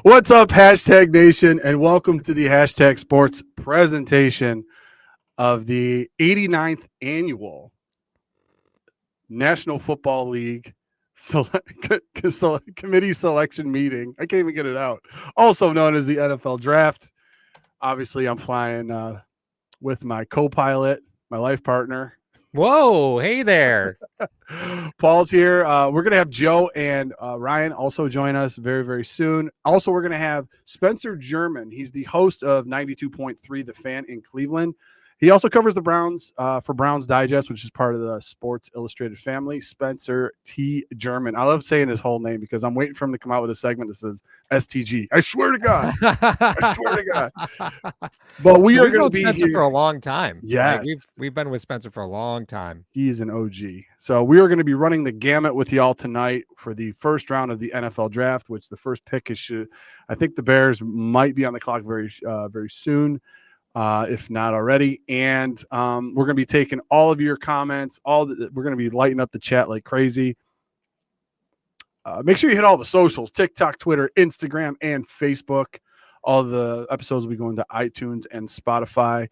What's up, hashtag nation, and welcome to the hashtag sports presentation of the 89th annual National Football League committee selection meeting. I can't even get it out. Also known as the NFL draft. Obviously, I'm flying with my co-pilot, my life partner. Whoa, hey there. Paul's here. We're going to have Joe and Ryan also join us very, very soon. Also, we're going to have Spencer German. He's the host of 92.3 The Fan in Cleveland. He also covers the Browns for Browns Digest, which is part of the Sports Illustrated family. Spencer T. German. I love saying his whole name because I'm waiting for him to come out with a segment that says STG. I swear to God. I swear to God. But we are going to be Spencer here for a long time. Yeah, we've been with Spencer for a long time. He is an OG. So we are going to be running the gamut with y'all tonight for the first round of the NFL draft, which the first pick is, I think the Bears might be on the clock very soon. If not already. And we're going to be taking all of your comments. We're going to be lighting up the chat like crazy. Make sure you hit all the socials, TikTok, Twitter, Instagram, and Facebook. All the episodes will be going to iTunes and Spotify.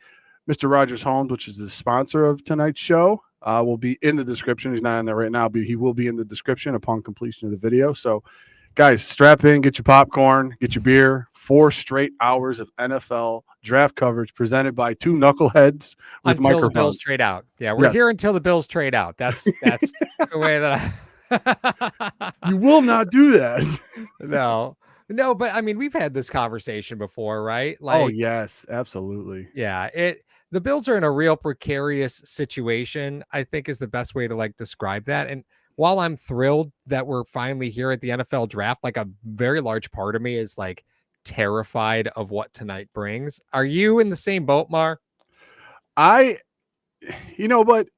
Mr. Rogers Homes, which is the sponsor of tonight's show, will be in the description. He's not in there right now, but he will be in the description upon completion of the video. So, guys, strap in, get your popcorn, get your beer. 4 straight hours of NFL draft coverage presented by two knuckleheads with until microphones. The Bills trade out. Yeah, we're here until the Bills trade out. That's the way that You will not do that. No, but I mean, we've had this conversation before, right? Oh, yes, absolutely. Yeah, the Bills are in a real precarious situation, I think is the best way to describe that. And while I'm thrilled that we're finally here at the NFL draft, a very large part of me is terrified of what tonight brings. Are you in the same boat, Mar? But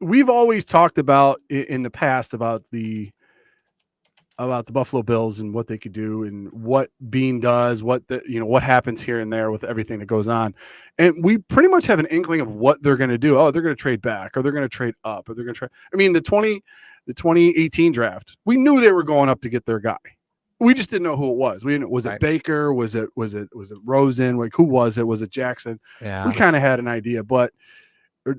we've always talked about in the past about the Buffalo Bills and what they could do and what Bean does, what happens here and there with everything that goes on. And we pretty much have an inkling of what they're going to do. Oh, they're going to trade back, or they're going to trade up, or they're going to trade. I mean, the 2018 draft, we knew they were going up to get their guy. We just didn't know who it was. We didn't. Was it Baker? Was it Rosen? Who was it? Was it Jackson? Yeah. We kind of had an idea, but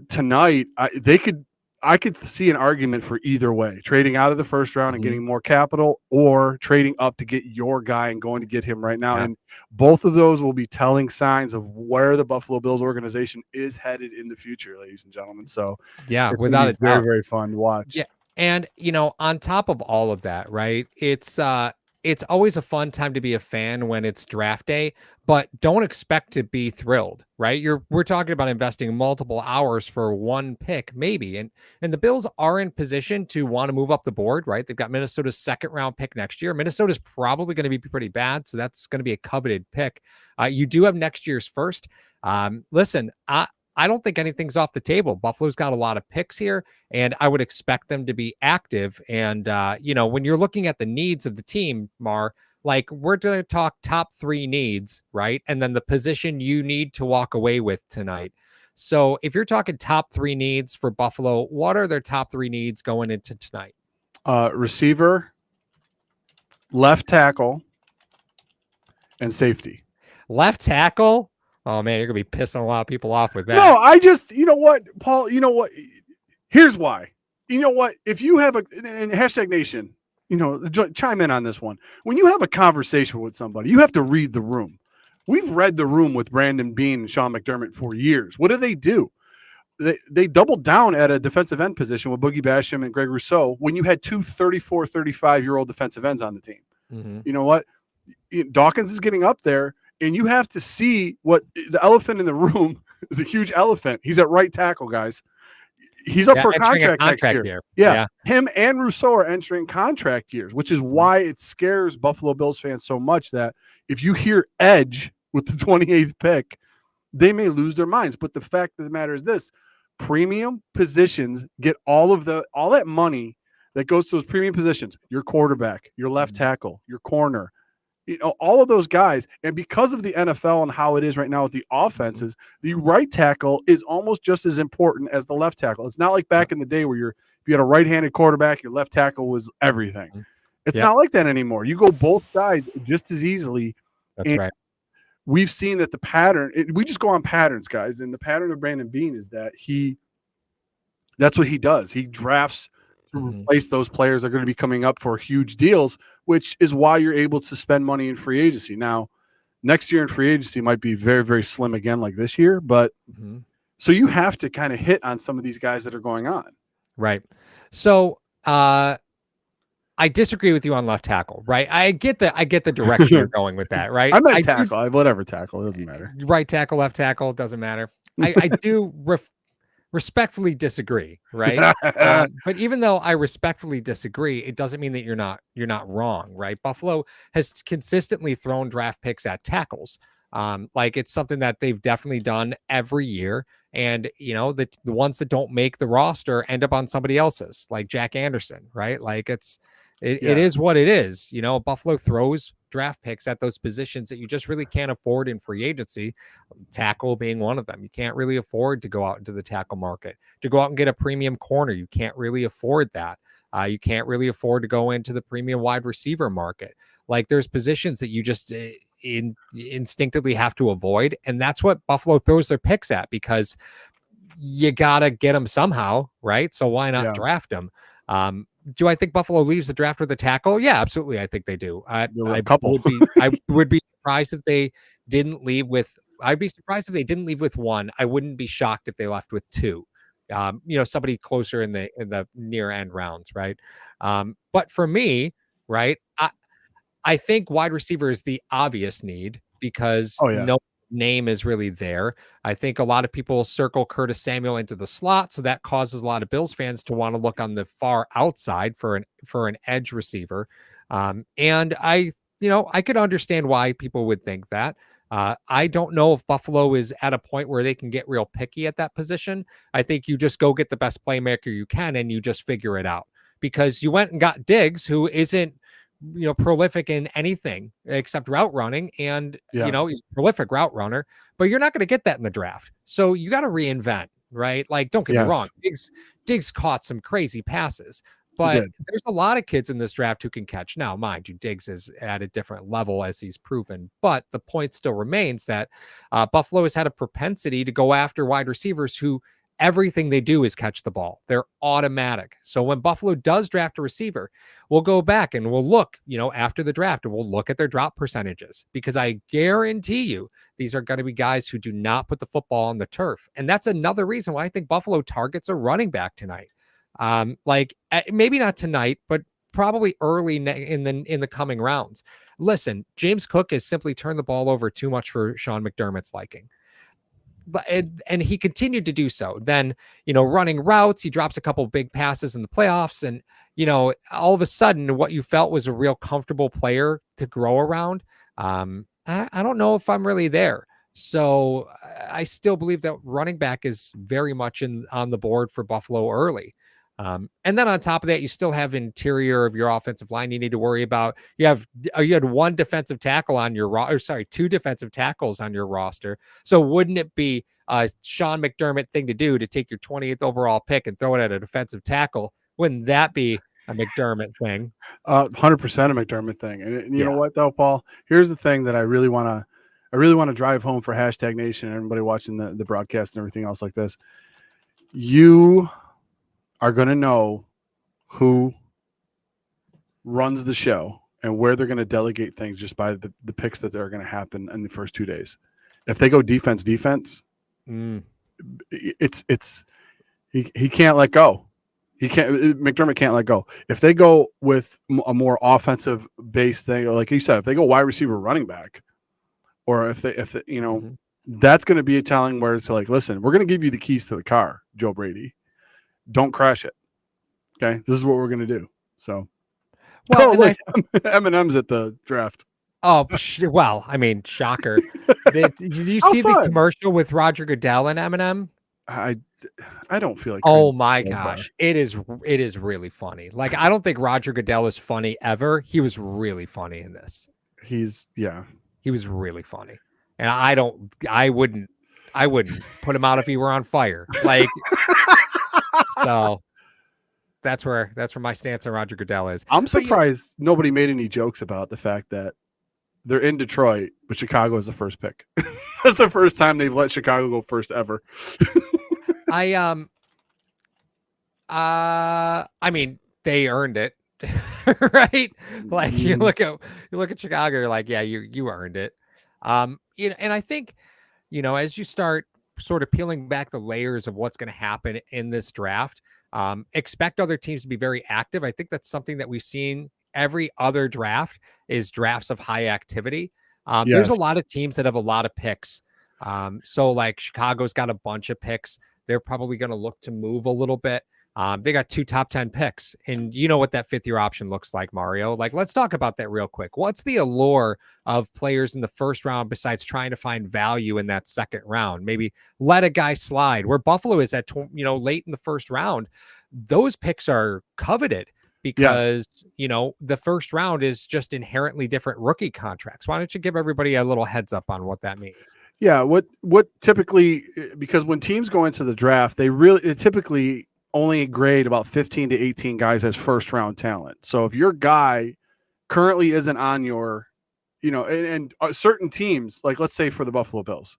tonight I could see an argument for either way: trading out of the first round and getting more capital, or trading up to get your guy and going to get him right now. Yeah. And both of those will be telling signs of where the Buffalo Bills organization is headed in the future, ladies and gentlemen. So yeah, without a doubt, very, very fun to watch. Yeah, and on top of all of that, right? It's always a fun time to be a fan when it's draft day, but don't expect to be thrilled, right? We're talking about investing multiple hours for one pick, maybe. And the Bills are in position to want to move up the board, right? They've got Minnesota's second round pick next year. Minnesota's probably going to be pretty bad, so that's going to be a coveted pick. You do have next year's first. Listen, I don't think anything's off the table. Buffalo's got a lot of picks here, and I would expect them to be active. And, when you're looking at the needs of the team, Mar, we're going to talk top 3 needs, right? And then the position you need to walk away with tonight. So if you're talking top 3 needs for Buffalo, what are their top 3 needs going into tonight? Receiver, left tackle, and safety. Left tackle? Oh, man, you're going to be pissing a lot of people off with that. No, I just, you know what, Paul, you know what? Here's why. You know what? If you have and hashtag nation, chime in on this one. When you have a conversation with somebody, you have to read the room. We've read the room with Brandon Beane and Sean McDermott for years. What do? They doubled down at a defensive end position with Boogie Basham and Greg Rousseau when you had 2 34, 35-year-old defensive ends on the team. Mm-hmm. You know what? Dawkins is getting up there. And you have to see what the elephant in the room is. A huge elephant. He's at right tackle, guys. He's up for a contract next year. Yeah. Him and Rousseau are entering contract years, which is why it scares Buffalo Bills fans so much that if you hear edge with the 28th pick, they may lose their minds. But the fact of the matter is this: premium positions get all that money that goes to those premium positions. Your quarterback, your left tackle, your corner. All of those guys. And because of the NFL and how it is right now with the offenses, the right tackle is almost just as important as the left tackle. It's not like back in the day where if you had a right-handed quarterback, your left tackle was everything. It's not like that anymore. You go both sides just as easily. That's right. We've seen that the pattern, we just go on patterns, guys. And the pattern of Brandon Beane is that that's what he does. He drafts to replace those players that are going to be coming up for huge deals, which is why you're able to spend money in free agency. Now, next year in free agency might be very, very slim again like this year. But so you have to kind of hit on some of these guys that are going on. Right. So I disagree with you on left tackle, right? I get the direction you're going with that, right? I meant tackle. Whatever tackle. It doesn't matter. Right tackle, left tackle, it doesn't matter. I do respectfully disagree, right? But even though I respectfully disagree, it doesn't mean that you're not wrong, right? Buffalo has consistently thrown draft picks at tackles. Like it's something that they've definitely done every year. And the ones that don't make the roster end up on somebody else's, like Jack Anderson, right? Like it is what it is. Buffalo throws draft picks at those positions that you just really can't afford in free agency, tackle being one of them. You can't really afford to go out into the tackle market, to go out and get a premium corner. You can't really afford that. You can't really afford to go into the premium wide receiver market. Like there's positions that you just instinctively have to avoid. And that's what Buffalo throws their picks at, because you got to get them somehow, right? So why not draft them? Do I think Buffalo leaves the draft with a tackle? Yeah, absolutely. I think they do. I would be surprised if they didn't leave with. I'd be surprised if they didn't leave with one. I wouldn't be shocked if they left with two. Somebody closer in the near end rounds, right? But for me, right, I think wide receiver is the obvious need, because no name is really there. I think a lot of people circle Curtis Samuel into the slot, so that causes a lot of Bills fans to want to look on the far outside for an edge receiver. And I could understand why people would think that. I don't know if Buffalo is at a point where they can get real picky at that position. I think you just go get the best playmaker you can and you just figure it out, because you went and got Diggs, who isn't prolific in anything except route running, and he's a prolific route runner, but you're not going to get that in the draft. So you got to reinvent, right? Like, don't get me wrong, Diggs caught some crazy passes, but there's a lot of kids in this draft who can catch. Now, mind you, Diggs is at a different level, as he's proven, but the point still remains that Buffalo has had a propensity to go after wide receivers who everything they do is catch the ball. They're automatic. So when Buffalo does draft a receiver, we'll go back and we'll look, after the draft, and we'll look at their drop percentages, because I guarantee you these are going to be guys who do not put the football on the turf. And that's another reason why I think Buffalo targets a running back tonight. Maybe not tonight, but probably early in the coming rounds. Listen, James Cook has simply turned the ball over too much for Sean McDermott's liking. And he continued to do so. Then, running routes, he drops a couple of big passes in the playoffs. And, all of a sudden, what you felt was a real comfortable player to grow around. I don't know if I'm really there. So I still believe that running back is very much on the board for Buffalo early. And then on top of that, you still have interior of your offensive line you need to worry about. You had one defensive tackle on your two defensive tackles on your roster. So wouldn't it be a Sean McDermott thing to do to take your 28th overall pick and throw it at a defensive tackle? Wouldn't that be a McDermott thing? 100% a McDermott thing. And you know what though, Paul? Here's the thing that I really want to drive home for Hashtag Nation and everybody watching the broadcast and everything else like this. You are going to know who runs the show and where they're going to delegate things just by the picks that are going to happen in the first 2 days. If they go defense, it's he can't let go. McDermott can't let go. If they go with a more offensive based thing, like you said, if they go wide receiver, running back, or if that's going to be a telling where it's like, listen, we're going to give you the keys to the car, Joe Brady. Don't crash it. Okay, this is what we're going to do. So, Eminem's at the draft. Oh, well, I mean, shocker. Did you see the commercial with Roger Goodell and Eminem? I don't feel like. Oh my gosh, it is really funny. Like, I don't think Roger Goodell is funny ever. He was really funny in this. He was really funny, and I wouldn't put him out if he were on fire. Like. So, that's where my stance on Roger Goodell is. I'm But surprised nobody made any jokes about the fact that they're in Detroit, but Chicago is the first pick. That's the first time they've let Chicago go first ever. I mean, they earned it, right? Like you look at Chicago, you're like, yeah, you earned it. And I think, as you start sort of peeling back the layers of what's going to happen in this draft, expect other teams to be very active. I think that's something that we've seen every other draft is drafts of high activity. There's a Yes. lot of teams that have a lot of picks. So like Chicago's got a bunch of picks. They're probably going to look to move a little bit. They got 2 top 10 picks, and you know what that 5th-year option looks like, Mario. Like, let's talk about that real quick. What's the allure of players in the first round besides trying to find value in that second round? Maybe let a guy slide. Where Buffalo is at, late in the first round, those picks are coveted because, the first round is just inherently different rookie contracts. Why don't you give everybody a little heads up on what that means? Yeah. What typically, because when teams go into the draft, it typically only grade about 15 to 18 guys as first round talent. So if your guy currently isn't on your, and certain teams, like let's say for the Buffalo Bills,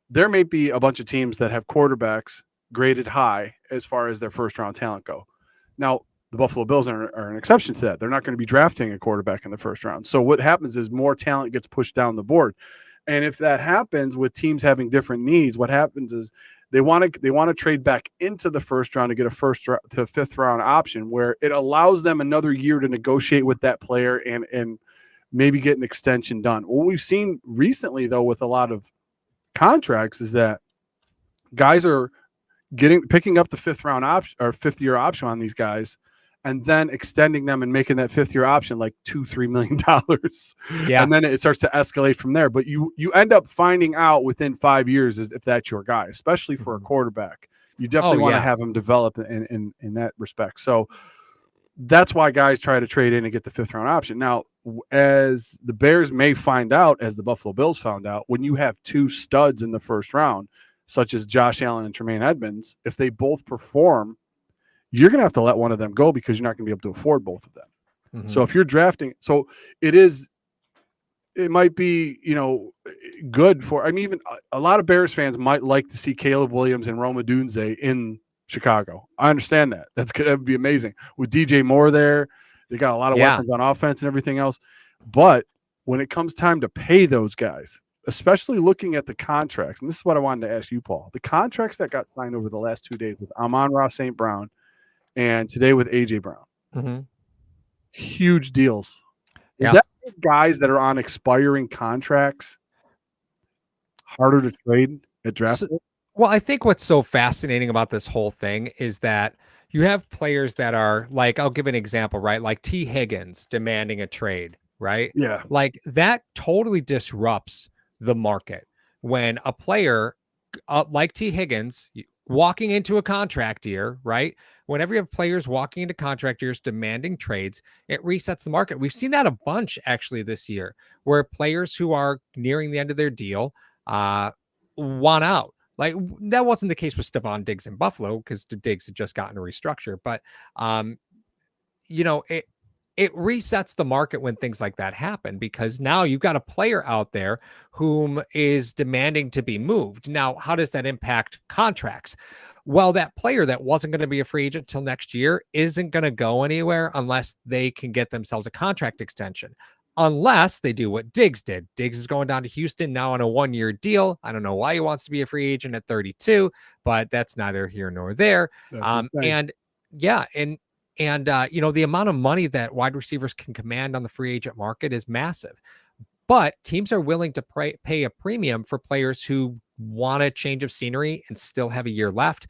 there may be a bunch of teams that have quarterbacks graded high as far as their first round talent go. Now, the Buffalo Bills are an exception to that. They're not going to be drafting a quarterback in the first round. So what happens is more talent gets pushed down the board. And if that happens with teams having different needs, what happens is they want to trade back into the first round to get a 5th round option where it allows them another year to negotiate with that player and maybe get an extension done. What we've seen recently, though, with a lot of contracts is that guys are picking up the 5th round option or 5th-year option on these guys, and then extending them and making that 5th-year option like $2-3 million. Yeah. And then it starts to escalate from there. But you end up finding out within 5 years if that's your guy, especially for a quarterback. You definitely want to have him develop in that respect. So that's why guys try to trade in and get the 5th round option. Now, as the Bears may find out, as the Buffalo Bills found out, when you have 2 studs in the first round, such as Josh Allen and Tremaine Edmonds, if they both perform, you're going to have to let one of them go because you're not going to be able to afford both of them. Mm-hmm. So if you're drafting, it might be, good for, even a lot of Bears fans might like to see Caleb Williams and Rome Odunze in Chicago. I understand that. That would be amazing. With DJ Moore there, they got a lot of weapons on offense and everything else. But when it comes time to pay those guys, especially looking at the contracts, and this is what I wanted to ask you, Paul, the contracts that got signed over the last 2 days with Amon-Ra St. Brown and today with A.J. Brown, huge deals. Is that guys that are on expiring contracts harder to trade at draft? Well, I think what's so fascinating about this whole thing is that you have players that are like, I'll give an example, right? Like T. Higgins demanding a trade, right? Yeah. Like that totally disrupts the market when a player like T. Higgins walking into a contract year, right? Whenever you have players walking into contract years demanding trades, it resets the market. We've seen that a bunch actually this year, where players who are nearing the end of their deal want out. Like that wasn't the case with Stephon Diggs in Buffalo because Diggs had just gotten a restructure, but it resets the market when things like that happen because now you've got a player out there whom is demanding to be moved. Now, how does that impact contracts? Well, that player that wasn't going to be a free agent till next year isn't going to go anywhere unless they can get themselves a contract extension. Unless they do what Diggs did. Diggs is going down to Houston now on a 1-year deal. I don't know why he wants to be a free agent at 32, but that's neither here nor there. The amount of money that wide receivers can command on the free agent market is massive. But teams are willing to pay a premium for players who want a change of scenery and still have a year left,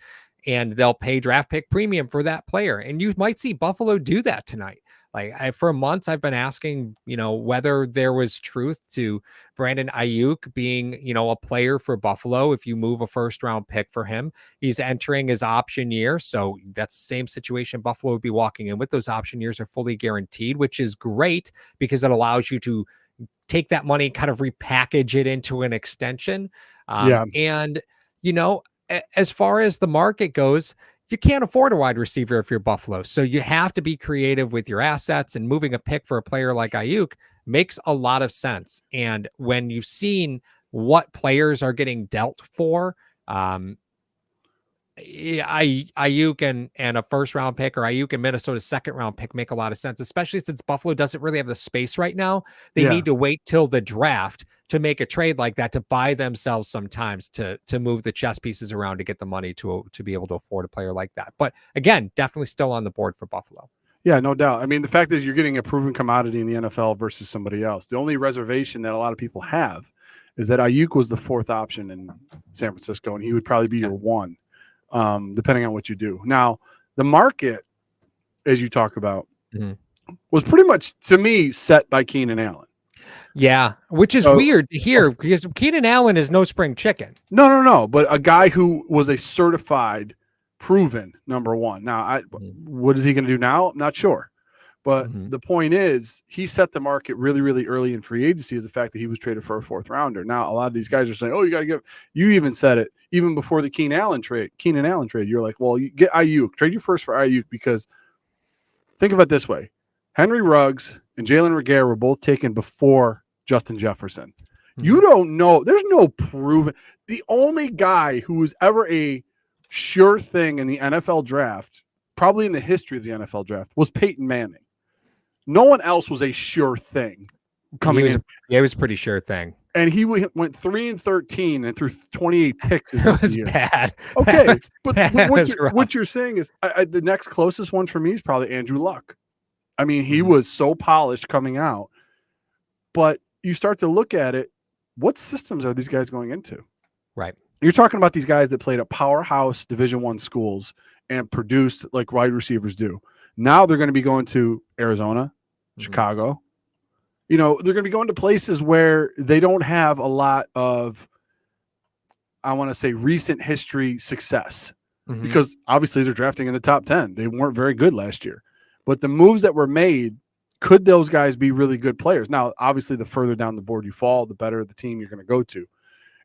and they'll pay draft pick premium for that player. And you might see Buffalo do that tonight. Like for months, I've been asking, whether there was truth to Brandon Ayuk being, a player for Buffalo. If you move a 1st-round pick for him, he's entering his option year. So that's the same situation Buffalo would be walking in with. Those option years are fully guaranteed, which is great because it allows you to take that money, kind of repackage it into an extension. And, as far as the market goes, you can't afford a wide receiver if you're Buffalo. So you have to be creative with your assets, and moving a pick for a player like Ayuk makes a lot of sense. And when you've seen what players are getting dealt for, Ayuk and a first round pick, or Ayuk and Minnesota's second round pick make a lot of sense, especially since Buffalo doesn't really have the space right now. They need to wait till the draft to make a trade like that, to buy themselves some times to move the chess pieces around to get the money to be able to afford a player like that. But again, definitely still on the board for Buffalo. Yeah, no doubt. I mean, the fact is you're getting a proven commodity in the NFL versus somebody else. The only reservation that a lot of people have is that Ayuk was the fourth option in San Francisco, and he would probably be your one. Depending on what you do. Now, the market, as you talk about, was pretty much, to me, set by Keenan Allen. Yeah, which is weird to hear, because Keenan Allen is no spring chicken. No. But a guy who was a certified, proven number one. Now, what is he going to do now? I'm not sure. But the point is, he set the market really, really early in free agency, is the fact that he was traded for a fourth rounder. Now, a lot of these guys are saying, "Oh, you got to give." You even said it even before the Keenan Allen trade. You're like, "Well, you get Ayuk, trade your first for Ayuk," because think of it this way: Henry Ruggs and Jalen Reagor were both taken before Justin Jefferson. You don't know. There's no proven. The only guy who was ever a sure thing in the NFL draft, probably in the history of the NFL draft, was Peyton Manning. No one else was a sure thing coming in. Yeah, it was a pretty sure thing. And he went 3-13 and threw 28 picks. It was bad. Okay, what you're saying is the next closest one for me is probably Andrew Luck. I mean, he was so polished coming out. But you start to look at it, what systems are these guys going into? Right. You're talking about these guys that played at powerhouse Division I schools and produced like wide receivers do. Now they're going to be going to Arizona, Chicago. You know, they're going to be going to places where they don't have a lot of, I want to say, recent history success, because obviously they're drafting in the top 10. They weren't very good last year. But the moves that were made, could those guys be really good players? Now, obviously, the further down the board you fall, the better the team you're going to go to,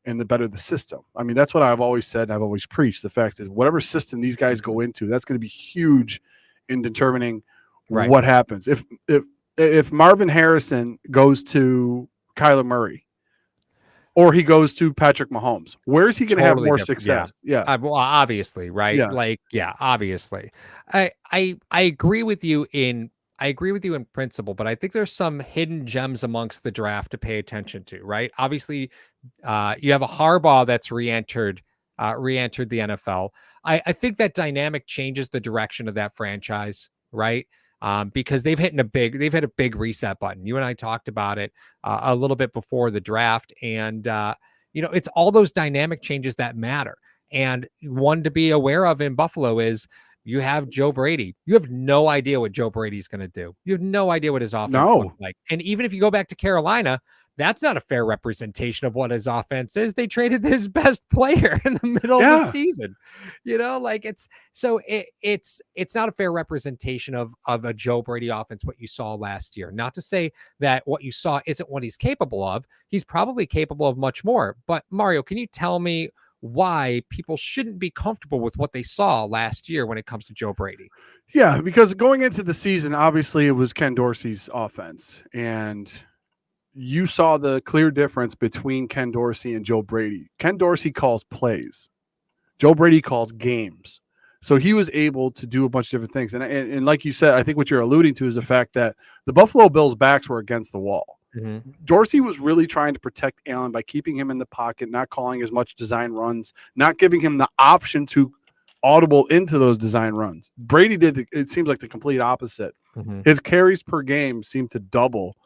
and the better the system. I mean, that's what I've always said, and I've always preached. The fact is, whatever system these guys go into, that's going to be huge in determining what happens. If Marvin Harrison goes to Kyler Murray, or he goes to Patrick Mahomes, where is he going to have more success? Yeah. Well, obviously, right? Yeah. Obviously. I agree with you in principle, but I think there's some hidden gems amongst the draft to pay attention to, right? Obviously, you have a Harbaugh that's re-entered the NFL. I think that dynamic changes the direction of that franchise, right? Because they've hit a big reset button. You and I talked about it a little bit before the draft, and it's all those dynamic changes that matter. And one to be aware of in Buffalo is you have Joe Brady. You have no idea what Joe Brady's going to do. You have no idea what his offense looks like. And even if you go back to Carolina, that's not a fair representation of what his offense is. They traded his best player in the middle of the season. It's not a fair representation of a Joe Brady offense, what you saw last year. Not to say that what you saw isn't what he's capable of. He's probably capable of much more. But Mario, can you tell me why people shouldn't be comfortable with what they saw last year when it comes to Joe Brady? Yeah, because going into the season, obviously it was Ken Dorsey's offense, and you saw the clear difference between Ken Dorsey and Joe Brady. Ken Dorsey calls plays. Joe Brady calls games. So he was able to do a bunch of different things. And like you said, I think what you're alluding to is the fact that the Buffalo Bills' backs were against the wall. Dorsey was really trying to protect Allen by keeping him in the pocket, not calling as much design runs, not giving him the option to audible into those design runs. Brady did, it seems like the complete opposite. His carries per game seemed to double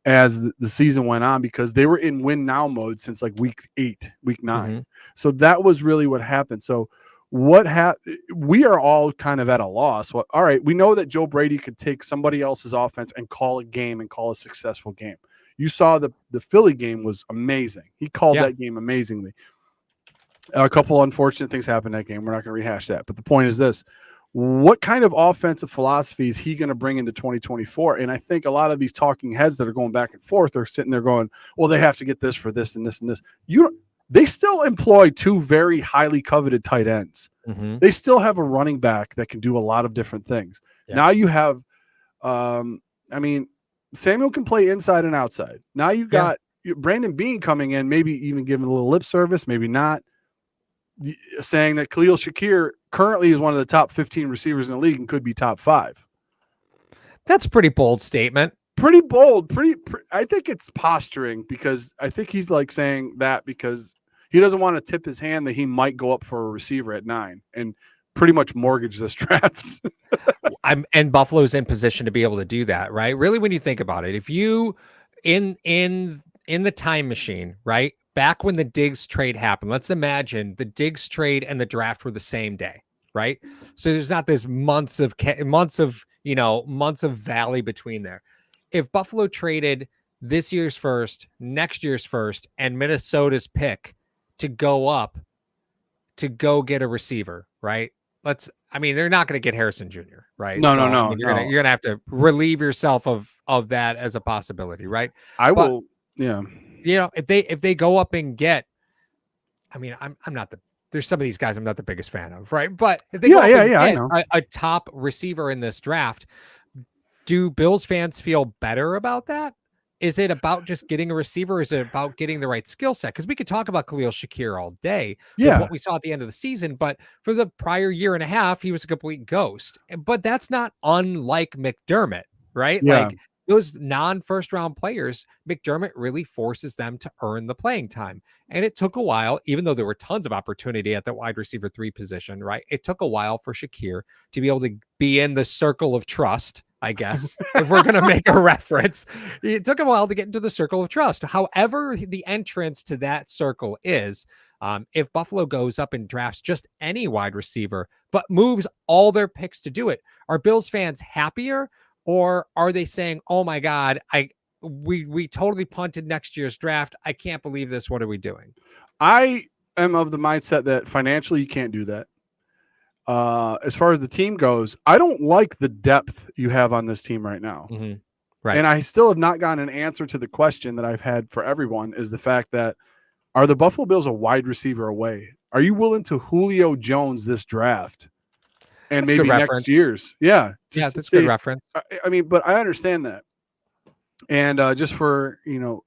as the season went on, because they were in win now mode since like week 9. So that was really what happened. So we are all kind of at a loss. Well, all right, we know that Joe Brady could take somebody else's offense and call a game and call a successful game. You saw the Philly game was amazing. He called that game amazingly. A couple unfortunate things happened in that game. We're not going to rehash that. But the point is this: what kind of offensive philosophy is he going to bring into 2024? And I think a lot of these talking heads that are going back and forth are sitting there going, well, they have to get this for this and this and this. they still employ two very highly coveted tight ends. Mm-hmm. They still have a running back that can do a lot of different things. Yeah. Now you have, Samuel can play inside and outside. Now you got Brandon Bean coming in, maybe even giving a little lip service, maybe not, saying that Khalil Shakir currently is one of the top 15 receivers in the league and could be top 5. That's a pretty bold statement. Pretty bold. I think it's posturing, because I think he's like saying that because he doesn't want to tip his hand that he might go up for a receiver at 9 and pretty much mortgage this draft. And Buffalo's in position to be able to do that, right? Really, when you think about it, if you in the time machine, right? Back when the Diggs trade happened, let's imagine the Diggs trade and the draft were the same day, right? So there's not this months of valley between there. If Buffalo traded this year's first, next year's first, and Minnesota's pick to go up to go get a receiver, right? They're not going to get Harrison Jr., right? No. You're gonna have to relieve yourself of that as a possibility, right? If they go up and get, there's some of these guys I'm not the biggest fan of, right? But if they get a top receiver in this draft, do Bills fans feel better about that? Is it about just getting a receiver? Or is it about getting the right skill set? Because we could talk about Khalil Shakir all day with what we saw at the end of the season, but for the prior year and a half, he was a complete ghost. But that's not unlike McDermott, right? Yeah. Like those non-first round players, McDermott really forces them to earn the playing time. And it took a while, even though there were tons of opportunity at the wide receiver 3 position, right? It took a while for Shakir to be able to be in the circle of trust, I guess, if we're going to make a reference. It took a while to get into the circle of trust. However, the entrance to that circle is, if Buffalo goes up and drafts just any wide receiver, but moves all their picks to do it, are Bills fans happier? Or are they saying, oh my God, we totally punted next year's draft. I can't believe this. What are we doing? I am of the mindset that financially you can't do that. As far as the team goes, I don't like the depth you have on this team right now. Mm-hmm. Right. And I still have not gotten an answer to the question that I've had for everyone, is the fact that, are the Buffalo Bills a wide receiver away? Are you willing to Julio Jones this draft? And that's maybe next year's? Yeah. That's a good reference. But I understand that. And just for,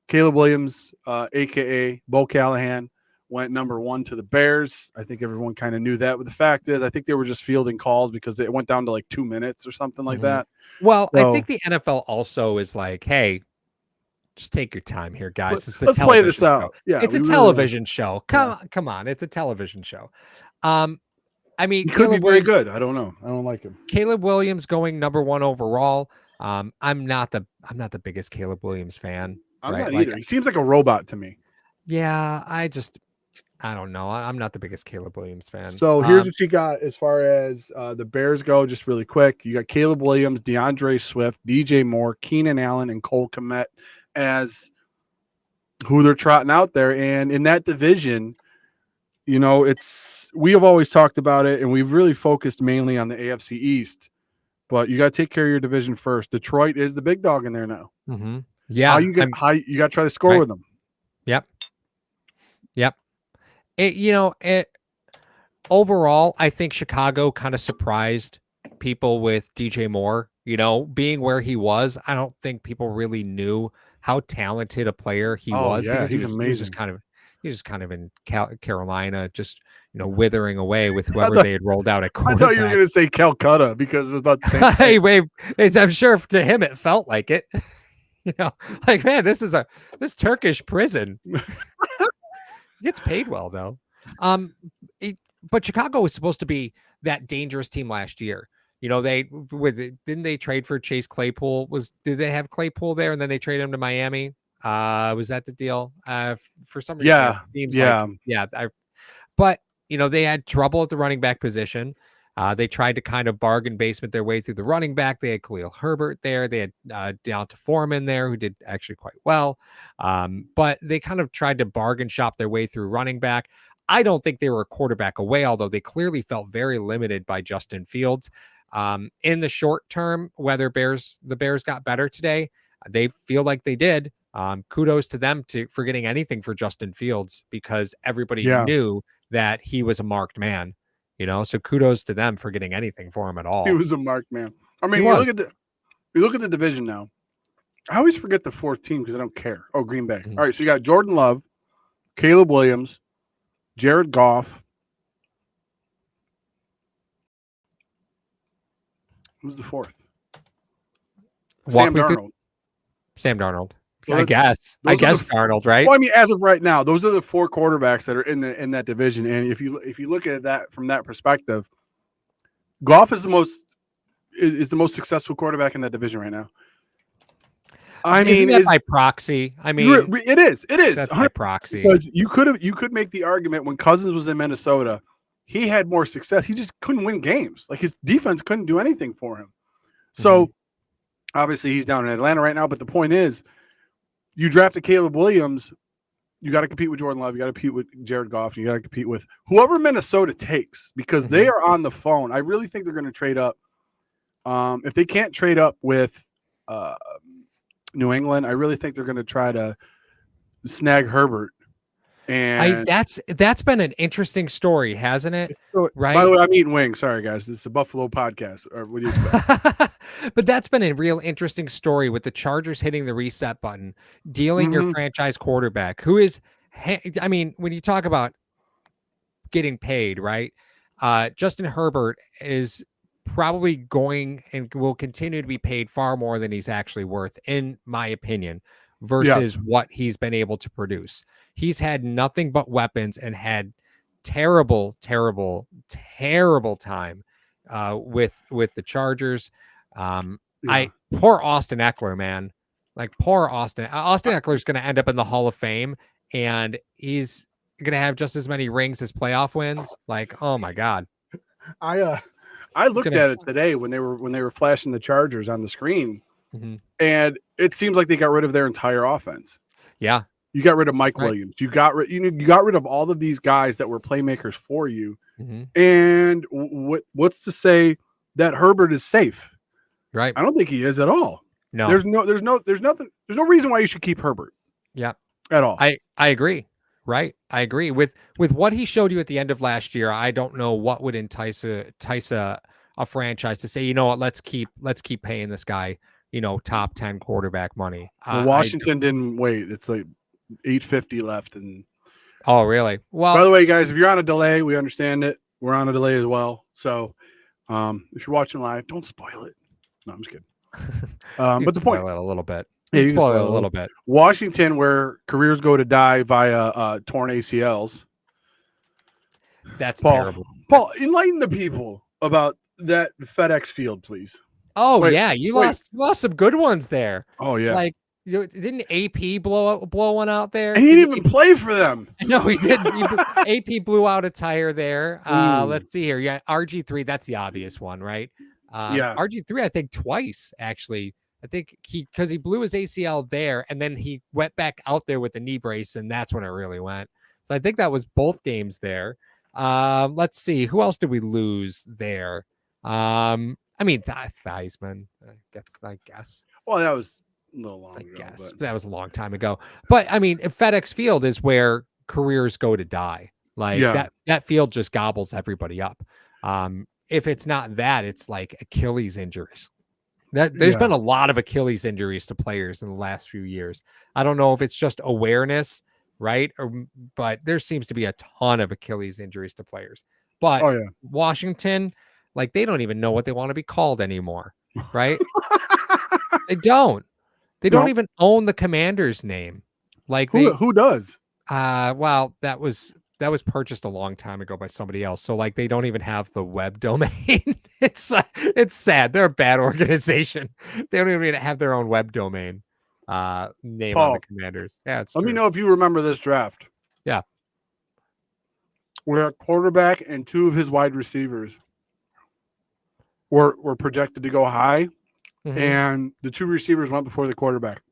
Caleb Williams, a.k.a. Bo Callahan, went number 1 to the Bears. I think everyone kind of knew that. But the fact is, I think they were just fielding calls because it went down to like 2 minutes or something like that. Well, I think the NFL also is like, hey, just take your time here, guys. Let's play this out. Show. Yeah, it's a television show. Come on. It's a television show. He could be very good. I don't know. I don't like him. Caleb Williams going number 1 overall. I'm not the biggest Caleb Williams fan. I'm not either. He seems like a robot to me. Yeah, I don't know. I'm not the biggest Caleb Williams fan. So here's what you got as far as the Bears go, just really quick. You got Caleb Williams, DeAndre Swift, DJ Moore, Keenan Allen, and Cole Kmet as who they're trotting out there. And in that division, we have always talked about it, and we've really focused mainly on the AFC East. But you got to take care of your division first. Detroit is the big dog in there now. Mm-hmm. Yeah. How you got to try to score with them. Yep. Overall, I think Chicago kind of surprised people with DJ Moore, being where he was. I don't think people really knew how talented a player he was. Yeah, because he's amazing. He was just kind of in Carolina, just withering away with whoever they had rolled out at quarterback. I thought you were going to say Calcutta because it was about the same thing. I'm sure to him it felt like it. Man, this Turkish prison. He gets paid well though. But Chicago was supposed to be that dangerous team last year. Didn't they trade for Chase Claypool? Did they have Claypool there and then they traded him to Miami? Was that the deal? For some reason, but they had trouble at the running back position. They tried to kind of bargain basement their way through the running back. They had Khalil Herbert there. They had Deonta Foreman there, who did actually quite well. But they kind of tried to bargain shop their way through running back. I don't think they were a quarterback away, although they clearly felt very limited by Justin Fields. In the short term, whether the Bears got better today, they feel like they did. Kudos to them for getting anything for Justin Fields, because everybody Yeah. knew that he was a marked man, so kudos to them for getting anything for him at all. He was a marked man. I mean, He you was. look at the division now. I always forget the fourth team because I don't care. Oh, Green Bay. Mhm. All right, so you got Jordan Love, Caleb Williams, Jared Goff. Who's the fourth? Sam Darnold. Sam Darnold. Well, I guess Darnold, right? Well, I mean, as of right now, those are the four quarterbacks that are in that division. And if you look at that from that perspective, Goff is the most successful quarterback in that division right now. I mean, isn't that by proxy? I mean, it is. That's by proxy. Because you could make the argument when Cousins was in Minnesota, he had more success. He just couldn't win games. Like, his defense couldn't do anything for him. So obviously he's down in Atlanta right now. But the point is, you drafted Caleb Williams, you got to compete with Jordan Love, you got to compete with Jared Goff, you got to compete with whoever Minnesota takes, because they are on the phone. I really think they're going to trade up. If they can't trade up with New England, I really think they're going to try to snag Herbert. And that's been an interesting story, hasn't it? Right. By the way, I'm eating wings. Sorry, guys. It's a Buffalo podcast. Or what do you expect? But that's been a real interesting story with the Chargers hitting the reset button, dealing your franchise quarterback, who is, I mean, when you talk about getting paid, right? Justin Herbert is probably going and will continue to be paid far more than he's actually worth, in my opinion, versus what he's been able to produce. He's had nothing but weapons and had terrible time with the Chargers. Poor Austin Eckler, man. Like, poor Austin Eckler is going to end up in the Hall of Fame, and he's going to have just as many rings as playoff wins. Like, oh my God. I looked at it today when they were flashing the Chargers on the screen, and it seems like they got rid of their entire offense. Yeah. You got rid of Mike Williams. You got rid of all of these guys that were playmakers for you. And what's to say that Herbert is safe? Right. I don't think he is at all. No. There's no reason why you should keep Herbert. Yeah. At all. I agree. Right. I agree with what he showed you at the end of last year. I don't know what would entice a franchise to say, you know what, let's keep paying this guy, top 10 quarterback money. Well, Washington didn't wait. It's like $850 left. And oh, really? Well, by the way, guys, if you're on a delay, we understand it. We're on a delay as well. So if you're watching live, don't spoil it. No, I'm just kidding. But the point, spoil it a little bit. Yeah, you spoil it a little bit. Washington, where careers go to die via torn ACLs. That's terrible. Paul, enlighten the people about that FedEx Field, please. Oh, yeah, you lost some good ones there. Oh yeah, like, didn't AP blow one out there? And he didn't even play for them. No, he didn't. AP blew out a tire there. Let's see here. Yeah, RG3. That's the obvious one, right? Yeah, RG3. I think twice actually. I think because he blew his ACL there, and then he went back out there with the knee brace, and that's when it really went. So I think that was both games there. Let's see, who else did we lose there? I mean, Theismann. I guess. Well, that was a little long ago. But that was a long time ago. But I mean, FedEx Field is where careers go to die. Like that field just gobbles everybody up. If it's not that, it's like Achilles injuries. There's been a lot of Achilles injuries to players in the last few years. I don't know if it's just awareness, right? But there seems to be a ton of Achilles injuries to players. But Washington, like, they don't even know what they want to be called anymore, right? They don't. They don't even own the Commander's name. Like, who does? Well, that was purchased a long time ago by somebody else. So, like, they don't even have the web domain. It's sad. They're a bad organization. They don't even have their own web domain name on the Commanders. Yeah, it's Let me know if you remember this draft. Yeah. Where a quarterback and two of his wide receivers were projected to go high, and the two receivers went before the quarterback.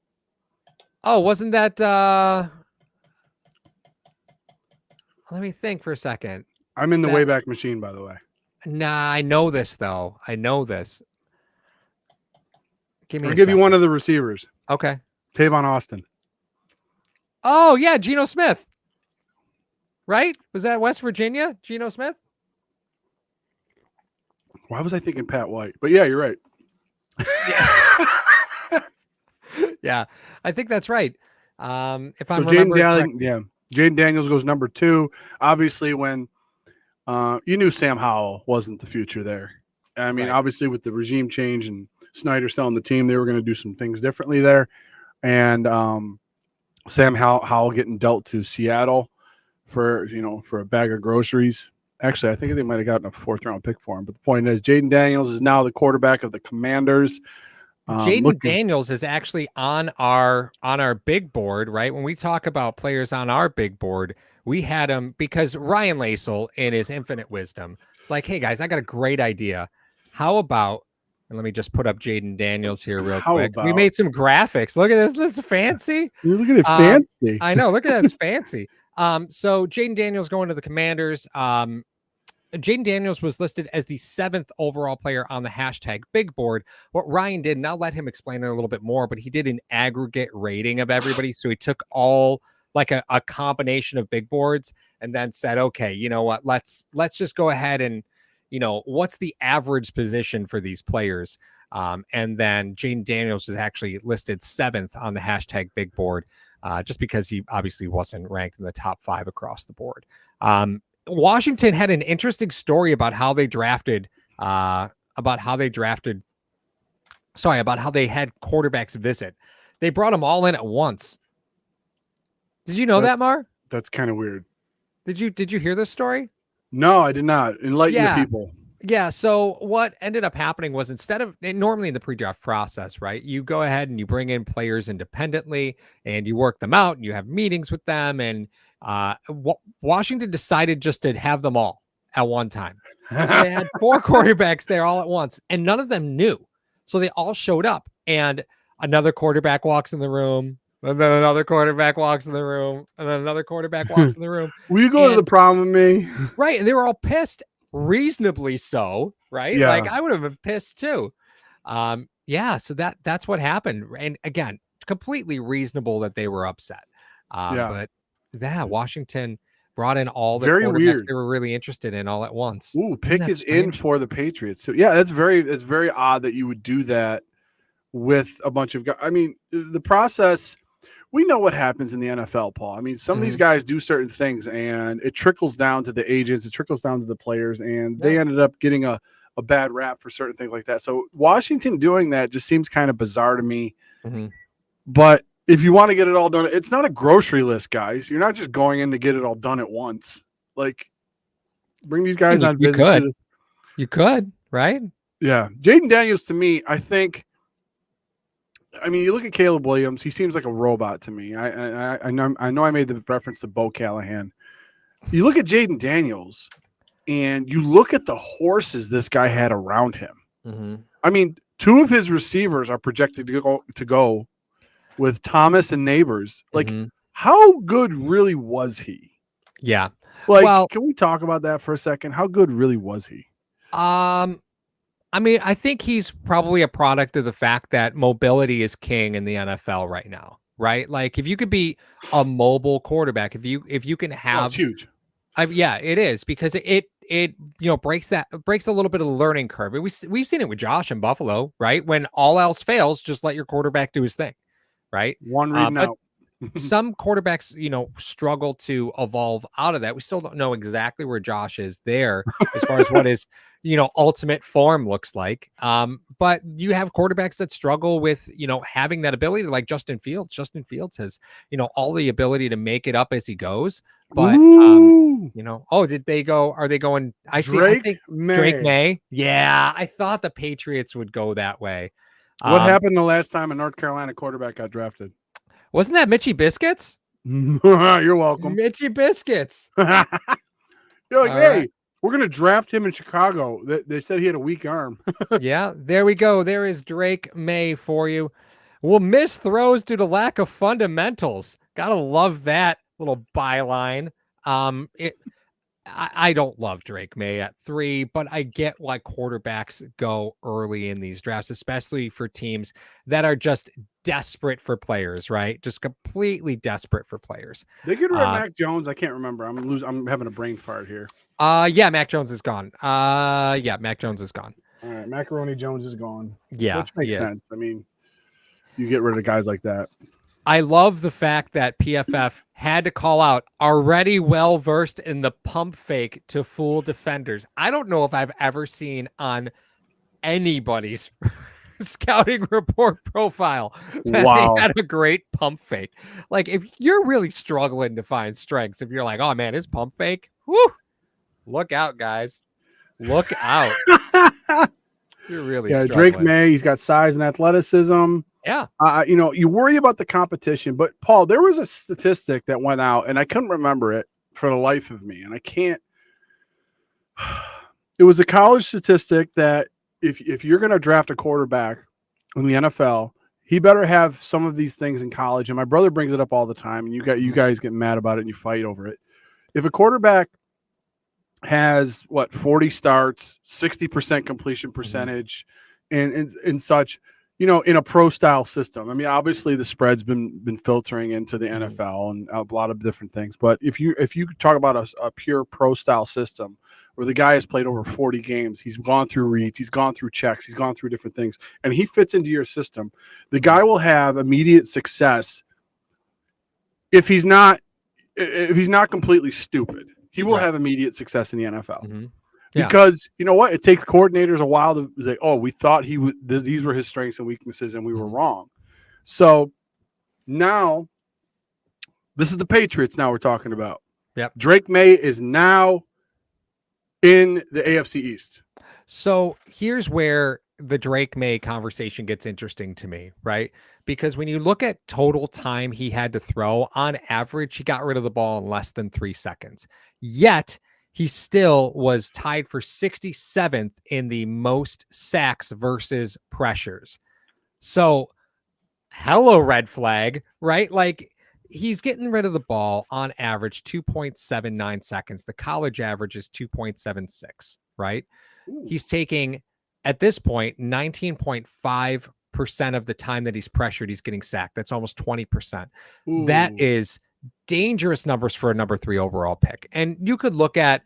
Oh, wasn't that let me think for a second. I'm in the Wayback Machine, by the way. Nah, I know this, though. I know this. I'll give you one of the receivers. Okay. Tavon Austin. Oh yeah, Geno Smith. Right? Was that West Virginia? Geno Smith? Why was I thinking Pat White? But yeah, you're right. Yeah. Yeah, I think that's right. If I'm remembering correctly. Jaden Daniels goes number 2. Obviously, when you knew Sam Howell wasn't the future there. I mean, obviously with the regime change and Snyder selling the team, they were going to do some things differently there. And Sam Howell getting dealt to Seattle for a bag of groceries. Actually, I think they might have gotten a 4th-round pick for him. But the point is, Jaden Daniels is now the quarterback of the Commanders. Jaden Daniels is actually on our big board, right? When we talk about players on our big board, we had him because Ryan Lasel, in his infinite wisdom, it's like, hey guys, I got a great idea. How about, and let me just put up Jaden Daniels here real quick. We made some graphics. Look at this. This is fancy. You're looking at fancy. I know. Look at that. It's fancy. So Jaden Daniels going to the Commanders. Jaden Daniels was listed as the 7th overall player on the hashtag big board. What Ryan did, and I'll let him explain it a little bit more, but he did an aggregate rating of everybody. So he took all like a combination of big boards and then said, okay, you know what, let's just go ahead and, what's the average position for these players? And then Jaden Daniels is actually listed 7th on the hashtag big board, just because he obviously wasn't ranked in the top 5 across the board. Washington had an interesting story about how they drafted, about how they had quarterbacks visit. They brought them all in at once. Did you know that, Mar? That's kind of weird. Did you hear this story? No, I did not. Enlighten the people. Yeah. So what ended up happening was, instead of normally in the pre-draft process, right, you go ahead and you bring in players independently and you work them out and you have meetings with them. And Washington decided just to have them all at one time. So they had 4 quarterbacks there all at once, and none of them knew. So they all showed up, and another quarterback walks in the room, and then another quarterback walks in the room, and then another quarterback walks in the room. Will you go to the prom with me? Right. And they were all pissed. Reasonably so, right? Yeah. Like I would have been pissed too. Yeah, so that's what happened. And again, completely reasonable that they were upset. But Washington brought in all the quarterbacks they were really interested in all at once. Ooh, pick is in for the Patriots. So yeah, it's very odd that you would do that with a bunch of guys. I mean, the process, we know what happens in the NFL, Paul. I mean, some of these guys do certain things and it trickles down to the agents, it trickles down to the players, and they ended up getting a bad rap for certain things like that. So Washington doing that just seems kind of bizarre to me. But if you want to get it all done, it's not a grocery list, guys. You're not just going in to get it all done at once. Like, bring these guys on visit. You could, right? Yeah. Jaden Daniels, to me, I mean, you look at Caleb Williams, he seems like a robot to me. I know I made the reference to Bo Callahan. You look at Jaden Daniels, and you look at the horses this guy had around him. I mean, 2 of his receivers are projected to go with Thomas and Nabers. Like, how good really was he? Yeah. Like, can we talk about that for a second? How good really was he? I mean, I think he's probably a product of the fact that mobility is king in the NFL right now, right? Like, if you could be a mobile quarterback, if you can have, it's huge. Yeah, it is, because it breaks a little bit of the learning curve. We've seen it with Josh in Buffalo, right? When all else fails, just let your quarterback do his thing, right? One reading out. Some quarterbacks, struggle to evolve out of that. We still don't know exactly where Josh is there as far as what his, ultimate form looks like. But you have quarterbacks that struggle with, having that ability, like Justin Fields. Justin Fields has, all the ability to make it up as he goes. But, did they go? Are they going? I think Drake Maye. Yeah, I thought the Patriots would go that way. What happened the last time a North Carolina quarterback got drafted? Wasn't that Mitchie Biscuits? You're welcome. Mitchie Biscuits. You're like, hey, we're going to draft him in Chicago. They said he had a weak arm. Yeah, there we go. There is Drake Maye for you. Will miss throws due to lack of fundamentals. Gotta love that little byline. I don't love Drake Maye at 3, but I get why quarterbacks go early in these drafts, especially for teams that are just desperate for players, right? Just completely desperate for players. They get rid of Mac Jones. I can't remember. I'm having a brain fart here. Yeah, Mac Jones is gone. Yeah, Mac Jones is gone. All right, Macaroni Jones is gone. Yeah, which makes sense. I mean, you get rid of guys like that. I love the fact that PFF had to call out already well versed in the pump fake to fool defenders. I don't know if I've ever seen on anybody's scouting report profile that they had a great pump fake. Like, if you're really struggling to find strengths, if you're like, oh man, it's pump fake, whoo, look out, guys. Look out. You're really struggling. Drake Maye, he's got size and athleticism. Yeah. You worry about the competition, but Paul, there was a statistic that went out and I couldn't remember it for the life of me. And I can't, it was a college statistic that if you're going to draft a quarterback in the NFL, he better have some of these things in college. And my brother brings it up all the time and you guys get mad about it and you fight over it. If a quarterback has 40 starts, 60% completion percentage and such, in a pro style system. I mean, obviously the spread's been filtering into the NFL and a lot of different things. But if you talk about a pure pro style system where the guy has played over 40 games, he's gone through reads, he's gone through checks, he's gone through different things, and he fits into your system, the guy will have immediate success if he's not completely stupid. He will have immediate success in the NFL. Mm-hmm. Because you know what? It takes coordinators a while to say, oh, we thought these were his strengths and weaknesses and we were wrong. So now this is the Patriots now we're talking about. Yep. Drake Maye is now in the AFC East. So here's where the Drake Maye conversation gets interesting to me, right? Because when you look at total time he had to throw, on average, he got rid of the ball in less than 3 seconds. Yet he still was tied for 67th in the most sacks versus pressures. So, hello, red flag, right? Like, he's getting rid of the ball on average 2.79 seconds. The college average is 2.76, right? Ooh. He's taking, at this point, 19.5% of the time that he's pressured, he's getting sacked. That's almost 20%. Ooh. That is dangerous numbers for a number 3 overall pick. And you could look at,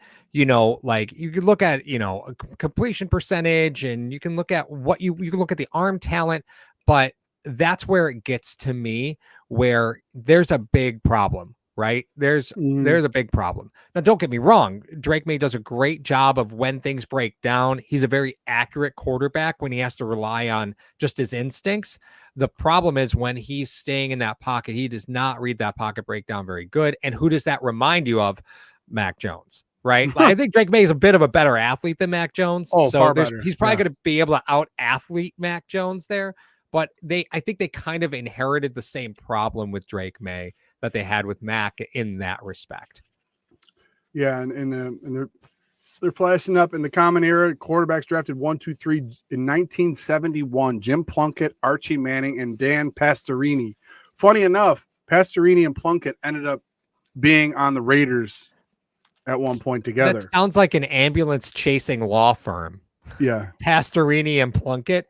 completion percentage, and you can look at you can look at the arm talent, but that's where it gets to me where there's a big problem, right? There's a big problem. Now, don't get me wrong. Drake Maye does a great job of when things break down. He's a very accurate quarterback when he has to rely on just his instincts. The problem is when he's staying in that pocket, he does not read that pocket breakdown very good. And who does that remind you of? Mac Jones, right? I think Drake Maye is a bit of a better athlete than Mac Jones. Oh, so he's probably going to be able to out-athlete Mac Jones there. But I think they kind of inherited the same problem with Drake Maye that they had with Mac in that respect. Yeah, and they're flashing up in the common era. Quarterbacks drafted 1, 2, 3 in 1971. Jim Plunkett, Archie Manning, and Dan Pastorini. Funny enough, Pastorini and Plunkett ended up being on the Raiders at one point together. That sounds like an ambulance chasing law firm. Yeah, Pastorini and Plunkett.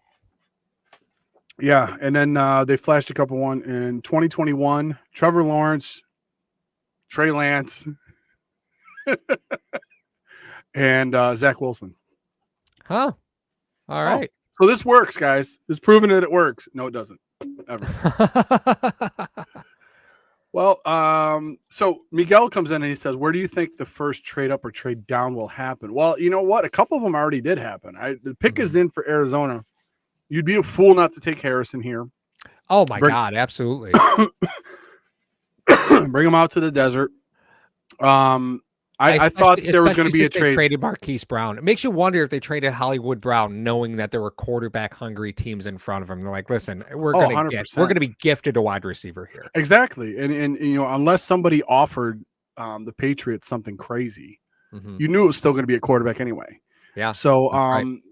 Yeah, and then they flashed a couple one in 2021. Trevor Lawrence, Trey Lance, and Zach Wilson. Huh. All right. So this works, guys. It's proven that it works. No, it doesn't. Ever. Well, so Miguel comes in and he says, where do you think the first trade up or trade down will happen? Well, you know what? A couple of them already did happen. The pick is in for Arizona. You'd be a fool not to take Harrison here. Oh, my God. Absolutely. Bring him out to the desert. I thought there was going to be a trade. They traded Marquise Brown. It makes you wonder if they traded Hollywood Brown, knowing that there were quarterback hungry teams in front of him. They're like, listen, we're going to be gifted a wide receiver here. Exactly. And unless somebody offered the Patriots something crazy, you knew it was still going to be a quarterback anyway. Yeah. So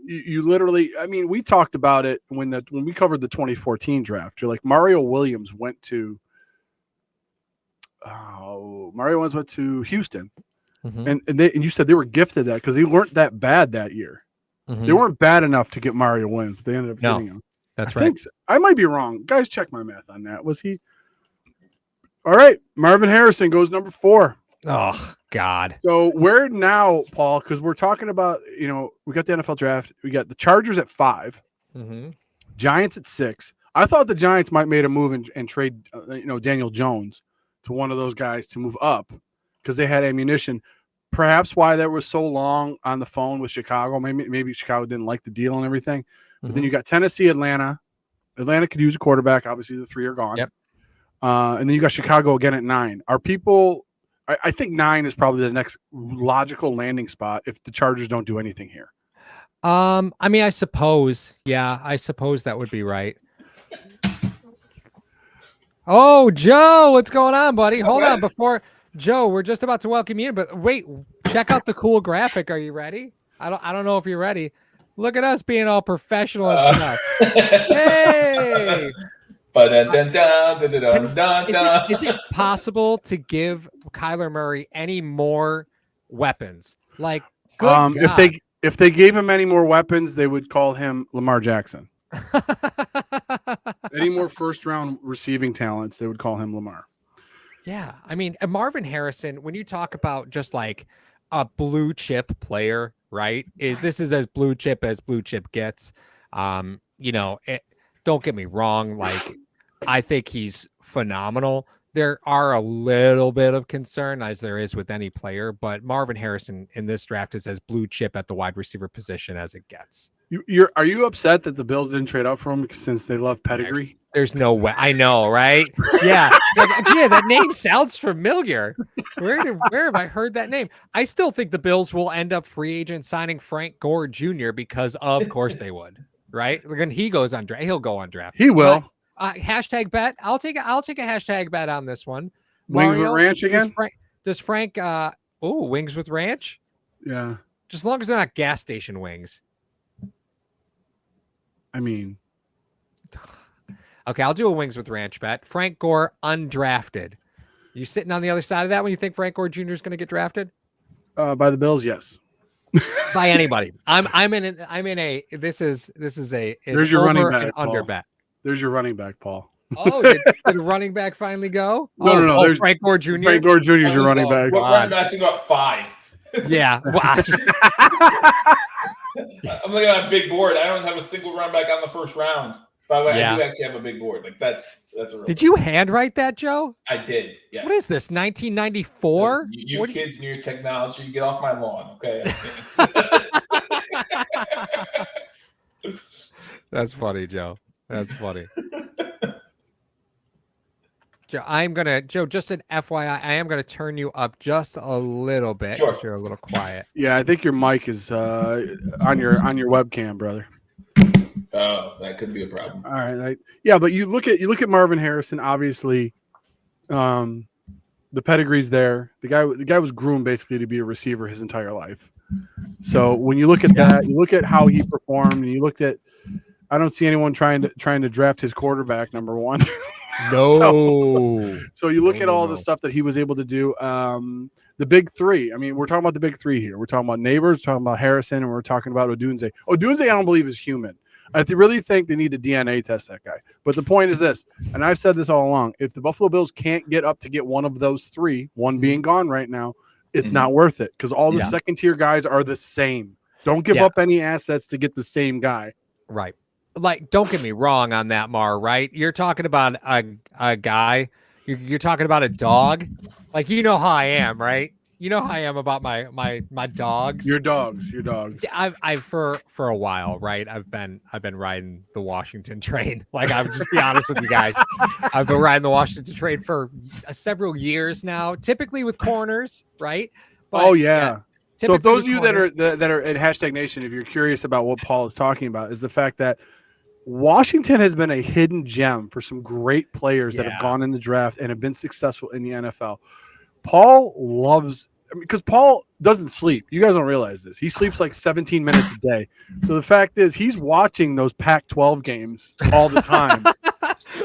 you literally, I mean, we talked about it when we covered the 2014 draft. You're like, Mario Williams went to Houston. And you said they were gifted that because they weren't that bad that year. They weren't bad enough to get Mario Williams. They ended up getting him. That's right. I might be wrong. Guys, check my math on that. Was he? All right. Marvin Harrison goes number 4. Oh, God. So where now, Paul, because we're talking about, we got the NFL draft. We got the Chargers at 5. Giants at 6. I thought the Giants might made a move and trade, Daniel Jones to one of those guys to move up because they had ammunition. Perhaps why that was so long on the phone with Chicago. Maybe Chicago didn't like the deal and everything. But then you got Tennessee, Atlanta. Atlanta could use a quarterback. Obviously, the 3 are gone. Yep. And then you got Chicago again at 9. Are people? I think 9 is probably the next logical landing spot if the Chargers don't do anything here. I suppose. Yeah, I suppose that would be right. Oh, Joe, what's going on, buddy? Hold on before. Joe, we're just about to welcome you in, but wait, check out the cool graphic. Are you ready? I don't know if you're ready. Look at us being all professional and stuff. Hey! Is it possible to give Kyler Murray any more weapons? Like, good God. If they gave him any more weapons, they would call him Lamar Jackson. Any more first-round receiving talents, they would call him Lamar. Yeah, I mean, Marvin Harrison, when you talk about just like a blue chip player, right? This is as blue chip gets. Don't get me wrong. Like, I think he's phenomenal. There are a little bit of concern, as there is with any player, but Marvin Harrison in this draft is as blue chip at the wide receiver position as it gets. Are you upset that the Bills didn't trade up for him since they love pedigree? There's no way. I know, right? Yeah. That name sounds familiar. Where have I heard that name? I still think the Bills will end up free agent signing Frank Gore Jr. because of course they would, right? When he goes on draft, he'll go on draft. He will. Hashtag bet. I'll take a hashtag bet on this one. Wings with ranch again? Does Frank wings with ranch? Yeah. Just as long as they're not gas station wings. I mean, okay, I'll do a wings with ranch bet. Frank Gore undrafted. You sitting on the other side of that when you think Frank Gore Jr. is going to get drafted? By the Bills, yes. By anybody. This is a there's your running back under bet. There's your running back, Paul. Oh, did the running back finally go? No. There's Frank Gore Jr. Frank Gore Jr. is your running back. What running backs got 5? Yeah. I'm looking at a big board. I don't have a single running back on the first round. By the way, I do actually have a big board. Like that's a real. Did you handwrite that, Joe? I did. Yeah. What is this? 1994? You kids and your technology, you get off my lawn, okay? That's funny, Joe. That's funny. Joe, just an FYI, I am gonna turn you up just a little bit. Sure. You're a little quiet. Yeah, I think your mic is on your webcam, brother. Oh, that could be a problem. All right. But you look at Marvin Harrison. Obviously, the pedigree's there. The guy was groomed basically to be a receiver his entire life. So when you look at that, you look at how he performed, and you looked at. I don't see anyone trying to draft his quarterback number 1. No. So you look at all the stuff that he was able to do. The big 3. I mean, we're talking about the big 3 here. We're talking about Nabers, we're talking about Harrison, and we're talking about Odunze. Odunze, I don't believe is human. I really think they need to DNA test that guy. But the point is this, and I've said this all along: if the Buffalo Bills can't get up to get one of those 3, one being gone right now, it's not worth it because all the second tier guys are the same. Don't give up any assets to get the same guy. Right. Like, don't get me wrong on that, Mar, right? You're talking about a guy. You're talking about a dog. Like, you know how I am, right? You know how I am about my dogs. Your dogs. I've for a while, right? I've been riding the Washington train. Like, I'll just be honest with you guys. I've been riding the Washington train for several years now, typically with corners, right? But, so if those of you that are at Hashtag Nation, if you're curious about what Paul is talking about, is the fact that Washington has been a hidden gem for some great players that have gone in the draft and have been successful in the NFL. Paul loves because Paul doesn't sleep. You guys don't realize this. He sleeps like 17 minutes a day. So the fact is he's watching those Pac-12 games all the time.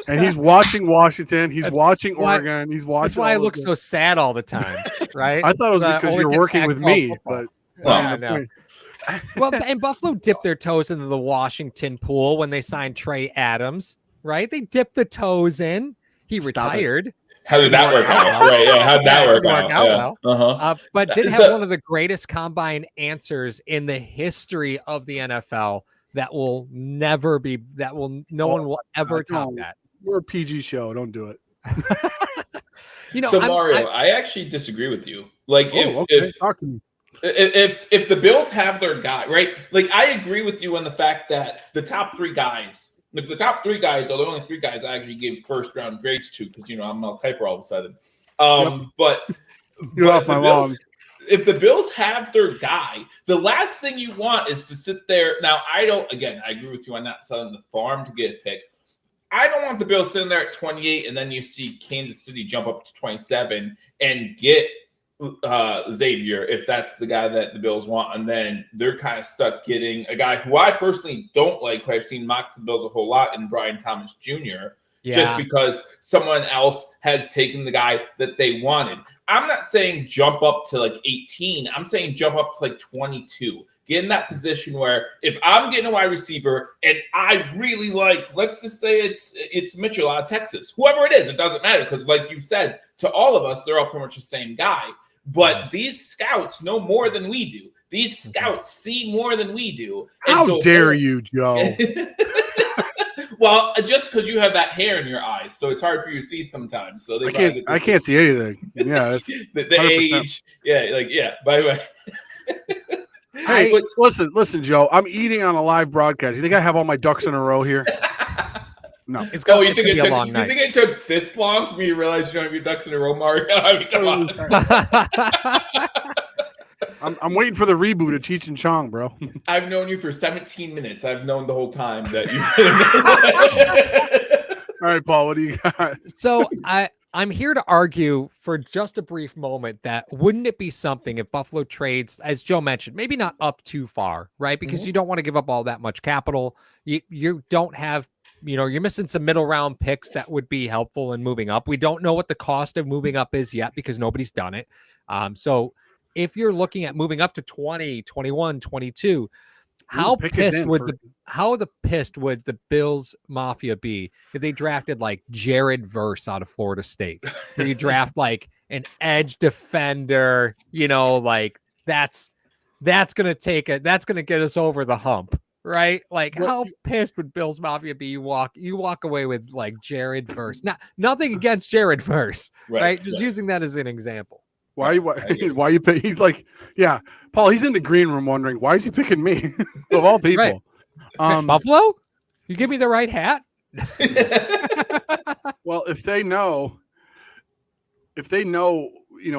And he's watching Washington. He's watching Oregon. He's watching. That's why I look so sad all the time, right? I thought it was because you're working with me, football. but yeah, no. Well, and Buffalo dipped their toes into the Washington pool when they signed Trey Adams, right? They dipped the toes in. He retired. How did that work out? Right? Yeah. How did that work out? Well. Uh-huh. But did have one of the greatest combine answers in the history of the NFL. That will never be. No one will ever top that. We're a PG show. Don't do it. So Mario, I actually disagree with you. Like, talk to me. If the Bills have their guy, right? Like, I agree with you on the fact that the top three guys are the only three guys I actually gave first round grades to because I'm Mel Kiper all of a sudden. But you're off my lawn. If the Bills have their guy, the last thing you want is to sit there. Now, I agree with you on not selling the farm to get a pick. I don't want the Bills sitting there at 28 and then you see Kansas City jump up to 27 and get Xavier if that's the guy that the Bills want. And then they're kind of stuck getting a guy who I personally don't like, who I've seen mock the Bills a whole lot in Brian Thomas Jr., just because someone else has taken the guy that they wanted. I'm not saying jump up to like 18. I'm saying jump up to like 22. Get in that position where if I'm getting a wide receiver and I really like, let's just say it's Mitchell out of Texas, whoever it is, it doesn't matter because like you said, to all of us, they're all pretty much the same guy. But these scouts know more than we do. These scouts see more than we do. How dare you, Joe? Well, just because you have that hair in your eyes, so it's hard for you to see sometimes. So I can't see anything. Yeah, that's the age. Yeah. By the way, hey, listen, Joe. I'm eating on a live broadcast. You think I have all my ducks in a row here? No. It's going to be a long night. You think it took this long for me to realize you don't have your ducks in a row, Mario? I mean, come on. I'm waiting for the reboot of Cheech and Chong, bro. I've known you for 17 minutes. I've known the whole time that you. All right, Paul, what do you got? So I'm here to argue for just a brief moment that wouldn't it be something if Buffalo trades, as Joe mentioned, maybe not up too far, right? Because you don't want to give up all that much capital. You don't have, you're missing some middle round picks that would be helpful in moving up. We don't know what the cost of moving up is yet because nobody's done it. So if you're looking at moving up to 20, 21, 22, how pissed would the Bills Mafia be if they drafted like Jared Verse out of Florida State? Where you draft like an edge defender, like that's gonna get us over the hump, right? Like how pissed would Bills Mafia be? You walk away with like Jared Verse. Nothing against Jared Verse, right? Just using that as an example. Why you pick? He's like, yeah, Paul. He's in the green room wondering why is he picking me of all people. Right. Buffalo, you give me the right hat. Well, if they know,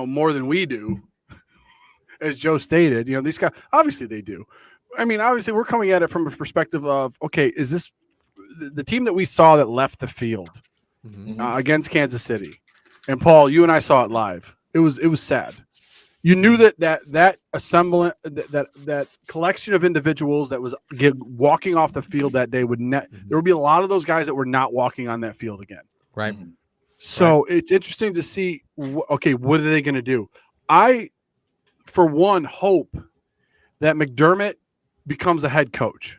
more than we do, as Joe stated, these guys obviously they do. I mean, obviously we're coming at it from a perspective of, okay, is this the team that we saw that left the field against Kansas City? And Paul, you and I saw it live. It was sad. You knew that assembly, that collection of individuals that was walking off the field that day there would be a lot of those guys that were not walking on that field again. Right. So it's interesting to see. Okay, what are they going to do? I, for one, hope that McDermott becomes a head coach.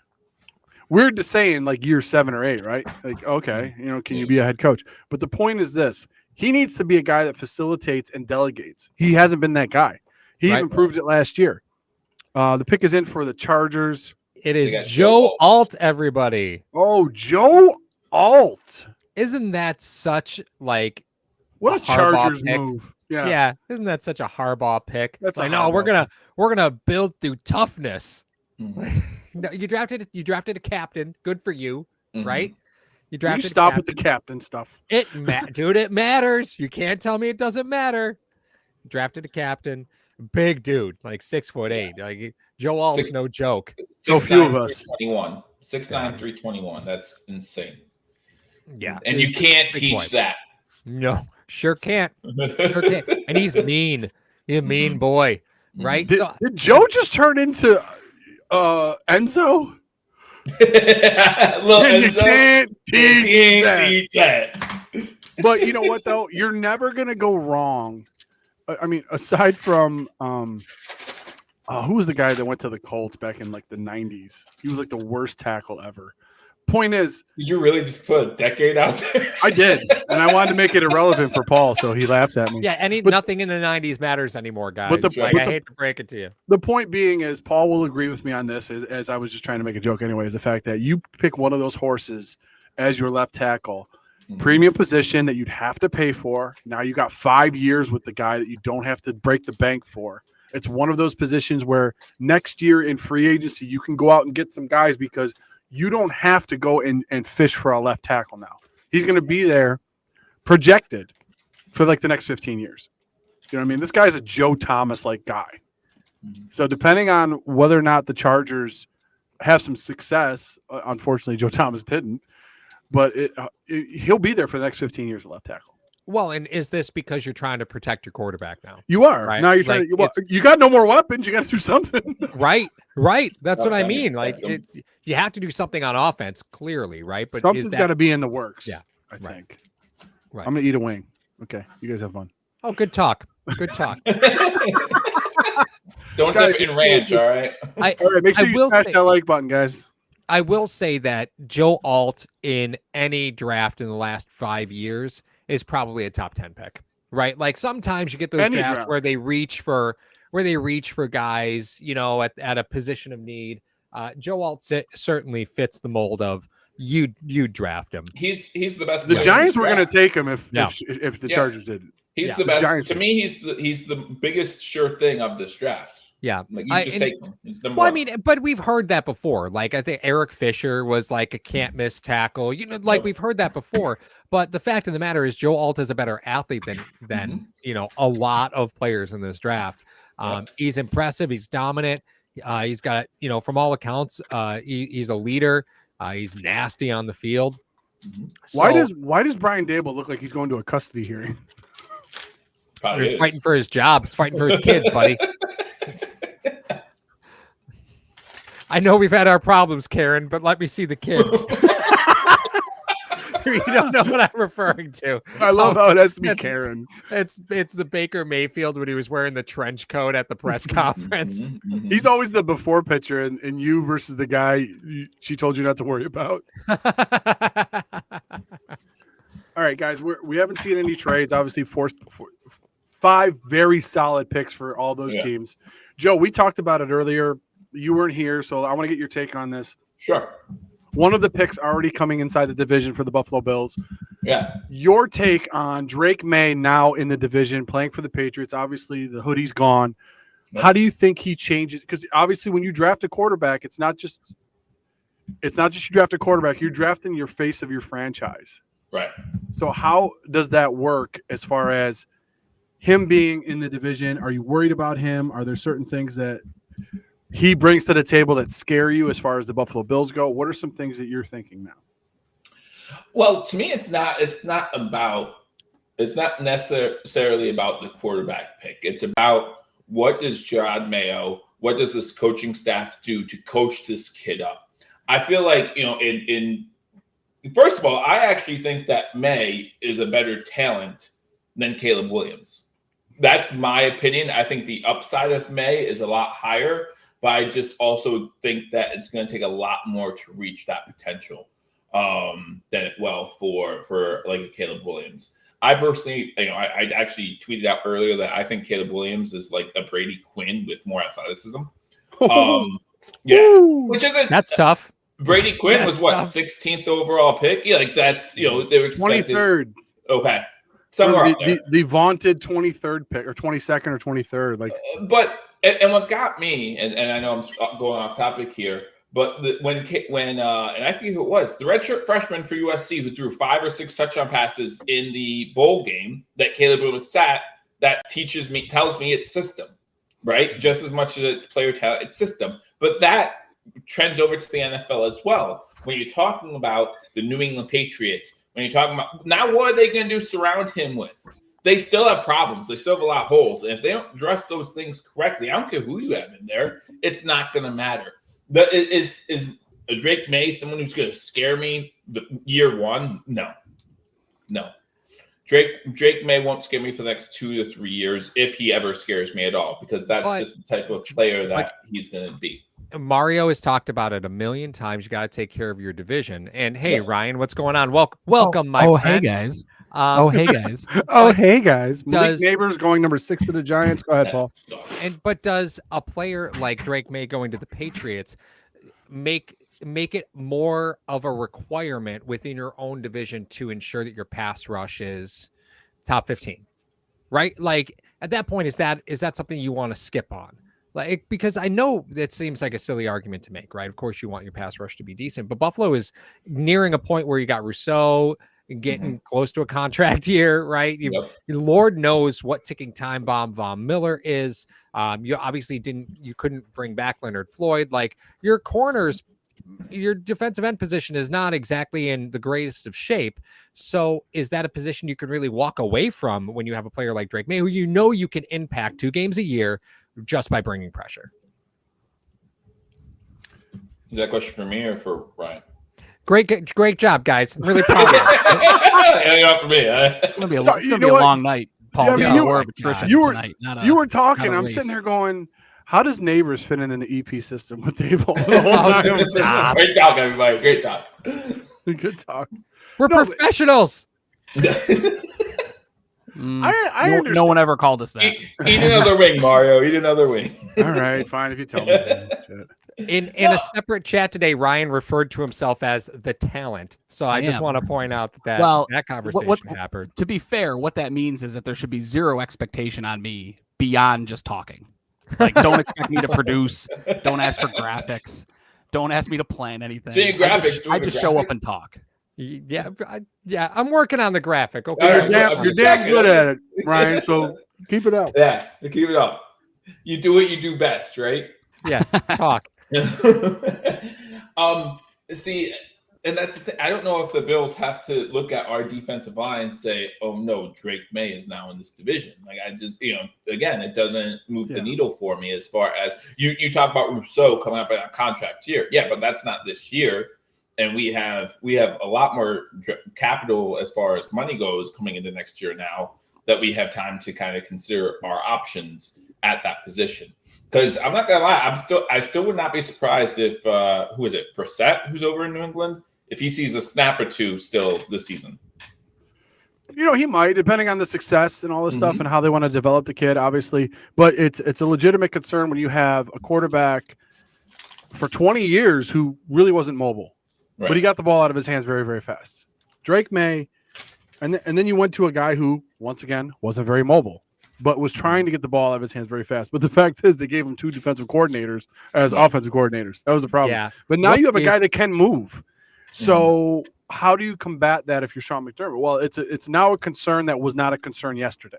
Weird to say in like year 7 or 8, right? Like, okay, can you be a head coach? But the point is this. He needs to be a guy that facilitates and delegates. He hasn't been that guy. He even proved it last year. The pick is in for the Chargers. It is Joe Alt, everybody. Oh, Joe Alt. Isn't that such like what a Chargers move? Yeah. Isn't that such a Harbaugh pick? That's we're gonna build through toughness. No, you drafted a captain. Good for you, right? You stop with the captain stuff. Dude, it matters. You can't tell me it doesn't matter. Drafted a captain, big dude, like 6'8". Like Joe Alt's no joke. So few of us. 6'9", 321. That's insane. Yeah, and you can't teach that. No, sure can't. And he's mean. He's a mean boy, right? Did Joe just turn into Enzo? And you can't teach that. that. But you know what, though? You're never going to go wrong. I mean, aside from who was the guy that went to the Colts back in like the 90s? He was like the worst tackle ever. Point is, did you really just put a decade out there? I did, and I wanted to make it irrelevant for Paul, so he laughs at me. Yeah, nothing in the 90s matters anymore, guys. I hate to break it to you. The point being is, Paul will agree with me on this, as I was just trying to make a joke anyway, is the fact that you pick one of those horses as your left tackle, premium position that you'd have to pay for. Now you got 5 years with the guy that you don't have to break the bank for. It's one of those positions where next year in free agency, you can go out and get some guys because you don't have to go and fish for a left tackle now. He's going to be there projected for like the next 15 years. You know what I mean? This guy's a Joe Thomas-like guy. So depending on whether or not the Chargers have some success, unfortunately Joe Thomas didn't, but he'll be there for the next 15 years at left tackle. Well, and is this because you're trying to protect your quarterback now? You are. Right? Now you're trying you got no more weapons. You got to do something. Right. That's what I mean. Like you have to do something on offense, clearly, right? But something's got to be in the works. Yeah, I think. Right. I'm gonna eat a wing. Okay, you guys have fun. Oh, good talk. Good talk. Don't dip in ranch, all right? All right, make sure you smash that like button, guys. I will say that Joe Alt in any draft in the last 5 years is probably a top 10 pick, right? Like sometimes you get those drafts where they reach for guys, you know, at a position of need. Joe Alt certainly fits the mold of you draft him. He's the best. The Giants were going to take him if the Chargers didn't. He's the best. To me, he's the biggest sure thing of this draft. Yeah. Like you just take him. Well, I mean, but we've heard that before. Like I think Eric Fisher was like a can't miss tackle. You know, like we've heard that before. But the fact of the matter is Joe Alt is a better athlete than you know, a lot of players in this draft. He's impressive, he's dominant. He's got, you know, from all accounts, he's a leader. He's nasty on the field. Why does Brian Dable look like he's going to a custody hearing? He's fighting for his job. He's fighting for his kids, buddy. I know we've had our problems, Karen, but let me see the kids. You don't know what I'm referring to. I love how it has to be Karen. It's the Baker Mayfield when he was wearing the trench coat at the press conference. He's always the before picture, and you versus the guy she told you not to worry about. All right, guys, we haven't seen any trades. Obviously, five very solid picks for all those teams. Joe, we talked about it earlier. You weren't here, so I want to get your take on this. Sure. One of the picks already coming inside the division for the Buffalo Bills. Yeah. Your take on Drake Maye now in the division, playing for the Patriots. Obviously, the hoodie's gone. Yeah. How do you think he changes? Because obviously, when you draft a quarterback, it's not just you draft a quarterback. You're drafting your face of your franchise. Right. So how does that work as far as him being in the division? Are you worried about him? Are there certain things that he brings to the table that scare you as far as the Buffalo Bills go? What are some things that you're thinking now? Well, to me, it's not necessarily about the quarterback pick. It's about what does Jerod Mayo, what does this coaching staff do to coach this kid up? I feel like, you know, first of all, I actually think that Maye is a better talent than Caleb Williams. That's my opinion. I think the upside of Maye is a lot higher, but I just also think that it's going to take a lot more to reach that potential than it will for like a Caleb Williams. I personally, you know, I actually tweeted out earlier that I think Caleb Williams is like a Brady Quinn with more athleticism. Which isn't that's tough. Brady Quinn was what, 16th overall pick? Yeah, like that's, you know, they were 23rd. Okay. Somewhere the vaunted 23rd pick or 22nd or 23rd. Like, but and what got me, and I know I'm going off topic here, but when and I think who it was, the redshirt freshman for USC who threw 5 or 6 touchdown passes in the bowl game that Caleb Williams sat, that tells me it's system, right? Just as much as it's player talent, it's system. But that trends over to the NFL as well. When you're talking about the New England Patriots, when you're talking about now, what are they going to do surround him with? They still have problems. They still have a lot of holes. And if they don't address those things correctly, I don't care who you have in there, it's not going to matter. Is a Drake Maye, someone who's going to scare me year one, no. Drake Maye won't scare me for the next 2 to 3 years if he ever scares me at all, because that's just the type of player that he's going to be. Mario has talked about it a million times. You got to take care of your division. And hey, Ryan, what's going on? Welcome, my friend. Hey guys. Hey guys. Hey guys. Nabers going number 6 to the Giants. Go ahead, Paul. But does a player like Drake Maye going to the Patriots make it more of a requirement within your own division to ensure that your pass rush is top 15, right? Like at that point, is that something you want to skip on? Like, because I know that seems like a silly argument to make, right? Of course you want your pass rush to be decent, but Buffalo is nearing a point where you got Rousseau getting close to a contract year, right? Lord knows what ticking time bomb Von Miller is. You obviously couldn't bring back Leonard Floyd. Like your corners, your defensive end position is not exactly in the greatest of shape. So is that a position you can really walk away from when you have a player like Drake Maye, who you know you can impact 2 games a year just by bringing pressure? Is that a question for me or for Ryan? Great job, guys. I'm really proud of you. Hang on for me. It's gonna be a long night, Paul. Yeah, more of attrition tonight. You were talking. I'm sitting there going, how does Nabers fit in the EP system with Dable? Great talk, everybody. Great talk. Good talk. We're professionals. I understand. No one ever called us that. Eat another wing, Mario. Eat another wing. All right, fine if you tell me. In a separate chat today, Ryan referred to himself as the talent. So I just want to point out that conversation happened. To be fair, what that means is that there should be zero expectation on me beyond just talking. Like, don't expect me to produce. Don't ask for graphics. Don't ask me to plan anything. I just show up and talk. Yeah, I'm working on the graphic. Okay, you're damn good at it, Ryan. So keep it up. Yeah, keep it up. You do what you do best, right? Yeah, talk. See, and that's the thing. I don't know if the Bills have to look at our defensive line and say, "Oh no, Drake Maye is now in this division." Like I just, again, it doesn't move the needle for me as far as you talk about Rousseau coming up in a contract year. Yeah, but that's not this year. And we have a lot more capital as far as money goes coming into next year now that we have time to kind of consider our options at that position. Because I'm not gonna lie, I still would not be surprised if who is it, Brissett, who's over in New England, if he sees a snap or two still this season. He might, depending on the success and all this stuff and how they want to develop the kid, obviously. But it's a legitimate concern when you have a quarterback for 20 years who really wasn't mobile. Right. But he got the ball out of his hands very, very fast. Drake Maye, and then you went to a guy who, once again, wasn't very mobile, but was trying to get the ball out of his hands very fast. But the fact is they gave him 2 defensive coordinators as offensive coordinators. That was the problem. Yeah. But now you have a guy that can move. So how do you combat that if you're Sean McDermott? Well, it's now a concern that was not a concern yesterday.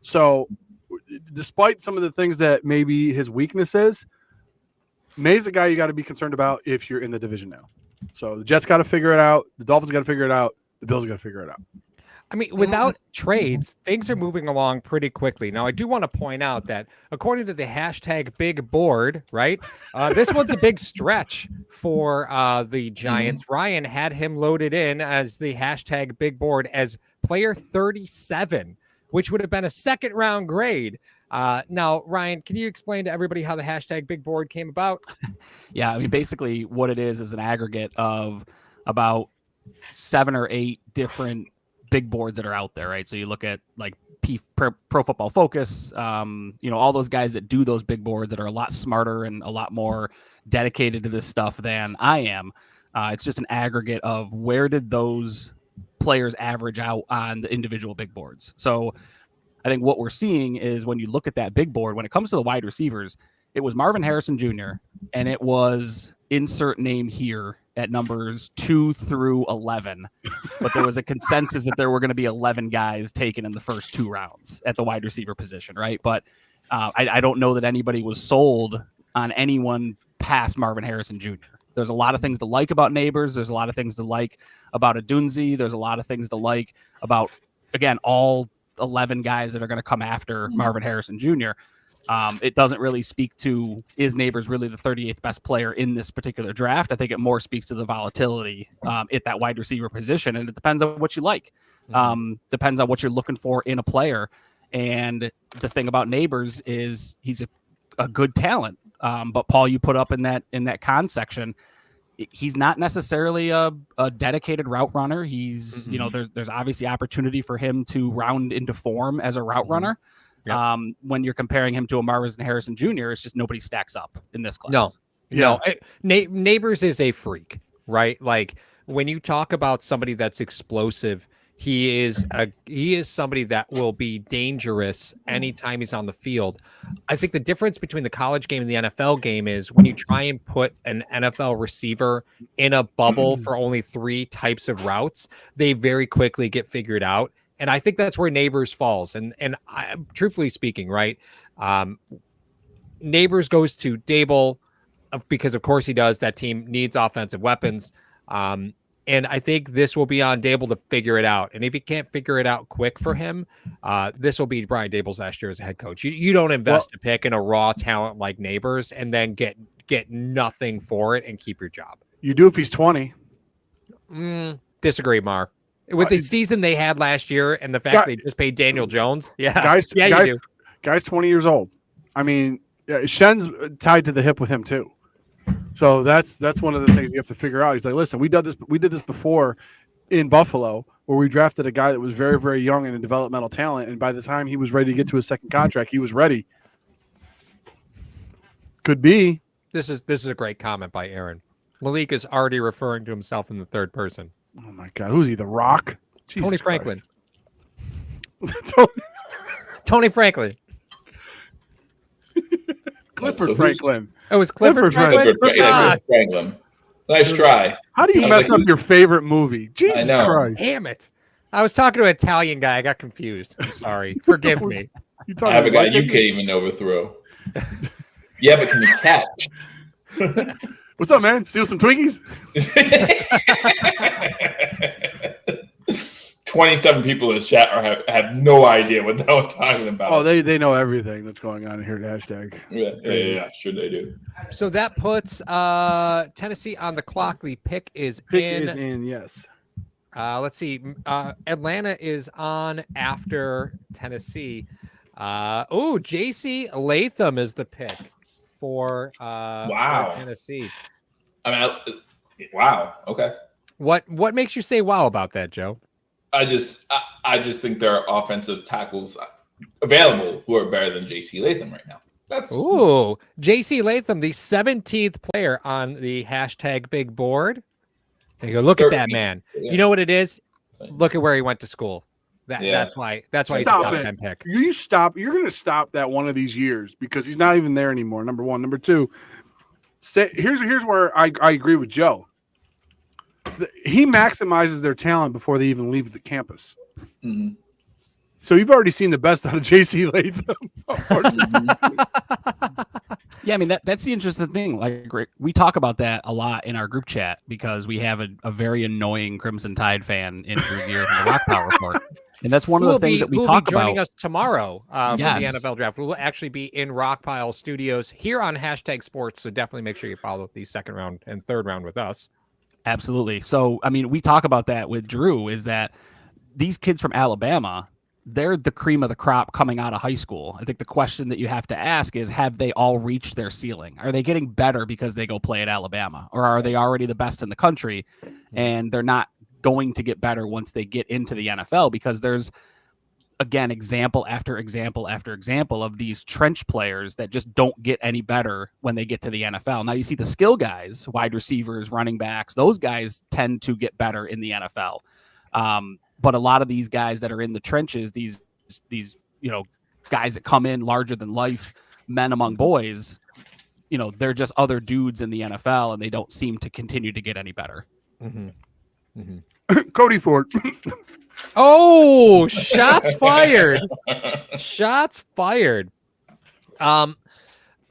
So despite some of the things that maybe his weakness is, Maye's the guy you got to be concerned about if you're in the division now. So the Jets got to figure it out. The Dolphins got to figure it out. The Bills got to figure it out. I mean, without trades, things are moving along pretty quickly. Now, I do want to point out that according to the hashtag big board, right, this one's a big stretch for the Giants. Ryan had him loaded in as the hashtag big board as player 37, which would have been a second-round grade. Now, Ryan, can you explain to everybody how the hashtag big board came about? Yeah, I mean, basically what it is an aggregate of about 7 or 8 different big boards that are out there, right? So you look at like Pro Football Focus, all those guys that do those big boards that are a lot smarter and a lot more dedicated to this stuff than I am. It's just an aggregate of where did those players average out on the individual big boards. So I think what we're seeing is when you look at that big board, when it comes to the wide receivers, it was Marvin Harrison Jr. and it was insert name here at numbers 2 through 11. But there was a consensus that there were going to be 11 guys taken in the first 2 rounds at the wide receiver position, right? But I don't know that anybody was sold on anyone past Marvin Harrison Jr. There's a lot of things to like about Nabers. There's a lot of things to like about Adunzi. There's a lot of things to like about, again, all 11 guys that are going to come after Marvin Harrison Jr. It doesn't really speak to, is Nabers really the 38th best player in this particular draft? I think it more speaks to the volatility at that wide receiver position, and it depends on what you like. Depends on what you're looking for in a player. And the thing about Nabers is he's a good talent. But Paul, you put up in that con section, he's not necessarily a dedicated route runner. He's, there's obviously opportunity for him to round into form as a route runner. Yep. When you're comparing him to a Marvin Harrison Jr., it's just nobody stacks up in this class. No. Nabers is a freak, right? Like when you talk about somebody that's explosive, he is somebody that will be dangerous anytime he's on the field. I think the difference between the college game and the NFL game is when you try and put an NFL receiver in a bubble for only 3 types of routes, they very quickly get figured out. And I think that's where Nabers falls. And I, truthfully speaking, right, Nabers goes to Dable because, of course, he does. That team needs offensive weapons. And I think this will be on Dable to figure it out. And if he can't figure it out quick for him, this will be Brian Dable's last year as a head coach. You don't invest a pick in a raw talent like Nabers and then get nothing for it and keep your job. You do if he's 20. Disagree, Mar. With the season they had last year and the fact they just paid Daniel Jones. Guys, you do. Guy's 20 years old. I mean, Shen's tied to the hip with him too. So that's one of the things you have to figure out. He's like, listen, we did this before in Buffalo where we drafted a guy that was very, very young and a developmental talent. And by the time he was ready to get to his second contract, he was ready. Could be. This is a great comment by Aaron. Malik is already referring to himself in the third person. Oh my God, who's he? The Rock? Jesus Tony Franklin. Tony Franklin. Clifford Franklin. Oh, it was Clifford Franklin. Clifford Franklin. Nice try. How do you mess up your favorite movie? Jesus Christ! Damn it! I was talking to an Italian guy. I got confused. I'm sorry. Forgive me. I have a guy you can't even overthrow. Yeah, but can you catch? What's up, man? Steal some Twinkies? 27 people in this chat have no idea what they were talking about. Oh, they know everything that's going on here at hashtag. Yeah, sure they do. So that puts Tennessee on the clock. The pick is in. Yes. Let's see. Atlanta is on after Tennessee. J.C. Latham is the pick for Tennessee. I mean, wow. Okay. What makes you say wow about that, Joe? I just think there are offensive tackles available who are better than J.C. Latham right now. J.C. Latham, the 17th player on the hashtag big board. There you go. Look at that man. Yeah. You know what it is? Look at where he went to school. That's why he's a top 10 pick. You're going to stop that one of these years because he's not even there anymore. Number one. Number two, here's where I agree with Joe. He maximizes their talent before they even leave the campus. Mm-hmm. So you've already seen the best out of J.C. Latham. Yeah, I mean, that's the interesting thing. Like, we talk about that a lot in our group chat because we have a very annoying Crimson Tide fan in Drew Gear from the Rock Power Report. And that's one of the things that we talk about. Joining us tomorrow for the NFL draft. We'll actually be in Rockpile Studios here on hashtag sports. So definitely make sure you follow the second round and third round with us. Absolutely. So, I mean, we talk about that with Drew is that these kids from Alabama, they're the cream of the crop coming out of high school. I think the question that you have to ask is, have they all reached their ceiling? Are they getting better because they go play at Alabama? Or are they already the best in the country and they're not going to get better once they get into the NFL? Because there's, again, example after example after example of these trench players that just don't get any better when they get to the NFL. Now you see the skill guys, wide receivers, running backs, those guys tend to get better in the NFL. But a lot of these guys that are in the trenches, these guys that come in larger than life, men among boys, they're just other dudes in the NFL and they don't seem to continue to get any better. Mm-hmm. Mm-hmm. Cody Ford. Oh, shots fired. Shots fired. I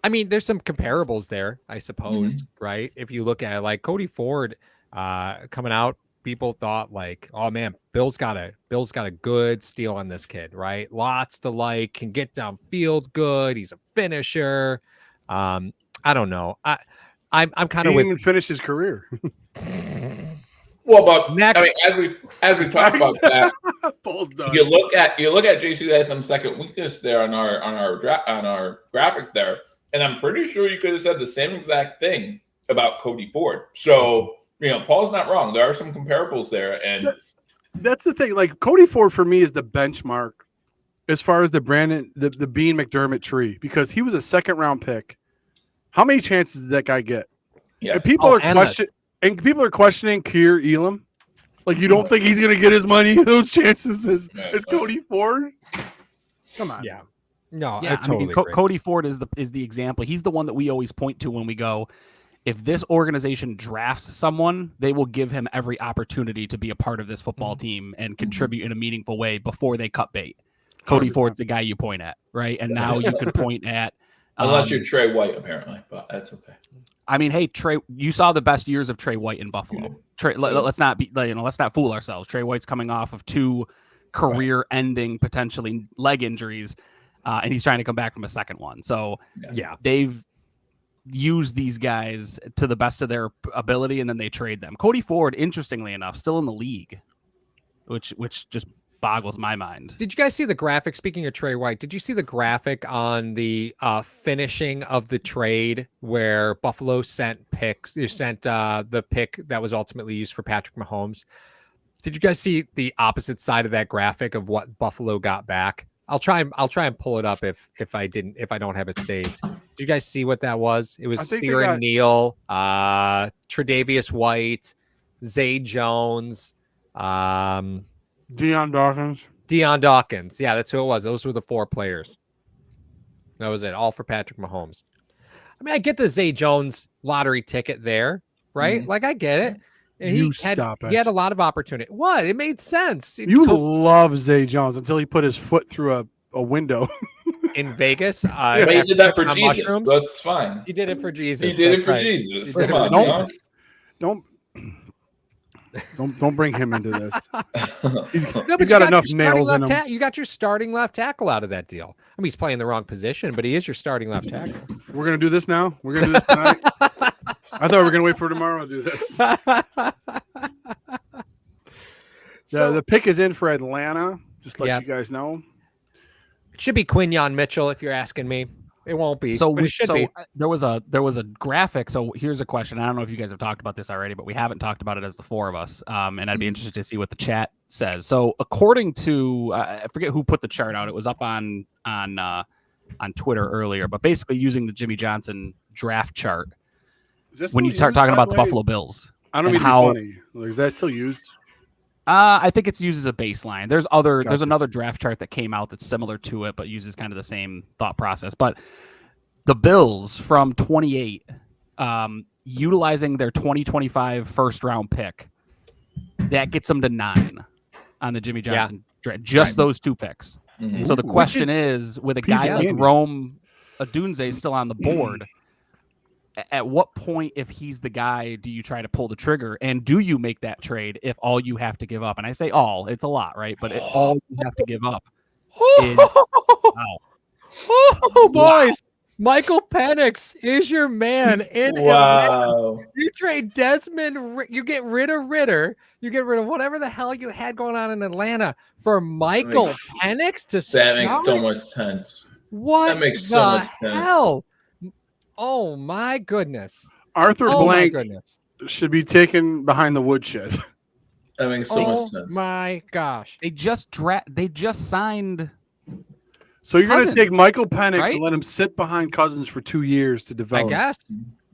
mean, there's some comparables there, I suppose, right? If you look at it, like Cody Ford coming out, people thought like, oh man, Bill's got a good steal on this kid, right? Lots to like, can get downfield good. He's a finisher. I don't know. I'm kind He of didn't with even finish his career. Well, but Next. I mean, as we talk about that, Paul's done. you look at JC Latham's second weakness there on our graphic there, and I'm pretty sure you could have said the same exact thing about Cody Ford. So Paul's not wrong. There are some comparables there, and that's the thing. Like Cody Ford for me is the benchmark as far as the Bean McDermott tree, because he was a second round pick. How many chances did that guy get? yeah, And people are questioning Keir Elam. Like, you don't think he's going to get as many of those chances as Cody Ford? Come on. Yeah. No, Yeah, I totally agree. Cody Ford is the example. He's the one that we always point to when we go, if this organization drafts someone, they will give him every opportunity to be a part of this football team and contribute in a meaningful way before they cut bait. Cody Ford's the guy you point at, right? And now you can point at unless you're Trey White, apparently, but that's okay. I mean, hey, Trey, you saw the best years of Trey White in Buffalo. Let's not fool ourselves. Trey White's coming off of 2 career-ending, potentially leg injuries, and he's trying to come back from a second one. So, yeah, they've used these guys to the best of their ability, and then they trade them. Cody Ford, interestingly enough, still in the league, which just boggles my mind. Did you guys see the graphic? Speaking of Trey White, did you see the graphic on the finishing of the trade where Buffalo sent the pick that was ultimately used for Patrick Mahomes? Did you guys see the opposite side of that graphic of what Buffalo got back? I'll try and pull it up if I don't have it saved. Did you guys see what that was? It was Siren Neal, Tre'Davious White, Zay Jones, Deion Dawkins. Yeah, that's who it was. Those were the 4 players. That was it. All for Patrick Mahomes. I mean, I get the Zay Jones lottery ticket there, right? Mm-hmm. Like, I get it. And he had a lot of opportunity. What? It made sense. Love Zay Jones until he put his foot through a window. In Vegas. But he did that for Jesus. Mushrooms. That's fine. He did it for Jesus. He did it for Jesus. Don't bring him into this. He's got enough nails in him. You got your starting left tackle out of that deal. I mean, he's playing the wrong position, but he is your starting left tackle. We're going to do this now? We're going to do this tonight? I thought we were going to wait for tomorrow to do this. The pick is in for Atlanta. Just let you guys know. It should be Quinyon Mitchell, if you're asking me. It won't be. But it should be. There was a graphic. So here's a question. I don't know if you guys have talked about this already, but we haven't talked about it as the 4 of us. And I'd be interested to see what the chat says. So according to I forget who put the chart out. It was up on Twitter earlier, but basically using the Jimmy Johnson draft chart. When you start talking about the Buffalo Bills, I don't mean to be funny. Like, is that still used? I think it's used as a baseline. There's another draft chart that came out that's similar to it, but uses kind of the same thought process. But the Bills from 28, utilizing their 2025 first round pick, that gets them to 9 on the Jimmy Johnson draft. Just those 2 picks. Mm-hmm. So the question is, with a guy like Rome Odunze still on the board, at what point, if he's the guy, do you try to pull the trigger? And do you make that trade if all you have to give up? And I say all, it's a lot, right? But all you have to give up is... Wow. Oh, boys. Michael Penix is your man. Wow. You trade Desmond. You get rid of Ritter. You get rid of whatever the hell you had going on in Atlanta for Michael Penix to start? That makes so much sense. What that makes so much hell? Oh my goodness! Arthur Blank should be taken behind the woodshed. That makes so much sense. Oh my gosh! They just signed. So you're going to take Michael Penix and let him sit behind Cousins for 2 years to develop. I guess.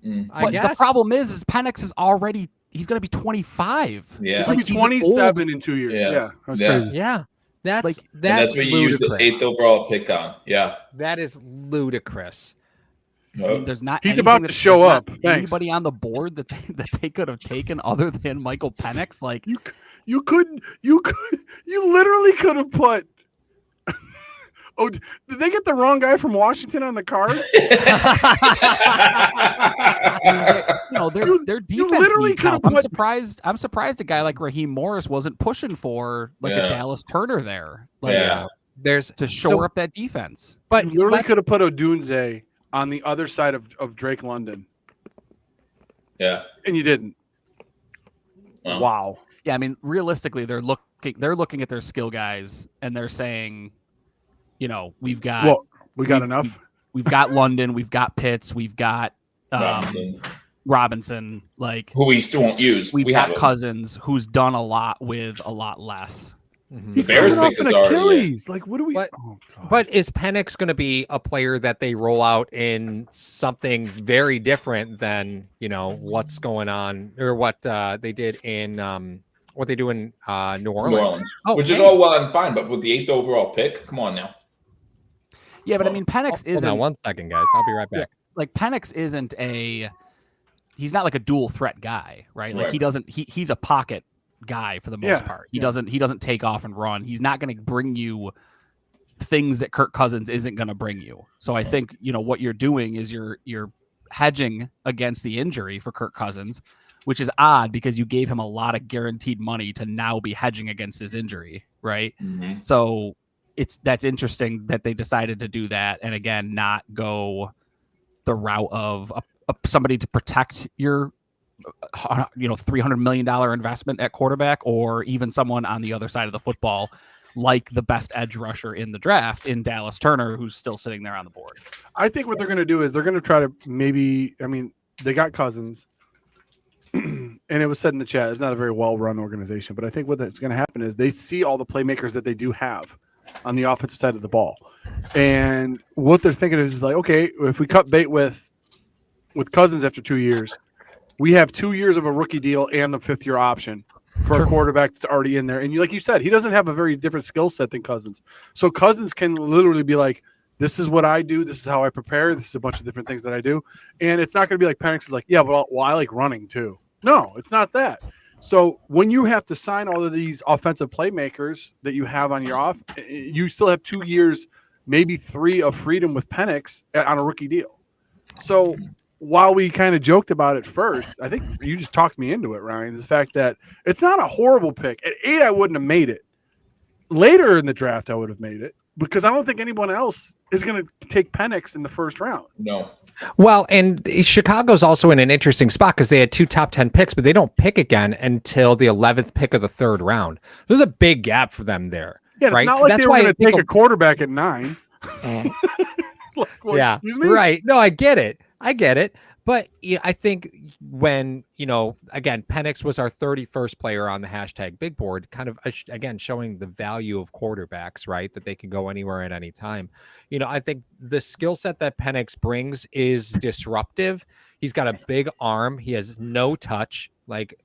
But the problem is Penix is already. He's going to be 25. Yeah, he's going to be 27 in 2 years. Yeah, that's crazy. Yeah. That's what you use the 8th overall pick on. Yeah, that is ludicrous. I mean, there's not. He's about to show up. Anybody on the board that they could have taken other than Michael Penix? Like you literally could have put. Oh, did they get the wrong guy from Washington on the card? Their defense. Literally could have put. I'm surprised a guy like Raheem Morris wasn't pushing for a Dallas Turner there. to shore up that defense. But you literally could have put Odunze on the other side of Drake London. Yeah. And you didn't. Wow. Yeah, I mean, realistically, they're looking at their skill guys and they're saying, we've got enough. We've got London, we've got Pitts, we've got Robinson, like who we still won't use. We've got Cousins, who's done a lot with a lot less. Mm-hmm. He's coming off an Achilles. Like, what do we? But is Penix going to be a player that they roll out in something very different than what's going on or what they did in what they do in New Orleans? Which is all well and fine, but with the 8th overall pick, come on now. Yeah, but I mean, Penix isn't. Hold on 1 second, guys. I'll be right back. Yeah, like Penix isn't he's not like a dual threat guy, right? Like he's a pocket guy for the most part. He doesn't take off and run. He's not going to bring you things that Kirk Cousins isn't going to bring you. So I think, what you're doing is you're hedging against the injury for Kirk Cousins, which is odd because you gave him a lot of guaranteed money to now be hedging against his injury, right? Mm-hmm. So that's interesting that they decided to do that, and again, not go the route of somebody to protect your $300 million investment at quarterback, or even someone on the other side of the football like the best edge rusher in the draft in Dallas Turner, who's still sitting there on the board. I think what they're going to do is they're going to try to they got Cousins, and it was said in the chat, it's not a very well-run organization, but I think what's going to happen is they see all the playmakers that they do have on the offensive side of the ball. And what they're thinking is like, okay, if we cut bait with Cousins after 2 years, we have 2 years of a rookie deal and the 5th-year option for a quarterback that's already in there. And like you said, he doesn't have a very different skill set than Cousins. So Cousins can literally be like, this is what I do. This is how I prepare. This is a bunch of different things that I do. And it's not going to be like Penix is like, yeah, well, I like running too. No, it's not that. So when you have to sign all of these offensive playmakers that you have on your off, you still have 2 years, maybe 3 of freedom with Penix on a rookie deal. So while we kind of joked about it first, I think you just talked me into it, Ryan, the fact that it's not a horrible pick. At 8, I wouldn't have made it. Later in the draft, I would have made it because I don't think anyone else is going to take Penix in the first round. No. Well, and Chicago's also in an interesting spot because they had 2 top 10 picks, but they don't pick again until the 11th pick of the 3rd round. There's a big gap for them there. Yeah, right? It's not like they were going to take a quarterback at 9. Yeah, excuse me? Right. No, I get it. But I think when, again, Penix was our 31st player on the hashtag big board, kind of, again, showing the value of quarterbacks, right? That they can go anywhere at any time. I think the skill set that Penix brings is disruptive. He's got a big arm. He has no touch. Like,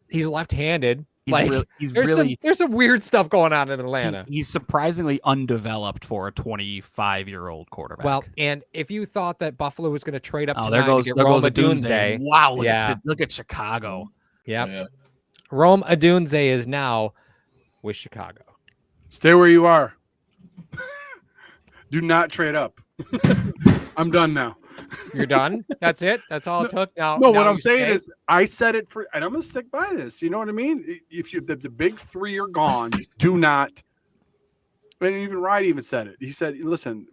he's left-handed. There's some weird stuff going on in Atlanta. He's surprisingly undeveloped for a 25-year-old quarterback. Well, and if you thought that Buffalo was going to trade up to there goes Odunze. Wow, look at Chicago. Yep. Yeah. Rome Odunze is now with Chicago. Stay where you are. Do not trade up. I'm done now. You're done? That's it? That's all it took? Now, what I'm saying is I said it and I'm going to stick by this. You know what I mean? If the big 3 are gone, do not. And even Wright even said it. He said, listen,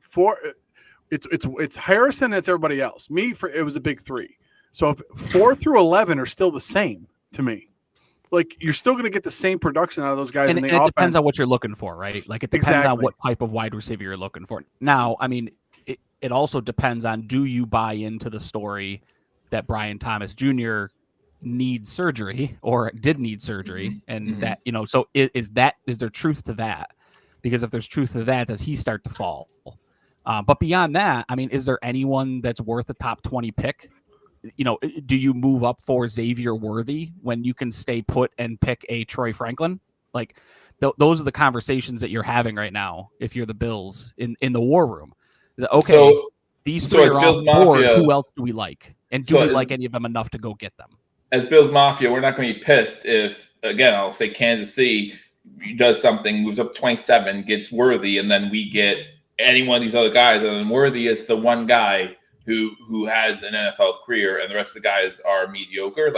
it's Harrison, that's everybody else. It was a big 3. So if 4 through 11 are still the same to me. Like, you're still going to get the same production out of those guys. And it depends on what you're looking for, right? Like, it depends on what type of wide receiver you're looking for. Now, I mean, it also depends on, do you buy into the story that Brian Thomas Jr. needs surgery or did need surgery? And that, so is there truth to that? Because if there's truth to that, does he start to fall? But beyond that, I mean, is there anyone that's worth a top 20 pick? Do you move up for Xavier Worthy when you can stay put and pick a Troy Franklin? Like, those are the conversations that you're having right now if you're the Bills in the war room. Okay, so these 3 are off board. Who else do we like? And do we like any of them enough to go get them? As Bills Mafia, we're not going to be pissed if, again, I'll say Kansas City does something, moves up 27, gets Worthy, and then we get any one of these other guys, and then Worthy is the one guy who has an NFL career, and the rest of the guys are mediocre.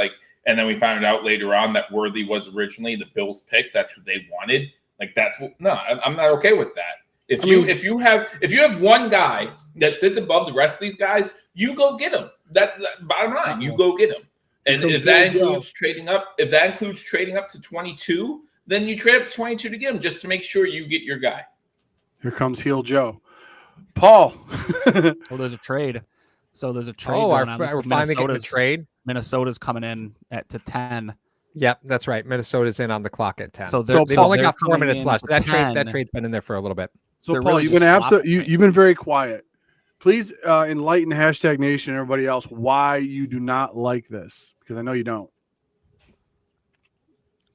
And then we found out later on that Worthy was originally the Bills' pick. That's what they wanted. Like I'm not okay with that. If you have one guy that sits above the rest of these guys, you go get him. That's bottom line. You go get him. And if that includes trading up, to 22, then you trade up to 22 to get him just to make sure you get your guy. Here comes Heel Joe. Paul. There's a trade. So there's a trade. Oh, we're finally getting a trade. Minnesota's coming in to 10. Yep, that's right. Minnesota's in on the clock at 10. So they've only got 4 minutes left. That trade's been in there for a little bit. So Paul, you've been very quiet. Please enlighten Hashtag Nation and everybody else why you do not like this, because I know you don't.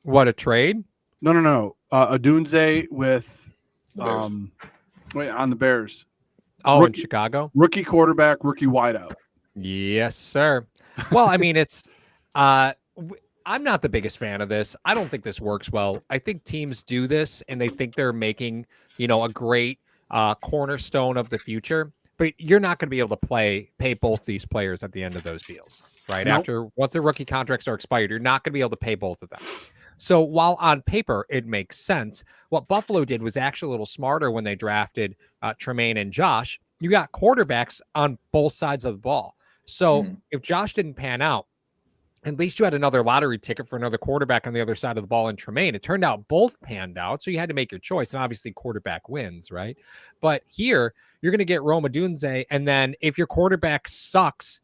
What, a trade? No. Odunze with on the Bears. Oh, in Chicago? Rookie quarterback, rookie wideout. Yes, sir. Well, I mean, it's I'm not the biggest fan of this. I don't think this works well. I think teams do this and they think they're making, a great cornerstone of the future, but you're not going to be able to pay both these players at the end of those deals, right? Nope. Once their rookie contracts are expired, you're not going to be able to pay both of them. So while on paper it makes sense, what Buffalo did was actually a little smarter when they drafted Tremaine and Josh. You got quarterbacks on both sides of the ball. So if Josh didn't pan out, at least you had another lottery ticket for another quarterback on the other side of the ball in Tremaine. It turned out both panned out, so you had to make your choice. And obviously quarterback wins, right? But here, you're going to get Rome Odunze, and then if your quarterback sucks,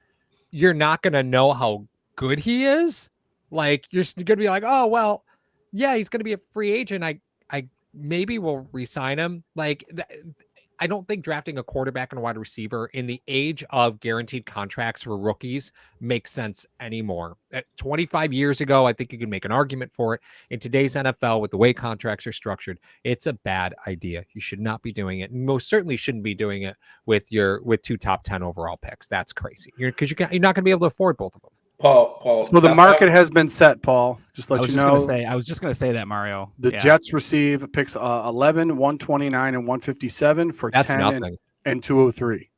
you're not going to know how good he is. Like, you're going to be like, oh, well, yeah, he's going to be a free agent. I maybe will re-sign him. Like, I don't think drafting a quarterback and a wide receiver in the age of guaranteed contracts for rookies makes sense anymore. 25 years ago, I think you could make an argument for it. In today's NFL, with the way contracts are structured, it's a bad idea. You should not be doing it. And most certainly shouldn't be doing it with two top 10 overall picks. That's crazy. Because you're not going to be able to afford both of them. Paul. So the market has been set, Paul. Just let you know. I was just going to say that, Mario. The Jets receive picks 11, 129, and 157 for That's 10 nothing. and 203.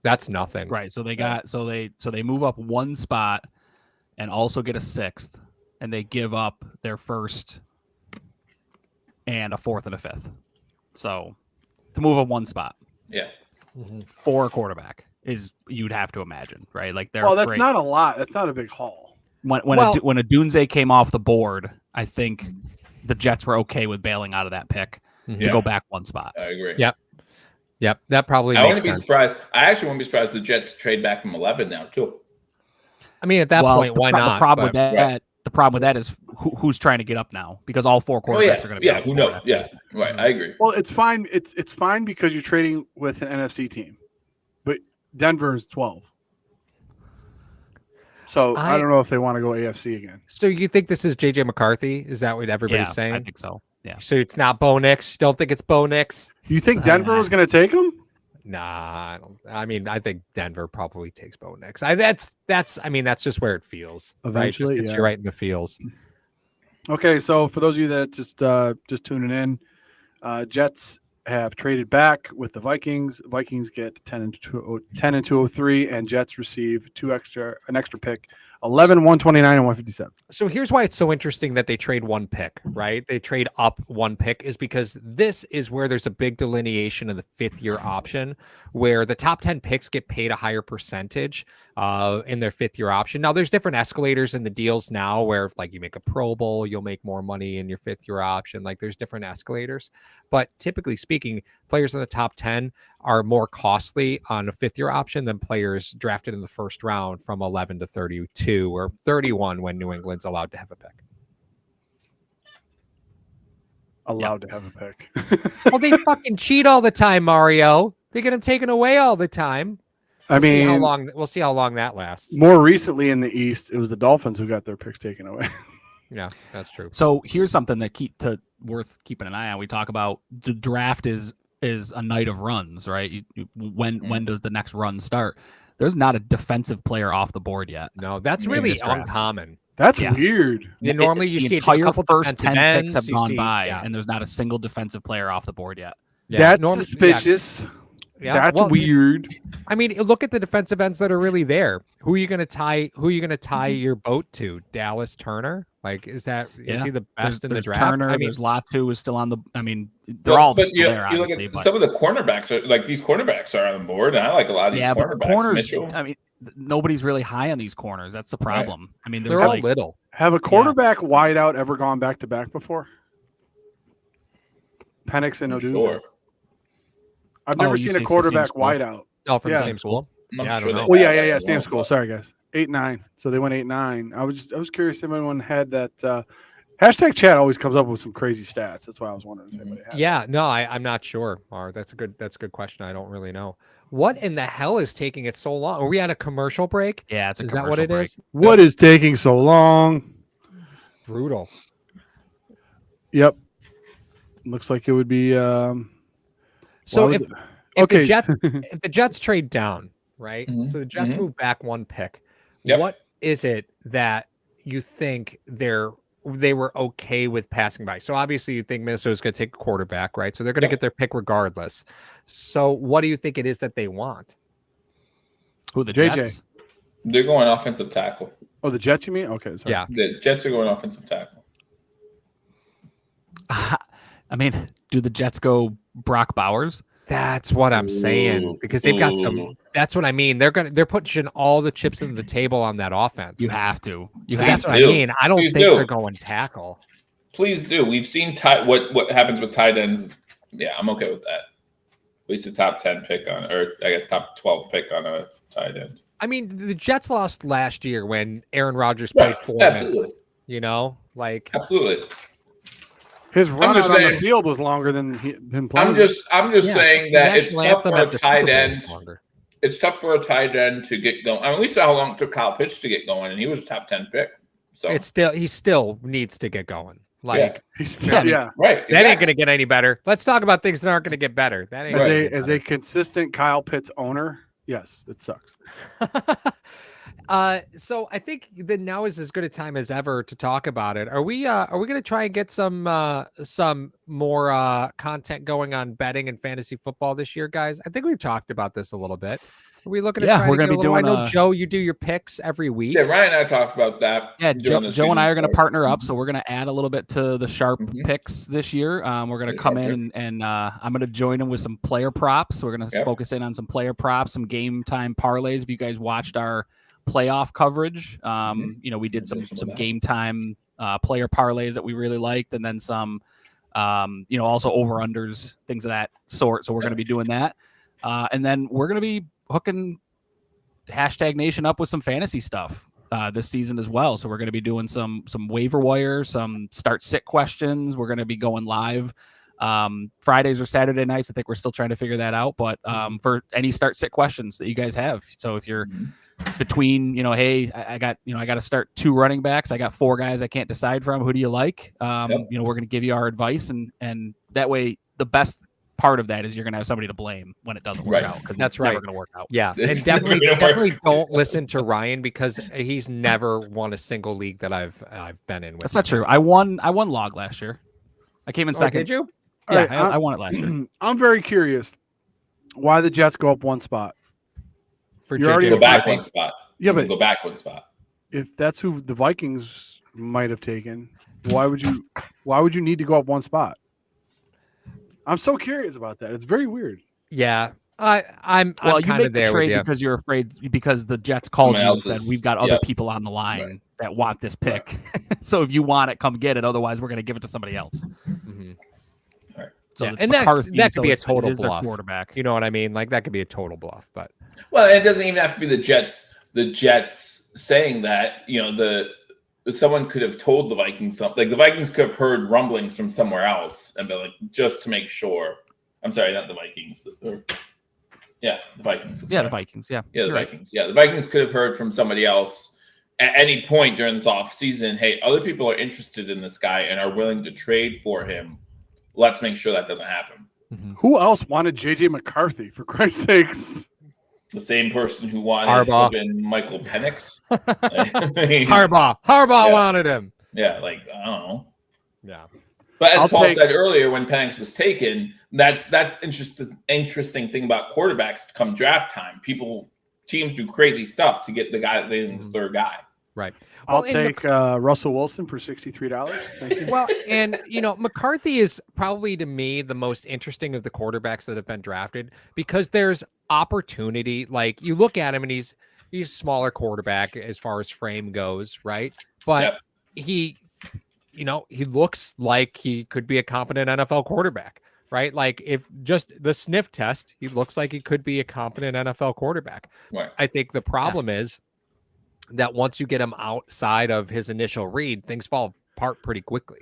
That's nothing. Right. So they move up one spot and also get a 6th, and they give up their 1st and a 4th and a 5th. So to move up one spot. Yeah. For a quarterback is, you'd have to imagine, right? Like that's not a lot. That's not a big haul. When Odunze came off the board, I think the Jets were okay with bailing out of that pick to go back one spot. I agree. Yep. That probably I makes sense. Be surprised. I actually wouldn't be surprised if the Jets trade back from 11 now too. I mean, at that point, why not? The problem with that is who's trying to get up now, because all 4 quarterbacks are going to be. Yeah, who knows? Yeah, right. I agree. Well, it's fine. It's fine because you're trading with an NFC team, but Denver is 12. So I don't know if they want to go AFC again. So you think this is JJ McCarthy? Is that what everybody's saying? I think so. Yeah. So it's not Bo Nix. You don't think it's Bo Nix? You think Denver was going to take him? Nah, I don't. I mean, I think Denver probably takes Bo Nix. That's just where it feels. Eventually, right? You're right in the feels. Okay, so for those of you that just tuning in, Jets have traded back with the Vikings. Vikings get 10 and 203, and Jets receive an extra pick, 11, 129, and 157. So here's why it's so interesting that they trade one pick, right? They trade up one pick is because this is where there's a big delineation of the 5th-year option, where the top 10 picks get paid a higher percentage in their 5th-year option. Now, there's different escalators in the deals now where, like, you make a Pro Bowl, you'll make more money in your 5th-year option. Like, there's different escalators. But typically speaking, players in the top 10 are more costly on a 5th-year option than players drafted in the 1st round from 11 to 32 or 31 when New England's allowed to have a pick. Allowed to have a pick. Well, they fucking cheat all the time, Mario. They get them taken away all the time. We'll see how long that lasts. More recently in the East, it was the Dolphins who got their picks taken away. Yeah, that's true. So here's something that worth keeping an eye on. We talk about the draft is a night of runs, right? When does the next run start? There's not a defensive player off the board yet. No, that's really uncommon. That's weird. Normally you see entire a couple first 10 picks have gone by, and there's not a single defensive player off the board yet. Yeah, that's suspicious. Yeah, That's well, weird. I mean, look at the defensive ends that are really there. Who are you going to tie? Who are you going to tie your boat to? Dallas Turner? Like, is he the best in the there's draft? Turner, I mean, there's Latu is still on the. I mean, they're all but still there. You look Obviously, at but some of the cornerbacks are like these cornerbacks are on the board, and I like a lot of these yeah, but cornerbacks. the corners. Mitchell. I mean, nobody's really high on these corners. That's the problem. I mean, there's they're all like little. Have a quarterback wideout ever gone back to back before? Penix and Odunze. Sure. I've never you seen say a same quarterback school? wideout. Oh, from Yeah. the same school. I'm Yeah, I sure don't know. they Well, have yeah. that Same one, school. but- Sorry, guys. 8-9. So they went 8-9. I was curious if anyone had that. Hashtag chat always comes up with some crazy stats. That's why I was wondering if anybody had. Yeah, no, I'm not sure. Mar, that's a good question. I don't really know. What in the hell is taking it so long? Are we at a commercial break? yeah, it's a Is that what it commercial is? What is taking so long? Brutal. Yep. Looks like it would be. So why if would- if the Jets trade down, right? Mhm, So the Jets mhm. move back one pick. Yep. What is it that you think they were okay with passing by? So obviously you think Minnesota's going to take a quarterback, right? So they're going to Yep. get their pick regardless. So what do you think it is that they want? Who the JJ. Jets? They're going offensive tackle. Oh, the Jets, you mean? Okay. Sorry. Yeah. The Jets are going offensive tackle. I mean, do the Jets go Brock Bowers? That's what I'm saying Ooh, because they've got ooh. some. That's what I mean. They're putting all the chips into the table on that offense. You have to. You Please have That's to. what I do. mean. I don't Please think do. they're going tackle. Please do. We've seen what happens with tight ends. Yeah, I'm okay with that. At least a top 10 pick on, or I guess top 12 pick on a tight end. I mean, the Jets lost last year when Aaron Rodgers played Right, 4 absolutely. minutes. You know, like Absolutely. His run just out on the saying- field was longer than him playing. I'm just yeah, saying the that it's national tough anthem for at a the Super tight Bowl end. is longer. It's tough for a tight end to get going. I mean, we saw how long it took Kyle Pitts to get going, and he was a top 10 pick. So He still needs to get going. Like He's still, yeah. right. that ain't gonna get any better. Let's talk about things that aren't gonna get better. That ain't As gonna a get as a consistent Kyle Pitts owner, yes, it sucks. So I think that now is as good a time as ever to talk about it. Are we going to try and get some more content going on betting and fantasy football this year, guys? I think we've talked about this a little bit. Are we looking at Yeah, trying we're to gonna get be a little, I doing know a- Joe, you do your picks every week. Yeah, Ryan and I talked about that. Yeah, during Joe, the Joe and I are going to season partner up, so we're going to add a little bit to the sharp Mhm. picks this year. We're going to Yeah, come sharp in and I'm going to join him with some player props. We're going to Yep. focus in on some player props, some game time parlays. If you guys watched our playoff coverage, we did some game time player parlays that we really liked, and then some, also over unders, things of that sort. So we're going to be doing that, and then we're going to be hooking Hashtag Nation up with some fantasy stuff this season as well. So we're going to be doing some waiver wire, some start sit questions. We're going to be going live Fridays or Saturday nights. I think we're still trying to figure that out, but for any start sit questions that you guys have. So if you're between, hey, I got to start 2 running backs. I got 4 guys I can't decide from. Who do you like? We're going to give you our advice, and that way the best part of that is you're going to have somebody to blame when it doesn't work Right. out, because That's it's never right. going to work out. Yeah, It's and never gonna work. definitely don't listen to Ryan because he's never won a single league that I've been in with. That's not true. I won log last year. I came in Oh, second. did you? Yeah, All right, I won it last year. I'm very curious why the Jets go up one spot. For You're already Go JJ back McCarthy? one spot. Yeah, but Go back one spot. if that's who the Vikings might have taken, why would you need to go up one spot? I'm so curious about that. It's very weird. Yeah, I'm Well, you kind make of the there with trade you. because you're afraid, because the Jets called Someone you and else said is- we've got other yep. people on the line Right. that want this pick. So if you want it, come get it. Otherwise, we're going to give it to somebody else. Mhm. So Yeah, it's and that McCarthy, could so be a it's- it total is their bluff. quarterback. You know what I mean? Like that could be a total bluff, but Well, it doesn't even have to be the Jets. The Jets saying that, someone could have told the Vikings something. Like the Vikings could have heard rumblings from somewhere else and been like, just to make sure. I'm sorry, not the Vikings. The Vikings. Yeah, the Vikings. Yeah, Yeah, the you're right. Vikings. Yeah, the Vikings could have heard from somebody else at any point during this offseason, hey, other people are interested in this guy and are willing to trade for him. Let's make sure that doesn't happen. Who else wanted JJ McCarthy, for Christ's sakes? The same person who wanted Harbaugh. flipping Michael Penix. I mean, Harbaugh Yeah. wanted him. Yeah, like, I don't know. Yeah. But as Paul said earlier, when Penix was taken, that's interesting thing about quarterbacks come draft time. Teams do crazy stuff to get the guy that they think is third guy. Right. I'll take Russell Wilson for $63. Thank you. Well, and McCarthy is probably to me the most interesting of the quarterbacks that have been drafted because there's opportunity. Like you look at him and he's a smaller quarterback as far as frame goes, right? But he looks like he could be a competent NFL quarterback, right? Like if just the sniff test, he looks like he could be a competent NFL quarterback. Right. I think the problem is that once you get him outside of his initial read, things fall apart pretty quickly.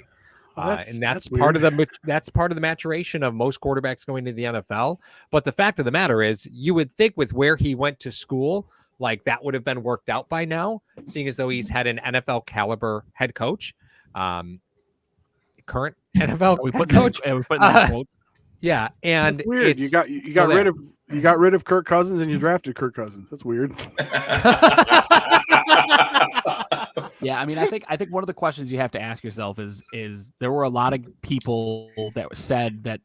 And that's part of the maturation of most quarterbacks going to the NFL. But the fact of the matter is, you would think with where he went to school, like that would have been worked out by now, seeing as though he's had an NFL caliber head coach, current NFL head coach. Yeah, and that's weird. You got rid of Kirk Cousins and you drafted Kirk Cousins. That's weird. Yeah, I mean, I think one of the questions you have to ask yourself is there were a lot of people that said that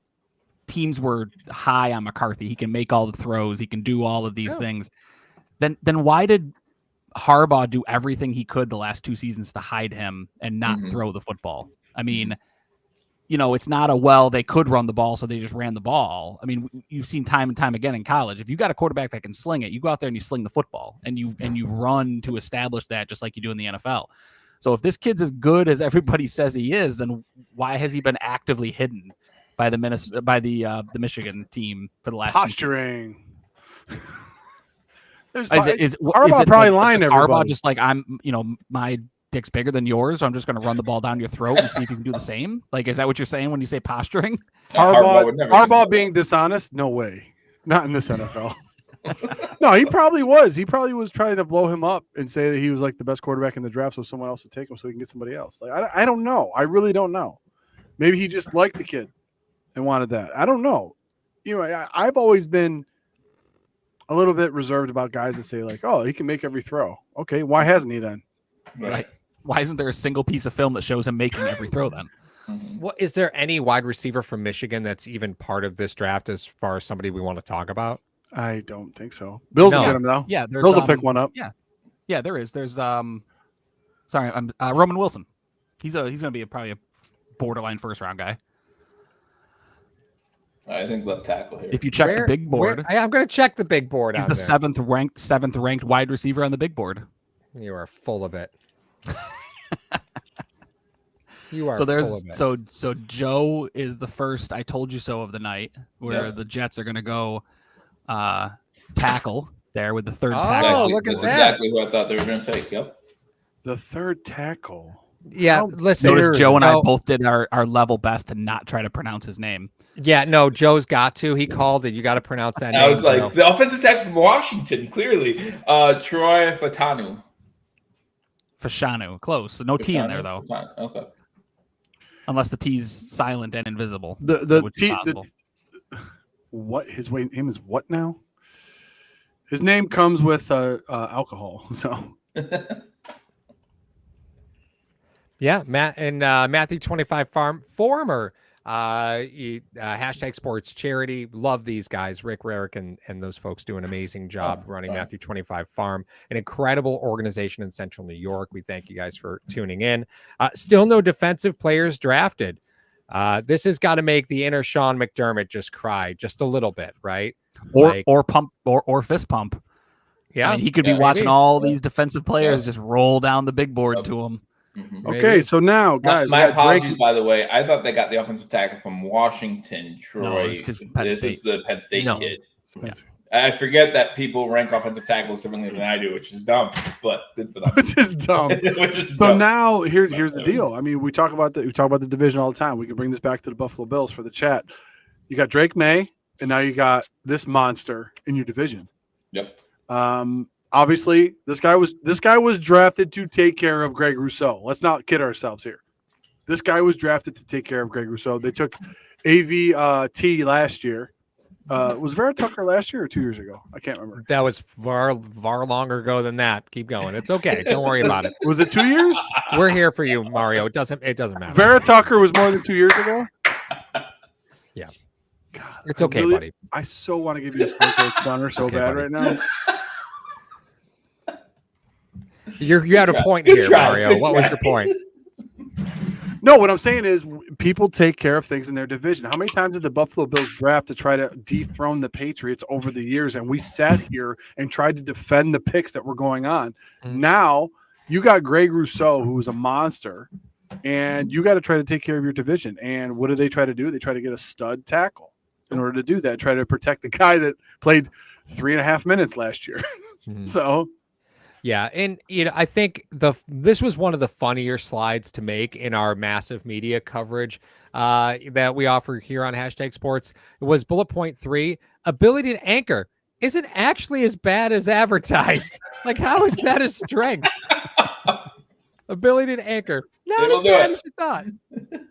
teams were high on McCarthy. He can make all the throws. He can do all of these things. Then why did Harbaugh do everything he could the last 2 seasons to hide him and not throw the football? I mean, it's not they could run the ball, so they just ran the ball. I mean, you've seen time and time again in college. If you got a quarterback that can sling it, you go out there and you sling the football and you run to establish that just like you do in the NFL. So if this kid's as good as everybody says he is, then why has he been actively hidden by the Michigan team for the last posturing? Harbaugh probably lying to everybody. Harbaugh just like my dick's bigger than yours, so I'm just going to run the ball down your throat and see if you can do the same. Like, is that what you're saying when you say posturing? Harbaugh being dishonest? No way. Not in this NFL. No, he probably was. He probably was trying to blow him up and say that he was like the best quarterback in the draft so someone else would take him so he can get somebody else. Like, I don't know. I really don't know. Maybe he just liked the kid and wanted that. I don't know. I've always been a little bit reserved about guys that say like, oh, he can make every throw. Okay, why hasn't he then? Right. Why isn't there a single piece of film that shows him making every throw then? What is there any wide receiver from Michigan that's even part of this draft as far as somebody we want to talk about? I don't think so. Bills will get him though. Yeah, Bills will pick one up. Yeah, there is. There's Roman Wilson. He's going to be probably a borderline first round guy. I think left tackle here. If you check the big board, I'm going to check the big board. He's the seventh ranked wide receiver on the big board. You are full of it. You are. So there's so Joe is the first I told you so of the night where the Jets are going to go tackle there with the third tackle. Oh, look at that! Exactly what I thought they were going to take. Yep. The third tackle. Yeah, listen. Notice Joe and I both did our level best to not try to pronounce his name. Yeah, no, Joe's got to. He called it. You got to pronounce that name. I was like, the offensive tackle from Washington, clearly. Troy Fashanu, close. So no T in there though. Okay. Unless the T's silent and invisible. The T. What his name is? What now? His name comes with alcohol. So. Yeah, Matt and Matthew 25 former hashtag sports charity. Love these guys. Rick Rarick and those folks do an amazing job running Matthew 25 Farm, an incredible organization in Central New York. We thank you guys for tuning in. Still no defensive players drafted. This has got to make the inner Sean McDermott just cry just a little bit, right? Or pump or fist pump. Yeah, I mean, he could be watching all these defensive players just roll down the big board to him. Okay, so now, guys, my apologies, by the way. I thought they got the offensive tackle from Washington, Troy. No, this is the Penn State kid. Yeah. I forget that people rank offensive tackles differently than I do, which is dumb, but good for them. Which is dumb. Now here's the deal. I mean, we talk about the division all the time. We can bring this back to the Buffalo Bills for the chat. You got Drake Maye, and now you got this monster in your division. Yep. Obviously, this guy was drafted to take care of Greg Rousseau. Let's not kid ourselves here. This guy was drafted to take care of Greg Rousseau. They took AVT last year. Was Vera Tucker last year or 2 years ago? I can't remember. That was far longer ago than that. Keep going. It's okay. Don't worry about it. Was it 2 years? We're here for you, Mario. It doesn't matter. Vera Tucker was more than 2 years ago. Yeah. God, It's okay, buddy. I so want to give you a Sprinkle stunner so bad buddy. right now. You had a point Good here, try. Mario. Good What was try. your point? No, what I'm saying is people take care of things in their division. How many times did the Buffalo Bills draft to try to dethrone the Patriots over the years? And we sat here and tried to defend the picks that were going on. Now you got Greg Rousseau, who was a monster, and you got to try to take care of your division. And what do they try to do? They try to get a stud tackle in order to do that. Try to protect the guy that played 3.5 minutes last year. So yeah, and I think this was one of the funnier slides to make in our massive media coverage that we offer here on #Sports. It was bullet point 3: ability to anchor isn't actually as bad as advertised. Like, how is that a strength? Ability to anchor, not as bad as you thought.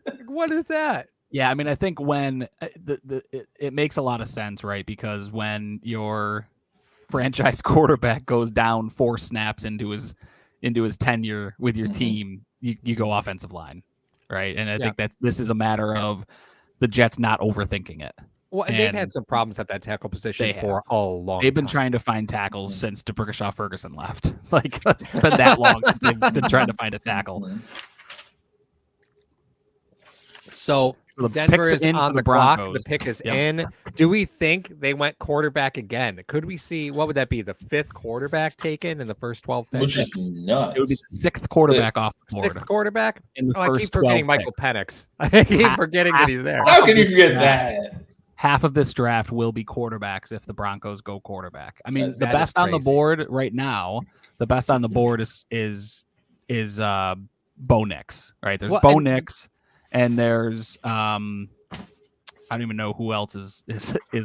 Like, what is that? Yeah, I mean, I think when it makes a lot of sense, right? Because when your franchise quarterback goes down 4 snaps into his tenure with your team, you go offensive line, right? And I think that this is a matter of the Jets not overthinking it. Well, and they've had some problems at that tackle position for a long time. They've been trying to find tackles since DeBrickashaw Ferguson left. Like, it's been that long since they've been trying to find a tackle. So the Denver pick's is in on for the the clock. Broncos. The pick is Yep. in. Do we think they went quarterback again? Could we see, what would that be, the 5th quarterback taken in the first 12 picks? Which is nuts. It would be the 6th quarterback off the board. 6th quarterback? In the I first keep forgetting 12 Michael Penix. I keep forgetting that he's there. How can you forget that? Half of this draft will be quarterbacks if the Broncos go quarterback. I mean, That the is best on the crazy. board right now, is Bo Nix, right? There's Well, Bo and- Nix, and there's I don't even know who else is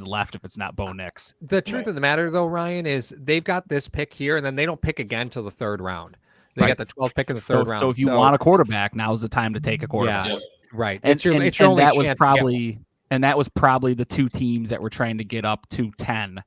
left if it's not Bo Nix. The truth of the matter, though, Ryan, is they've got this pick here, and then they don't pick again till the 3rd round. They Right. got the 12th pick in the 3rd round. So if you want a quarterback, now's the time to take a quarterback. Yeah, Yep. right. And, It's your and only that chance. was to probably that was probably the 2 teams that were trying to get up to 10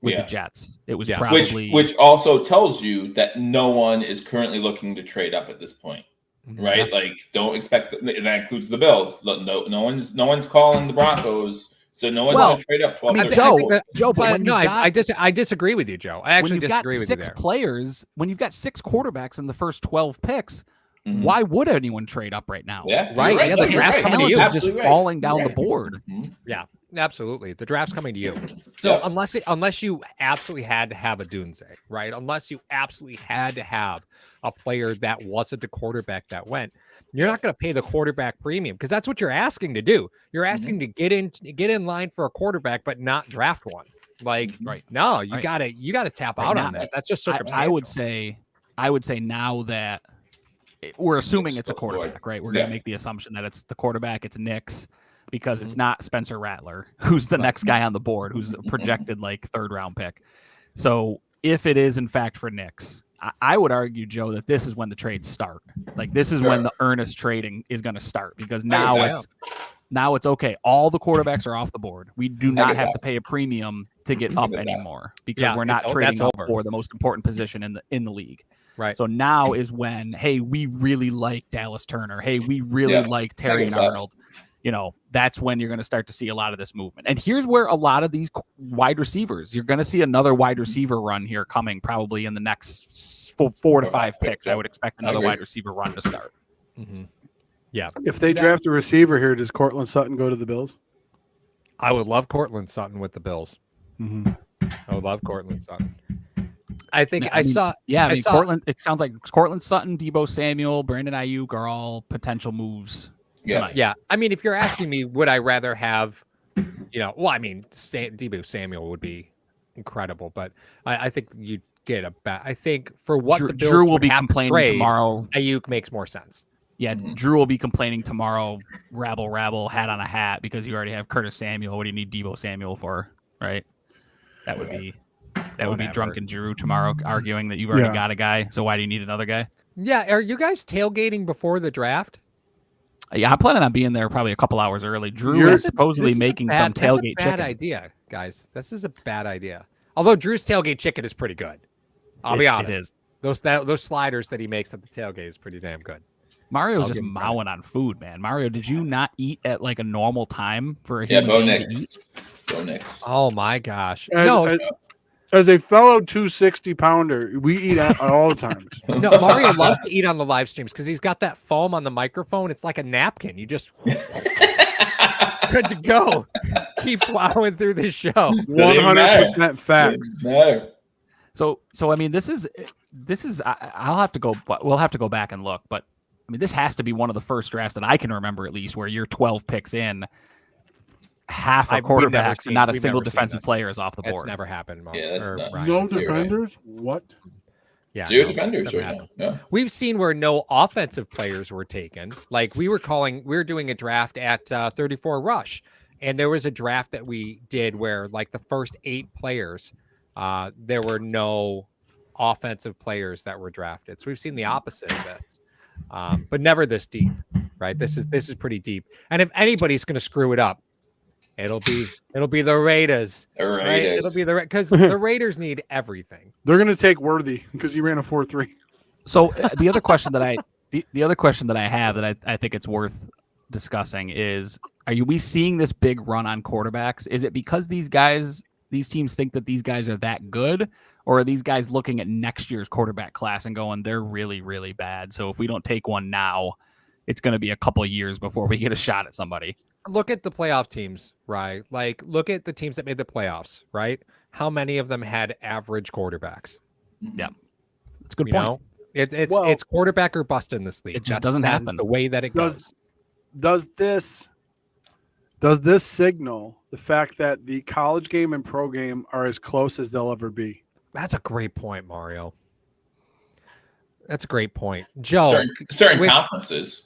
with Yeah. the Jets. It was Yeah. probably Which also tells you that no one is currently looking to trade up at this point, right? Like, don't expect that includes the Bills. No one's calling the Broncos, so no one's going to trade up 12. I mean, 13. Joe, but But when no, you've got, I disagree with you, Joe. I actually when you've got disagree with you 6 there. players, when you've got 6 quarterbacks in the first 12 picks, Mhm. why would anyone trade up right now? Yeah, you're Right, yeah, the you're draft's right. coming to Talent you. is just Absolutely right. falling down You're the right. board. Mhm. Yeah, absolutely. The draft's coming to you. So Yeah. unless you absolutely had to have a Doomsday, right? Unless you absolutely had to have a player that wasn't the quarterback that went, you're not going to pay the quarterback premium because that's what you're asking to do. You're asking to get in line for a quarterback, but not draft one. Like, Right. no, you Right. gotta tap Right out now, on that. That's just circumstantial. I would say now that we're assuming it's a Across the board. quarterback, right? We're Yeah. going to make the assumption that it's the quarterback, it's Nix, because Mm-hmm. it's not Spencer Rattler, who's the next guy on the board, who's a projected like 3rd round pick. So if it is in fact for Nix, I would argue, Joe, that this is when the trades start. Like, this is when the earnest trading is going to start, because now it's okay. All the quarterbacks are off the board. We do not have to pay a premium to get up anymore because we're not trading up for the most important position in the league. Right. So now is when, hey, we really like Dallas Turner. Hey, we really like Terry Arnold. You know, that's when you're going to start to see a lot of this movement. And here's where a lot of these wide receivers, you're going to see another wide receiver run here coming probably in the next 4 to 5 picks. I would expect another wide receiver run to start. Mm-hmm. Yeah. If they draft a receiver here, does Cortland Sutton go to the Bills? I would love Cortland Sutton with the Bills. Mm-hmm. I would love Cortland Sutton. I think I saw. Yeah, I mean, saw, Cortland. It sounds like Cortland Sutton, Debo Samuel, Brandon Ayuk are all potential moves. Yeah. Yeah. I mean, if you're asking me, would I rather have, well, I mean, Debo Samuel would be incredible, but I think you'd get a bet. I think for what the Bills Drew will would be have to complaining trade, tomorrow. Ayuk makes more sense. Yeah, Drew will be complaining tomorrow. Rabble, hat on a hat, because you already have Curtis Samuel. What do you need Debo Samuel for? Right? That would be drunken Drew tomorrow arguing that you've already got a guy. So why do you need another guy? Yeah. Are you guys tailgating before the draft? Yeah, I'm planning on being there probably a couple hours early. Drew is supposedly making some tailgate That's a bad chicken. idea. guys. This is a bad idea. Although Drew's tailgate chicken is pretty good. I'll be honest. It is. Those sliders that he makes at the tailgate is pretty damn good. Mario's just mowing on food, man. Mario, did you not eat at like a normal time for a Yeah, Bo human being to Nix. eat? Bo Nix. Oh my gosh. As a fellow 260 pounder, we eat at all times. No, Mario loves to eat on the live streams because he's got that foam on the microphone. It's like a napkin. You just good to go. Keep plowing through this show. 100% facts. No. So I mean, this is. I'll have to go. We'll have to go back and look. But I mean, this has to be one of the first drafts that I can remember, at least, where you're 12 picks in, half are quarterbacks and not a single defensive player is off the board. It's never happened. Mark, Yeah, that's nuts. No defenders? What? Yeah, Zero defenders right now. Yeah. We've seen where no offensive players were taken. Like we were doing a draft at 34 rush, and there was a draft that we did where like the first 8 players, there were no offensive players that were drafted. So we've seen the opposite of this, but never this deep, right? This is pretty deep. And if anybody's going to screw it up, it'll be the Raiders. Right? It'll be because the Raiders need everything. They're going to take Worthy because he ran a 4.3. So the other question that I have that I think it's worth discussing is: we seeing this big run on quarterbacks? Is it because these teams think that these guys are that good, or are these guys looking at next year's quarterback class and going, they're really, really bad? So if we don't take one now, it's going to be a couple of years before we get a shot at somebody. Look at the playoff teams, right? Like, look at the teams that made the playoffs, right? How many of them had average quarterbacks? Yeah, it's a good point. It's quarterback or bust in this league. It just doesn't happen the way that it goes. Does this signal the fact that the college game and pro game are as close as they'll ever be? That's a great point, Mario. That's a great point, Joe. Certain conferences.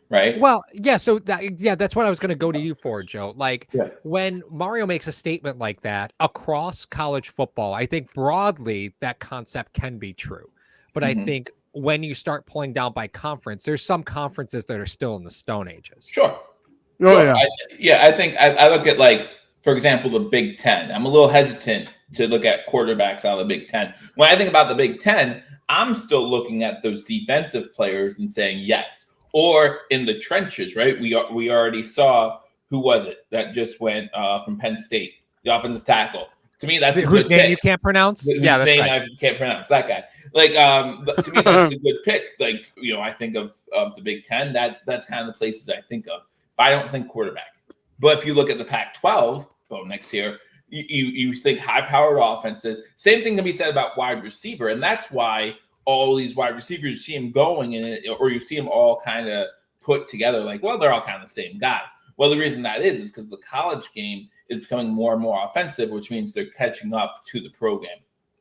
Right. Well, yeah. So that's what I was going to go to you for, Joe. Like when Mario makes a statement like that across college football, I think broadly that concept can be true. But I think when you start pulling down by conference, there's some conferences that are still in the Stone Ages. Sure. Oh, yeah. I think I look at, like, for example, the Big Ten. I'm a little hesitant to look at quarterbacks out of the Big Ten. When I think about the Big Ten, I'm still looking at those defensive players and saying yes. Or in the trenches, right? We already saw, who was it that just went from Penn State, the offensive tackle. To me, that's whose name you can't pronounce. That's right. I can't pronounce, that guy. Like, to me, that's a good pick. Like, I think of the Big Ten. That's kind of the places I think of. But I don't think quarterback. But if you look at the Pac-12, Bo Nix here, you think high-powered offenses. Same thing can be said about wide receiver, and that's why all these wide receivers, you see them going in it, or you see them all kind of put together like, well, they're all kind of the same guy. Well, the reason that is because the college game is becoming more and more offensive, which means they're catching up to the pro game.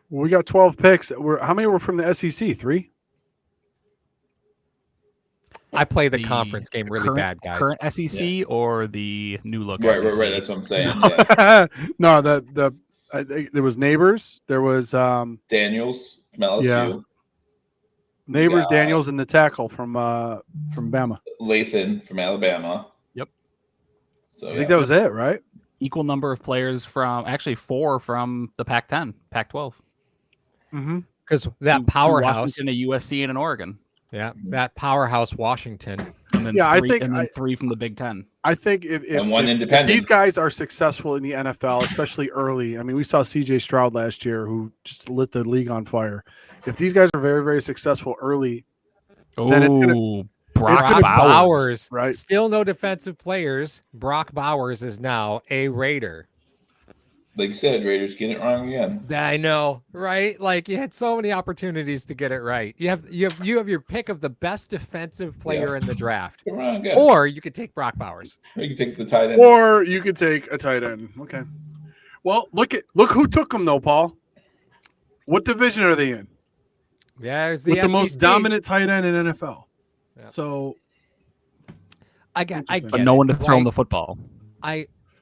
We got 12 picks. How many were from the SEC? 3? I play the conference game really bad, guys. Current SEC or the new look? Right. That's what I'm saying. Yeah. No, there was Nabers. There was Daniels from LSU. Yeah. Nabers, Daniels, and the tackle from Bama. Lathan from Alabama. Yep. So I think that was it, right? Equal number of players from 4 from the Pac-10, Pac-12. Mm-hmm. Because that powerhouse, Washington, a USC, and an Oregon. Yeah, that powerhouse Washington, and then I 3 from the Big Ten. I think if these guys are successful in the NFL, especially early. I mean, we saw C.J. Stroud last year, who just lit the league on fire. If these guys are very, very successful early, then it's going to Brock Bowers, right? Still no defensive players. Brock Bowers is now a Raider. Like you said, Raiders get it wrong again. I know, right? Like you had so many opportunities to get it right. You have your pick of the best defensive player in the draft, or you could take Brock Bowers. Or you could take the tight end, or you could take a tight end. Okay. Well, look who took them though, Paul. What division are they in? Yeah, with the most dominant tight end in NFL. Yep. So, I get but no one to throw him the football.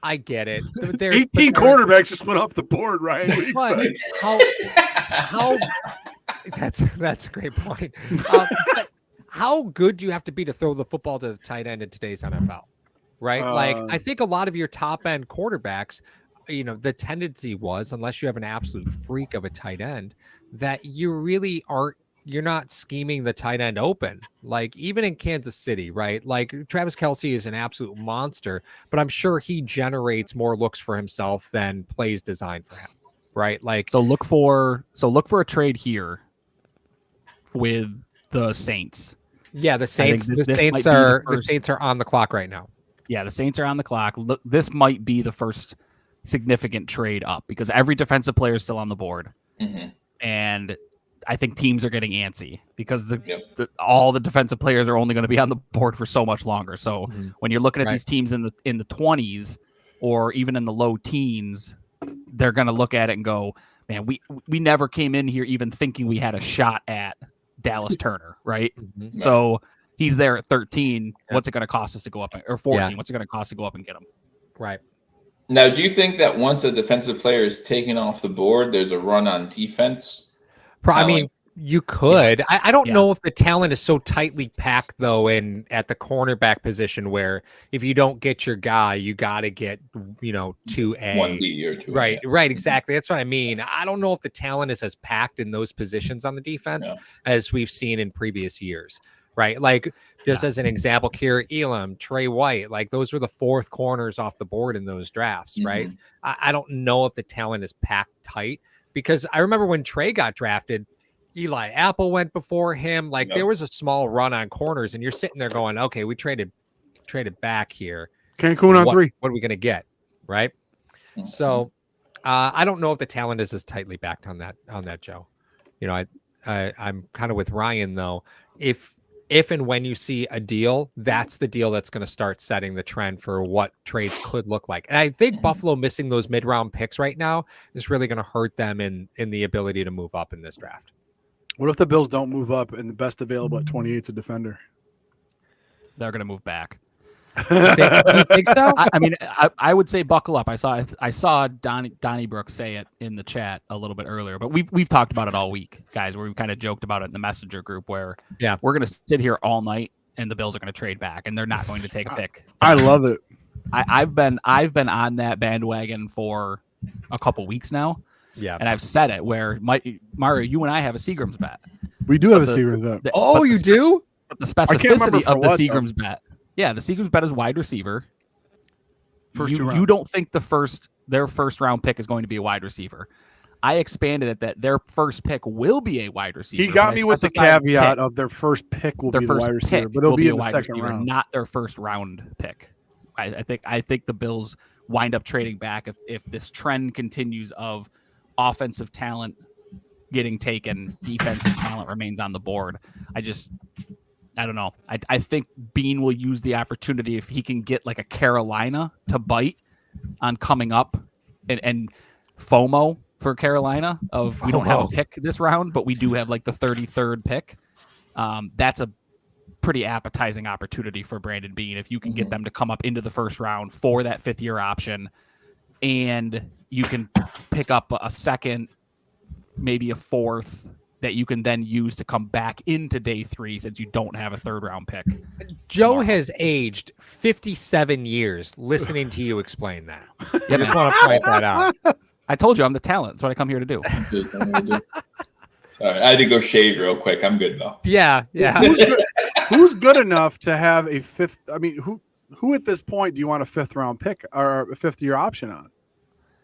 I get it. 18 quarterbacks just went off the board, right? How that's a great point. How good do you have to be to throw the football to the tight end in today's NFL? Right? Like I think a lot of your top end quarterbacks the tendency was, unless you have an absolute freak of a tight end, that you're not scheming the tight end open. Like even in Kansas City, right? Like Travis Kelce is an absolute monster, but I'm sure he generates more looks for himself than plays designed for him, right? Like So look for a trade here with the Saints. yeah, the Saints. this The might Saints be the are first- the Saints are on the clock right now. Yeah, the Saints are on the clock. Look, this might be the first significant trade up because every defensive player is still on the board, and I think teams are getting antsy because all the defensive players are only going to be on the board for so much longer. So when you're looking at these teams in the 20s or even in the low teens, they're going to look at it and go, "Man, we never came in here even thinking we had a shot at Dallas Turner, right?" So he's there at 13. What's it going to cost us to go up, or 14? Yeah. What's it going to cost to go up and get him? Right. Now, do you think that once a defensive player is taken off the board, there's a run on defense? I mean, you could. I don't know if the talent is so tightly packed though at the cornerback position where if you don't get your guy, you got to get 2A 1D or 2. Right, exactly. That's what I mean. I don't know if the talent is as packed in those positions on the defense as we've seen in previous years. Right, like just as an example, Kira Elam, Trey White, like those were the fourth corners off the board in those drafts. Right, I don't know if the talent is packed tight because I remember when Trey got drafted, Eli Apple went before him. Like there was a small run on corners, and you're sitting there going, "Okay, we traded back here. Cancun on 3. What are we going to get?" Right. So I don't know if the talent is as tightly backed on that, Joe. I'm kind of with Ryan though. If and when you see a deal, that's the deal that's going to start setting the trend for what trades could look like. And I think Buffalo missing those mid-round picks right now is really going to hurt them in the ability to move up in this draft. What if the Bills don't move up and the best available at 28 is a defender? They're going to move back. You think so? I mean, I would say buckle up. I saw Donnie Brooks say it in the chat a little bit earlier, but we've talked about it all week, guys. Where we've kind of joked about it in the messenger group, where we're going to sit here all night and the Bills are going to trade back, and they're not going to take a pick. I love it. I've been on that bandwagon for a couple weeks now. Yeah, and I've said it where Mario, you and I have a Seagram's bet. We do have a Seagram's bet. You do? But the specificity of the Seagram's bet. Yeah, the Seagram's bet is wide receiver. You don't think their first round pick is going to be a wide receiver. I expanded it that their first pick will be a wide receiver. He got me with the caveat of their first pick will be the wide receiver, but it'll be in the second round, not their first round pick. I think the Bills wind up trading back if this trend continues of offensive talent getting taken, defensive talent remains on the board. I don't know. I think Bean will use the opportunity if he can get like a Carolina to bite on coming up and FOMO for Carolina of we don't have a pick this round, but we do have like the 33rd pick. That's a pretty appetizing opportunity for Brandon Bean if you can get them to come up into the first round for that 5th-year option, and you can pick up a second, maybe a 4th that you can then use to come back into day 3 since you don't have a 3rd-round pick. Joe has aged 57 years listening to you explain that. I just want to point that out. I told you I'm the talent. That's what I come here to do. Sorry, I had to go shave real quick. I'm good though. Yeah. Who's good enough to have a 5th? I mean, who at this point do you want a 5th-round pick or a 5th-year option on?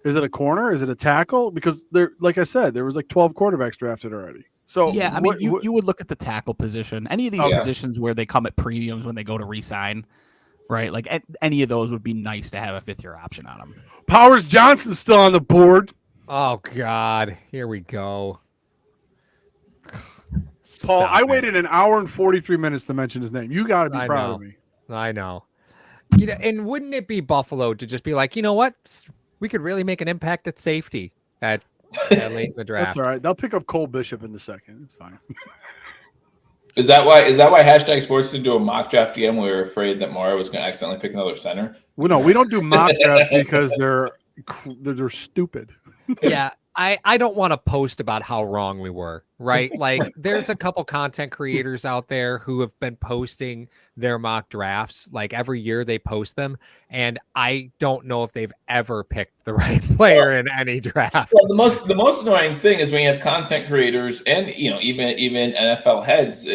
Is it a corner? Is it a tackle? Because like I said, there was like 12 quarterbacks drafted already. So yeah, I mean, you would look at the tackle position. Any of these positions where they come at premiums when they go to re-sign, right? Like any of those would be nice to have a 5th-year option on them. Powers Johnson's still on the board. Oh God, here we go. Paul, I waited an hour and 43 minutes to mention his name. You got to be proud of me. I know. And wouldn't it be Buffalo to just be like, you know what? We could really make an impact at safety at late in the draft. That's all right. They'll pick up Cole Bishop in the second. It's fine. Is that why Hashtag Sports didn't do a mock draft again? We were afraid that Mario was going to accidentally pick another center. Well, no, we don't do mock draft because they're stupid. Yeah, I don't want to post about how wrong we were, right? Like there's a couple content creators out there who have been posting their mock drafts. Like every year they post them. And I don't know if they've ever picked the right player in any draft. Well, the most annoying thing is when you have content creators and even NFL heads,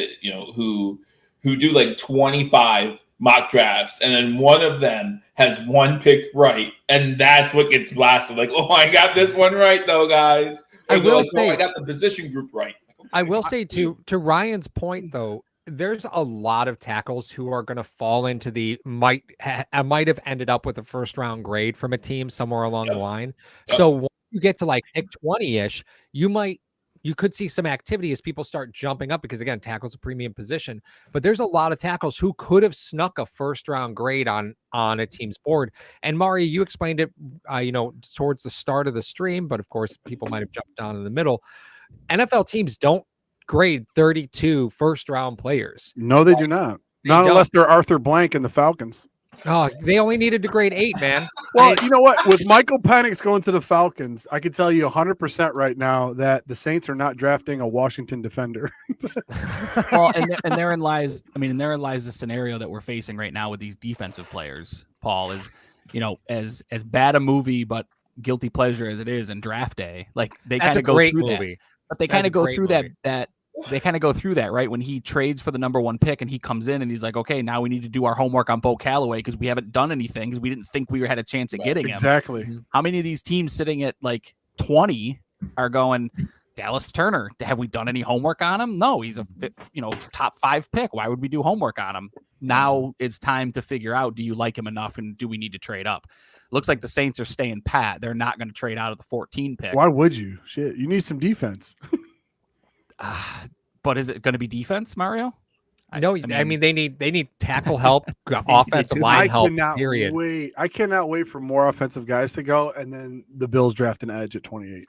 who do like 25 mock drafts, and then one of them has one pick right, and that's what gets blasted. Like, oh, I got this one right though, guys. I will say, I got the position group right. I will say to Ryan's point though, there's a lot of tackles who are going to fall into the might have ended up with a first round grade from a team somewhere along the line. Yep. So once you get to like pick 20-ish, you could see some activity as people start jumping up because again, tackle's a premium position, but there's a lot of tackles who could have snuck a first round grade on a team's board. And Mari, you explained it, towards the start of the stream, but of course people might've jumped down in the middle. NFL teams don't grade 32 first round players. No, they do not. Not unless they're Arthur Blank and the Falcons. Oh, they only needed to grade 8, man. Well, you know what? With Michael Penix going to the Falcons, I can tell you 100% right now that the Saints are not drafting a Washington defender. Well, and therein lies the scenario that we're facing right now with these defensive players. Paul is, as bad a movie but guilty pleasure as it is in draft day. Like they kind of go through that, but they kind of go through that. They kind of go through that, right? When he trades for the number 1 pick and he comes in and he's like, okay, now we need to do our homework on Bo Callaway because we haven't done anything because we didn't think we had a chance at getting him. Exactly. How many of these teams sitting at like 20 are going, Dallas Turner, have we done any homework on him? No, he's a top 5 pick. Why would we do homework on him? Now it's time to figure out, do you like him enough and do we need to trade up? Looks like the Saints are staying pat. They're not going to trade out of the 14 pick. Why would you? Shit, you need some defense. But is it going to be defense, Mario? No, I mean they need tackle help, offensive line help. Period. I cannot wait for more offensive guys to go, and then the Bills draft an edge at 28.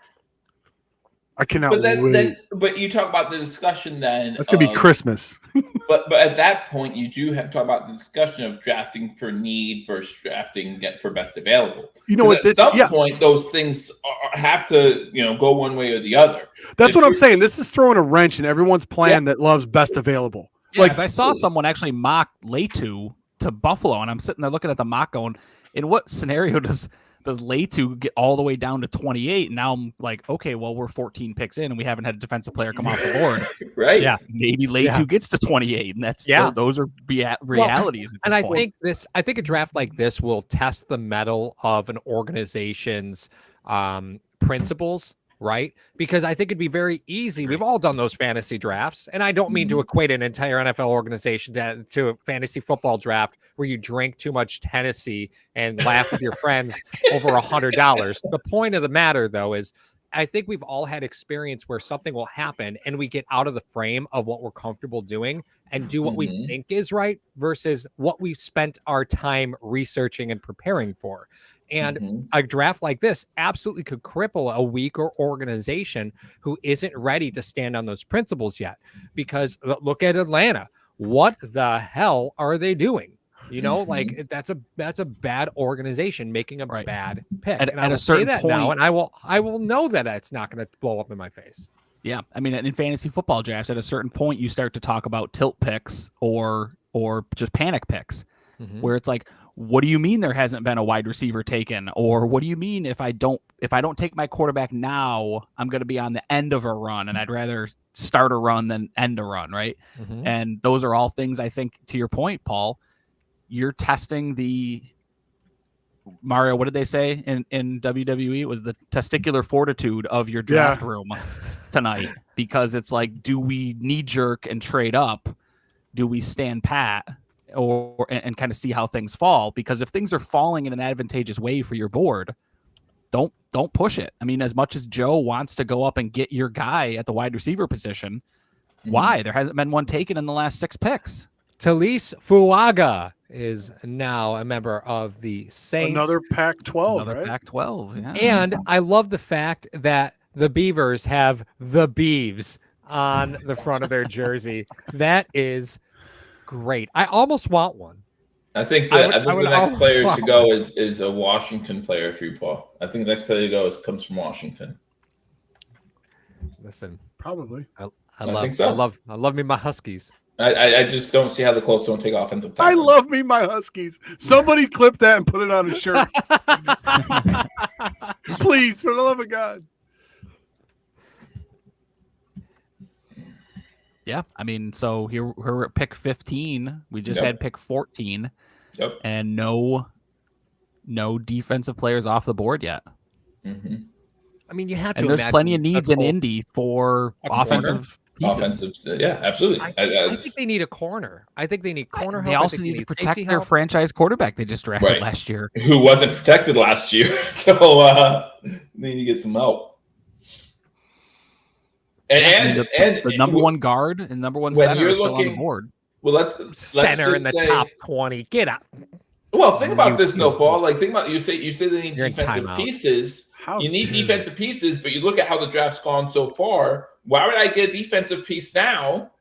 I cannot wait. But you talk about the discussion then. That's gonna be Christmas. but at that point, you do have to talk about the discussion of drafting for need versus drafting for best available. You know what? At some point, those things have to go one way or the other. That's what I'm saying. This is throwing a wrench in everyone's plan that loves best available. Yeah, like I saw someone actually mock Letu to Buffalo, and I'm sitting there looking at the mock going, in what scenario does Letu get all the way down to 28? And now I'm like, okay, well, we're 14 picks in and we haven't had a defensive player come off the board. Right. Yeah. Maybe Letu gets to 28. And those are realities. Well, and I think a draft like this will test the mettle of an organization's principles, right? Because I think it'd be very easy. We've all done those fantasy drafts, and I don't mean to equate an entire NFL organization to a fantasy football draft where you drink too much Tennessee and laugh with your friends over $100. The point of the matter, though, is I think we've all had experience where something will happen and we get out of the frame of what we're comfortable doing and do what we think is right versus what we spent our time researching and preparing for. And a draft like this absolutely could cripple a weaker organization who isn't ready to stand on those principles yet. Because look at Atlanta. What the hell are they doing? Like that's a bad organization making a bad pick. And I will say that now, and I will know that it's not going to blow up in my face. Yeah, I mean, in fantasy football drafts, at a certain point, you start to talk about tilt picks or just panic picks, where it's like, what do you mean there hasn't been a wide receiver taken? Or what do you mean if I don't take my quarterback now, I'm going to be on the end of a run and I'd rather start a run than end a run, right? And those are all things, I think, to your point, Paul, you're testing the Mario, what did they say in WWE? It was the testicular fortitude of your draft room tonight, because it's like, do we knee jerk and trade up? Do we stand pat? And kind of see how things fall, because if things are falling in an advantageous way for your board, don't push it. I mean, as much as Joe wants to go up and get your guy at the wide receiver position, why? There hasn't been one taken in the last 6 picks. Talise Fuaga is now a member of the Saints. Another Pac-12, right? Pac-12, yeah. And I love the fact that the Beavers have the Beavs on the front of their jersey. That is great. I almost want one. I think the next player to go is a Washington player for you, Paul. I think the next player to go comes from Washington. Listen, Probably. I think so. I love me my Huskies. I just don't see how the Colts don't take offensive I tackle. love me my Huskies. Somebody clip that and put it on a shirt. Please, for the love of God. Yeah, I mean, so here we're at pick 15. We just had pick 14. Yep. And no defensive players off the board yet. Mm-hmm. I mean, you have to. And there's imagine plenty of needs in Colts- Indy for offensive pieces. Offensive, yeah, absolutely. I think they need a corner. I think they need corner help. They also need to protect their franchise quarterback they just drafted last year, who wasn't protected last year. So they need to get some help. And the number one guard and number one center are still on the board. Well, let's center in the top 20. Get up. Well, think about this, though, Paul. Like, think about you say they need You're defensive pieces. You need defensive pieces, but you look at how the draft's gone so far. Why would I get a defensive piece now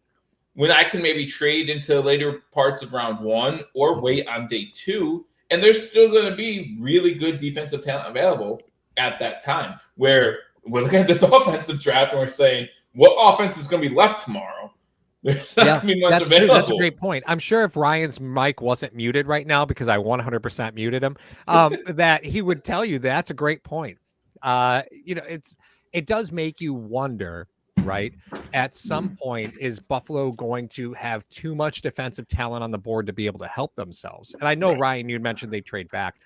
when I can maybe trade into later parts of round 1 or wait on day 2? And there's still going to be really good defensive talent available at that time. Where we're looking at this offensive draft and we're saying, what offense is going to be left tomorrow? There's not gonna be much that's available. true. That's a great point. I'm sure if Ryan's mic wasn't muted right now, because I 100% muted him, that he would tell you that's a great point. It does make you wonder, right? At some point, is Buffalo going to have too much defensive talent on the board to be able to help themselves? And I know, Ryan, you mentioned they trade back.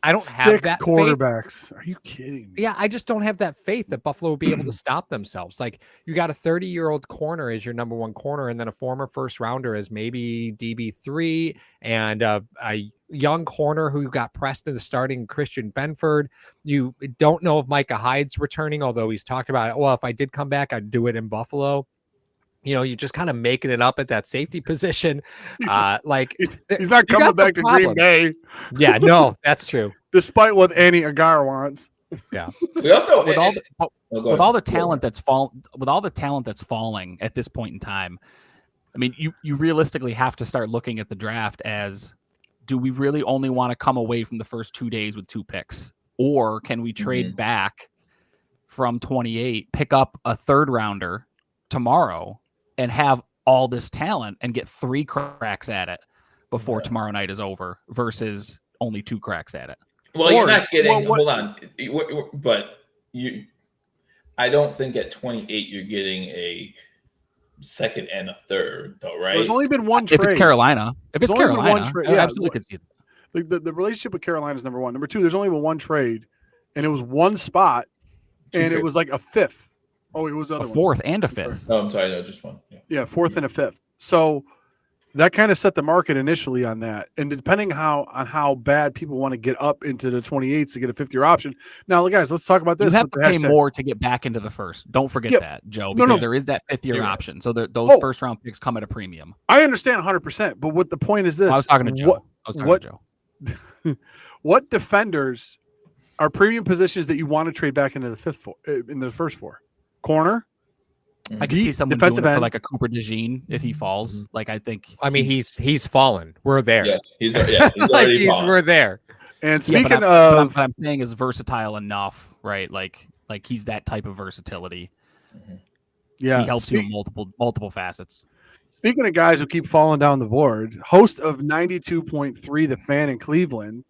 I don't have that quarterbacks. Faith. Are you kidding me? Yeah, I just don't have that faith that Buffalo will be able to stop themselves. Like, you got a 30-year-old corner as your number one corner, and then a former first rounder as maybe DB3, and a young corner who got pressed into starting Christian Benford. You don't know if Micah Hyde's returning, although he's talked about it. Well, if I did come back, I'd do it in Buffalo. You're just kind of making it up at that safety position. He's not coming back to Green Bay. Yeah, no, that's true. Despite what Annie Agar wants. Yeah. We also with all the talent that's falling at this point in time. I mean, you realistically have to start looking at the draft as, do we really only want to come away from the first 2 days with 2 picks, or can we trade back from 28, pick up a third rounder tomorrow, and have all this talent and get 3 cracks at it before tomorrow night is over versus only 2 cracks at it? Well, you're not getting. Hold on, but I don't think at 28 you're getting a second and a third, though, right? There's only been one trade. If it's Carolina, I absolutely could see that. The relationship with Carolina is number one. Number two, there's only been one trade, and it was one spot, and it was like a fifth. Oh, it was a fourth and a fifth. Oh, I'm sorry, no, just one. Yeah, fourth and a fifth. So that kind of set the market initially on that. And depending on how bad people want to get up into the 28s to get a 5th-year option. Now, guys, let's talk about this. You have to pay more to get back into the first. Don't forget that, Joe, because there is that 5th-year option. So those first-round picks come at a premium. I understand 100%, but what the point is this. I was talking to Joe. What defenders are premium positions that you want to trade back into the first 4? Corner? I could see someone doing it for like a Cooper DeJean if he falls. Like, I think. I mean, he's fallen. We're there. Yeah, he's already fallen. We're there. And speaking what I'm saying is versatile enough, right? Like he's that type of versatility. Yeah, he helps you in multiple facets. Speaking of guys who keep falling down the board, host of 92.3 The Fan in Cleveland,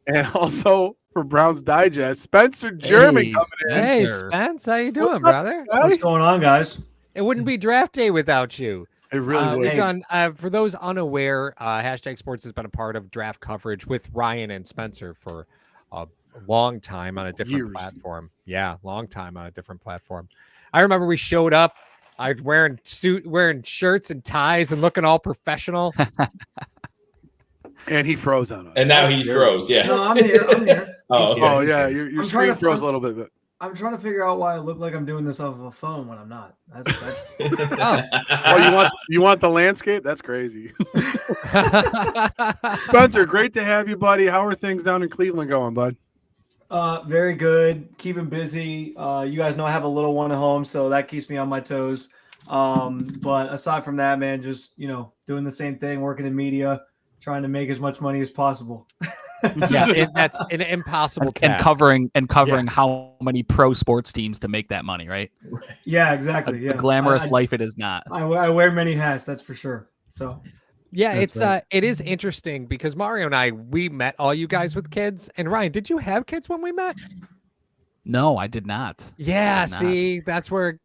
and also for Browns Digest, Spencer German coming in. Hey, Spence, how you doing, brother? What's going on, guys? It wouldn't be draft day without you. It really would. For those unaware, Hashtag Sports has been a part of draft coverage with Ryan and Spencer for a long time on a different platform. Yeah, long time on a different platform. I remember we showed up. I was wearing shirts and ties and looking all professional. And he froze on us. And now he froze. Yeah. No, I'm here. Oh yeah, your screen froze a little bit. I'm trying to figure out why I look like I'm doing this off of a phone when I'm not. That's you want the landscape? That's crazy. Spencer, great to have you, buddy. How are things down in Cleveland going, bud? Very good. Keeping busy. You guys know I have a little one at home, so that keeps me on my toes. But aside from that, man, just doing the same thing, working in media, trying to make as much money as possible. Yeah, that's an impossible and task. covering how many pro sports teams to make that money, right? Yeah, exactly. A glamorous life it is not. I wear many hats, that's for sure. So Yeah, That's it's right. it is interesting because Mario and I, we met all you guys with kids. And Ryan, did you have kids when we met? No, I did not. Yeah, I did not. see, that's where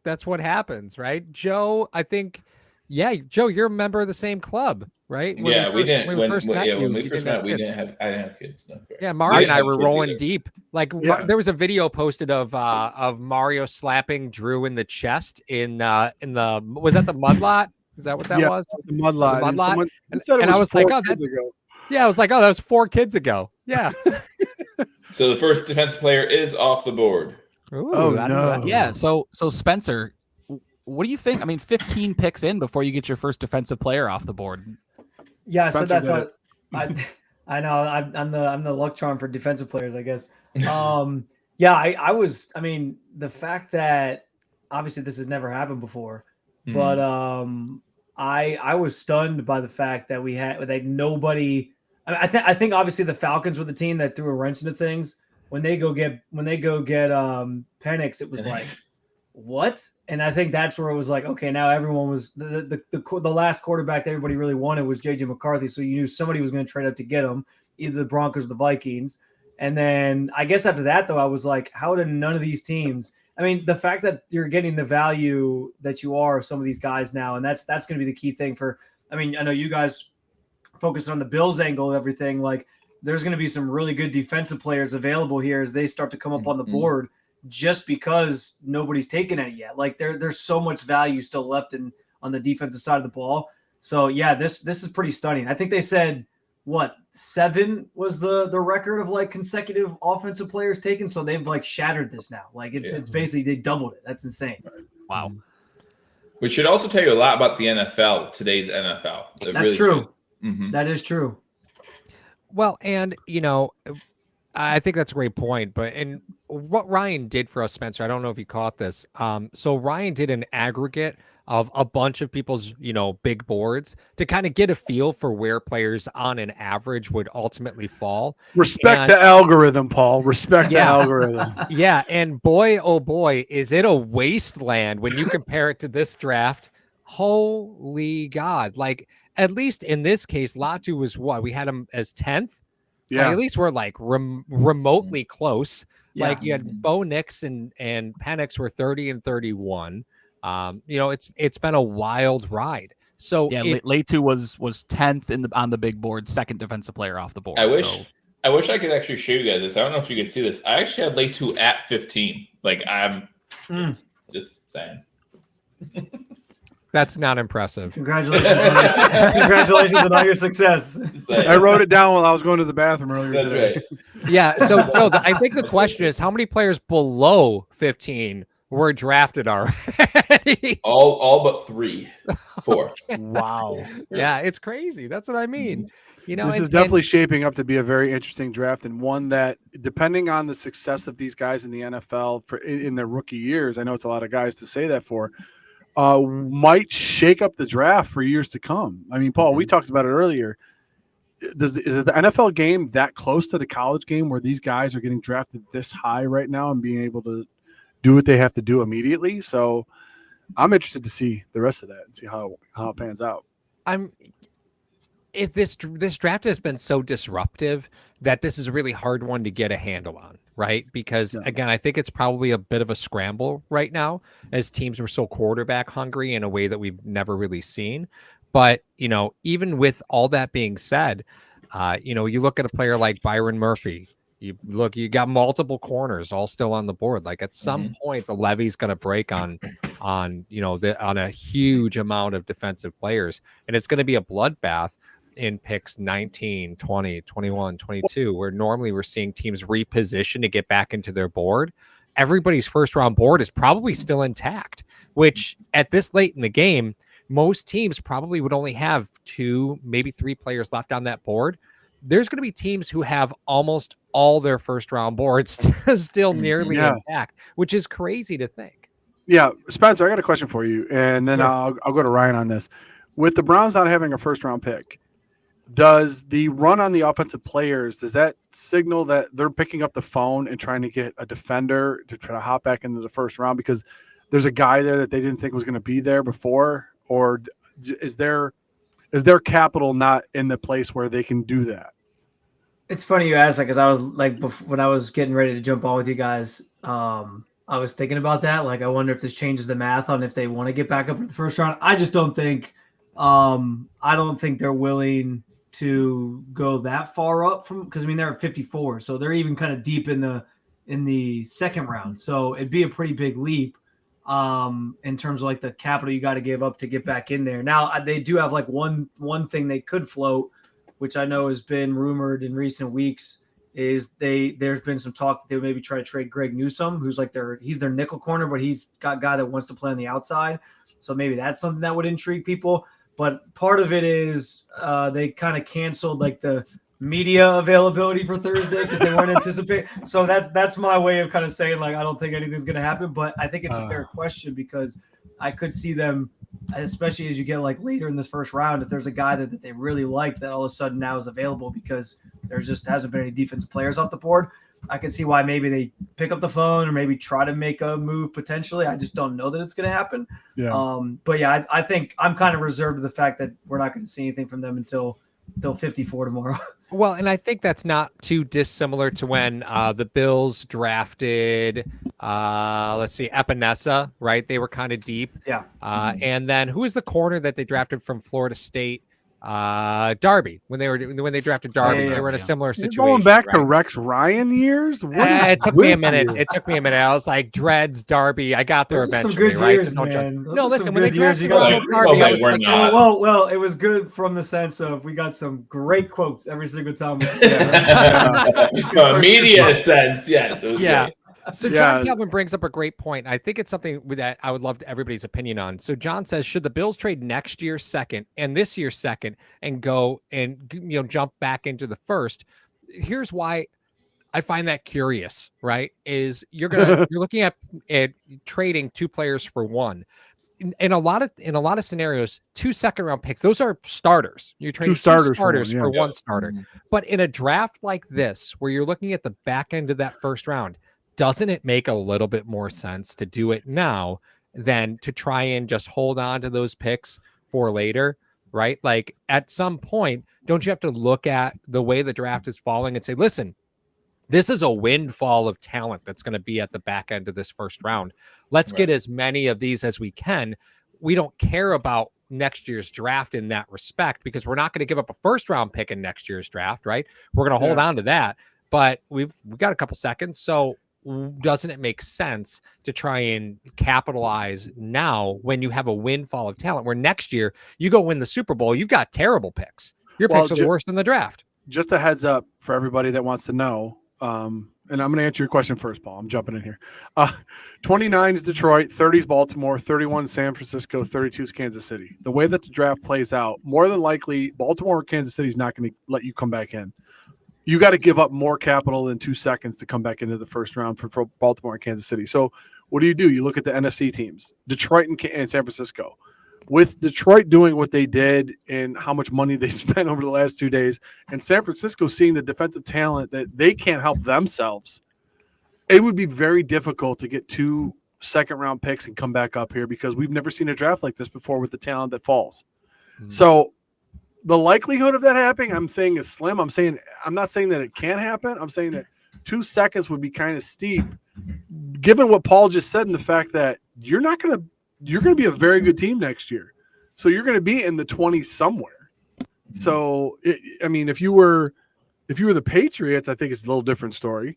that's what happens, right? Joe, I think, yeah, Joe, you're a member of the same club, right? Yeah, we didn't. When we first met when we you first didn't have met, kids. I didn't have kids. No, correct. Yeah, We Mario didn't and I have were kids rolling either. deep. Like Yeah. there was a video posted of Mario slapping Drew in the chest in the was that the mud lot? Is that what that Yeah, was? The mud lot. The mud and lot? someone And- said it and I was like, 4 oh, kids ago. Yeah, I was like, oh, that was 4 kids ago. Yeah. So the first defensive player is off the board. Ooh, Oh, I knew that. no. Yeah. So Spencer, what do you think? I mean, 15 picks in before you get your first defensive player off the board. yeah, I said Spencer that. did I know. I'm the luck charm for defensive players, I guess. Yeah, I was. I mean, the fact that obviously this has never happened before, but I was stunned by the fact that we had like nobody. I think obviously the Falcons were the team that threw a wrench into things when they go get Penix. It was like what? And I think that's where it was like, okay, now everyone was the last quarterback that everybody really wanted was JJ McCarthy, so you knew somebody was going to trade up to get him, either the Broncos or the Vikings. And then I guess after that, though, I was like, how did none of these teams? I mean, the fact that you're getting the value that you are of some of these guys now, and that's going to be the key thing for. I mean, I know you guys focus on the Bills angle of everything. Like, there's going to be some really good defensive players available here as they start to come up on the board, just because nobody's taken any yet. Like, there's so much value still left on the defensive side of the ball. So yeah, this is pretty stunning. I think they said, what, 7 was the record of like consecutive offensive players taken. So they've like shattered this now. Like it's basically, they doubled it. That's insane. Wow. Which should also tell you a lot about the NFL, today's NFL. It That's really true. should. That is true. Well, and I think that's a great point. But and what Ryan did for us, Spencer, I don't know if you caught this. So Ryan did an aggregate of a bunch of people's, big boards to kind of get a feel for where players on an average would ultimately fall. Respect And- the algorithm, Paul. Respect the Yeah. algorithm. Yeah, and boy, oh boy, is it a wasteland when you compare it to this draft. Holy God. Like, at least in this case, Latu was what? We had him as 10th? Like, Yeah. at least we're like remotely close. Yeah. Like, you had Bo Nix and Penix were 30 and 31. It's been a wild ride. So Yeah, Latu was 10th on the big board, second defensive player off the board. I wish I could actually show you guys this. I don't know if you could see this. I actually had Latu at 15. Like, I'm just saying. that's not impressive. Congratulations on all your success. Just saying. I wrote it down while I was going to the bathroom earlier That's today. right. Yeah. So Joe, I think the question is how many players below 15 were drafted already? All but 4. Wow. Yeah, it's crazy. That's what I mean. This is definitely shaping up to be a very interesting draft, and one that, depending on the success of these guys in the NFL in their rookie years, I know it's a lot of guys to say that for, might shake up the draft for years to come. I mean, Paul, we talked about it earlier. Is it the NFL game that close to the college game where these guys are getting drafted this high right now and being able to do what they have to do immediately? So I'm interested to see the rest of that and see how it pans out. If this draft has been so disruptive that this is a really hard one to get a handle on, right? Because again, I think it's probably a bit of a scramble right now as teams were so quarterback hungry in a way that we've never really seen. But, even with all that being said, you look at a player like Byron Murphy, you got multiple corners all still on the board. Like, at some point the levee's going to break on a huge amount of defensive players, and it's going to be a bloodbath in picks 19, 20, 21, 22, where normally we're seeing teams reposition to get back into their board. Everybody's first round board is probably still intact, which at this late in the game, most teams probably would only have 2, maybe 3 players left on that board. There's going to be teams who have almost all their first round boards still nearly intact, which is crazy to think. Yeah. Spencer, I got a question for you, and then I'll go to Ryan on this. With the Browns not having a first round pick, does the run on the offensive players, does that signal that they're picking up the phone and trying to get a defender to try to hop back into the first round because there's a guy there that they didn't think was going to be there before? Or is their capital not in the place where they can do that? It's funny you asked that because I was like, when I was getting ready to jump on with you guys, I was thinking about that. Like, I wonder if this changes the math on if they want to get back up in the first round. I just don't think, I don't think they're willing to go that far up from, because I mean they're at 54, so they're even kind of deep in the second round. So it'd be a pretty big leap in terms of like the capital you got to give up to get back in there. Now they do have like one thing they could float, which I know has been rumored in recent weeks, is there's been some talk that they would maybe try to trade Greg Newsome, who's like he's their nickel corner, but he's got a guy that wants to play on the outside. So maybe that's something that would intrigue people. But part of it is they kind of canceled like the media availability for Thursday because they weren't anticipating. So that's my way of kind of saying like I don't think anything's going to happen. But I think it's a fair question because I could see them, especially as you get like later in this first round, if there's a guy that they really like that all of a sudden now is available because there's just hasn't been any defensive players off the board. I can see why maybe they pick up the phone or maybe try to make a move potentially. I just don't know that it's going to happen. Yeah. But yeah, I think I'm kind of reserved to the fact that we're not going to see anything from them until 54 tomorrow. Well, and I think that's not too dissimilar to when the Bills drafted, Epinesa, right? They were kind of deep. Yeah. And then who was the corner that they drafted from Florida State? Darby. When they drafted Darby, they were in a similar situation. Going back to Rex Ryan years? It took me a minute. I was like, Dreads, Darby. I got there eventually, some good right? years, man. No, listen, when they drafted Darby, I was like, well, it was good from the sense of we got some great quotes every single time. From a media sense, yes. Yeah. So John Calvin brings up a great point. I think it's something that I would love everybody's opinion on. So John says, should the Bills trade next year's second and this year's second and go and jump back into the first? Here's why I find that curious, right? Is you're looking at trading two players for one. In a lot of scenarios, 2 second-round picks, those are starters. You're trading two starters for one starter. But in a draft like this, where you're looking at the back end of that first round, doesn't it make a little bit more sense to do it now than to try and just hold on to those picks for later, right? Like at some point, don't you have to look at the way the draft is falling and say, listen, this is a windfall of talent that's going to be at the back end of this first round. Let's get as many of these as we can. We don't care about next year's draft in that respect because we're not going to give up a first round pick in next year's draft, right? We're going to hold on to that, but we've got a couple seconds. So doesn't it make sense to try and capitalize now when you have a windfall of talent where next year you go win the Super Bowl, you've got terrible picks. Your picks are the worst in the draft. Just a heads up for everybody that wants to know. And I'm going to answer your question first, Paul. I'm jumping in here. 29 is Detroit, 30 is Baltimore, 31 is San Francisco, 32 is Kansas City. The way that the draft plays out, more than likely, Baltimore or Kansas City is not going to let you come back in. You got to give up more capital than 2 seconds to come back into the first round for Baltimore and Kansas City. So what do? You look at the NFC teams, Detroit and San Francisco. With Detroit doing what they did and how much money they spent over the last 2 days, and San Francisco seeing the defensive talent that they can't help themselves, it would be very difficult to get 2 second-round picks and come back up here because we've never seen a draft like this before with the talent that falls. So the likelihood of that happening, I'm saying, is slim. I'm not saying that it can't happen. I'm saying that 2 seconds would be kind of steep, given what Paul just said and the fact that you're going to be a very good team next year. So you're going to be in the 20s somewhere. So if you were the Patriots, I think it's a little different story.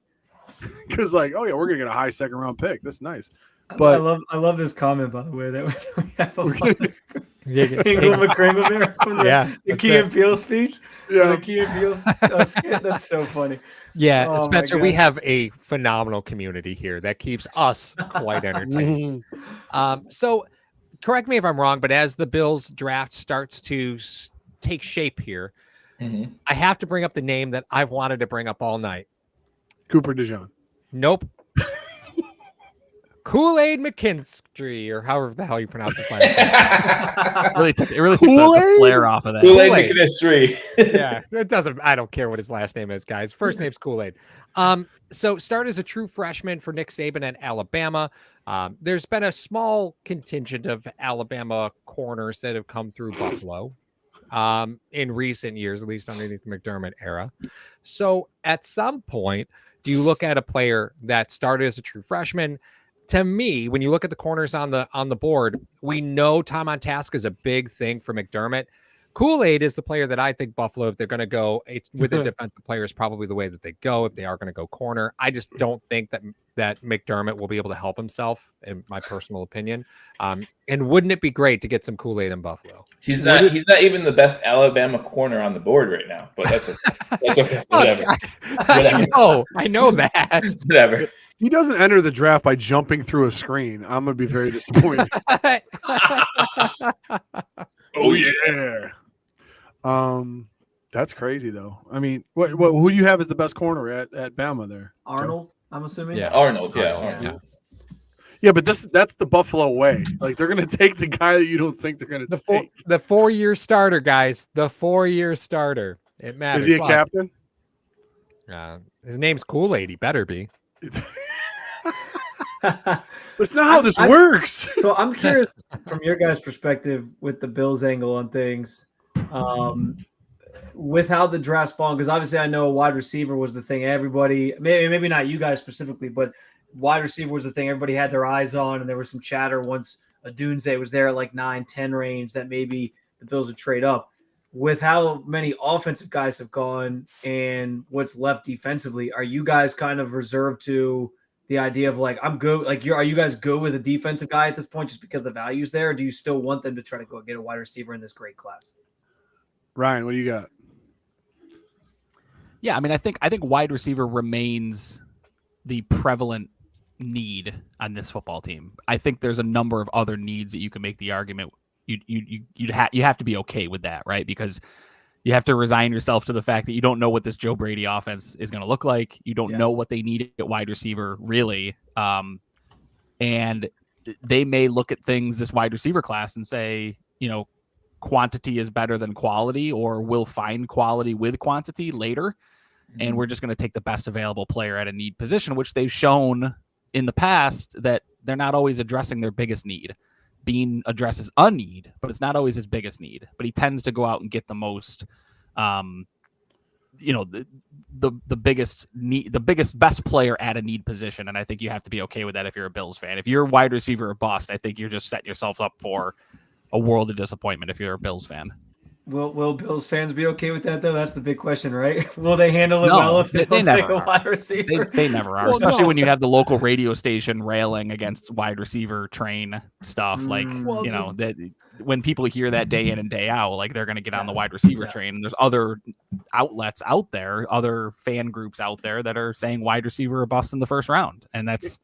Because we're going to get a high second round pick. That's nice. But I love this comment, by the way, that we have Ingram McCraven there from the Key and Peele speech. Yeah, the Key and Peele skit. That's so funny. Yeah, Spencer, we have a phenomenal community here that keeps us quite entertained. So correct me if I'm wrong, but as the Bills draft starts to take shape here, I have to bring up the name that I've wanted to bring up all night. Cooper DeJean. Nope. Kool-Aid McKinstry, or however the hell you pronounce his last name. It really took the flair off of that. Kool-Aid McKinstry. Yeah, it doesn't. I don't care what his last name is, guys. First name's Kool-Aid. So start as a true freshman for Nick Saban at Alabama. There's been a small contingent of Alabama corners that have come through Buffalo in recent years, at least underneath the McDermott era. So at some point, do you look at a player that started as a true freshman? To me, when you look at the corners on the board, we know time on task is a big thing for McDermott. Kool-Aid is the player that I think Buffalo, if they're going to go with a defensive player, is probably the way that they go if they are going to go corner. I just don't think that McDermott will be able to help himself, in my personal opinion. And wouldn't it be great to get some Kool-Aid in Buffalo? He's not even the best Alabama corner on the board right now, but that's okay. Whatever. I know that. Whatever. He doesn't enter the draft by jumping through a screen. I'm gonna be very disappointed. Oh yeah. That's crazy though. I mean, what who do you have as the best corner at Bama there? Arnold, I'm assuming. Yeah, Arnold. Yeah. Yeah, but that's the Buffalo way. Like they're gonna take the guy that you don't think they're gonna take. The 4-year starter, guys. The 4-year starter. It matters. Is he a captain? His name's Kool-Aid. He better be. That's not how this works. So I'm curious from your guys' perspective with the Bills angle on things, with how the draft's fallen, because obviously I know wide receiver was the thing everybody, maybe not you guys specifically, but wide receiver was the thing everybody had their eyes on, and there was some chatter once Adunze was there at like 9-10 range that maybe the Bills would trade up. With how many offensive guys have gone and what's left defensively, are you guys kind of reserved to the idea of like, I'm good? Like, are you guys good with a defensive guy at this point just because the value's there? Or do you still want them to try to go get a wide receiver in this great class? Ryan, what do you got? Yeah, I mean, I think wide receiver remains the prevalent need on this football team. I think there's a number of other needs that you can make the argument. You have to be okay with that, right? Because you have to resign yourself to the fact that you don't know what this Joe Brady offense is going to look like. You don't know what they need at wide receiver, really. And they may look at things, this wide receiver class, and say, quantity is better than quality, or we'll find quality with quantity later. Mm-hmm. And we're just going to take the best available player at a need position, which they've shown in the past that they're not always addressing their biggest need. Bean addresses a need, but it's not always his biggest need. But he tends to go out and get the most, the biggest need, the biggest best player at a need position. And I think you have to be okay with that if you're a Bills fan. If you're a wide receiver or bust, I think you're just setting yourself up for a world of disappointment if you're a Bills fan. Will Bills fans be okay with that, though? That's the big question, right? Will they handle it well if they don't take a wide receiver? They never are, especially when you have the local radio station railing against wide receiver train stuff. That when people hear that day in and day out, like they're going to get on the wide receiver train. And there's other outlets out there, other fan groups out there that are saying wide receiver or bust in the first round. And that's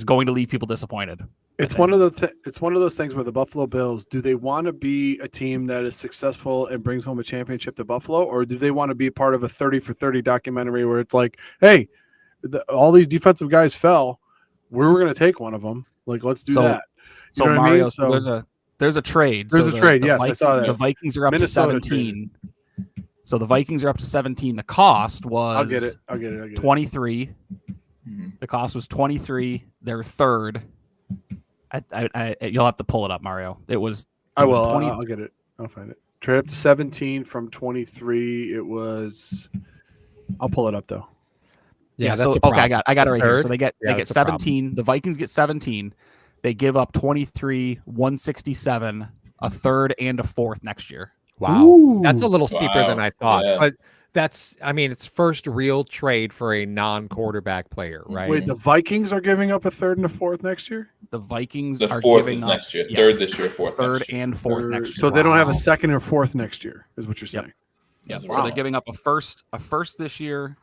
going to leave people disappointed. It's one of those things where the Buffalo Bills, do they want to be a team that is successful and brings home a championship to Buffalo, or do they want to be part of a 30 for 30 documentary where it's like, hey, all these defensive guys fell, we're going to take one of them. Like, let's do that. So Mario, there's a trade. There's a trade. Yes, I saw that. The Vikings are up Minnesota to 17. So the Vikings are up to 17. The cost was I'll get it. 23. Mm-hmm. The cost was 23. They're third. You'll have to pull it up, Mario. It was. I will. I'll get it. I'll find it. Trade up to 17 from 23. It was. I'll pull it up though. Yeah. That's okay. I got it right here. So they get 17. The Vikings get 17. They give up 23, 167, a third and a fourth next year. Wow, ooh, that's a little steeper than I thought. Yeah. But it's first real trade for a non-quarterback player, right? Wait, the Vikings are giving up a third and a fourth next year? The Vikings the are fourth giving is up next year. Third this year, fourth third next year. and fourth next year. So they don't have a second or fourth next year, is what you're saying. Yes. Wow. So they're giving up a first this year,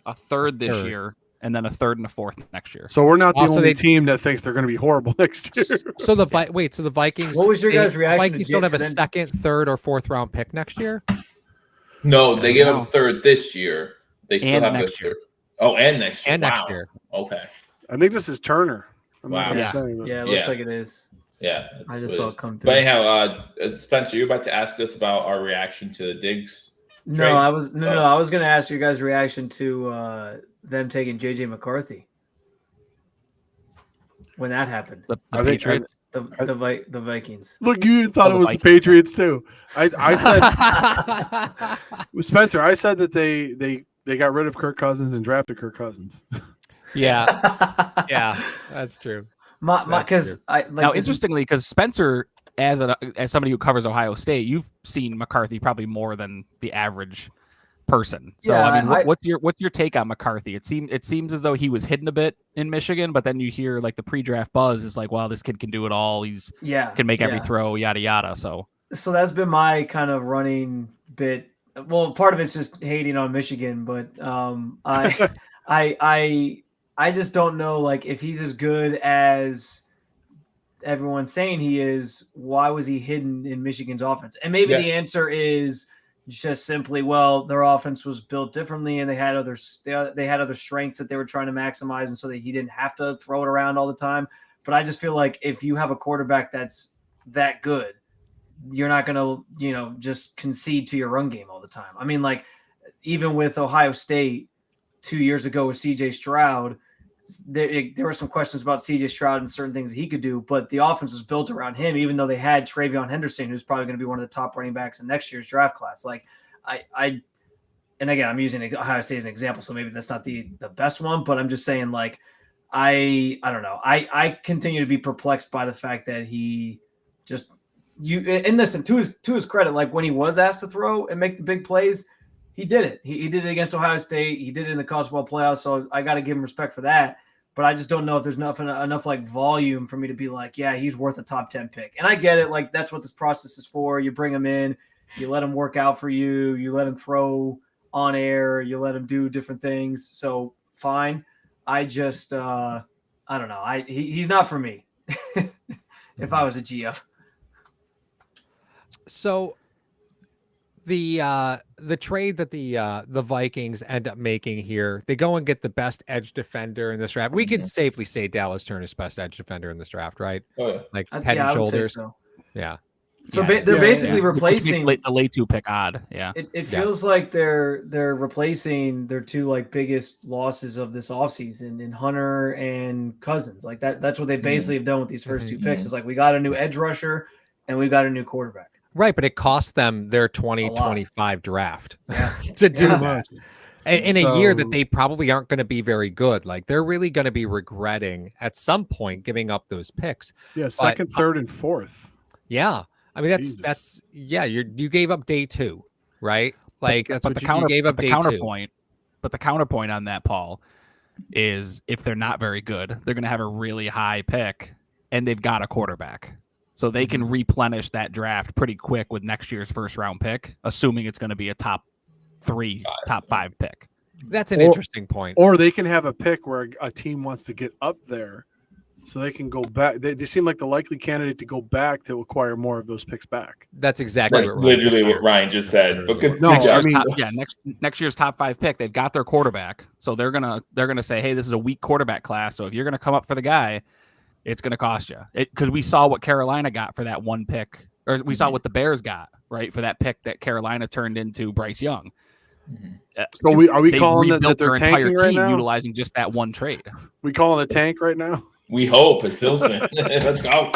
a third this year, and then a third and a fourth next year. So we're not the only team that thinks they're going to be horrible next year. So the Vikings. What was your guys' reaction? Vikings don't have a second, third, or fourth round pick next year. No, they gave up a third this year. They still have next year. Oh, and next year. And next year. Okay. I think this is Turner. I'm Wow. not gonna Yeah. say, but- Yeah, it looks Yeah. like it is. Yeah, I it's just what saw it it is. come But through. anyhow, Spencer, you're about to ask us about our reaction to the Diggs. No, trade? I was no. I was going to ask your guys' reaction to them taking JJ McCarthy when that happened. The I think- Patriots. The Vikings. Look, you thought Oh, it the was the Vikings, yeah. Patriots too. I said Spencer. I said that they got rid of Kirk Cousins and drafted Kirk Cousins. yeah, yeah, that's true. That's Because I like Now, this- interestingly, because Spencer, as somebody who covers Ohio State, you've seen McCarthy probably more than the average person. So, Yeah, I mean, what's your take on McCarthy? It seems as though he was hidden a bit in Michigan, but then you hear like the pre-draft buzz is like, wow, this kid can do it all. He's can make every throw, yada yada. So that's been my kind of running bit. Well, part of it's just hating on Michigan, but I just don't know, like, if he's as good as everyone's saying he is, why was he hidden in Michigan's offense? And maybe the answer is just simply, well, their offense was built differently and they had other strengths that they were trying to maximize, and so that he didn't have to throw it around all the time. But I just feel like if you have a quarterback that's that good, you're not going to, just concede to your run game all the time. I mean, like, even with Ohio State 2 years ago with CJ Stroud, there were some questions about CJ Stroud and certain things that he could do, but the offense was built around him, even though they had Travion Henderson, who's probably going to be one of the top running backs in next year's draft class. Like, and again, I'm using Ohio State as an example, so maybe that's not the best one, but I'm just saying, like, I don't know. I continue to be perplexed by the fact that he just and listen, to his credit, like, when he was asked to throw and make the big plays, he did it. He did it against Ohio State. He did it in the college football playoffs, so I got to give him respect for that. But I just don't know if there's enough like volume for me to be like, yeah, he's worth a top 10 pick. And I get it. Like, that's what this process is for. You bring him in, you let him work out for you, you let him throw on air, you let him do different things. So fine. I just, I don't know. He's not for me if I was a GM. So the trade that the Vikings end up making here, they go and get the best edge defender in this draft. We can safely say Dallas Turner's best edge defender in this draft, right? Oh, yeah. Like head Yeah, and I would say shoulders. so. Yeah. So Yeah, they're basically replacing the late two pick odd. Yeah. It feels like they're replacing their two like biggest losses of this offseason in Hunter and Cousins. Like that's what they basically have done with these first two picks. Is like, we got a new edge rusher and we got a new quarterback. Right, but it cost them their 2025 draft Yeah. to do Yeah. that. In a year that they probably aren't going to be very good. Like, they're really going to be regretting at some point giving up those picks. Yeah, second, third, and fourth. Yeah. I mean, Jesus. that's you gave up day 2, right? Like, that's what you gave up day 2. But the counterpoint on that, Paul, is if they're not very good, they're going to have a really high pick and they've got a quarterback. So they can replenish that draft pretty quick with next year's first round pick, assuming it's going to be a top 5 pick. That's an interesting point. Or they can have a pick where a team wants to get up there so they can go back. They seem like the likely candidate to go back to acquire more of those picks back. That's exactly That's literally what Ryan just said. But good, No, good I job. mean, next year's top 5 pick, they've got their quarterback. So they're gonna say, hey, this is a weak quarterback class. So if you're gonna come up for the guy, it's going to cost you, because we saw what Carolina got for that one pick, or we saw what the Bears got, right, for that pick that Carolina turned into Bryce Young. So are we calling that their they're entire tanking team right now? utilizing just that one trade? We calling a tank right now? We hope as Bills fan. Let's go.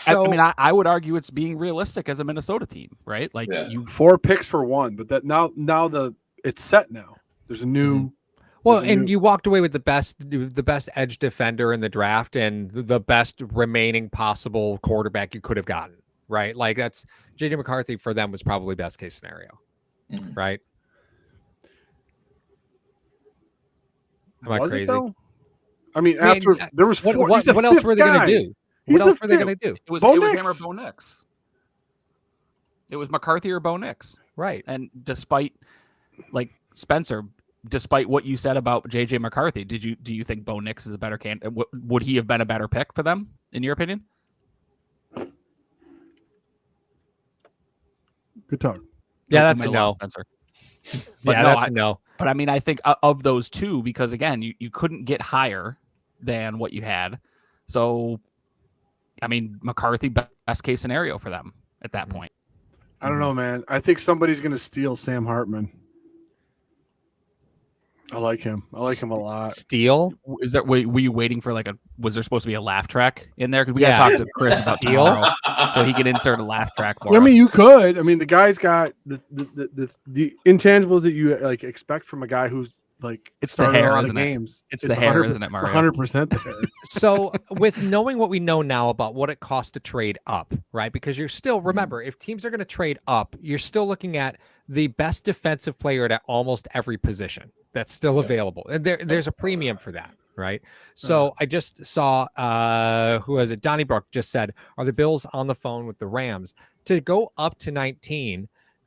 I would argue it's being realistic as a Minnesota team, right? Like, Yeah. 4 picks for 1, but that now it's set now. There's a new. Well, and you walked away with the best edge defender in the draft and the best remaining possible quarterback you could have gotten, right? Like, that's JJ McCarthy for them was probably best case scenario, right? Am I Was crazy? it though? I mean, after there was 4. What else were they going to do? What else were they going to do? It was Bo him Nix. or Bo Nix. It was McCarthy or Bo Nix. Right. And despite, like, Spencer, despite what you said about JJ McCarthy, do you think Bo Nix is a better candidate? Would he have been a better pick for them, in your opinion? Good talk. Yeah, that's a no. Spencer. But yeah, that's a no. But I mean, I think of those two, because again, you couldn't get higher than what you had. So, I mean, McCarthy, best case scenario for them at that point. I don't know, man. I think somebody's going to steal Sam Hartman. I like him. I like him a lot. Steal? Is that were you waiting for was there supposed to be a laugh track in there? Because we got to talk to Chris about tomorrow, so he can insert a laugh track for us. I mean, you could. I mean, the guy's got the intangibles that you expect from a guy who's it's the hair, isn't it? Games. It's the hair, isn't it, Mario? 100% the hair. So with knowing what we know now about what it costs to trade up, right? Because you're still, remember, if teams are going to trade up, you're still looking at the best defensive player at almost every position that's still available. And there's a premium for that, right? So I just saw, who was it? Donnybrook just said, are the Bills on the phone with the Rams? To go up to 19,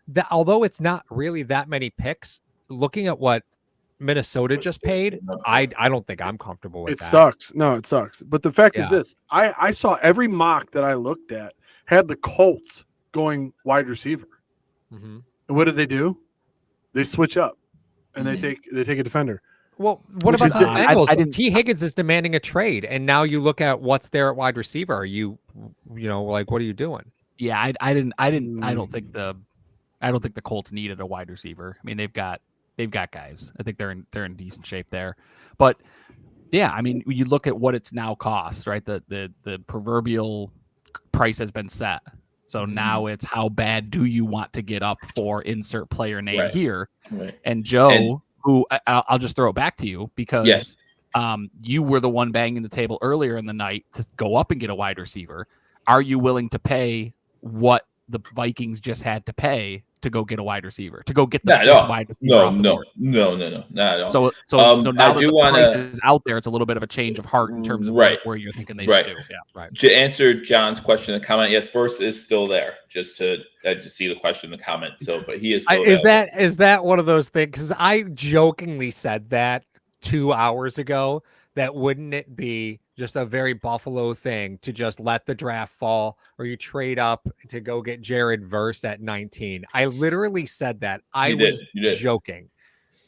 that although it's not really that many picks, looking at what Minnesota just paid, I don't think I'm comfortable with that. It sucks. No, it sucks. But the fact is this, I saw every mock that I looked at had the Colts going wide receiver. Mm-hmm. And what do? They switch up and they take a defender. Well, what about the Bengals? T. Higgins is demanding a trade, and now you look at what's there at wide receiver. Are you what are you doing? Yeah, I don't think the Colts needed a wide receiver. I mean, they've got guys. I think they're in decent shape there. But yeah, I mean, you look at what it's now cost, right? The proverbial price has been set. So now it's how bad do you want to get up for insert player name here? Right. And Joe, who I'll just throw it back to you because you were the one banging the table earlier in the night to go up and get a wide receiver. Are you willing to pay what the Vikings just had to pay to go get a wide receiver, to go get the wide receiver? No, not at all. So now that the price is out there, it's a little bit of a change of heart in terms of where you're thinking they should do. Yeah, right. To answer John's question in the comment, yes, First is still there. Just to see the question in the comment. So, but he is still there. Is that one of those things? Because I jokingly said that 2 hours ago. That wouldn't it be just a very Buffalo thing to just let the draft fall, or you trade up to go get Jared Verse at 19? I literally said that. I was joking.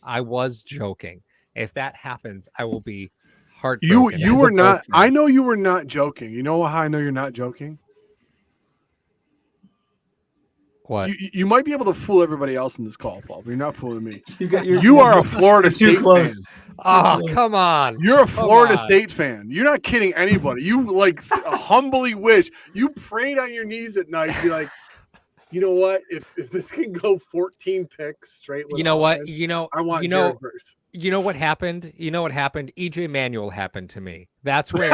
I was joking. If that happens, I will be heartbroken. You were not. I know you were not joking. You know how I know you're not joking? What? You might be able to fool everybody else in this call, Paul, but you're not fooling me. You are a Florida State fan. Oh, come on. You're a Florida State fan. You're not kidding anybody. You humbly wish. You prayed on your knees at night. Be like, you know what? If this can go 14 picks straight, you know what? I want Jared Verse. You know what happened? EJ Manuel happened to me. That's where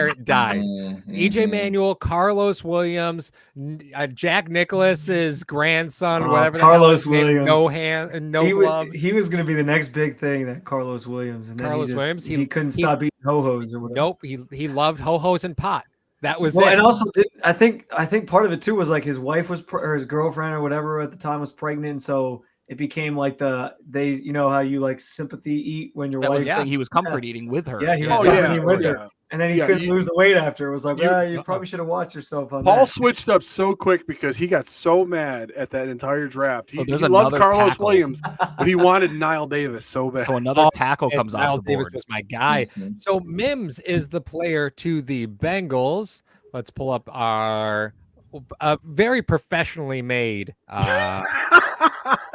it died. EJ Manuel, Carlos Williams, Jack Nicklaus's grandson, whatever. Carlos Williams, no hand and no gloves. He was going to be the next big thing. That Carlos Williams, and then he couldn't stop eating ho-hos or whatever. Nope, he loved ho-hos and pot. That was it. And also, I think part of it too was his wife or his girlfriend or whatever at the time was pregnant, so it became like how you sympathy eat when your wife. Yeah, he was comfort eating with her. Yeah, he was comfort eating with her, and then he couldn't lose the weight after. It was like, you probably should have watched yourself on Paul that. switched up so quick because he got so mad at that entire draft. He loved Carlos Williams, but he wanted Nile Davis so bad. So another tackle comes off Nile the board. Davis was my guy. So Mims is the player to the Bengals. Let's pull up our very professionally made.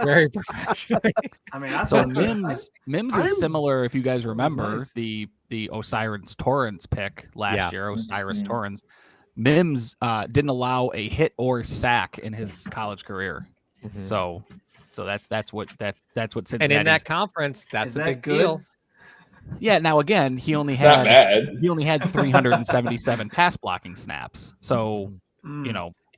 Very professionally. I mean, so Mims is similar. If you guys remember the Osiris Torrance pick last year, Osiris Torrance, Mims didn't allow a hit or sack in his college career. So that's what Cincinnati. And in that conference, that's a big deal. Yeah. Now again, he only had 377 pass blocking snaps. So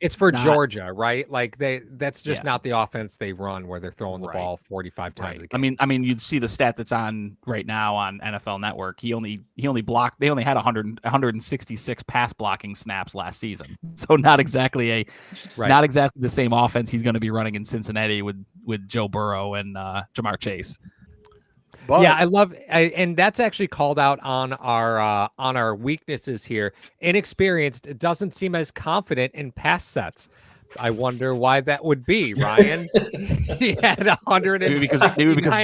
it's for Georgia, right? That's just not the offense they run where they're throwing the ball 45 times a game. I mean, you'd see the stat that's on right now on NFL Network. They only had 166 pass blocking snaps last season. So not exactly the same offense he's going to be running in Cincinnati with Joe Burrow and Jamar Chase. But, yeah, and that's actually called out on our weaknesses here. Inexperienced, doesn't seem as confident in pass sets. I wonder why that would be, Ryan. He had 100. Maybe because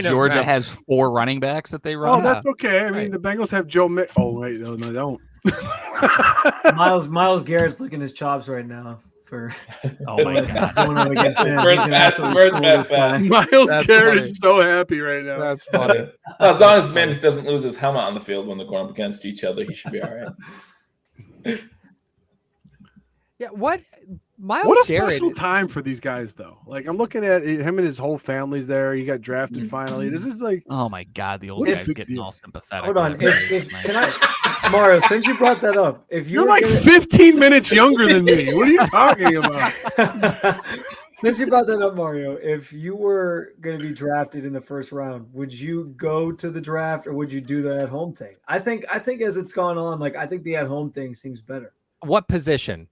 Georgia has 4 running backs that they run. Oh, that's okay. I mean, the Bengals have Joe Mixon. Oh wait, no, they don't. Miles Garrett's licking his chops right now for Oh my god. going on against him. First He's gonna pass, absolutely first school pass this guy. Miles That's Garrett funny. is so happy right now. That's funny. Well, as long as Mims doesn't lose his helmet on the field when they're going up against each other, he should be all right. Yeah, what Miles What a Garrett special time for these guys, though. Like, I'm looking at him and his whole family's there. He got drafted finally. This is like, Oh my god, the old What a guy's big getting deal. all sympathetic. Hold on. whenever If he's can I, Mario, since you brought that up, if you you're were like gonna- 15 minutes younger than me. What are you talking about? since you brought that up, Mario, if you were going to be drafted in the first round, would you go to the draft or would you do the at home thing? I think as it's gone on, like I think the at home thing seems better. what position?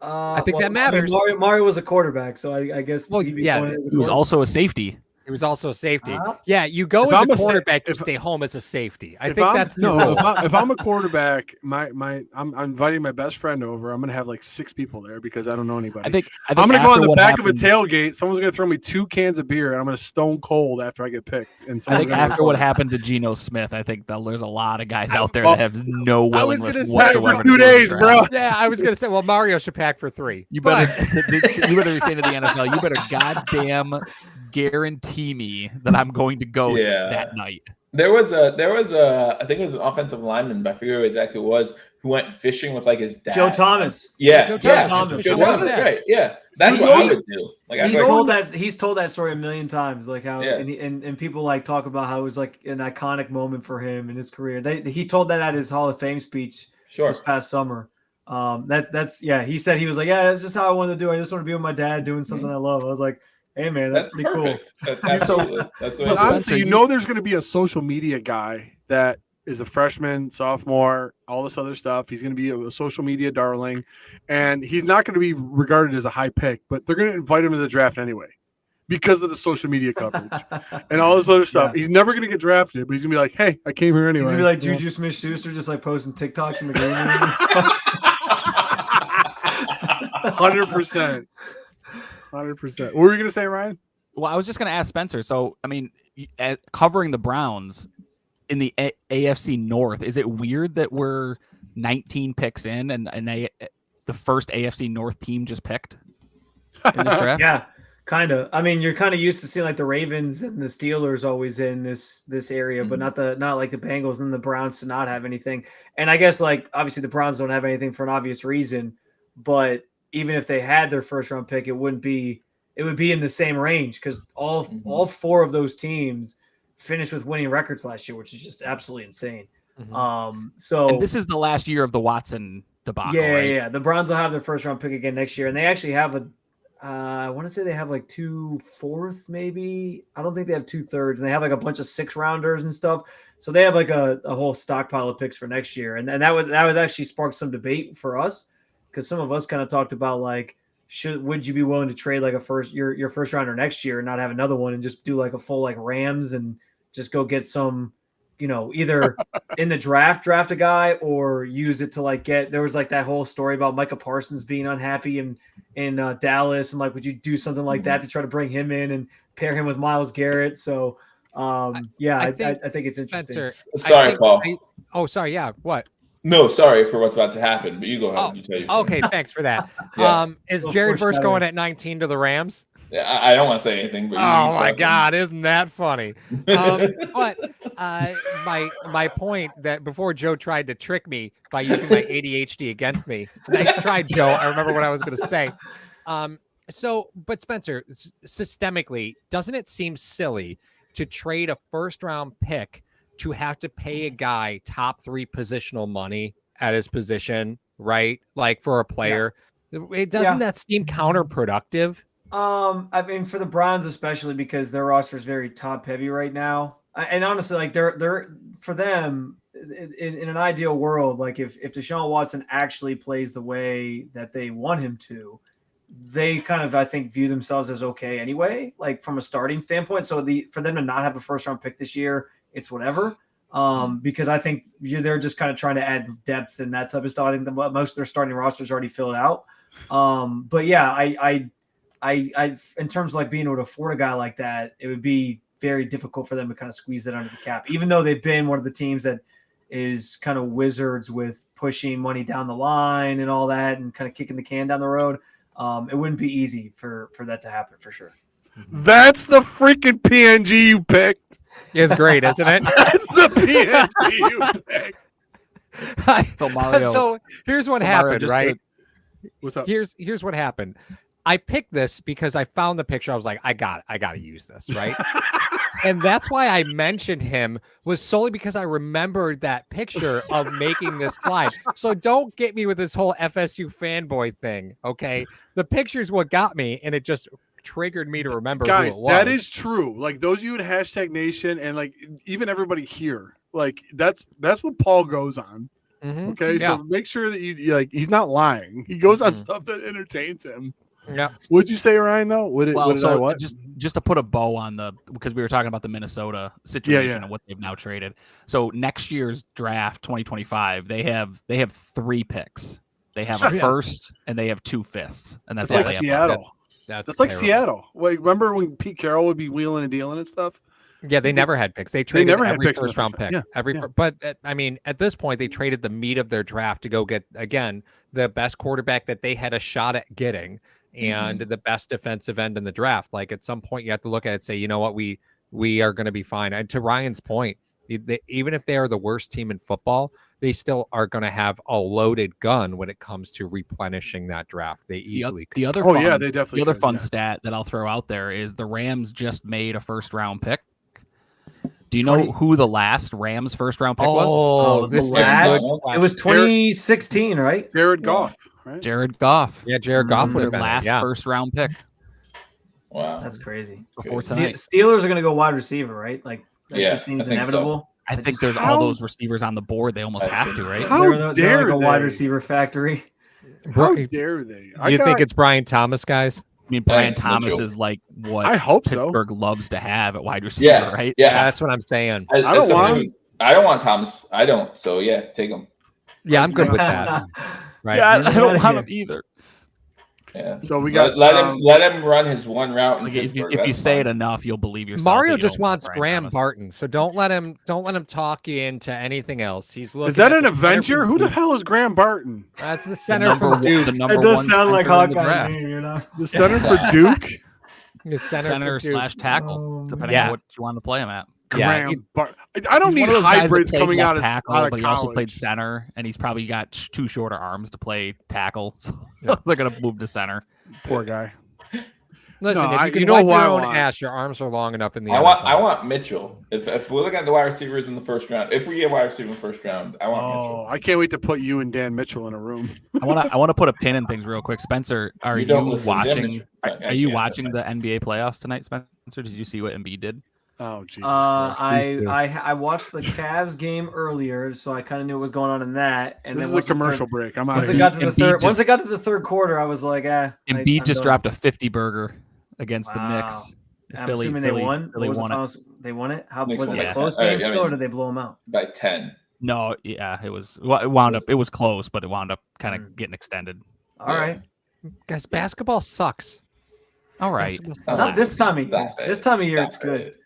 I think that matters. Mario was a quarterback, so I guess Well, he'd be yeah, going as a He was quarterback. also a safety. He was also a safety. Uh-huh. Yeah, you go If as I'm a a sa- quarterback, you if- stay home as a safety. I If think I'm- that's the no. rule. If I'm a quarterback, I'm inviting my best friend over. I'm gonna have like 6 people there because I don't know anybody. I think I'm gonna go on after the what back happened- of a tailgate. Someone's gonna throw me 2 cans of beer, and I'm gonna stone cold after I get picked. And I someone's think gonna after go, what happened to Geno Smith, I think that there's a lot of guys out there well, that have no I was willingness gonna say whatsoever. for to 2 go to the days, draft. bro. Yeah, I was gonna say, well, Mario should pack for 3. You But- better, you better say to the NFL, you better goddamn guarantee me that I'm going to go Yeah. that night. There was a I think it was an offensive lineman, but I forget who exactly it was, who went fishing with like his dad. Joe Thomas. Yeah, Joe yeah, Thomas. Joe Yeah. Thomas, right? Yeah, that's You what know I would do. Like, I'd He's told that story a million times, like how Yeah. and people like talk about how it was like an iconic moment for him in his career. He told that at his Hall of Fame speech sure. this past summer. That's he said he was like, yeah, that's just how I wanted to do it. I just want to be with my dad doing something I love. I was like, hey man, that's pretty perfect. cool. That's absolutely. That's the way But it's honestly, Spencer, you know there's going to be a social media guy that is a freshman, sophomore, all this other stuff. He's going to be a social media darling, and he's not going to be regarded as a high pick, but they're going to invite him to the draft anyway because of the social media coverage and all this other stuff. He's never going to get drafted, but he's going to be like, hey, I came here anyway. He's gonna be like You know? Juju Smith-Schuster, just like posting TikToks in the green room and stuff. 100%. 100%. What were you going to say, Ryan? Well, I was just going to ask Spencer. So, I mean, covering the Browns in the AFC North, is it weird that we're 19 picks in and the first AFC North team just picked in this draft? Yeah, kind of. I mean, you're kind of used to seeing like the Ravens and the Steelers always in this area, but not like the Bengals and the Browns to not have anything. And I guess like obviously the Browns don't have anything for an obvious reason, but even if they had their first round pick, it would be in the same range because all 4 of those teams finished with winning records last year, which is just absolutely insane. So And this is the last year of the Watson debacle, right? yeah. The Browns will have their first round pick again next year, and they actually have I want to say they have like 2/4 maybe. I don't think they have 2/3, and they have like a bunch of 6-rounders and stuff. So they have like a whole stockpile of picks for next year, and that would actually spark some debate for us because some of us kind of talked about like would you be willing to trade like your first rounder next year and not have another one and just do like a full like Rams and just go get some, either in the draft a guy or use it to like there was like that whole story about Micah Parsons being unhappy in Dallas and like would you do something like that to try to bring him in and pair him with Myles Garrett? So I think it's interesting. Spencer, Sorry, Paul. Sorry. Yeah. What? No, sorry for what's about to happen, but you go ahead. Oh, You tell your Okay. Thanks for that. Yeah. Is Of Jared course, Verse going at 19 to the Rams? Yeah, I don't want to say anything, but Oh my God, isn't that funny? But my point that before Joe tried to trick me by using my ADHD against me. Nice try, Joe. I remember what I was going to say. But Spencer, systemically, doesn't it seem silly to trade a first-round pick to have to pay a guy top 3 positional money at his position, right? Like for a player, it doesn't that seem counterproductive? I mean, for the Browns especially because their roster is very top heavy right now, and honestly, like they're for them in an ideal world, like if Deshaun Watson actually plays the way that they want him to, they kind of I think view themselves as okay anyway, like from a starting standpoint. So for them to not have a first round pick this year, it's whatever. Because I think they're just kind of trying to add depth and that type of stuff. I think most of their starting rosters already filled out. But yeah, I in terms of like being able to afford a guy like that, it would be very difficult for them to kind of squeeze that under the cap, even though they've been one of the teams that is kind of wizards with pushing money down the line and all that, and kind of kicking the can down the road. It wouldn't be easy for that to happen for sure. That's the freaking PNG you picked. It's great, isn't it? That's the PNG you picked. So Mario, So here's what Mario, happened, just right? What's up? Here's what happened. I picked this because I found the picture. I was like, I got to use this, right? And that's why I mentioned him, was solely because I remembered that picture of making this slide. So don't get me with this whole FSU fanboy thing, okay? The picture's what got me, and it just triggered me to remember Guys, who it was. that is true. Like those of you at hashtag Nation, and like even everybody here, like that's what Paul goes on. Mhm. Okay, Yeah. so make sure that you like he's not lying. He goes on Mhm. stuff that entertains him. Yeah. What'd you say, Ryan? Though, what did I what? just to put a bow on because we were talking about the Minnesota situation Yeah. and what they've now traded. So next year's draft, 2025, they have 3 picks. They have a first and they have 2 fifths, and that's That's all like they have. Seattle. That's like terrible. Seattle. Like remember when Pete Carroll would be wheeling and dealing and stuff? Yeah, they never had picks. They traded never had every picks in the first round first pick. round. Yeah. But I mean, at this point, they traded the meat of their draft to go get, again, the best quarterback that they had a shot at getting, and the best defensive end in the draft. Like at some point, you have to look at it and say, you know what, we are going to be fine. And to Ryan's point, even if they are the worst team in football, they still are going to have a loaded gun when it comes to replenishing that draft. They easily could. The other Oh fun, yeah, they definitely. the other could, fun yeah. stat that I'll throw out there is the Rams just made a first round pick. Do you know who the last Rams first round pick was? Oh, The this is last, good. it was 2016, right? Jared Goff, right? Jared Goff. Yeah, Jared Goff would Their have been last yeah. first round pick Wow. That's crazy. before Ste- tonight. Steelers are going to go wide receiver, right? Like that Yeah, just seems I think so. inevitable. I think just- there's How- all those receivers on the board. They almost I have think to, so. right? How They're dare like a wide they? receiver factory. How Bro, dare they? you think it's Brian Thomas, guys? I mean, Brian it's Thomas Mitchell. is like what I hope so. Pittsburgh loves to have at wide receiver, Yeah, right? yeah. That's what I'm saying. I don't That's want something- him. I don't want Thomas. I don't. So yeah, take him. Yeah, I'm good with that. Right? Yeah, Get I him don't outta want here. him either. Yeah. So we got let him run his one route. In Like if you, Pittsburgh, if you that's say fine. it enough, you'll believe yourself. Mario that you just don't want wants Brian Graham Thomas. Barton, so don't let him talk you into anything else. He's looking. Is that at an the center Avenger? from Who the Duke. hell is Graham Barton? That's the The center number from one, Duke. the number It does one sound like center in the Hawkeye, draft. you know? The center for Duke? The center, Center for Duke. slash tackle, Oh, depending yeah. on what you want to play him at. Yeah, Graham Barton. I don't He's need one of those guys that hybrids played coming left out of tackle, out of but he also college. played center, and he's probably got too shorter arms to play tackle, so they're gonna move to center. Poor guy. Listen, No, if I- you can you know wipe who your I own want. ass, your arms are long enough in the I NFL. want Mitchell. If we're looking at the wide receivers in the first round, if we get wide receiver in the first round, I want Oh, Mitchell. I can't wait to put you and Dan Mitchell in a room. I want to put a pin in things real quick. Spencer, are You you don't listen to watching? Mitchell. Are you can't. watching the NBA playoffs tonight, Spencer? Did you see what Embiid did? Oh Jesus! I watched the Cavs game earlier, so I kind of knew what was going on in that. And This then is a once the commercial break. I'm out Once of it here. got to the Embiid third, just- once it got to the third quarter, I was like, Embiid I'm just done. dropped a 50 burger against the Wow. Knicks. I'm assuming they won. Philly What was the won it. finals? They won it. How Knicks was it? won A it. close All right, game I still, or mean- did they blow them out? By 10. No, yeah, it was. Well, it wound up. It was close, but it wound up kind of getting extended. All right, Guys, basketball sucks. All right. Oh, not this time of year. Stop it. This time of year, it's Stop good. it.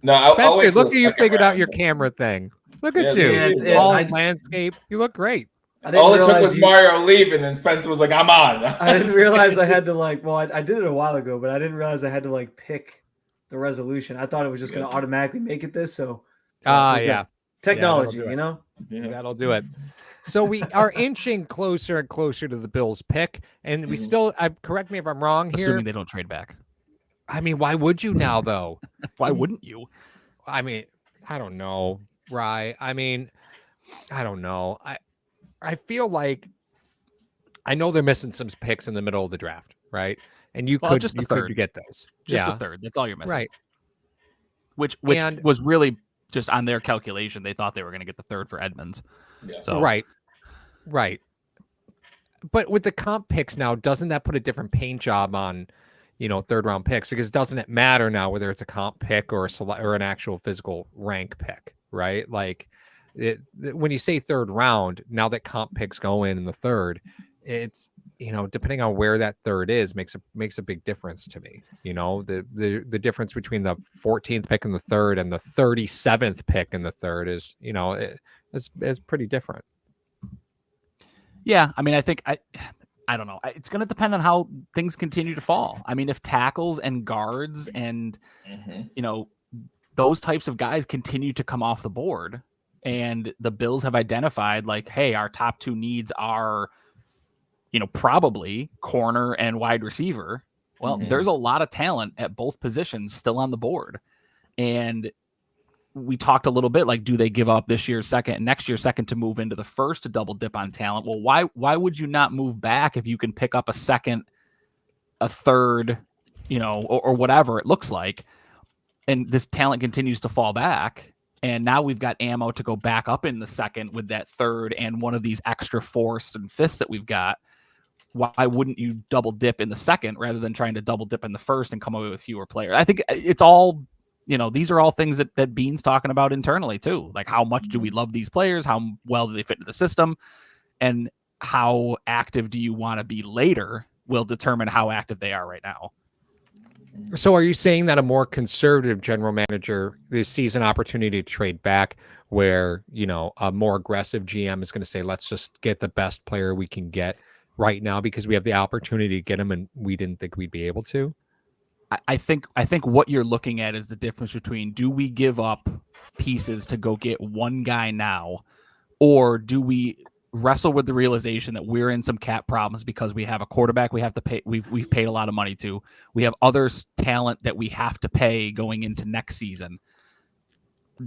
No, I'll Spencer, wait till look the at you second figured out round. your camera thing. Look at Yeah, you. yeah, All I- landscape. You look great. I didn't All it took realize was you- Mario leave, and then Spencer was like, "I'm on." I didn't realize I had to like. Well, I did it a while ago, but I didn't realize I had to like pick the resolution. I thought it was just going to automatically make it this. So we're good. Yeah. Technology, do it. you know. Yeah. That'll do it. So we are inching closer and closer to the Bills' pick, and we still. Correct me if I'm wrong here. Assuming they don't trade back. I mean, why would you now, though? Why wouldn't you? I mean, I don't know, Rye. I mean, I don't know. I feel like I know they're missing some picks in the middle of the draft, right? And you Well, could just the you could third. get those. Just yeah, a third. That's all you're missing. right. Which And- was really just on their calculation. They thought they were going to get the third for Edmonds. Yeah. So Right. But with the comp picks now, doesn't that put a different paint job on, third round picks? Because doesn't it matter now whether it's a comp pick or or an actual physical rank pick, right? Like when you say third round, now that comp picks go in the third, depending on where that third is, makes a big difference to me. The difference between the 14th pick in the third and the 37th pick in the third is, it's pretty different. Yeah, I mean, I think I don't know. It's going to depend on how things continue to fall. I mean, if tackles and guards and those types of guys continue to come off the board, and the Bills have identified like, hey, our top two needs are, probably corner and wide receiver. Well, there's a lot of talent at both positions still on the board. And we talked a little bit, like, do they give up this year's second and next year's second to move into the first to double dip on talent? Well, why would you not move back if you can pick up a second, a third, or whatever it looks like, and this talent continues to fall back, and now we've got ammo to go back up in the second with that third and one of these extra fourths and fifths that we've got. Why wouldn't you double dip in the second rather than trying to double dip in the first and come away with fewer players? I think it's all, these are all things that Bean's talking about internally too. Like, how much do we love these players? How well do they fit into the system? And how active do you want to be later will determine how active they are right now. So are you saying that a more conservative general manager sees an opportunity to trade back where, a more aggressive GM is going to say, let's just get the best player we can get right now because we have the opportunity to get him and we didn't think we'd be able to? I think what you're looking at is the difference between, do we give up pieces to go get one guy now, or do we wrestle with the realization that we're in some cap problems because we have a quarterback we have to pay, we've paid a lot of money to, we have other talent that we have to pay going into next season.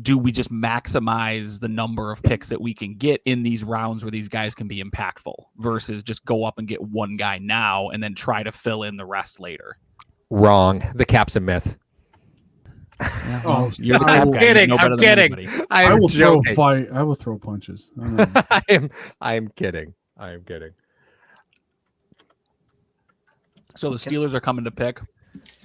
Do we just maximize the number of picks that we can get in these rounds where these guys can be impactful versus just go up and get one guy now and then try to fill in the rest later? Wrong. The cap's a myth. Oh, you're the cap I'm guy. kidding. You know I'm better than kidding. anybody. I will throw joking. fight. I will throw punches. I don't know. I am kidding. I am kidding. So the Steelers are coming to pick.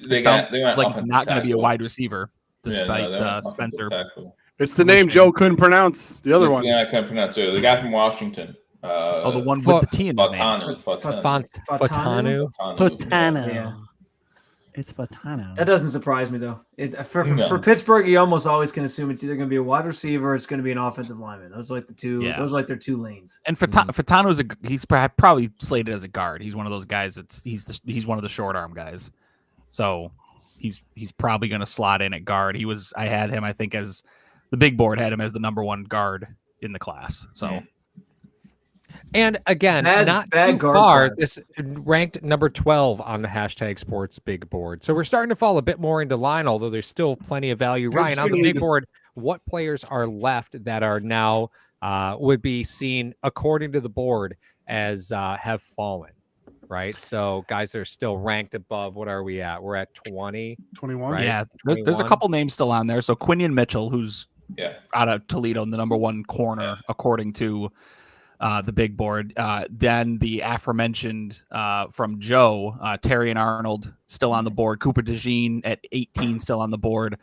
They It got sounds like it's offensive not going to be a tackle. wide receiver, despite they want Spencer. offensive tackle. It's the name Joe couldn't pronounce. The other This one. guy I can't pronounce it. The guy from Washington. The one with the T in his name. Fatanu. Fatanu. Fatano. Yeah. It's Fatano. That doesn't surprise me though. For Pittsburgh, you almost always can assume it's either going to be a wide receiver or it's going to be an offensive lineman. Those are like the two. Yeah. Those are like their two lanes. And Fatano's he's probably slated as a guard. He's one of those guys he's one of the short arm guys. So he's probably going to slot in at guard. I had him, I think, as the big board had him as the number one guard in the class. So. And again, not too far. This ranked number 12 on the hashtag sports big board. So we're starting to fall a bit more into line, although there's still plenty of value. Ryan, on the big board, what players are left that are now would be seen according to the board as have fallen, right? So guys are still ranked above. What are we at? We're at 20. 21. Right? Yeah, there's a couple names still on there. So Quinion Mitchell, who's out of Toledo, the number one corner, according to the big board. Then the aforementioned from Joe, Terry and Arnold still on the board. Cooper DeJean at 18 still on the board.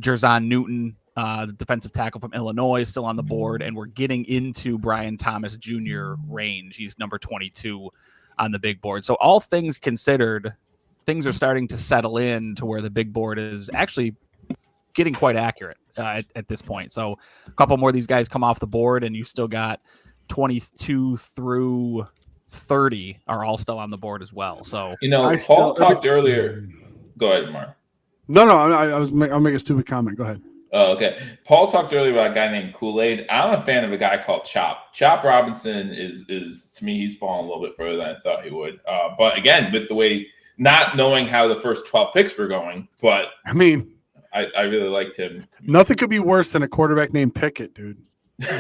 Jerzon Newton, the defensive tackle from Illinois, still on the board. And we're getting into Brian Thomas Jr. range. He's number 22 on the big board. So all things considered, things are starting to settle in to where the big board is actually getting quite accurate at this point. So a couple more of these guys come off the board and you've still got 22 through 30 are all still on the board as well. So Paul talked earlier. Go ahead, Mark. No, I'll make a stupid comment. Go ahead. Oh, okay. Paul talked earlier about a guy named Kool-Aid. I'm a fan of a guy called Chop. Chop Robinson is to me, he's fallen a little bit further than I thought he would. But again, with the way, not knowing how the first 12 picks were going, but I mean, I really liked him. Nothing could be worse than a quarterback named Pickett, dude.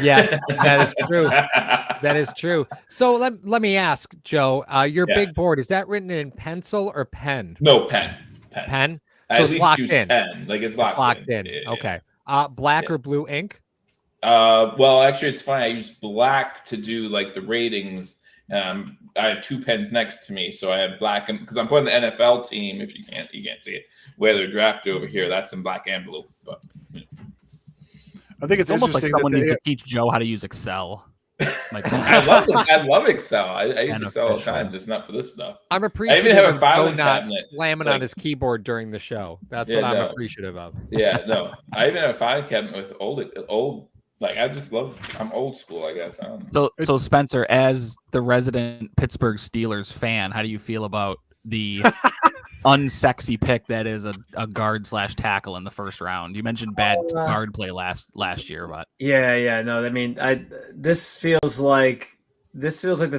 Yeah, that is true. That is true. So let me ask, Joe, your big board, is that written in pencil or pen? No, pen. Pen? So it's locked in. Pen. Like it's locked in. Yeah, okay. Black or blue ink? Well, actually, it's funny. I use black to do like the ratings. I have two pens next to me, so I have black because I'm putting the NFL team. If you can't see it, where they're drafted over here. That's in black and blue. But I think it's almost like interesting someone that needs to teach Joe how to use Excel. I love Excel. I use Excel all the Beneficial. time, just not for this stuff. I'm I appreciative even have a of Bo filing not cabinet. slamming like- on his keyboard during the show. That's Yeah, what I'm no. appreciative of. Yeah, no. I even have a filing cabinet with old. Like I just love. I'm old school, I guess. I don't know. So Spencer, as the resident Pittsburgh Steelers fan, how do you feel about the unsexy pick that is a guard / tackle in the first round? You mentioned bad guard play last year, but Yeah. No, I mean, this feels like the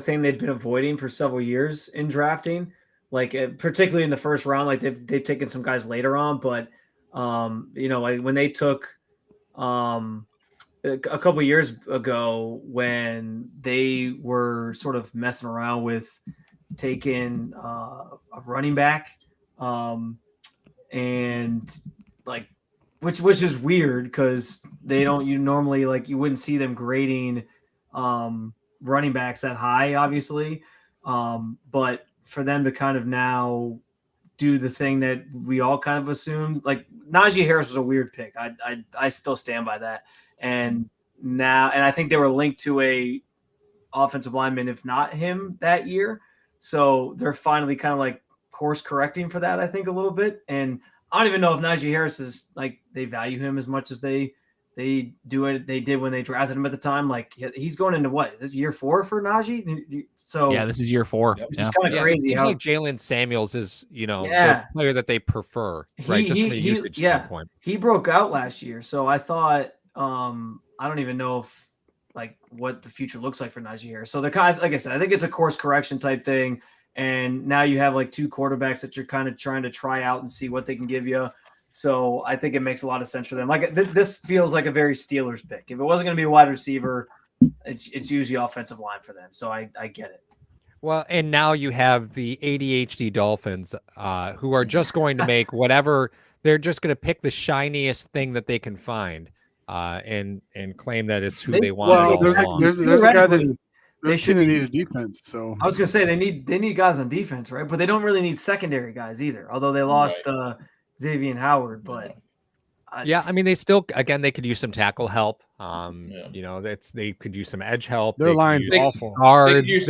thing they've been avoiding for several years in drafting, like particularly in the first round. Like they've taken some guys later on, but like when they took a couple years ago when they were sort of messing around with taking a running back, and like which is weird because you normally you wouldn't see them grading running backs that high, obviously, but for them to kind of now do the thing that we all kind of assumed, like Najee Harris was a weird pick. I still stand by that. And I think they were linked to a offensive lineman, if not him, that year. So they're finally kind of like course correcting for that, I think, a little bit. And I don't even know if Najee Harris is they value him as much as they do it. They did when they drafted him at the time. Like he's going into what? Is this year 4 for Najee? So yeah, this is year 4. It's just kind of crazy. It seems like Jalen Samuels is, the player that they prefer, right? Just from a usage standpoint. He broke out last year, so I thought I don't even know if what the future looks like for Najee Harris. So they're kind of, like I said, I think it's a course correction type thing. And now you have 2 quarterbacks that you're kind of trying to try out and see what they can give you. So I think it makes a lot of sense for them. This feels like a very Steelers pick. If it wasn't going to be a wide receiver, it's usually offensive line for them. So I get it. Well, and now you have the ADHD Dolphins who are just going to make whatever – they're just going to pick the shiniest thing that they can find and claim that it's who they want. Well, there's a guy that they shouldn't need a defense. So I was going to say they need guys on defense, right? But they don't really need secondary guys either, although they lost Xavier Howard. But I mean, they still, again, they could use some tackle help. They could use some edge help. Their line's awful. Guards.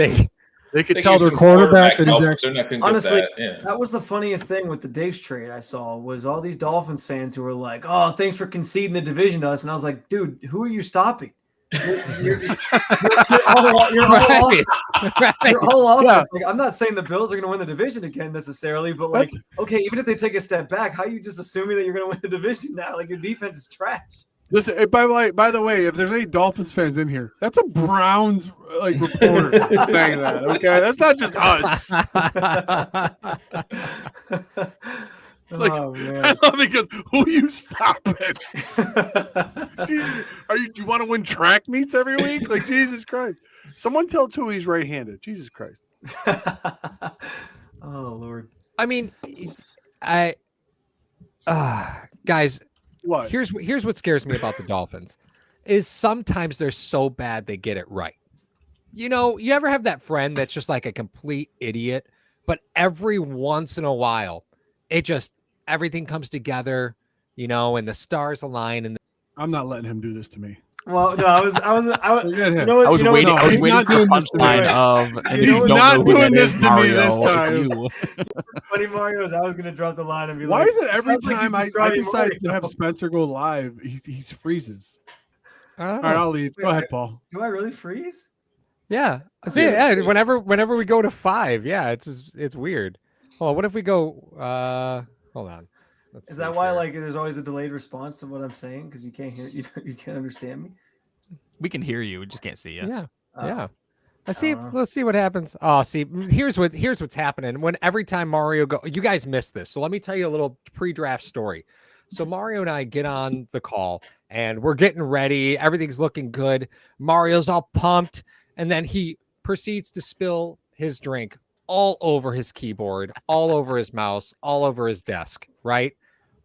They could tell their quarterback that he's actually honestly, that was the funniest thing with the Diggs trade I saw was all these Dolphins fans who were like, "Oh, thanks for conceding the division to us," and I was like, "Dude, who are you stopping? Your whole offense. Like, I'm not saying the Bills are going to win the division again necessarily, but okay, even if they take a step back, how are you just assuming that you're going to win the division now? Like your defense is trash." Listen, by the way, if there's any Dolphins fans in here, that's a Browns reporter saying that. Okay, that's not just us. Oh man! I love it because who you stopping? Jesus, you want to win track meets every week? Like Jesus Christ! Someone tell Tui's right-handed. Jesus Christ! Oh Lord! I mean, guys. What? Here's what scares me about the Dolphins is sometimes they're so bad they get it right. You ever have that friend that's just like a complete idiot, but every once in a while, everything comes together, and the stars align. And I'm not letting him do this to me. Well, no, I was waiting for the punchline of, and he's not doing this to me this time. Funny Mario is I was going to drop the line and be why like, is it every time I decide Mario to have Spencer go live, he freezes? All right, I'll leave. Go ahead, Paul. Do I really freeze? Yeah. See, whenever we go to 5, it's weird. Well, what if we go? Hold on. Is that why there's always a delayed response to what I'm saying because you can't hear you can't understand me? We can hear you, we just can't see you. Yeah. Let's see what happens. Oh, see, here's what's happening. Every time Mario you guys missed this. So let me tell you a little pre-draft story. So Mario and I get on the call and we're getting ready. Everything's looking good. Mario's all pumped, and then he proceeds to spill his drink all over his keyboard, all over his mouse, all over his desk, right?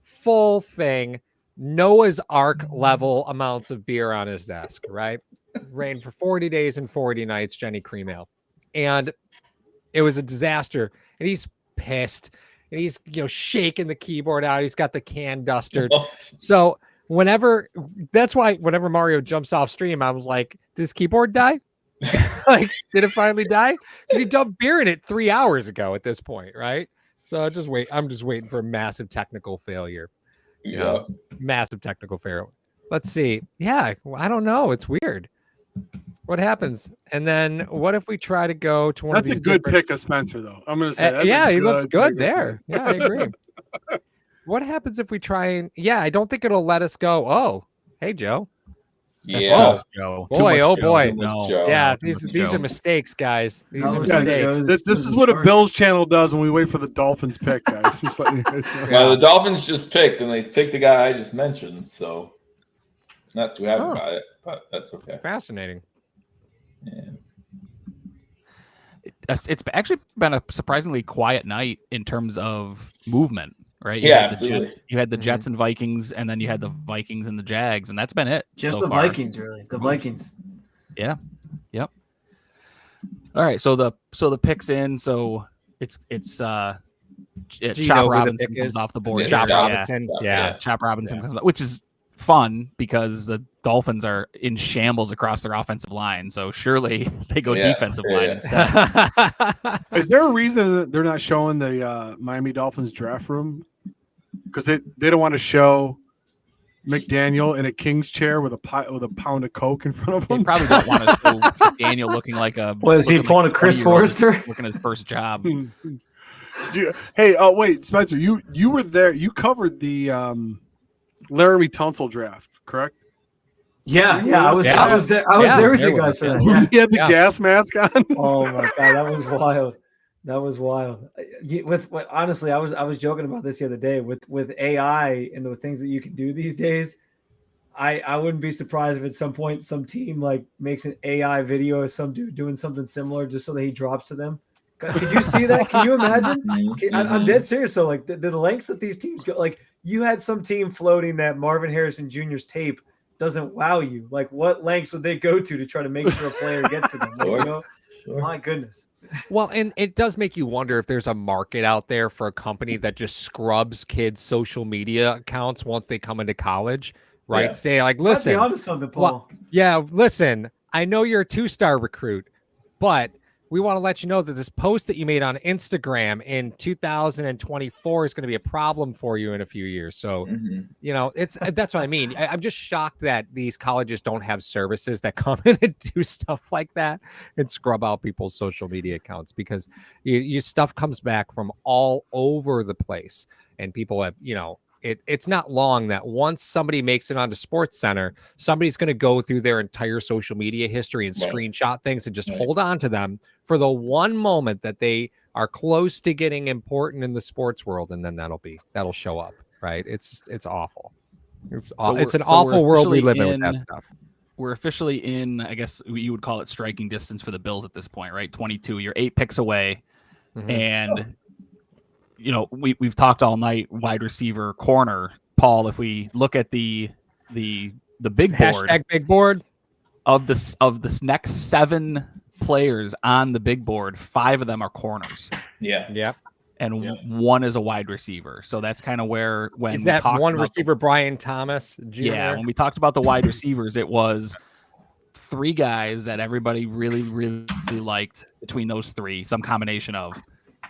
Full thing, Noah's Ark level amounts of beer on his desk, right? Rained for 40 days and 40 nights, Jenny Cream Ale. And it was a disaster. And he's pissed. And he's, shaking the keyboard out. He's got the can duster. So that's why whenever Mario jumps off stream, I was like, did his keyboard die? Like, did it finally die? Because he dumped beer in it 3 hours ago at this point, right? So I'm just waiting for a massive technical failure. Yeah. Massive technical failure. Let's see. Yeah, I don't know. It's weird. What happens? And then what if we try to go to one That's of these a good different... pick of Spencer, though. I'm going to say that's yeah, a he looks good pick of there. Spencer. Yeah, I agree. What happens if we try and... Yeah, I don't think it'll let us go. Oh, hey, Joe. Yeah. Joe. Boy, oh boy. No. Yeah, Too much these Joe. are mistakes, guys. These No, are it's like mistakes. Joe's- This is what a Bills channel does when we wait for the Dolphins pick, guys. Just letting you guys know. Well, the Dolphins just picked, and they picked the guy I just mentioned, so not too happy about it, but that's okay. Fascinating. Yeah. It's actually been a surprisingly quiet night in terms of movement, right? Yeah, had the absolutely. Jets, you had the Jets and Vikings, and then you had the Vikings and the Jags, and that's been it. Just so the far. Vikings, really. The Vikings. Yeah. Yep. All right. So the picks in. So it's Do you know Chop who the Robinson pick comes is? off the board. Is it Chop here. Robinson. Yeah. Chop Robinson comes, which is fun because the Dolphins are in shambles across their offensive line. So surely they go defensive line instead. Is there a reason that they're not showing the Miami Dolphins draft room? Because they don't want to show McDaniel in a king's chair with a pound of Coke in front of They him. probably don't want to show Daniel looking like a. Was he looking pulling like a Chris 20-year-old Forrester? Working his first job. Hey, oh wait, Spencer, you were there. You covered the Laramie Tunsil draft, correct? Yeah, Yeah. I was Yeah. there. I was Yeah, there with there you guys was, for yeah. that. Yeah. He had the Yeah. gas mask on. Oh my god, that was wild. That was wild. Honestly, I was joking about this the other day with AI and the things that you can do these days. I wouldn't be surprised if at some point some team like makes an AI video of some dude doing something similar just so that he drops to them. Could you see that? Can you imagine? I'm dead serious. So like the lengths that these teams go, like you had some team floating that Marvin Harrison Jr.'s tape doesn't wow you. Like what lengths would they go to try to make sure a player gets to them? Like, you know, my goodness. Well, and it does make you wonder if there's a market out there for a company that just scrubs kids' social media accounts once they come into college, right? Yeah. Say like, Let's be listen, honest something, Paul. listen, I know you're a 2-star recruit, but we want to let you know that this post that you made on Instagram in 2024 is going to be a problem for you in a few years. So, you know, that's what I mean. I'm just shocked that these colleges don't have services that come in and do stuff like that and scrub out people's social media accounts because your stuff comes back from all over the place and people have, you know, it's not long that once somebody makes it onto Sports Center, somebody's going to go through their entire social media history and screenshot things and just hold on to them for the one moment that they are close to getting important in the sports world, and then that'll show up, right? It's awful. It's an awful world we live in with that stuff. We're officially in, I guess you would call it striking distance for the Bills at this point, right? 22. You're 8 picks away, and you know, we've talked all night wide receiver corner. Paul, if we look at the big board, #big board of this next 7 players on the big board, 5 of them are corners. Yeah. And 1 is a wide receiver. So that's kind of where when Is that we talked one about receiver, Brian Thomas Jr.? Yeah, when we talked about the wide receivers, it was 3 guys that everybody really, really liked between those 3, some combination of,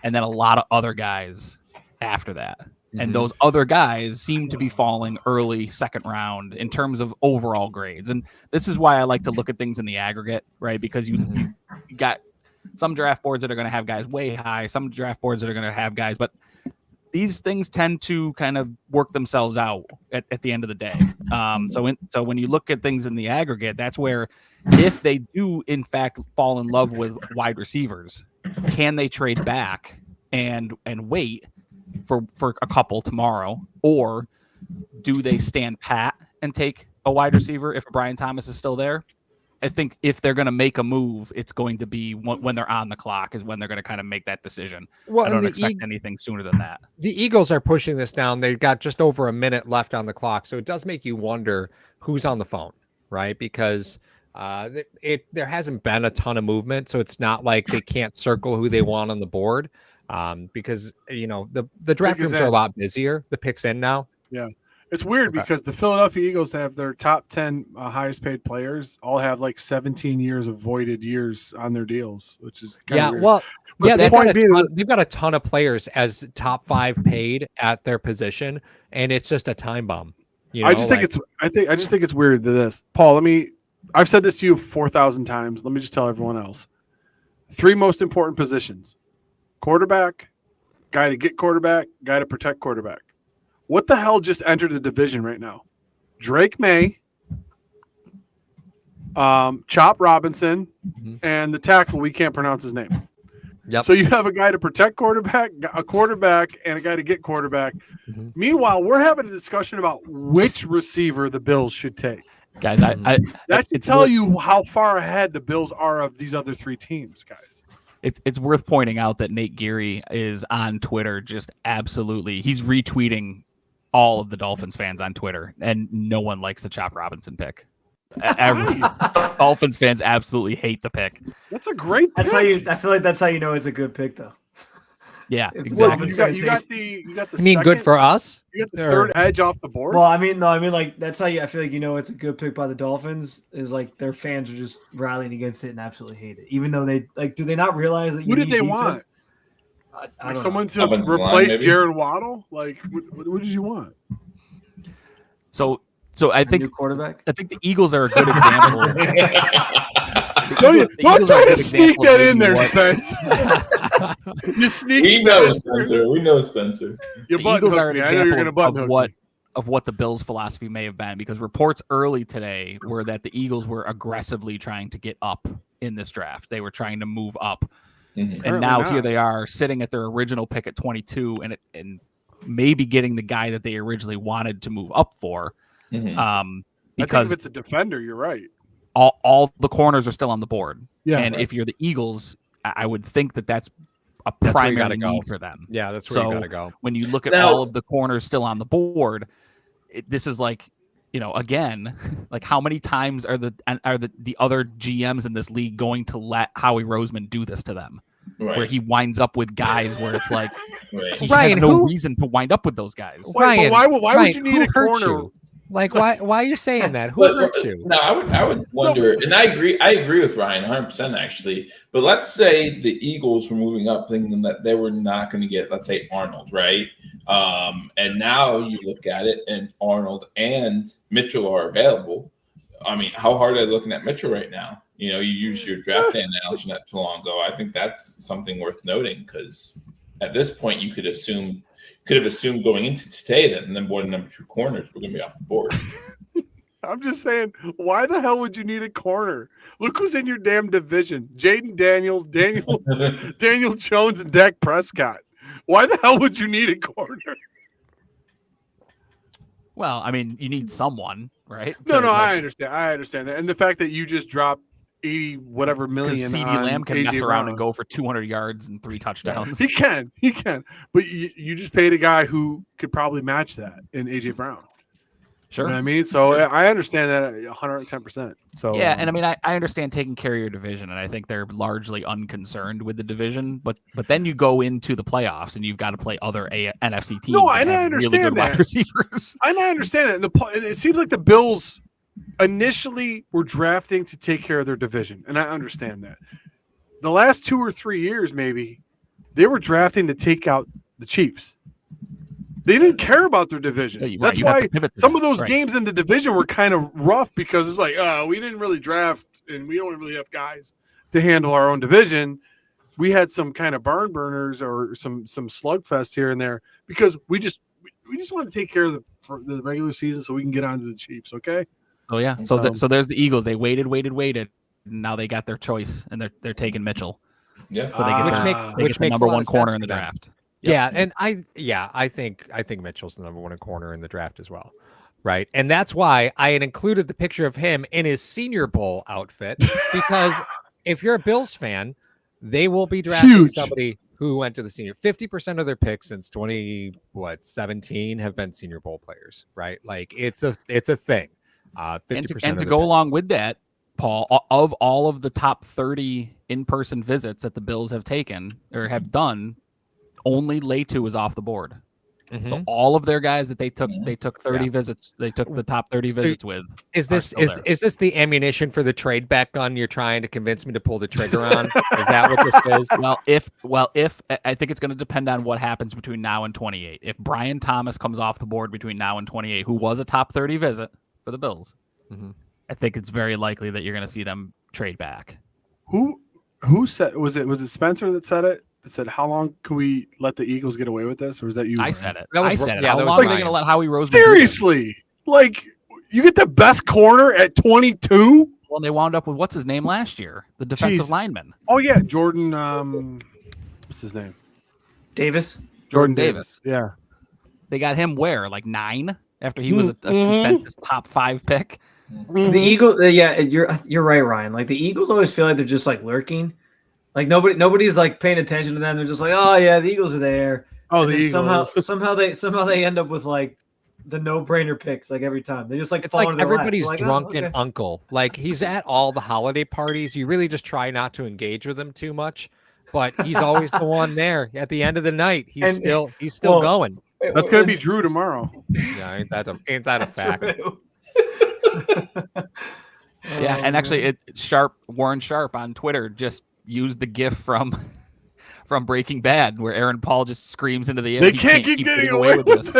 and then a lot of other guys after that. And those other guys seem to be falling early second round in terms of overall grades. And this is why I like to look at things in the aggregate, right? Because you got some draft boards that are going to have guys way high, some draft boards that are going to have guys, but these things tend to kind of work themselves out at the end of the day. So when you look at things in the aggregate, that's where if they do in fact fall in love with wide receivers, can they trade back and wait for a couple tomorrow, or do they stand pat and take a wide receiver if Brian Thomas is still there? I think if they're going to make a move, it's going to be when they're on the clock is when they're going to kind of make that decision. Well, I don't expect anything sooner than that. The Eagles are pushing this down. They've got just over a minute left on the clock. So it does make you wonder who's on the phone, right? Because there hasn't been a ton of movement. So it's not like they can't circle who they want on the board because, you know, the draft rooms are a lot busier. The picks in now. Yeah. It's weird Okay. because the Philadelphia Eagles have their top 10 highest paid players all have like 17 years of voided years on their deals, which is kind Yeah, of weird. well, But yeah, the point being is they've got a ton of players as top 5 paid at their position, and it's just a time bomb. You know, I just think it's weird that this. Paul, I've said this to you 4,000 times. Let me just tell everyone else. 3 most important positions: quarterback, guy to get quarterback, guy to protect quarterback. What the hell just entered the division right now? Drake Maye, Chop Robinson, and the tackle, we can't pronounce his name. Yep. So you have a guy to protect quarterback, a quarterback, and a guy to get quarterback. Mhm. Meanwhile, we're having a discussion about which receiver the Bills should take. Guys, That should it's tell worth- you how far ahead the Bills are of these other 3 teams, guys. It's worth pointing out that Nate Geary is on Twitter, just absolutely. He's retweeting all of the Dolphins fans on Twitter, and no one likes the Chop Robinson pick. Dolphins fans absolutely hate the pick. That's a great pick. That's how you. I feel like that's how you know it's a good pick, though. Yeah, If the exactly. Dolphins You got the I mean, good second- for us. You got the Or- third edge off the board. Well, I mean, like that's how you. I feel like you know it's a good pick by the Dolphins. Is like their fans are just rallying against it and absolutely hate it, even though they like. Do they not realize that? Who did they want? I Like don't know. someone to Offensive line, replace maybe? Jaron Waddle? Like, what did you want? So I A think new quarterback. the Eagles are a good example. Don't Eagles try are a to good sneak example that of in there, what- Spence. You sneak. We know Spencer. We know Spencer. You The Eagles are an me. I know you're example going to button hook of what the Bills' philosophy may have been, because reports early today were that the Eagles were aggressively trying to get up in this draft. They were trying to move up, Mhm. and Apparently now not. here they are sitting at their original pick at 22, and maybe getting the guy that they originally wanted to move up for. Mhm. I think Because if it's a defender, you're right. all the corners are still on the board. Yeah, and right. if you're the Eagles, I would think that's a That's where you primary gotta go. need for them. Yeah, that's where you So- gotta go. When you look at Now- all of the corners still on the board, this is like, again, like how many times are the other GMs in this league going to let Howie Roseman do this to them, Right. where he winds up with guys where it's like Right. he Ryan, has no who- reason to wind up with those guys. Ryan, why would Ryan, you need who a hurt corner? you? Like, why are you saying that? Who But- hurt you? No, I would wonder, and I agree with Ryan 100% actually. But let's say the Eagles were moving up, thinking that they were not going to get, let's say, Arnold, right? And now you look at it, and Arnold and Mitchell are available. I mean, how hard are they looking at Mitchell right now? You use your draft day analogy not too long ago. I think that's something worth noting, because at this point, you could have assumed going into today that the number 2 corners were going to be off the board. I'm just saying, why the hell would you need a corner? Look who's in your damn division: Jaden Daniels, Daniel Jones, and Dak Prescott. Why the hell would you need a corner? Well, I mean, you need someone, right? No, To, I understand. I understand that, and the fact that you just dropped 80 whatever million. Because CD on Lamb can AJ mess around Brown. and go for 200 yards and 3 touchdowns. He can, but you just paid a guy who could probably match that in AJ Brown. Sure. You know what I mean? So I understand that 110%. So Yeah, and I mean, I understand taking care of your division, and I think they're largely unconcerned with the division. But then you go into the playoffs, and you've got to play other NFC teams. No, that and I have really understand good wide that. receivers. and I understand that. And it seems like the Bills initially were drafting to take care of their division, and I understand that. The last 2 or 3 years, maybe, they were drafting to take out the Chiefs. They didn't care about their division. Yeah, right, That's you have why to pivot to some that, of those right. games in the division were kind of rough, because it's like, we didn't really draft, and we don't really have guys to handle our own division. We had some kind of barn burners or some slugfest here and there, because we just want to take care of the regular season so we can get on to the Chiefs. Okay. So yeah, so there's the Eagles. They waited, and now they got their choice, and they're taking Mitchell. Yeah. So they get Which the, makes- they which get the makes number a lot 1 of corner sense in the for them. draft. Yeah, and I think Mitchell's the number 1 corner in the draft as well, right? And that's why I had included the picture of him in his Senior Bowl outfit, because if you're a Bills fan, they will be drafting Huge. somebody who went to the senior. 50% of their picks since 2017 have been Senior Bowl players, right? Like it's a thing. 50% And of to the go picks. along with that, Paul, of all of the top 30 in-person visits that the Bills have taken or have done, only Letu is off the board. Mhm. So all of their guys that they took 30 visits. They took the top 30 visits with. Is this the ammunition for the trade back gun you're trying to convince me to pull the trigger on? Is that what this is? If I think it's going to depend on what happens between now and 28. If Brian Thomas comes off the board between now and 28, who was a top 30 visit for the Bills, I think it's very likely that you're going to see them trade back. Who said, was it Spencer that said it? That said, how long can we let the Eagles get away with this? Or was that you? I Ryan? said it. I said it. yeah, How that was long are they Ryan. going to let Howie Roseman? Seriously, like you get the best corner at 22. Well, they wound up with what's his name last year, the defensive lineman. Oh yeah, Jordan. What's his name? Davis. Jordan Davis. Yeah. They got him where, like 9 after he was a consensus top 5 pick. The Eagles, you're right, Ryan. Like the Eagles always feel like they're just like lurking, like nobody's like paying attention to them. They're just like, oh yeah, the Eagles are there. Oh, and the Eagles. somehow they end up with like the no-brainer picks like every time. They just like It's fall like into their lap. everybody's They're like, drunken okay. uncle. Like he's at all the holiday parties. You really just try not to engage with him too much, but he's always the one there at the end of the night. He's still going. That's gonna be Drew tomorrow. Yeah, ain't that a fact? Yeah, and actually, Warren Sharp on Twitter just used the GIF from Breaking Bad, where Aaron Paul just screams into the air. They can't keep getting away with this.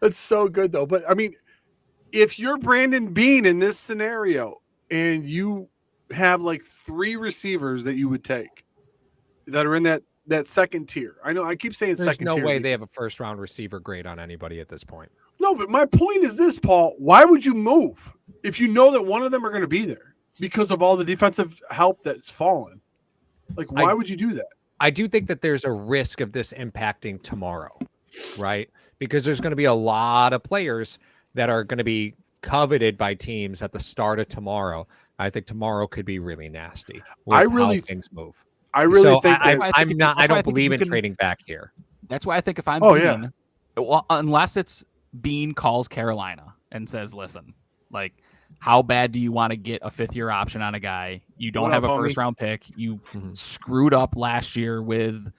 That's so good though. But I mean, if you're Brandon Beane in this scenario, and you have like 3 receivers that you would take that are in that second tier. I know I keep saying There's second no tier. way they have a first round receiver grade on anybody at this point. No, but my point is this, Paul. Why would you move if you know that one of them are going to be there because of all the defensive help that's fallen? Like, why would you do that? I do think that there's a risk of this impacting tomorrow, right? Because there's going to be a lot of players that are going to be coveted by teams at the start of tomorrow. I think tomorrow could be really nasty. I really how things move. I really think I don't believe in trading back here. That's why I think if I'm Beane, well, unless it's Beane calls Carolina and says, listen, like, how bad do you want to get a 5th-year option on a guy? You don't have a first-round pick. You screwed up last year with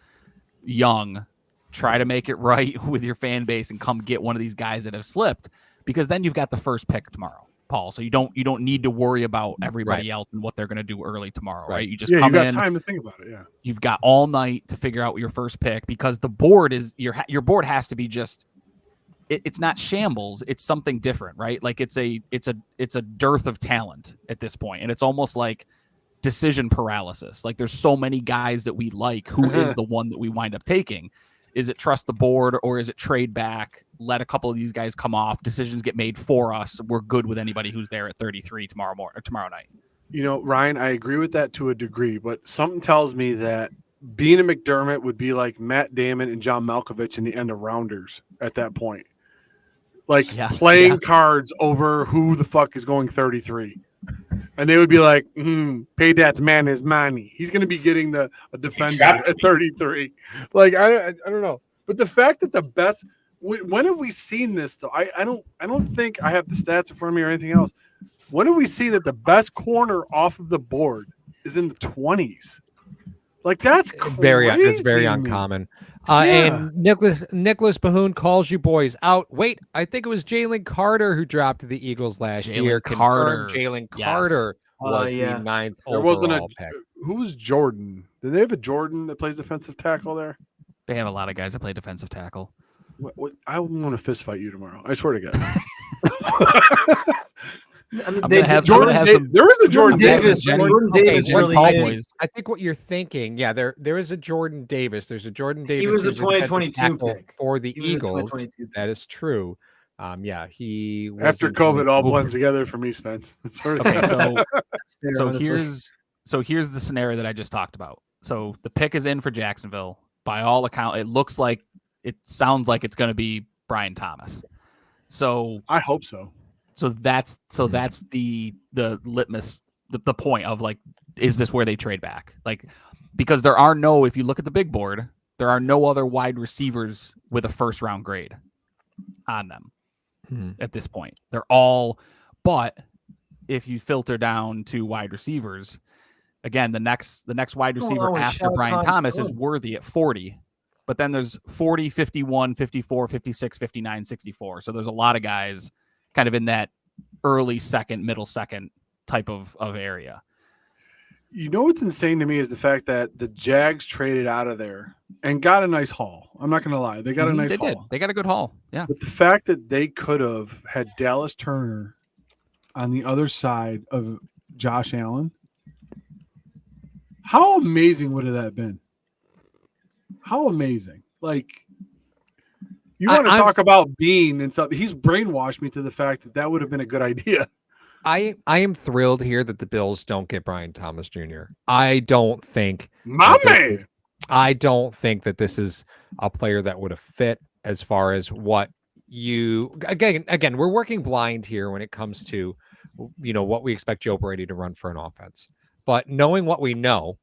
Young. Try to make it right with your fan base and come get one of these guys that have slipped, because then you've got the first pick tomorrow, Paul. So you don't need to worry about everybody else and what they're going to do early tomorrow, right? You just come you got in, time to think about it. Yeah, you've got all night to figure out your first pick, because the board is your board has to be just. It's not shambles. It's something different, right? Like it's a dearth of talent at this point, and it's almost like decision paralysis. Like there's so many guys that we like. Who is the one that we wind up taking? Is it trust the board, or is it trade back? Let a couple of these guys come off. Decisions get made for us. We're good with anybody who's there at 33 tomorrow night. You know, Ryan, I agree with that to a degree, but something tells me that being a McDermott would be like Matt Damon and John Malkovich in the end of Rounders at that point. Like playing cards over who the fuck is going 33. And they would be like, pay that man his money. He's going to be getting a defender at 33. Like, I don't know. But the fact that the best – when have we seen this, though? I don't think I have the stats in front of me or anything else. When have we seen that the best corner off of the board is in the 20s? Like, that's crazy. It's very uncommon. And Nicholas Bahoon calls you boys out. Wait, I think it was Jalen Carter who dropped the Eagles last year. Jalen Carter was the 9th overall pick. Who was Jordan? Did they have a Jordan that plays defensive tackle there? They have a lot of guys that play defensive tackle. I want to fist fight you tomorrow. I swear to God. I mean, there is a Jordan Davis. Jordan Davis really is. I think what you're thinking, there is a Jordan Davis. There's a Jordan Davis. He was a 2022 pick for the Eagles. That is true. He after COVID all blends together for me, Spence. Okay, so here's the scenario that I just talked about. So the pick is in for Jacksonville. By all accounts, it sounds like it's going to be Brian Thomas. So I hope so. So that's the litmus, the point of like, is this where they trade back? Like, because if you look at the big board, there are no other wide receivers with a first round grade on them at this point. They're all, but if you filter down to wide receivers, again, the next wide receiver after Brian Thomas is Worthy at 40. but then there's 40, 51, 54, 56, 59, 64. So there's a lot of guys kind of in that early second, middle second type of area. You know what's insane to me is the fact that the Jags traded out of there and got a nice haul. I'm not going to lie. They got a nice haul. Did. They got a good haul. Yeah. But the fact that they could have had Dallas Turner on the other side of Josh Allen, how amazing would have that been? How amazing. Like, you want to talk about Bean and stuff. He's brainwashed me to the fact that that would have been a good idea. I am thrilled here that the Bills don't get Brian Thomas Jr. I don't think I don't think that this is a player that would have fit as far as what you again we're working blind here when it comes to what we expect Joe Brady to run for an offense. But knowing what we know,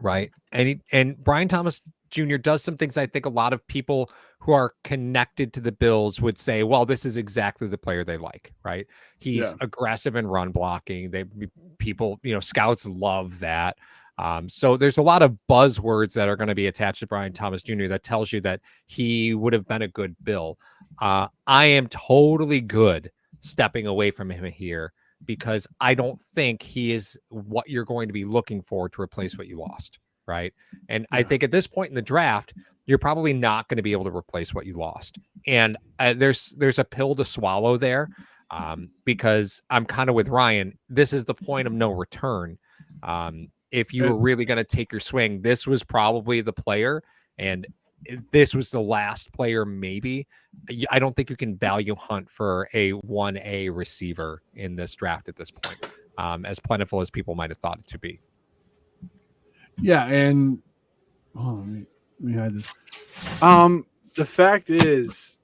right? And Brian Thomas Jr. does some things I think a lot of people who are connected to the Bills would say, well, this is exactly the player they like, right? He's aggressive in run blocking. Scouts love that. So there's a lot of buzzwords that are going to be attached to Brian Thomas Jr. that tells you that he would have been a good Bill. I am totally good stepping away from him here because I don't think he is what you're going to be looking for to replace what you lost. Right. And I think at this point in the draft, you're probably not going to be able to replace what you lost. And there's a pill to swallow there because I'm kind of with Ryan. This is the point of no return. If you were really going to take your swing, this was probably the player. And this was the last player, maybe. I don't think you can value hunt for a 1A receiver in this draft at this point, as plentiful as people might have thought it to be. Yeah, and let me hide this. The fact is,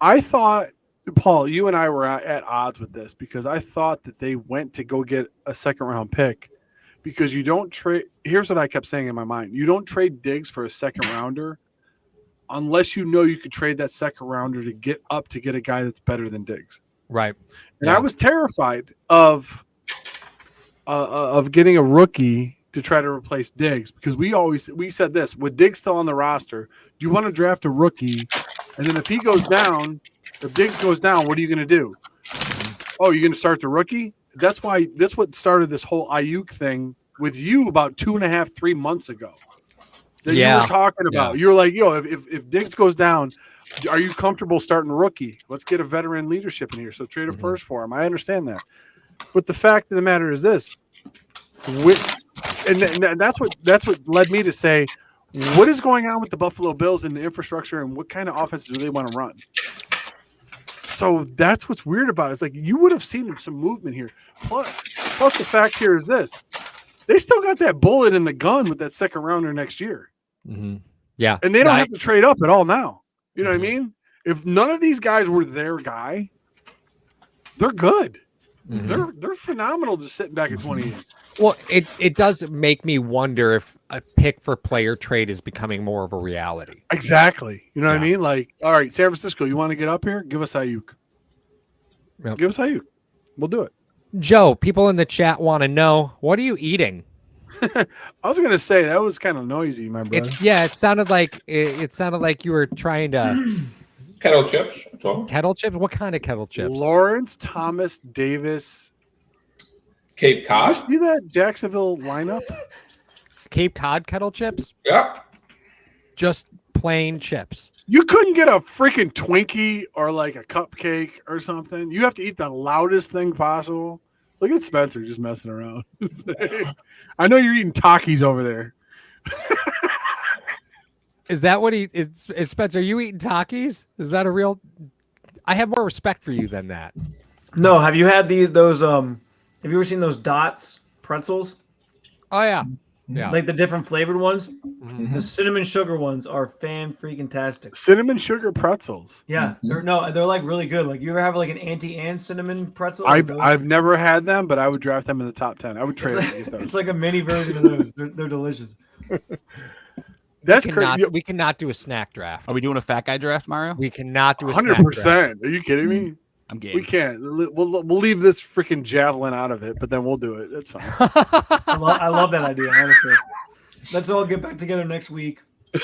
I thought, Paul, you and I were at odds with this because I thought that they went to go get a second-round pick because you don't trade. Here's what I kept saying in my mind: you don't trade Diggs for a second-rounder unless you know you could trade that second-rounder to get up to get a guy that's better than Diggs. Right. And I was terrified of getting a rookie to try to replace Diggs because we said this: with Diggs still on the roster, do you want to draft a rookie? And then if Diggs goes down, what are you going to do? Oh, you're going to start the rookie? That's what started this whole Ayuk thing with you about 2.5, 3 months ago. That you were talking about. Yeah. You were like, if Diggs goes down, are you comfortable starting a rookie? Let's get a veteran leadership in here. So trade a first for him. I understand that. But the fact of the matter is this. And that's what led me to say, what is going on with the Buffalo Bills and the infrastructure and what kind of offense do they want to run? So that's what's weird about it. It's like you would have seen some movement here. Plus the fact here is this. They still got that bullet in the gun with that second rounder next year. Mm-hmm. Yeah. And they don't have to trade up at all now. You know what I mean? If none of these guys were their guy, they're good. Mm-hmm. They're phenomenal just sitting back at 28. Well, it does make me wonder if a pick for player trade is becoming more of a reality. Exactly. You know what I mean? Like, all right, San Francisco, you want to get up here? Give us Ayuk. Yep. Give us Ayuk. We'll do it. Joe, people in the chat want to know, what are you eating? I was going to say that was kind of noisy, my brother. It sounded like you were trying to kettle chips. Kettle chips? What kind of kettle chips? Lawrence Thomas Davis. Cape Cod. Did you see that Jacksonville lineup? Cape Cod kettle chips? Yeah. Just plain chips. You couldn't get a freaking Twinkie or like a cupcake or something. You have to eat the loudest thing possible. Look at Spencer just messing around. I know you're eating Takis over there. Is that what is Spencer, are you eating Takis? Is that a real? I have more respect for you than that. No, have you had have you ever seen those Dots pretzels? Oh yeah. Yeah. Like the different flavored ones? Mm-hmm. The cinnamon sugar ones are fan-freaking-tastic. Cinnamon sugar pretzels. Yeah. They're like really good. Like you ever have like an Auntie Anne cinnamon pretzel? I've never had them, but I would draft them in the top 10. I would trade them. It's like a mini version of those. They're delicious. That's crazy. We cannot do a snack draft. Are we doing a fat guy draft, Mario? We cannot do a 100%. Snack draft. Are you kidding me? I'm game. We can't. We'll leave this freaking javelin out of it, but then we'll do it. That's fine. I love that idea, honestly. Let's all get back together next week.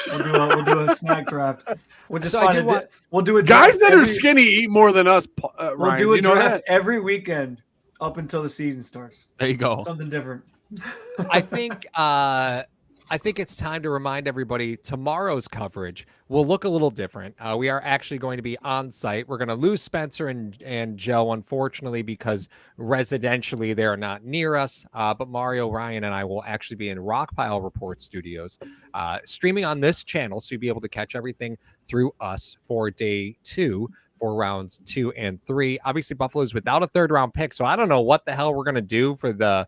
We'll do a snack draft. We'll just So I find do want- we'll do a Guys draft that are every- skinny eat more than us. We'll Ryan, do a you know draft that? every weekend up until the season starts. There you go. Something different. I think it's time to remind everybody tomorrow's coverage will look a little different. We are actually going to be on site. We're going to lose Spencer and Joe, unfortunately, because residentially they're not near us. But Mario, Ryan, and I will actually be in Rockpile Report Studios, streaming on this channel, so you'll be able to catch everything through us for day 2. For rounds 2 and 3. Obviously, Buffalo's without a third round pick, so I don't know what the hell we're going to do for the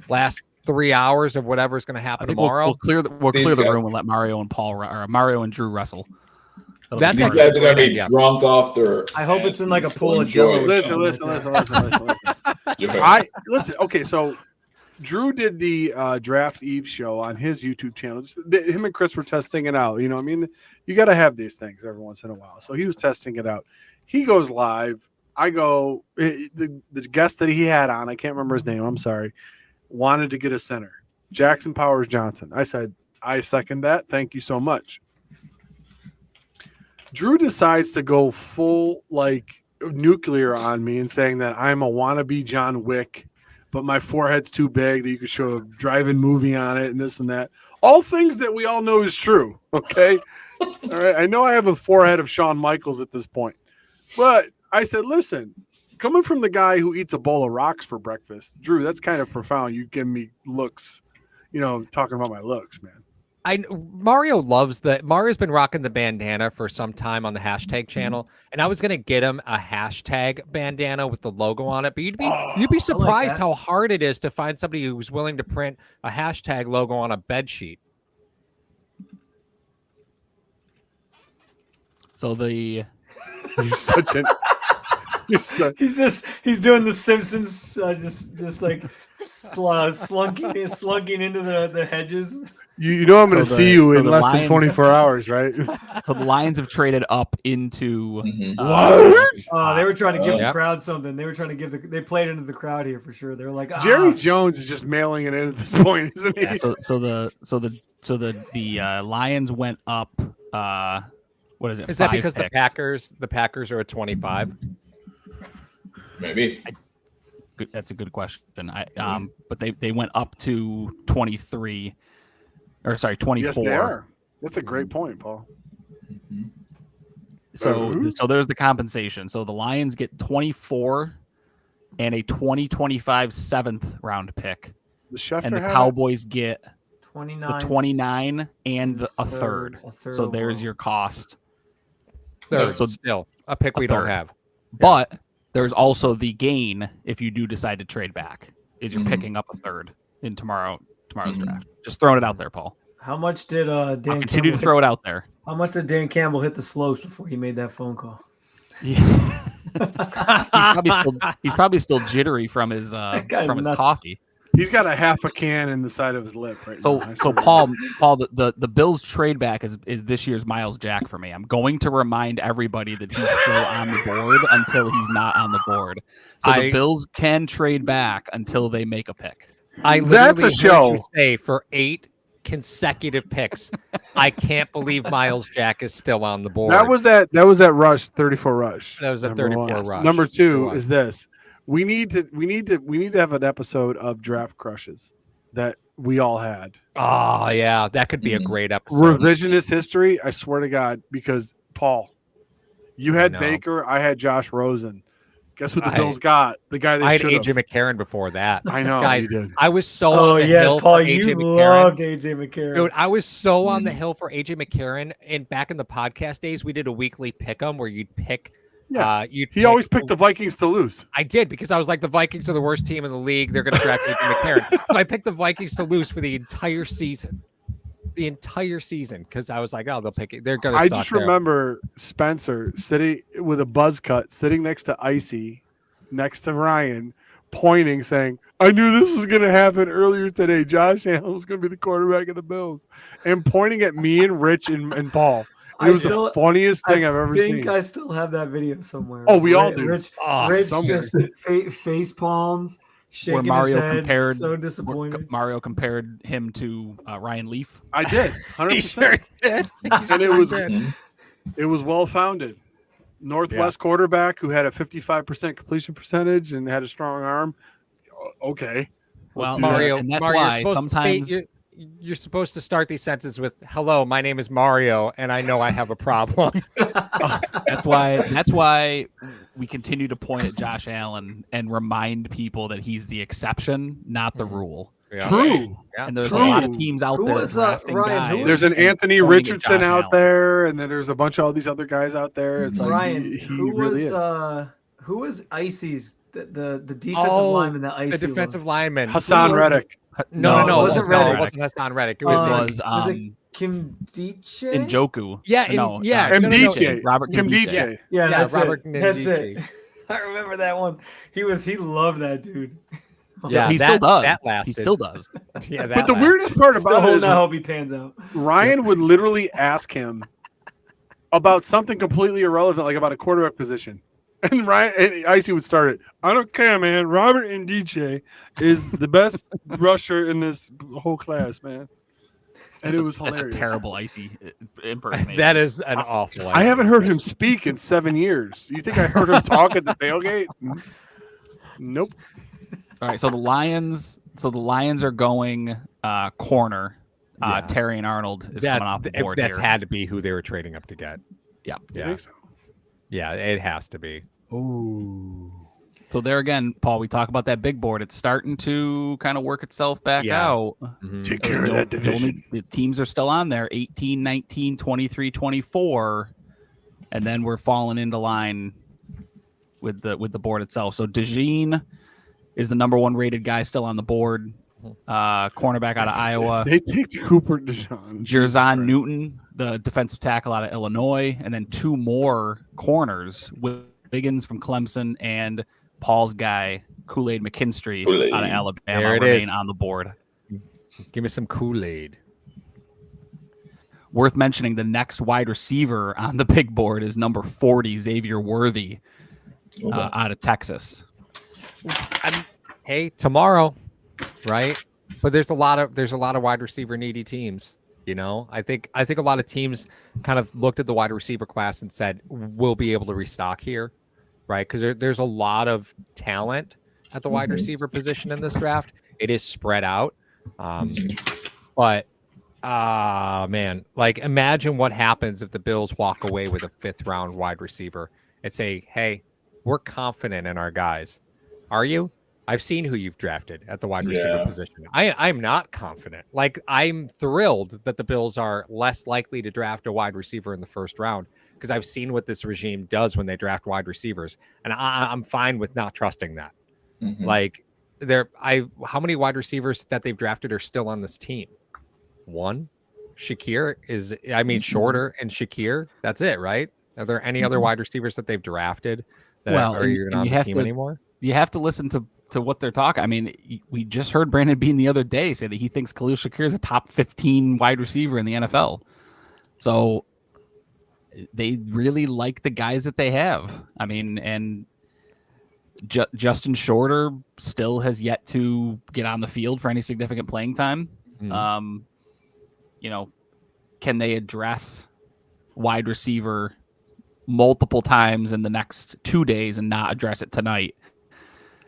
last 3 hours of whatever's going to happen tomorrow. We'll clear the room and let Mario and Drew wrestle. That's These actually guys are going to be yeah. drunk off their. I hope it's in like a Still pool of enjoy Jello. it. Listen. Listen. Okay, so Drew did the Draft Eve show on his YouTube channel. Him and Chris were testing it out. You know, what I mean, you got to have these things every once in a while. So he was testing it out. He goes live. I go. The guest that he had on, I can't remember his name. I'm sorry. Wanted to get a center, Jackson Powers Johnson. I said, I second that. Thank you so much. Drew decides to go full like nuclear on me and saying that I'm a wannabe John Wick, but my forehead's too big that you could show a drive-in movie on it and this and that. All things that we all know is true. Okay. All right. I know I have a forehead of Shawn Michaels at this point, but I said, listen, coming from the guy who eats a bowl of rocks for breakfast, Drew, that's kind of profound. You give me looks, talking about my looks, man. Mario's been rocking the bandana for some time on the hashtag channel, and I was gonna get him a hashtag bandana with the logo on it, but you'd be surprised how hard it is to find somebody who's willing to print a hashtag logo on a bed sheet. So You're such an. He's doing the Simpsons, just like slunking into the hedges. You know I'm going to see you in less than 24 hours, right? So the Lions have traded up into what? They were trying to give the crowd something. They were trying to they played into the crowd here for sure. They were like, Jerry Jones is just mailing it in at this point, isn't he? Yeah, so the Lions went up. What is it? Is that because the Packers are at 25? Maybe. That's a good question. But they went up to 23, or sorry, 24. Yes, they are. That's a great point, Paul. So there's the compensation. So the Lions get 24 and a 2025 7th round pick, and the Cowboys get 29 and a third. So there's your cost. Third, so still a pick we don't have. But there's also the gain if you do decide to trade back, is you're picking up a third in tomorrow's draft. Just throwing it out there, Paul. How much did Dan continue to throw it out there? How much did Dan Campbell hit the slopes before he made that phone call? Yeah. he's probably still jittery from his coffee. He's got a half a can in the side of his lip right now. So Paul, the Bills trade back is this year's Miles Jack for me. I'm going to remind everybody that he's still on the board until he's not on the board. So the Bills can trade back until they make a pick. That's a show. You say for 8 consecutive picks, I can't believe Miles Jack is still on the board. That was that rush 34 rush. That was a 34 rush. Number 2 is this. We need to have an episode of draft crushes that we all had. Oh yeah, that could be a great episode. Revisionist history, I swear to God, because Paul, you had Baker, I had Josh Rosen. Guess what the Bills got? The guy they should have. I had AJ McCarron before that. I know, guys. You did. I was so on the hill Paul, for AJ you McCarron. loved AJ McCarron. Dude, I was so on the hill for AJ McCarron. And back in the podcast days, we did a weekly pick 'em where you'd pick. Yeah, he always picked the Vikings to lose. I did, because I was like, the Vikings are the worst team in the league. They're going to draft AJ McCarron. So I picked the Vikings to lose for the entire season. Because I was like, oh, they'll pick it. They're going to suck. I just remember Spencer sitting with a buzz cut, sitting next to Icy, next to Ryan, pointing, saying, I knew this was going to happen earlier today. Josh Allen was going to be the quarterback of the Bills. And pointing at me and Rich and Paul. It was the funniest thing I've ever seen. I think I still have that video somewhere. Oh, we all do. Rich just face palms. Shaking Mario his head, compared so disappointed. Mario compared him to Ryan Leaf. I did, 100%. And it was well founded. Northwest quarterback who had a 55% completion percentage and had a strong arm. Okay. Well, Mario, and that's Mario, why sometimes you're supposed to start these sentences with "Hello, my name is Mario, and I know I have a problem." that's why we continue to point at Josh Allen and remind people that he's the exception, not the rule. Yeah. True. Yeah. And there's True. a lot of teams out Who there was, drafting Ryan, who guys. There's an and Anthony pointing at Richardson Josh out Allen. there, and then there's a bunch of all these other guys out there. It's like Ryan, he who really was is. Who was Icy's the defensive lineman that Icy the defensive loved? lineman. Hassan who was Reddick. No, it wasn't no, Reddick. it wasn't Hassan Reddick. It Was was it Kim Diche? Njoku. MDJ. Robert Kim DJ. DJ. Yeah, that's Robert it. That's it. Nkemdiche. I remember that one. He loved that dude. Yeah, he still does. That lasted. He still does. Yeah, that But the lasted. weirdest part Still about it is holding out hope he pans out. Ryan would literally ask him about something completely irrelevant, like about a quarterback position. And Ryan and Icy would start it. I don't care, man. Robert and DJ is the best rusher in this whole class, man. And it was hilarious. That's a terrible Icy impersonation. That is an awful. I haven't heard him speak in 7 years. You think I heard him talk at the tailgate? Nope. All right, so the Lions are going corner. Yeah. Terry and Arnold is coming off the board That's here. had to be who they were trading up to get. Yeah. You think so? Yeah, it has to be. Ooh. So there again, Paul, we talk about that big board. It's starting to kind of work itself back out. Mhm. Take care of that division. The teams are still on there, 18, 19, 23, 24. And then we're falling into line with the board itself. So DeJean is the number 1 rated guy still on the board. Cornerback out of Iowa. They take Cooper DeJean. Jerzon Newton, the defensive tackle out of Illinois, and then 2 more corners, Wiggins from Clemson and Paul's guy, Kool-Aid McKinstry out of Alabama, There it remain is. on the board. Give me some Kool-Aid. Worth mentioning, the next wide receiver on the big board is number 40, Xavier Worthy, out of Texas. Hey, tomorrow, right? But there's a lot of wide receiver needy teams. You know, I think a lot of teams kind of looked at the wide receiver class and said, we'll be able to restock here, right? Because there's a lot of talent at the wide receiver position in this draft. It is spread out. But man, like imagine what happens if the Bills walk away with a 5th round wide receiver and say, hey, we're confident in our guys. Are you? I've seen who you've drafted at the wide receiver position. I'm not confident. Like, I'm thrilled that the Bills are less likely to draft a wide receiver in the 1st round because I've seen what this regime does when they draft wide receivers, and I'm fine with not trusting that. Mhm. Like, how many wide receivers that they've drafted are still on this team? 1. Shakir is, Shorter and Shakir. That's it, right? Are there any other wide receivers that they've drafted that are even on the team anymore? You have to listen to what they're talking. I mean, we just heard Brandon Beane the other day say that he thinks Khalil Shakir is a top 15 wide receiver in the NFL. So they really like the guys that they have. I mean, and Justin Shorter still has yet to get on the field for any significant playing time. Can they address wide receiver multiple times in the next 2 days and not address it tonight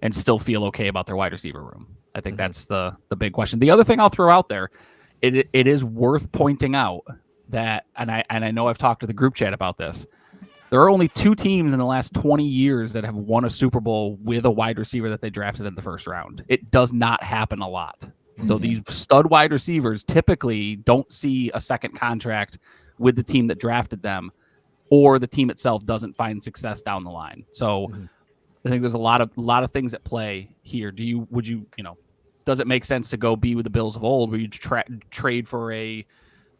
and still feel okay about their wide receiver room? I think that's the big question. The other thing I'll throw out there, it is worth pointing out that, and I know I've talked to the group chat about this, there are only 2 teams in the last 20 years that have won a Super Bowl with a wide receiver that they drafted in the 1st round. It does not happen a lot. So these stud wide receivers typically don't see a second contract with the team that drafted them, or the team itself doesn't find success down the line. So I think there's a lot of things at play here. Does it make sense to go be with the Bills of old, where you trade for a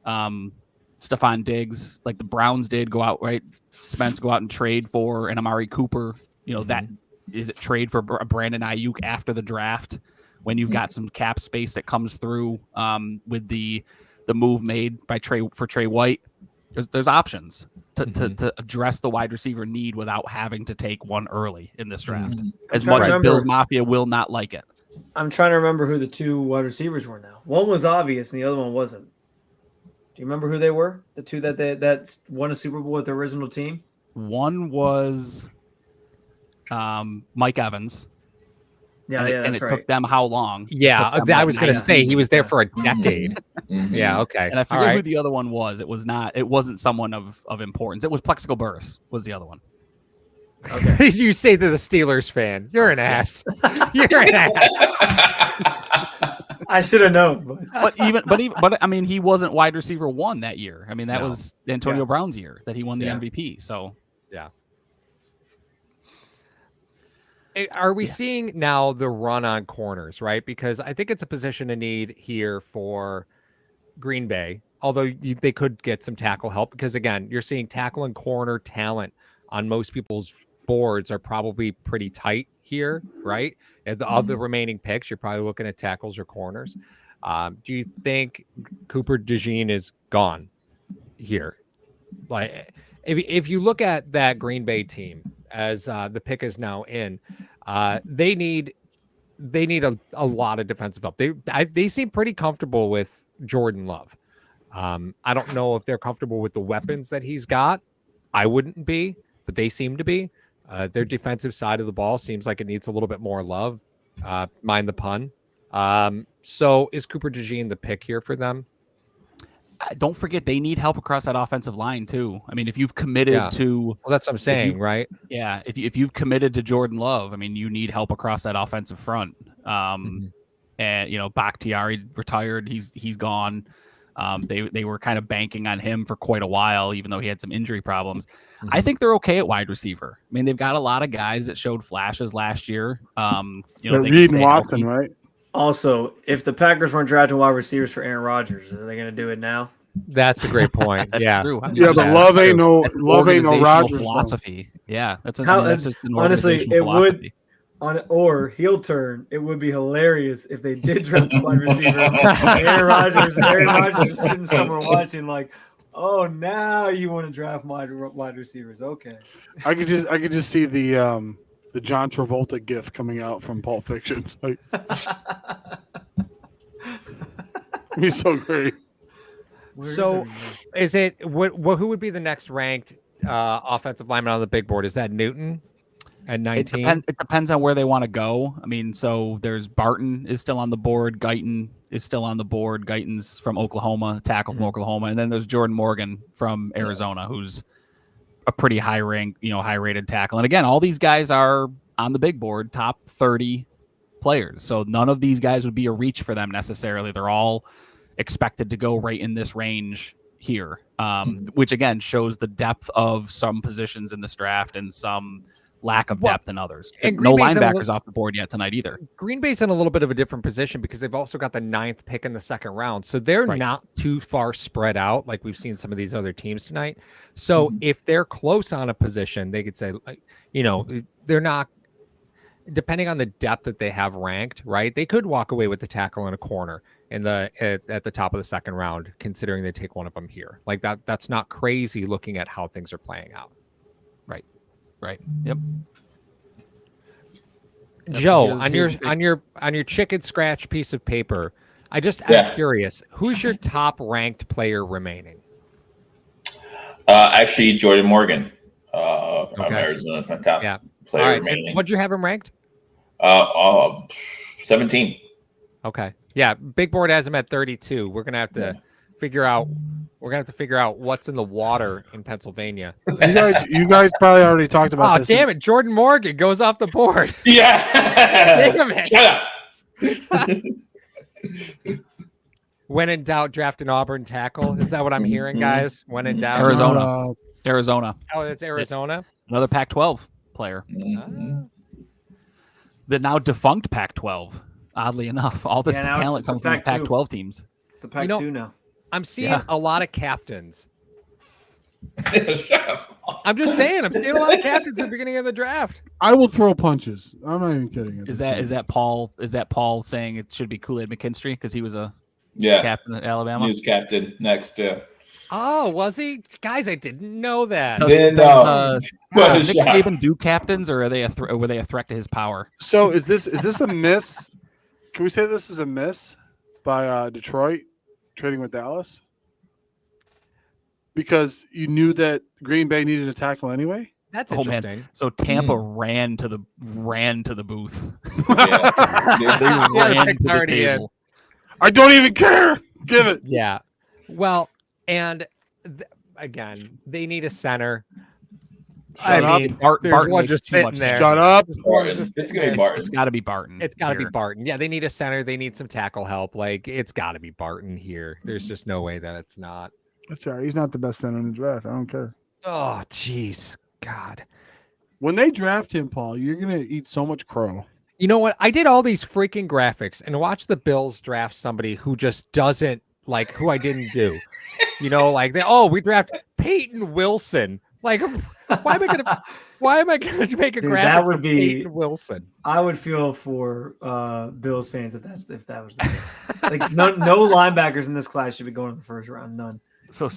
Stephon Diggs, like the Browns did, go out and trade for an Amari Cooper? That is it. Trade for a Brandon Ayuk after the draft when you've got some cap space that comes through with the move made by Trey White. There's options to address the wide receiver need without having to take one early in this draft. As much as Bills Mafia will not like it. I'm trying to remember who the two wide receivers were now. One was obvious and the other one wasn't. Do you remember who they were? The two that won a Super Bowl with the original team? One was Mike Evans. Yeah, and it right. took them how long? Yeah, I was going to say he was there for a decade. Yeah, okay. And I forget who the other one was. It wasn't someone of importance. It was Plexico Burress was the other one. Okay. You say to the Steelers fan, you're an ass. You're an ass. I should have known. But I mean, he wasn't wide receiver 1 that year. I mean, that was Antonio Brown's year that he won the MVP. So yeah. Are we seeing now the run on corners, right? Because I think it's a position of need here for Green Bay, although they could get some tackle help because, again, you're seeing tackle and corner talent on most people's boards are probably pretty tight here, right? Of the remaining picks, you're probably looking at tackles or corners. Do you think Cooper DeJean is gone here? Like, if you look at that Green Bay team as the pick is now in, they need a lot of defensive help. They seem pretty comfortable with Jordan Love. I don't know if they're comfortable with the weapons that he's got. I wouldn't be, but they seem to be. Their defensive side of the ball seems like it needs a little bit more love. Mind the pun. So is Cooper DeJean the pick here for them? Don't forget they need help across that offensive line too. I mean, if you've committed to, well, that's what I'm saying, right? Yeah, if you've committed to Jordan Love, I mean, you need help across that offensive front. And Bakhtiari retired; he's gone. They were kind of banking on him for quite a while, even though he had some injury problems. I think they're okay at wide receiver. I mean, they've got a lot of guys that showed flashes last year. Reed and Watson, right? Also, if the Packers weren't drafting wide receivers for Aaron Rodgers, are they going to do it now? That's a great point. Yeah, true. Yeah, but Love ain't no Rodgers philosophy. Yeah, that's just an honestly, it philosophy. Or heel turn. It would be hilarious if they did draft a wide receiver. Aaron Rodgers is sitting somewhere watching, like, oh, now you want to draft wide receivers? Okay. I could just see the John Travolta gif coming out from Pulp Fiction. Like, he's so great. So is it who would be the next ranked offensive lineman on the big board? Is that Newton at 19? It depends on where they want to go. I mean, so there's Barton is still on the board. Guyton is still on the board. Guyton's from Oklahoma, tackle from Oklahoma. And then there's Jordan Morgan from Arizona, who's a pretty high rated tackle. And again, all these guys are on the big board, top 30 players. So none of these guys would be a reach for them necessarily. They're all expected to go right in this range here, which again shows the depth of some positions in this draft and some lack of depth in others. And no linebackers off the board yet tonight either. Green Bay's in a little bit of a different position because they've also got the 9th pick in the 2nd round. So they're not too far spread out like we've seen some of these other teams tonight. So if they're close on a position, they could say, they're not, depending on the depth that they have ranked, right? They could walk away with the tackle and a corner at the top of the 2nd round, considering they take one of them here. Like that's not crazy looking at how things are playing out. Right. Yep. Joe, on your chicken scratch piece of paper, I'm curious, who's your top ranked player remaining? Actually, Jordan Morgan from Arizona is my top player remaining. And what'd you have him ranked? 17. Okay. Yeah, big board has him at 32. We're gonna have to figure out what's in the water in Pennsylvania. You guys probably already talked about this. Oh, damn it. Jordan Morgan goes off the board. Yeah. Damn it. Shut up. When in doubt, draft an Auburn tackle. Is that what I'm hearing, guys? When in doubt. Arizona. Oh, it's Arizona. Another Pac-12 player. The now defunct Pac-12. Oddly enough, all this talent comes from these Pac-12 teams. It's the Pac-2 now. I'm seeing a lot of captains. I'm just saying, I'm seeing a lot of captains at the beginning of the draft. I will throw punches. I'm not even kidding. Is that Paul saying it should be Kool-Aid McKinstry because he was a captain at Alabama? He was captain next. Oh, was he? Guys, I didn't know that. Does Nick Saban do captains, or are they were they a threat to his power? So is this a miss? Can we say this is a miss by Detroit trading with Dallas? Because you knew that Green Bay needed a tackle anyway? That's Oh man! interesting. So Tampa ran to the booth. Yeah. They Yeah, ran pick's to the already in. table. I don't even care. Give it. Yeah. Well, and again, they need a center. Shut up. Mean, Barton there's one makes just too sitting much there. sense. Shut up. Barton. It's gonna be Barton. It's got to be Barton. It's got to be here. Barton. Yeah, they need a center. They need some tackle help. Like, it's got to be Barton here. There's just no way that it's not. That's all right. He's not the best center in the draft. I don't care. Oh, jeez. God. When they draft him, Paul, you're gonna eat so much crow. You know what? I did all these freaking graphics and watch the Bills draft somebody who just doesn't like who I didn't do. You know, like we draft Peyton Wilson. Like, why am I gonna make a Dude, graphic that would for be- Peyton Wilson? I would feel for Bills fans if that was the case. Like no linebackers in this class should be going in the first round. None. So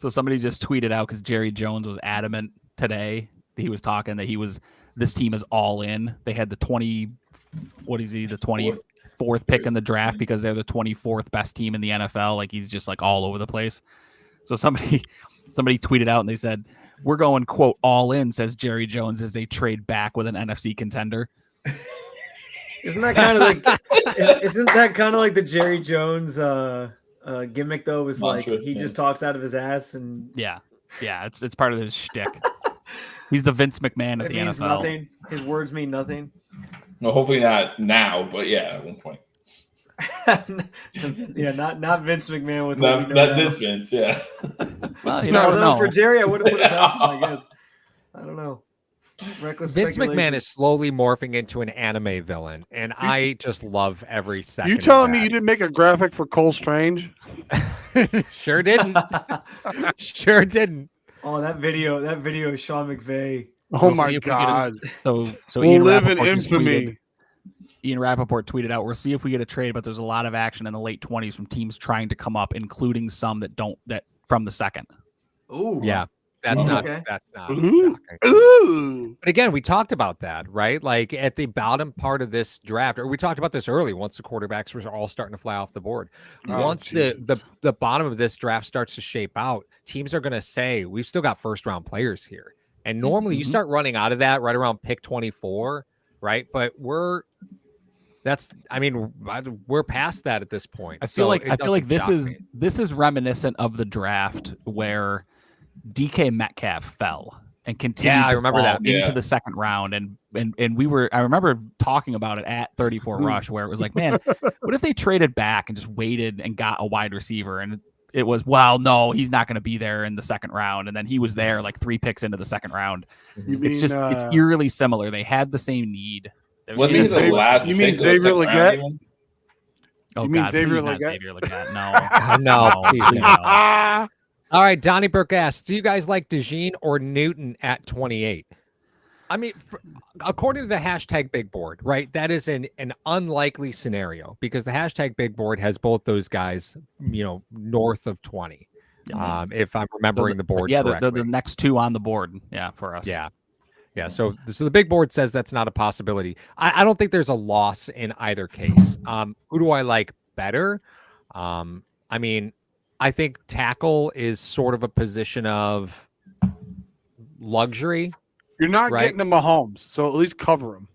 somebody just tweeted out because Jerry Jones was adamant today. He was talking that this team is all in. They had the 24th pick in the draft because they're the 24th best team in the NFL. Like he's just like all over the place. So somebody tweeted out and they said, "We're going quote all in," says Jerry Jones as they trade back with an NFC contender. Isn't that kind of like the Jerry Jones gimmick though? Was like he just talks out of his ass and Yeah, it's part of his shtick. He's the Vince McMahon of it the means NFL. nothing. His words mean nothing. Well, hopefully not now, but yeah, at one point. Yeah, not Vince McMahon with Not this Vince, yeah. Well, you never know. For Jerry, I would have put it past him, I guess. I don't know. Reckless Vince speculation. McMahon is slowly morphing into an anime villain, and I just love every second. You telling me you didn't make a graphic for Cole Strange? Sure didn't. Sure didn't. Oh, that video of Sean McVay. Oh We'll my see if we get God. So We'll Ian live in Rappaport just infamy. tweeted- Ian Rappaport tweeted out, "We'll see if we get a trade, but there's a lot of action in the late 20s from teams trying to come up, including some that from the second." Ooh. Yeah, that's not. Okay. That's not. Ooh. shocking. Ooh. But again, we talked about that, right? Like at the bottom part of this draft, or we talked about this early. Once the quarterbacks were all starting to fly off the board, Oh, once Jesus. the bottom of this draft starts to shape out, teams are going to say we've still got first round players here. And normally you start running out of that right around pick 24, right? But we're past that at this point. I feel like doesn't this shock is me. this is reminiscent of the draft where DK Metcalf fell and continued Yeah, I to remember fall that. into Yeah. the second round, and I remember talking about it at 34 Rush where it was like, man, what if they traded back and just waited and got a wide receiver? And it was, well, no, he's not going to be there in the second round, and then he was there like 3 picks into the second round. You It's just it's eerily similar. They had the same need. Wasn't mean he the Xavier- last you mean pick of the Xavier second round Leggett? even? Oh You mean God, Xavier please not Leggett? Xavier Leggett. No, No, please please no. no. Ah. All right, Donnie Burke asks, do you guys like DeJean or Newton at 28? I mean, according to the hashtag big board, right? That is an unlikely scenario because the hashtag big board has both those guys, north of 20. If I'm remembering the board Yeah, correctly. the next two on the board. Yeah, for us. Yeah. So the big board says that's not a possibility. I don't think there's a loss in either case. Who do I like better? I mean, I think tackle is sort of a position of luxury. You're not Right. getting to Mahomes, so at least cover him.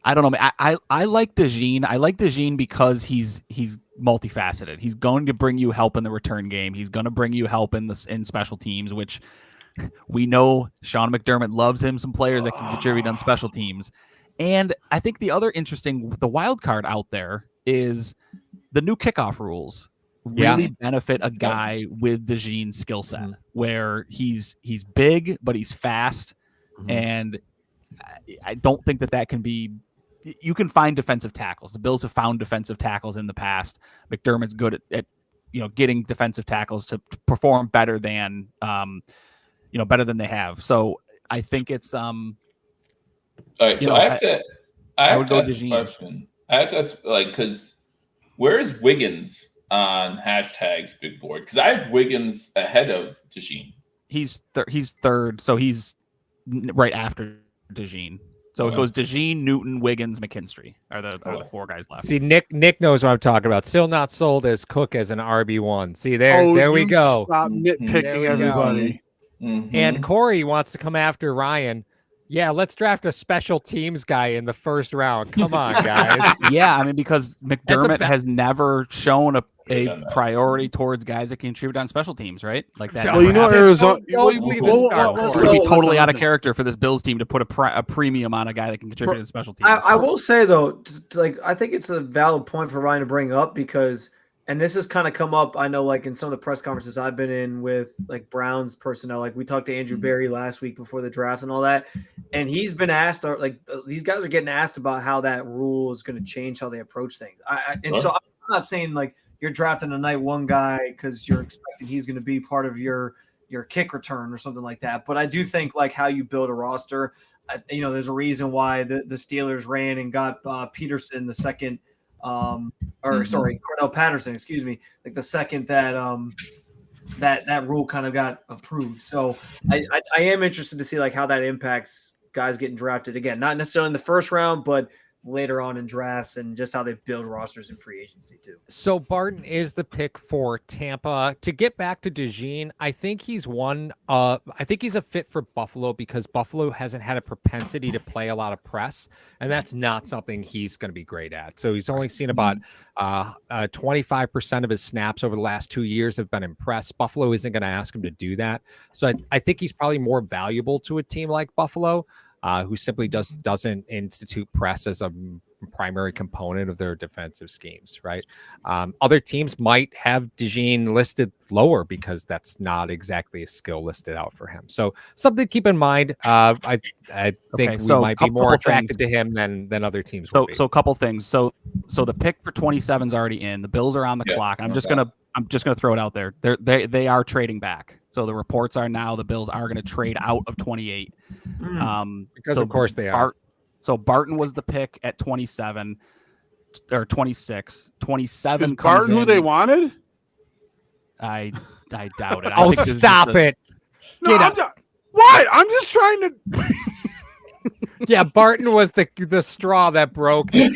I don't know. I like DeJean. I like DeJean because he's multifaceted. He's going to bring you help in the return game. He's going to bring you help in special teams, which we know Sean McDermott loves him some players that can contribute on special teams. And I think the other the wild card out there is the new kickoff rules really benefit a guy with DeJean's skill set, where he's big but he's fast, and I don't think that can be. You can find defensive tackles. The Bills have found defensive tackles in the past. McDermott's good at getting defensive tackles to perform better than better than they have. So I think it's All right, so I have to would go ask a DeJean. question. I have to ask, because where is Wiggins on hashtags big board because I have Wiggins ahead of DeJean. He's third, so he's right after DeJean. So it goes DeJean, Newton, Wiggins, McKinstry are the 4 guys left. See, Nick knows what I'm talking about. Still not sold as Cook as an RB1. See, there we go. Stop nitpicking everybody. Mm-hmm. And Corey wants to come after Ryan. Yeah, let's draft a special teams guy in the first round. Come on, guys. Yeah, I mean, because McDermott has never shown a priority towards guys that can contribute on special teams, right? Like that. Well, you know, Arizona. It would be totally out of character for this Bills team to put a premium on a guy that can contribute to special teams. I will say though, I think it's a valid point for Ryan to bring up because, and this has kind of come up, I know, like in some of the press conferences I've been in with like Browns personnel, like we talked to Andrew Berry last week before the draft and all that, and he's been asked, or like these guys are getting asked about how that rule is going to change how they approach things. So I'm not saying like you're drafting a night one guy because you're expecting he's going to be part of your kick return or something like that. But I do think like how you build a roster, there's a reason why the Steelers ran and got Peterson the second, Cordell Patterson, excuse me, like the second that that rule kind of got approved. So I am interested to see like how that impacts guys getting drafted again, not necessarily in the first round, but later on in drafts and just how they build rosters in free agency too. So Barton is the pick for Tampa. To get back to DeJean, I think he's I think he's a fit for Buffalo because Buffalo hasn't had a propensity to play a lot of press, and that's not something he's going to be great at. So he's only seen about 25% of his snaps over the last 2 years have been in press. Buffalo isn't going to ask him to do that. So I think he's probably more valuable to a team like Buffalo, who simply doesn't institute press as a primary component of their defensive schemes, right? Other teams might have DeJean listed lower because that's not exactly a skill listed out for him. So something to keep in mind. I think we might be more attracted to him than other teams. So a couple things. So the pick for 27 is already in. The Bills are on the clock. I'm just gonna throw it out there. They are trading back. So the reports are now the Bills are going to trade out of 28. Because of course they are. So Barton was the pick at 27 or 26. 27 Is Barton who they wanted? I doubt it. Oh, stop it. No, what? I'm just trying to. Yeah, Barton was the straw that broke the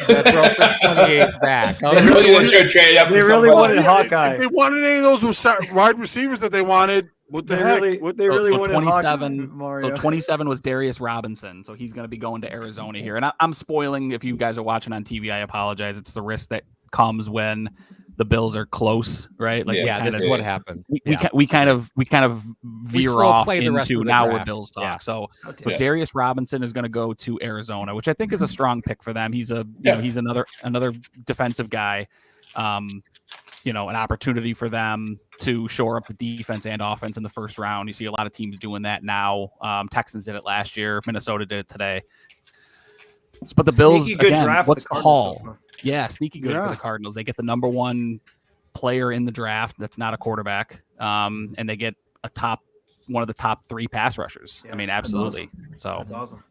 28 back. They really wanted Hawkeye. If they wanted any of those wide receivers that they wanted, what the heck? They really wanted 27. Mario. So 27 was Darius Robinson. So he's going to be going to Arizona here. And I'm spoiling. If you guys are watching on TV, I apologize. It's the risk that comes when the Bills are close, right? Like this is what happens. We kind of veer off into now we're Bills talk. Yeah. So Darius Robinson is going to go to Arizona, which I think is a strong pick for them. He's he's another defensive guy. An opportunity for them to shore up the defense and offense in the first round. You see a lot of teams doing that now. Texans did it last year. Minnesota did it today. But the Bills, again, what's the haul? Yeah, sneaky good for the Cardinals. They get the number one player in the draft that's not a quarterback, and they get one of the top 3 pass rushers. Yeah, I mean, absolutely. That's awesome.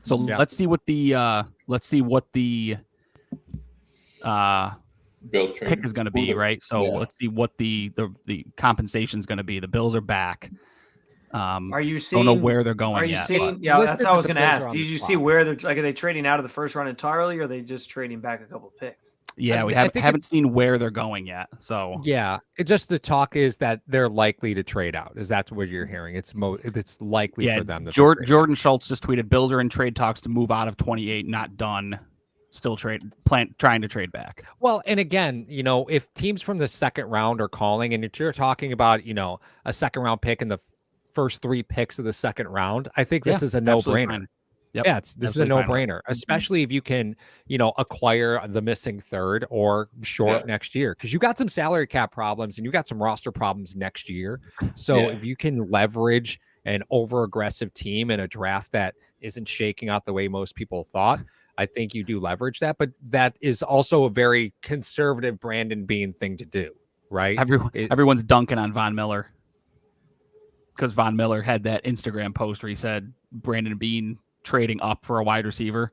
So let's see what the Bills pick is going to be, right? So let's see what the compensation is going to be. The Bills are back. Are you seeing? Don't know where they're going. Are you yet, seeing? Yeah, that's what I was going to ask. Did you see where they're like? Are they trading out of the first round entirely, or are they just trading back a couple of picks? Yeah, we haven't seen where they're going yet. So the talk is that they're likely to trade out. Is that what you're hearing? It's likely for them. Jordan Schultz just tweeted, "Bills are in trade talks to move out of 28, not done. Still trying to trade back." Well, and again, if teams from the second round are calling, and if you're talking about a second round pick in the first 3 picks of the second round, I think this is a no-brainer. Yep. Yeah, this is a no-brainer, especially if you can, acquire the missing third or short next year, because you got some salary cap problems and you got some roster problems next year. So if you can leverage an over-aggressive team in a draft that isn't shaking out the way most people thought, I think you do leverage that. But that is also a very conservative Brandon Beane thing to do, right? Everyone's dunking on Von Miller because Von Miller had that Instagram post where he said Brandon Beane trading up for a wide receiver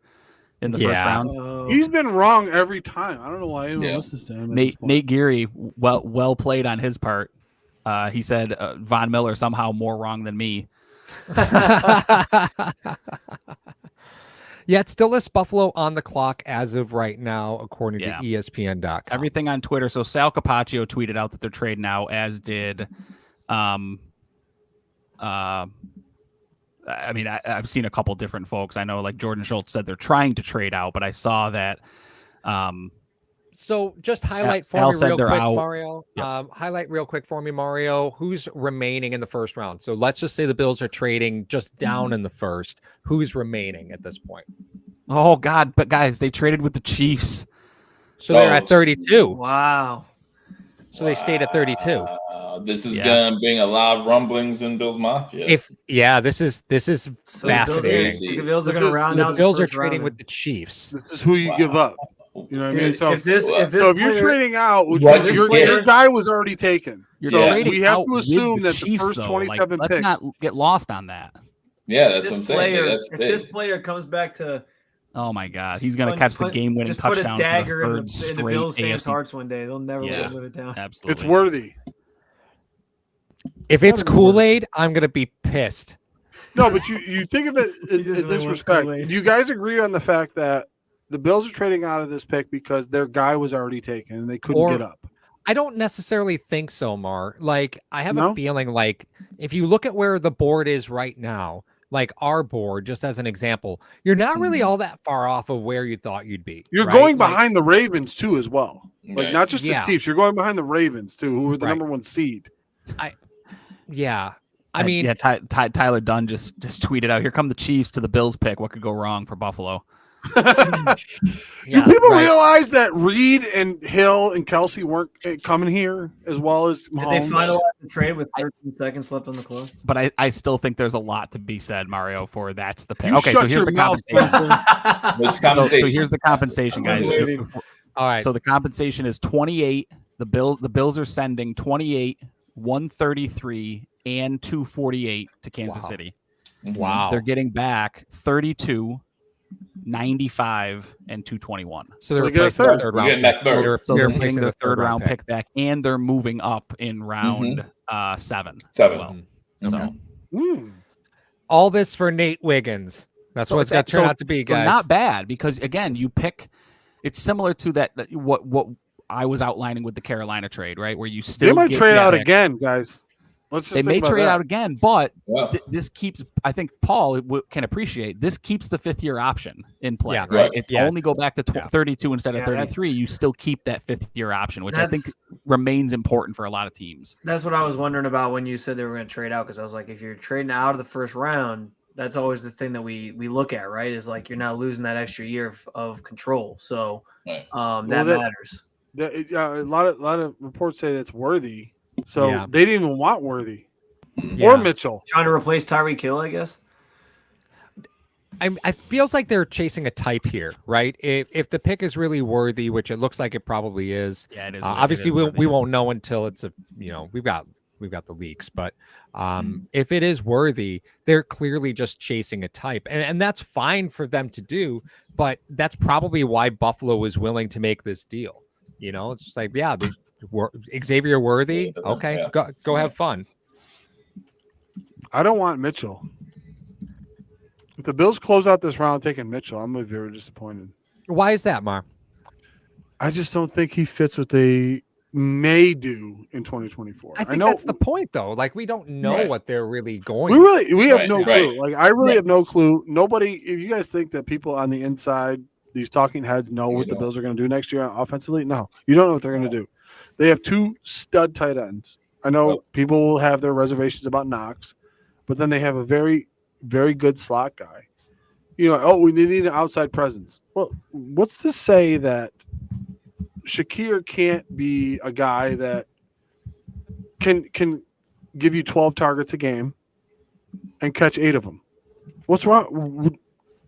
in the first round. He's been wrong every time. I don't know why anyone Yeah. listens to him. at this Nate point. Geary, well played on his part. He said Von Miller somehow more wrong than me. Yeah, it still lists Buffalo on the clock as of right now, according Yeah. to ESPN.com. Everything on Twitter. So Sal Capaccio tweeted out that they're trading out, as did I mean, I've seen a couple different folks. I know like Jordan Schultz said they're trying to trade out, but I saw that So just highlight Al for me said real they're quick, out. Mario. Yep. Highlight real quick for me, Mario. Who's remaining in the first round? So let's just say the Bills are trading just down in the first. Who's remaining at this point? oh God, but guys, they traded with the Chiefs. So they're at 32. Wow. So they stayed at 32. This is Yeah. gonna bring a lot of rumblings in Bills Mafia. this is So fascinating. The Bills are This going to is- round The out the Bills are first trading round. with the Chiefs. This is who you give up. You know what I mean? Dude, So if this so if you're player- trading out, which What means this your player- guy was already taken. You're So trading we have out to with assume the that the Chiefs, first though. 27 Let's picks. not get lost on that. Yeah, that's This what I'm saying. player, That's if big. this player comes back to Oh my God, he's gonna catch the game-winning just put touchdown a dagger for the in third the Bills straight fans' AFC. hearts one day, they'll never Yeah. live it down. Absolutely, It's worthy. If it's Gotta be worth it. Kool-Aid, I'm gonna be pissed. No, but you think of it He in just really this wants respect. Kool-Aid. Do you guys agree on the fact that the Bills are trading out of this pick because their guy was already taken and they couldn't Or- get up? I don't necessarily think so, Mar. Like, I have No? a feeling like if you look at where the board is right now, like our board, just as an example, you're not really all that far off of where you thought you'd be. You're right? going Like, behind the Ravens too, as well. Like Okay. not just Yeah. the Chiefs. You're going behind the Ravens too, who were the Right. number 1 seed. yeah. I mean, yeah. Tyler Dunn just tweeted out, "Here come the Chiefs to the Bills pick. What could go wrong for Buffalo?" yeah, Do people right. realize that Reed and Hill and Kelsey weren't coming here as well as Did they Mahomes? finalize the trade with 13 seconds left on the clock? But I still think there's a lot to be said, Mario, for that's the pick. You Okay, shut so here's your the mouth, compensation. This So conversation. here's the compensation, guys. Waiting. All right. So the compensation is 28. The Bills are sending 28, 133, and 248 to Kansas Wow. City. wow. They're getting back 32, 95, and 221. So they're They get a replacing third. the third We're round. getting that pick. third. They're So they're replacing getting the their third round pick back, and they're moving up in round 7. 7. Well, Mhm. so, Okay. Hmm. All this for Nate Wiggins. That's So what it's going to turn out to be, so guys. not bad, because again, you pick. It's similar to that what I was outlining with the Carolina trade, right? Where you still They might get trade out pick. again, guys. Let's just They think may about trade that. out again, but Yeah. this keeps. I think Paul can appreciate this keeps the 5th-year option in play, Yeah, right? right. If you Yeah. only go back to 32 instead of Yeah, that's- 33, you still keep that 5th-year option, which I think That's remains important for a lot of teams. that's what I was wondering about when you said they were going to trade out, because I was like, if you're trading out of the first round, that's always the thing that we look at, right? Is like you're now losing that extra year of control, so Right. that that- matters. A lot of reports say that's Worthy, so Yeah. they didn't even want Worthy Yeah. or Mitchell. Trying to replace Tyreek Hill, I guess. I feels like they're chasing a type here, right? If the pick is really worthy, which it looks like it probably is. Yeah, it is. Obviously, we won't know until it's we've got the leaks, but if it is worthy, they're clearly just chasing a type, and that's fine for them to do. But that's probably why Buffalo was willing to make this deal. It's just like, yeah, Xavier Worthy. Okay, Yeah. go have fun. I don't want Mitchell. If the Bills close out this round taking Mitchell, I'm gonna be very disappointed. Why is that, Mar? I just don't think he fits what they may do in 2024. I think know that's the point, though. Like, we don't know Right. what they're really going. we have Right, no right. clue. Like I really Right. have no clue. Nobody. If you guys think that people on the inside, these talking heads, know You what the don't. Bills are going to do next year offensively, no, you don't know what they're going to do. They have 2 stud tight ends. I know Nope. people will have their reservations about Knox, but then they have a very, very good slot guy. We need an outside presence. Well, what's to say that Shakir can't be a guy that can give you 12 targets a game and catch 8 of them? What's wrong?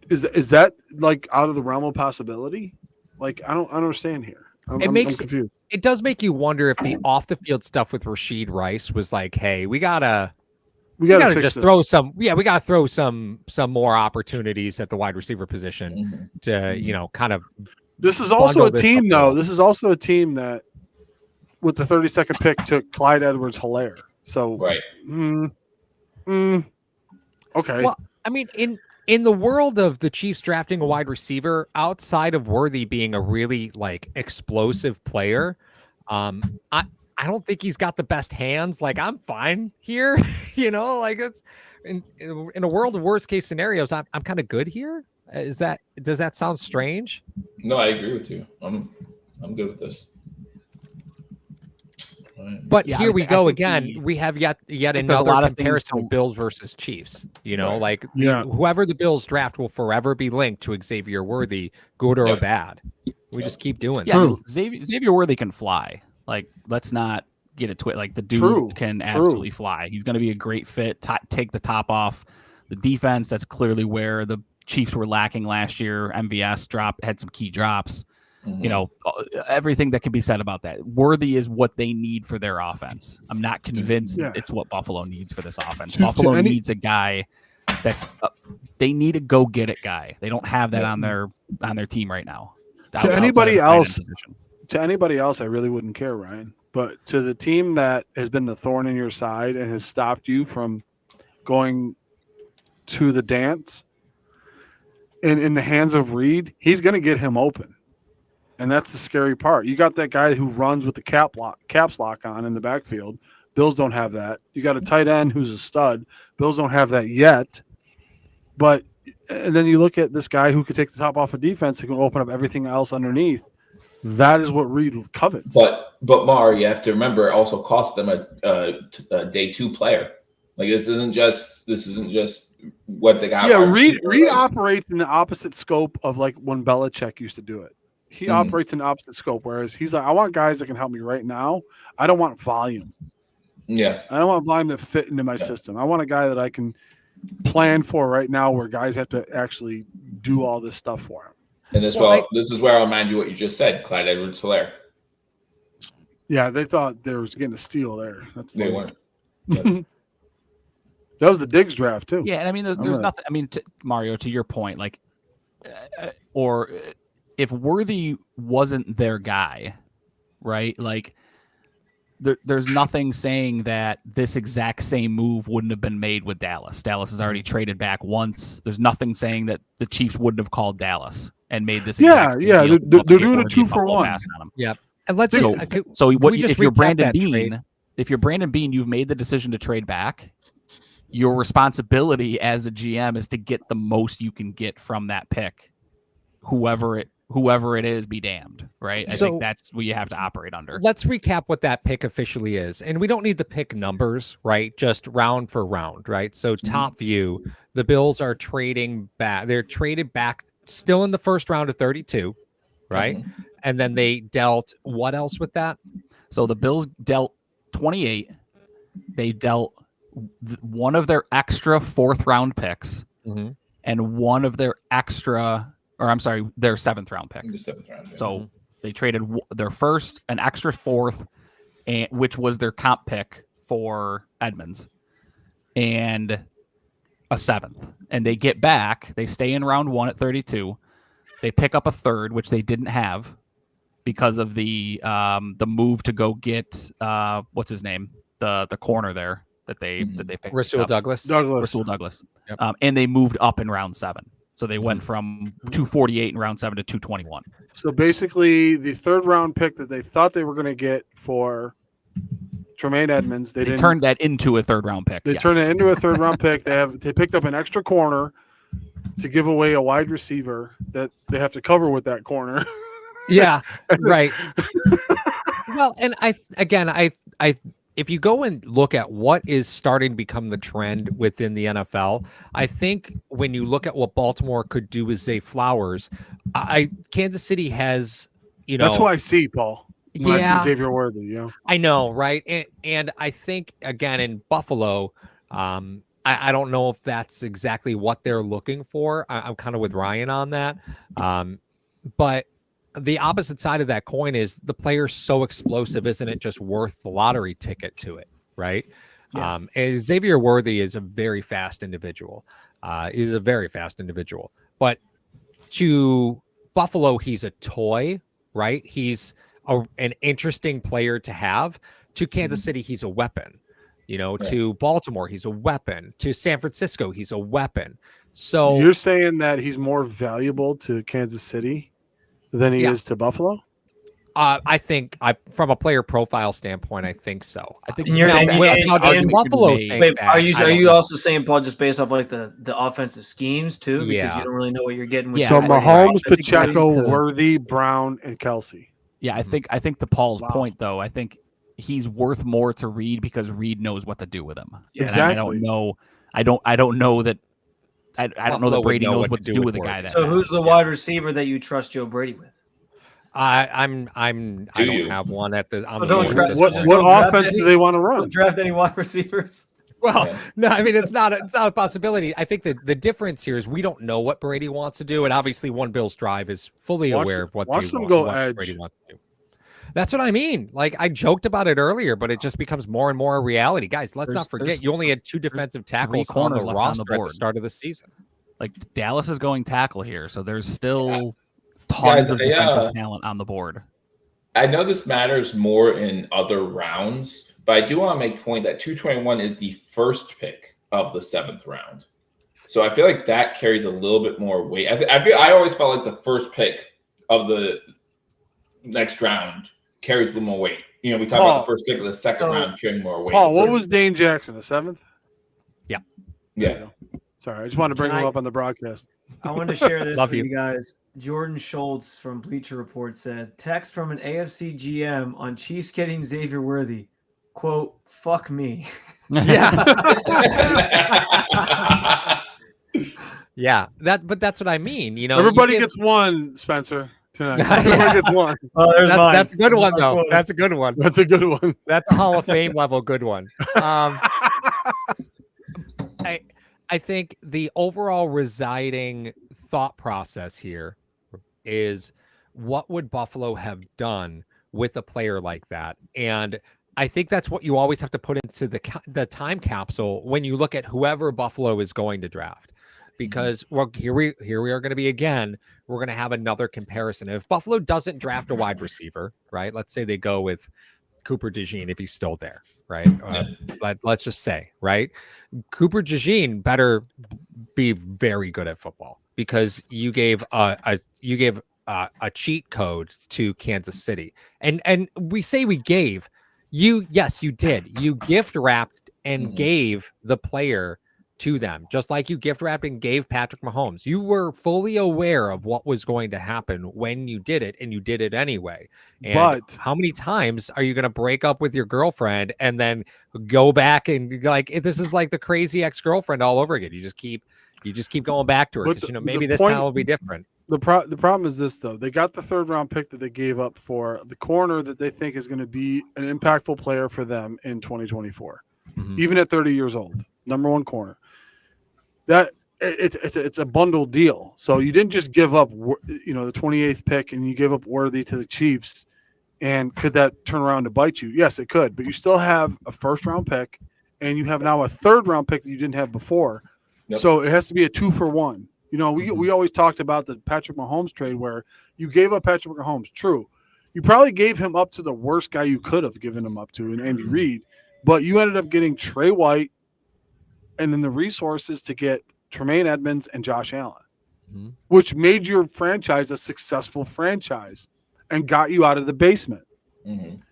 Is that like out of the realm of possibility? Like I don't understand here. I'm confused. It does make you wonder if the off the field stuff with Rashid Rice was like, hey, we gotta We got to just throw some. Yeah, we got to throw some more opportunities at the wide receiver position to kind of. This is also a team, though. Well. This is also a team that, with the 32nd pick, took Clyde Edwards-Helaire. So right. Okay. Well, I mean, in the world of the Chiefs drafting a wide receiver, outside of Worthy being a really like explosive player, I don't think he's got the best hands. Like, I'm fine here, like it's in a world of worst case scenarios. I'm kind of good here. Does that sound strange? No, I agree with you. I'm good with this. Right. But here we go again. We have yet another comparison of Bills versus Chiefs. Whoever the Bills draft will forever be linked to Xavier Worthy, good or bad. We just keep doing that. Yeah, Xavier Worthy can fly. Like, let's not get it twisted. Like, the dude can absolutely fly. He's going to be a great fit. Take the top off the defense. That's clearly where the Chiefs were lacking last year. MVS had some key drops. Everything that can be said about that. Worthy is what they need for their offense. I'm not convinced it's what Buffalo needs for this offense. Buffalo needs a guy they need a go get it guy. They don't have that on their team right now. To anybody else, I really wouldn't care, Ryan. But to the team that has been the thorn in your side and has stopped you from going to the dance, and in the hands of Reed, he's going to get him open. And that's the scary part. You got that guy who runs with the caps lock on in the backfield. Bills don't have that. You got a tight end who's a stud. Bills don't have that yet. And then you look at this guy who could take the top off of defense and can open up everything else underneath. That is what Reed covets. But Mar, you have to remember, it also cost them a day 2 player. Like, this isn't just what they got. Yeah, Reed operates in the opposite scope of like when Belichick used to do it. He operates in the opposite scope, whereas he's like, I want guys that can help me right now. I don't want volume. Yeah. I don't want volume that fit into my system. I want a guy that I can plan for right now, where guys have to actually do all this stuff for him. And this is where I'll remind you what you just said, Clyde Edwards-Helaire. Yeah, they thought they were getting a steal there. They weren't. That was the Diggs draft too. Yeah, and I mean, there's nothing. I mean, Mario, to your point, like, or if Worthy wasn't their guy, right? Like, there's nothing saying that this exact same move wouldn't have been made with Dallas. Dallas has already traded back once. There's nothing saying that the Chiefs wouldn't have called Dallas and made this. Deal. They're doing a 2-for-1. Yeah, and let's if you're Brandon Beane, you've made the decision to trade back. Your responsibility as a GM is to get the most you can get from that pick, whoever it is, be damned, right? I think that's what you have to operate under. Let's recap what that pick officially is. And we don't need the pick numbers, right? Just round for round, right? So top view, the Bills are trading back. They're traded back still in the first round of 32, right? And then they dealt what else with that? So the Bills dealt 28. They dealt one of their extra 4th round picks and one of their their 7th round pick. So they traded their first, an extra 4th, and which was their comp pick for Edmonds, and a 7th. And they get back. They stay in round 1 at 32. They pick up a 3rd, which they didn't have because of the move to go get what's his name, the corner there that they picked. Rasul Douglas. Rasul Douglas. Yep. And they moved up in round 7. So they went from 248 in round 7 to 221. So basically, the 3rd round pick that they thought they were going to get for Tremaine Edmonds, they didn't turned that into a 3rd round pick. They turned it into a 3rd round pick. They picked up an extra corner to give away a wide receiver that they have to cover with that corner. Yeah, right. Well, and I if you go and look at what is starting to become the trend within the NFL, I think when you look at what Baltimore could do with Zay Flowers, Kansas City has, That's who I see, Paul. When I see Xavier Worthy, I know, right? And I think, again, in Buffalo, I don't know if that's exactly what they're looking for. I'm kind of with Ryan on that. But the opposite side of that coin is the player's so explosive, isn't it just worth the lottery ticket to it, right? Yeah. And Xavier Worthy is a very fast individual. But to Buffalo, he's a toy, right? He's an interesting player to have. To Kansas City, he's a weapon. To Baltimore, he's a weapon. To San Francisco, he's a weapon. So you're saying that he's more valuable to Kansas City than he is to Buffalo? I think from a player profile standpoint, I think so. I think Buffalo wait, are you also saying, Paul, just based off like the offensive schemes too? Because you don't really know what you're getting with So Mahomes, Pacheco, Worthy, Brown, and Kelsey. Yeah, I think to Paul's point though, I think he's worth more to Reed because Reed knows what to do with him. Yeah, exactly. I don't know that Brady knows what to do with a guy that. So who's the wide receiver that you trust Joe Brady with? I don't have one at the. So don't draft. What offense do they want to run? Don't draft any wide receivers. Well, no, I mean it's not a possibility. I think that the difference here is we don't know what Brady wants to do, and obviously One Bill's Drive is fully aware of what Brady wants to do. That's what I mean. Like I joked about it earlier, but it just becomes more and more a reality. Guys, let's not forget you only had 2 defensive tackles on the roster at the start of the season. Like Dallas is going tackle here, so there's still tons of defensive talent on the board. I know this matters more in other rounds, but I do want to make a point that 221 is the first pick of the 7th round. So I feel like that carries a little bit more weight. I always felt like the first pick of the next round carries a little more weight. We talk about the first pick of the second round carrying more weight. Paul, what was Dane Jackson, the 7th? Yeah. Sorry, I just wanted to bring him up on the broadcast. I wanted to share this with you guys. Jordan Schultz from Bleacher Report said, text from an AFC GM on Chiefs getting Xavier Worthy. Quote, fuck me. Yeah. Yeah. But that's what I mean. Everybody gets one, Spencer, tonight. Everybody gets one. Oh, there's mine. That's a good one, though. That's a good one. That's a good one. That's a Hall of Fame level good one. I think the overall residing thought process here is what would Buffalo have done with a player like that? And I think that's what you always have to put into the time capsule when you look at whoever Buffalo is going to draft. Because here we are going to be again. We're going to have another comparison. If Buffalo doesn't draft a wide receiver, right? Let's say they go with Cooper DeJean if he's still there, right? Let's just say, right? Cooper DeJean better be very good at football because you gave a cheat code to Kansas City, and we say we gave you. Yes, you did. You gift wrapped and gave the player to them, just like you gift wrapped and gave Patrick Mahomes. You were fully aware of what was going to happen when you did it, and you did it anyway. And but how many times are you going to break up with your girlfriend and then go back and this is like the crazy ex-girlfriend all over again? You just keep going back to her because maybe this time will be different. The problem is this though. They got the 3rd round pick that they gave up for the corner that they think is going to be an impactful player for them in 2024, even at 30 years old. Number 1 corner. That it's a bundled deal. So you didn't just give up, the 28th pick and you give up Worthy to the Chiefs. And could that turn around to bite you? Yes, it could. But you still have a 1st round pick, and you have now a 3rd round pick that you didn't have before. Yep. So it has to be a 2-for-1. We always talked about the Patrick Mahomes trade where you gave up Patrick Mahomes. True, you probably gave him up to the worst guy you could have given him up to, in Andy Reid. But you ended up getting Trey White, and then the resources to get Tremaine Edmonds and Josh Allen, which made your franchise a successful franchise and got you out of the basement.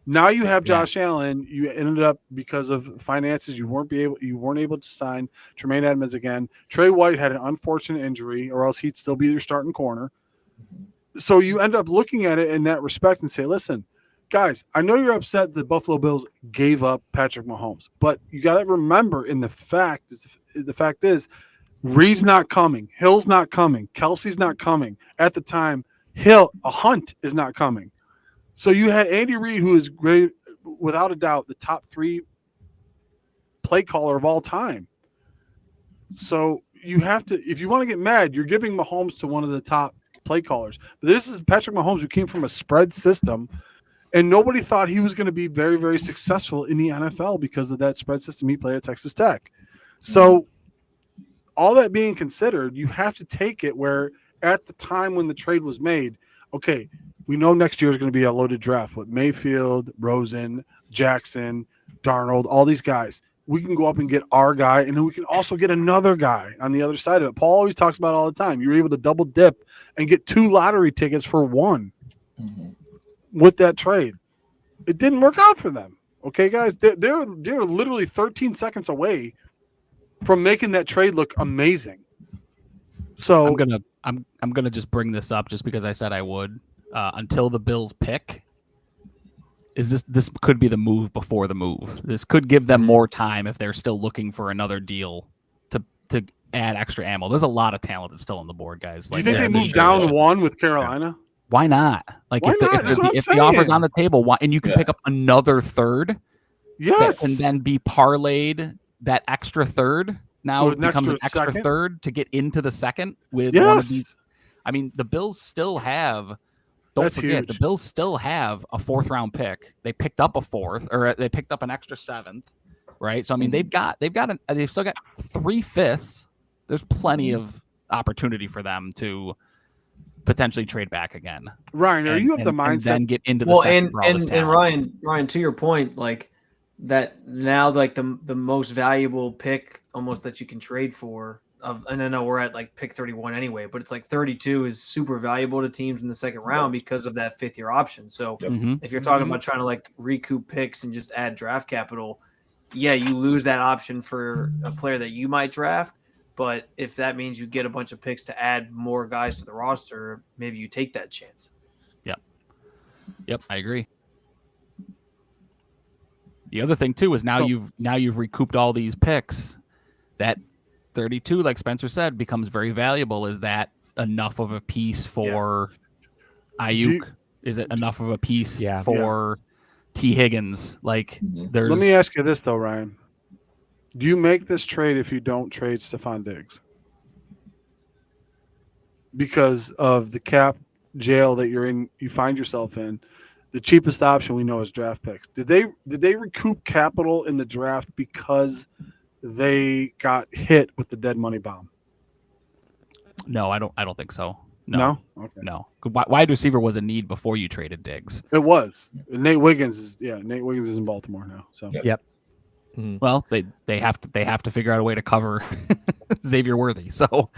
Now you have Josh Allen. You ended up, because of finances, you weren't able to sign Tremaine Edmonds again. Trey White had an unfortunate injury, or else he'd still be your starting corner. So you end up looking at it in that respect and say, listen, guys, I know you're upset the Buffalo Bills gave up Patrick Mahomes, but you got to remember the fact is Reed's not coming. Hill's not coming. Kelsey's not coming. At the time, Hunt is not coming. So you had Andy Reid, who is great, without a doubt, the top 3 play caller of all time. So you have to, if you want to get mad, you're giving Mahomes to one of the top play callers. But this is Patrick Mahomes, who came from a spread system And nobody thought he was going to be very, very successful in the NFL because of that spread system he played at Texas Tech. So all that being considered, you have to take it where at the time when the trade was made, okay, we know next year is going to be a loaded draft with Mayfield, Rosen, Jackson, Darnold, all these guys. We can go up and get our guy, and then we can also get another guy on the other side of it. Paul always talks about it all the time. You're able to double dip and get 2 lottery tickets for 1 with that trade. It didn't work out for them. Okay, guys, they're literally 13 seconds away from making that trade look amazing. So I'm gonna just bring this up just because I said I would. Until the Bills pick, this could be the move before the move. This could give them more time if they're still looking for another deal to add extra ammo. There's a lot of talent that's still on the board, guys. Do you think they move down 1 with Carolina? Why not? Like Why not? if the offer's on the table, why, and you can pick up another third, yes, that can then be parlayed. That extra third now With an becomes an extra extra second? third to get into the second with yes. one of these. I mean, the Bills still have. Don't That's forget, huge. the Bills still have a 4th round pick. They picked up a 4th, or they picked up an extra 7th, right? So I mean, they've still got 3 5ths. There's plenty of opportunity for them to potentially trade back again. Ryan, are you of the and mindset? then get into the second for all this and talent. Ryan, to your point, like that now, like the most valuable pick almost that you can trade for. And I know we're at like pick 31 anyway, but it's like 32 is super valuable to teams in the second round because of that 5th year option. So if you're talking about trying to like recoup picks and just add draft capital, yeah, you lose that option for a player that you might draft. But if that means you get a bunch of picks to add more guys to the roster, maybe you take that chance. Yep, I agree. The other thing too is now you've recouped all these picks. That 32, like Spencer said, becomes very valuable. Is that enough of a piece for Ayuk? Is it enough of a piece for T. Higgins? Like, there's. Let me ask you this though, Ryan. Do you make this trade if you don't trade Stephon Diggs? Because of the cap jail that you find yourself in, the cheapest option we know is draft picks. Did they recoup capital in the draft because they got hit with the dead money bomb? No, I don't think so. No? Okay. No. Wide receiver was a need before you traded Diggs. It was. Nate Wiggins is in Baltimore now. So Yep. Well, they have to figure out a way to cover Xavier Worthy. So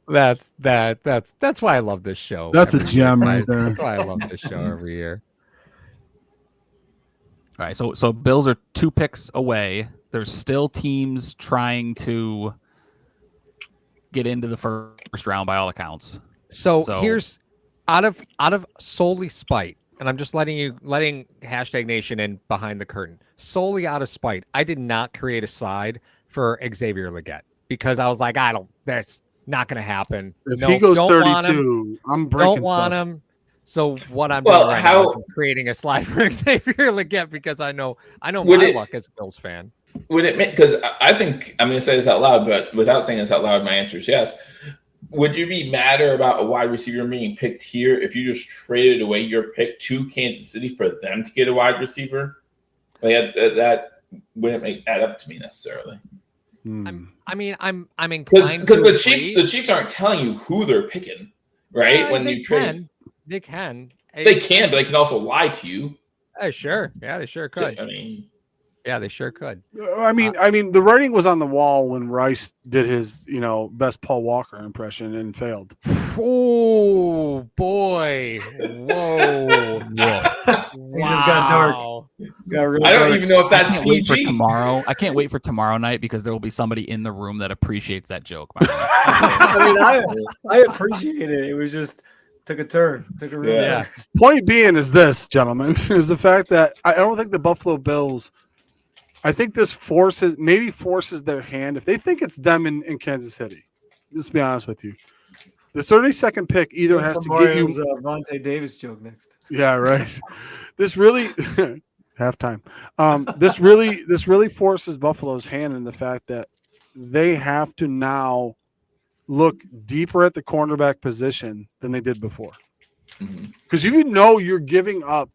That's why I love this show. That's a every gem year, right guys. there. That's why I love this show every year. All right, so Bills are 2 picks away. There's still teams trying to get into the first round by all accounts. So here's out of solely spite, and I'm just letting hashtag Nation in behind the curtain. Solely out of spite, I did not create a side for Xavier Legette because I was like, that's not going to happen. If he goes 32, I'm breaking Don't want stuff. him. So what I'm doing right now is I'm creating a slide for Xavier Legette because I know my luck as a Bills fan. Would it make, because I think I'm going to say this out loud, but without saying this out loud, my answer is yes. Would you be madder about a wide receiver being picked here if you just traded away your pick to Kansas City for them to get a wide receiver? Like that wouldn't add up to me necessarily. I'm inclined because to the agree. Chiefs aren't telling you who they're picking, right? When they you trade, they can, but they can also lie to you. Sure, yeah, they sure could. So, I mean, yeah, they sure could. I mean, the writing was on the wall when Rice did his, best Paul Walker impression and failed. Oh boy! Whoa! He just got dark. I don't even know if that's PG. Tomorrow, I can't wait for tomorrow night because there will be somebody in the room that appreciates that joke. I appreciate it. It was just took a turn. Took a real turn. Point being is this, gentlemen, is the fact that I don't think the Buffalo Bills. I think this forces their hand if they think it's them in Kansas City. Let's be honest with you. The 32nd pick either has to get you Vontae Davis joke next. Yeah, right. This really halftime. This really forces Buffalo's hand in the fact that they have to now look deeper at the cornerback position than they did before. Mhm. Because you're giving up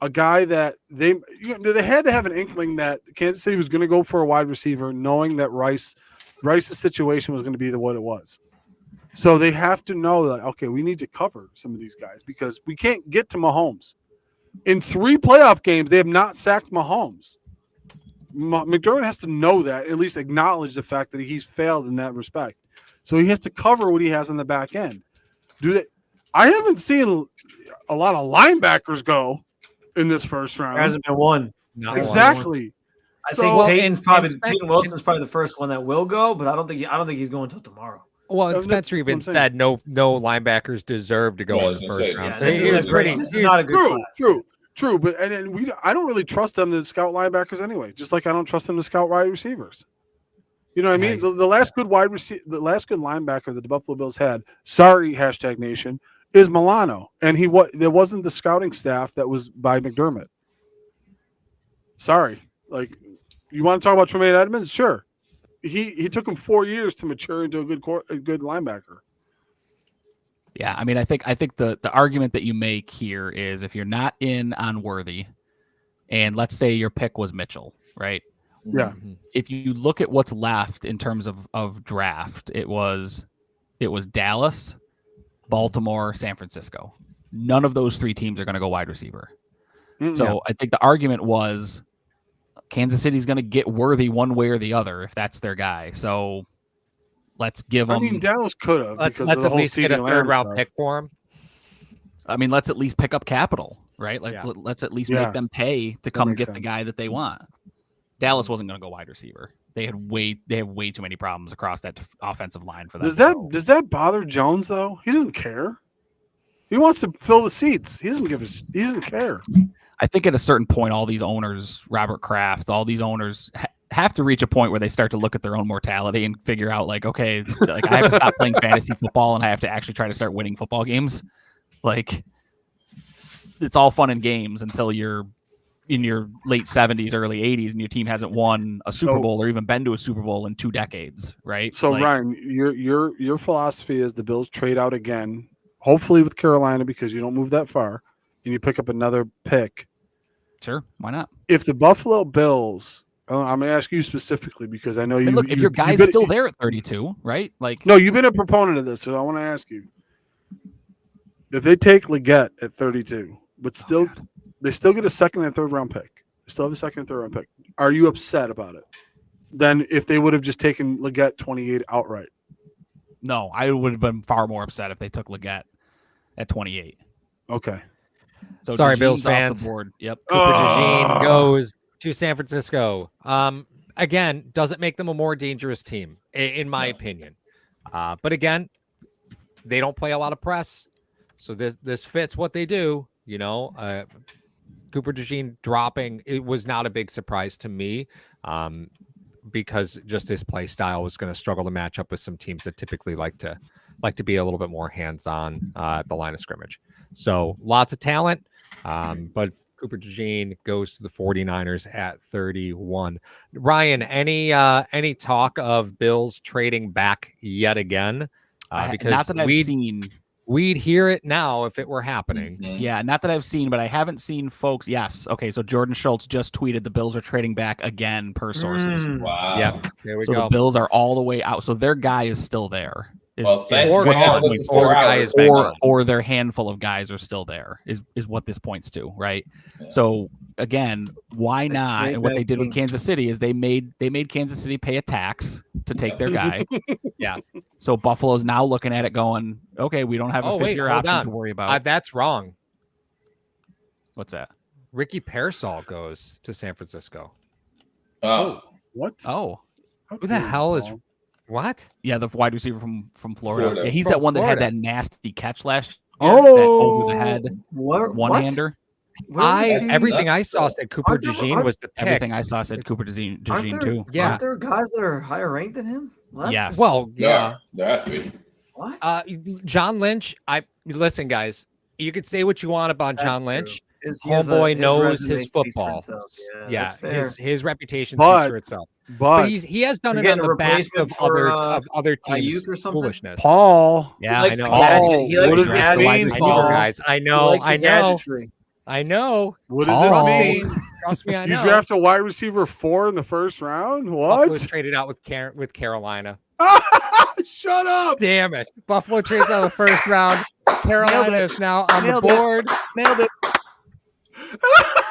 a guy that they had to have an inkling that Kansas City was going to go for a wide receiver, knowing that Rice's situation was going to be what it was. So they have to know that, okay, we need to cover some of these guys because we can't get to Mahomes. In 3 playoff games, they have not sacked Mahomes. McDermott has to know that, at least acknowledge the fact that he's failed in that respect. So he has to cover what he has on the back end. I haven't seen a lot of linebackers go in this first round. There hasn't been one. Not Exactly. I So- think Well, Peyton Wilson's probably the first one that will go, but I don't think he's going until tomorrow. Well, and That's Spencer what even I'm saying. said no linebackers deserve to go Yeah, I in was the gonna first say, round. yeah, So this he is was a pretty. this is not a good class. True, but I don't really trust them to scout linebackers anyway. Just like I don't trust them to scout wide receivers. You know what I mean? The last good the last good linebacker that the Buffalo Bills had. Sorry, #Nation is Milano, and there wasn't the scouting staff that was by McDermott. Sorry, like you want to talk about Tremaine Edmonds? Sure, he took him 4 years to mature into a good linebacker. Yeah, I mean, I think the argument that you make here is if you're not in on Worthy, and let's say your pick was Mitchell, right? Yeah. Mhm. If you look at what's left in terms of draft, it was Dallas, Baltimore, San Francisco. None of those 3 teams are going to go wide receiver. So I think the argument was Kansas City's going to get Worthy one way or the other if that's their guy. So let's give them. I mean, Dallas could have. Let's because of the at whole least get a CeeDee Lamb third round stuff. pick for him. I mean, let's at least pick up capital, right? Let's at least Yeah. make them pay to come makes get the sense. guy that they want. Dallas wasn't going to go wide receiver. They have way too many problems across that offensive line for that. Does that bother Jones though? He doesn't care. He wants to fill the seats. He doesn't care. I think at a certain point, all these owners, Robert Kraft, all these owners have to reach a point where they start to look at their own mortality and figure out, like, okay, like I have to stop playing fantasy football and I have to actually try to start winning football games. Like, it's all fun and games until you're in your late 70s, early 80s, and your team hasn't won a Super Bowl or even been to a Super Bowl in 2 decades, right? So like, Ryan, your philosophy is the Bills trade out again, hopefully with Carolina because you don't move that far, and you pick up another pick. sure, why not? If the Buffalo Bills, I'm going to ask you specifically because I know you. Look, if your guy's still there at 32, right? Like, no, you've been a proponent of this, so I want to ask you: if they take Leggett at 32, but still, they still get a second and third round pick. They still have a second and third round pick. Are you upset about it? Then if they would have just taken Leggett 28 outright. no, I would have been far more upset if they took Leggett at 28. Okay. So Sorry, DeJean's Bills off the fans. board. Yep. Cooper DeJean goes to San Francisco. Again, doesn't make them a more dangerous team, in my opinion. But again, they don't play a lot of press, so this fits what they do. You know, Cooper DeJean dropping, it was not a big surprise to me, because just his play style was going to struggle to match up with some teams that typically like to be a little bit more hands-on at the line of scrimmage. So lots of talent, but Cooper DeJean goes to the 49ers at 31. Ryan, any talk of Bills trading back yet again? Because not that I've seen. We'd hear it now if it were happening. Mhm. Yeah, not that I've seen, but I haven't seen folks. Yes. Okay. So Jordan Schultz just tweeted the Bills are trading back again per sources. Wow. Yep. There we So go. the Bills are all the way out. So their guy is still there. Well, thanks Or- for or- asking us or the 4 guy hours. is back. or their handful of guys are still there is what this points to, right? Yeah. So again, why The not? trade And what back they did with means- Kansas City is they made Kansas City pay a tax to take their guy. Yeah. So Buffalo's now looking at it going, okay, we don't have a Oh, fifth wait, year hold option on. to worry about. That's wrong. What's that? Ricky Pearsall goes to San Francisco. Oh. What? Oh, Who the hell is what? yeah, the wide receiver from Florida. Florida. Yeah, he's From that one that had Florida. that nasty catch last year. Oh. that over the head What? one-hander. Everything I saw said Cooper Aren't there- DeJean was the pick. Everything I saw said Cooper DeJean too. Yeah. Aren't there guys that are higher ranked than him? What? Yes. Well, yeah. There has to be. What? John Lynch. Listen, guys. You could say what you want about That's John true. Lynch. Homeboy knows resume his speaks for football. itself. Yeah, that's fair. his reputation But- speaks for itself. But But he has done You're it on getting a the back replacement of for, other teams' Ayuk or something? foolishness. Paul, Yeah, likes I know. the gadget. Paul, He likes what the does this gadget. mean, I know, Paul? guys. I He know. likes the I know. gadgetry. I know. What does Paul. this mean? Trust me, I know. You draft a wide receiver 4 in the first round? Buffalo What? traded out with Carolina. Shut up! Damn it. Buffalo trades out of the first round. Carolina is now on the Nailed it. board. Nailed it.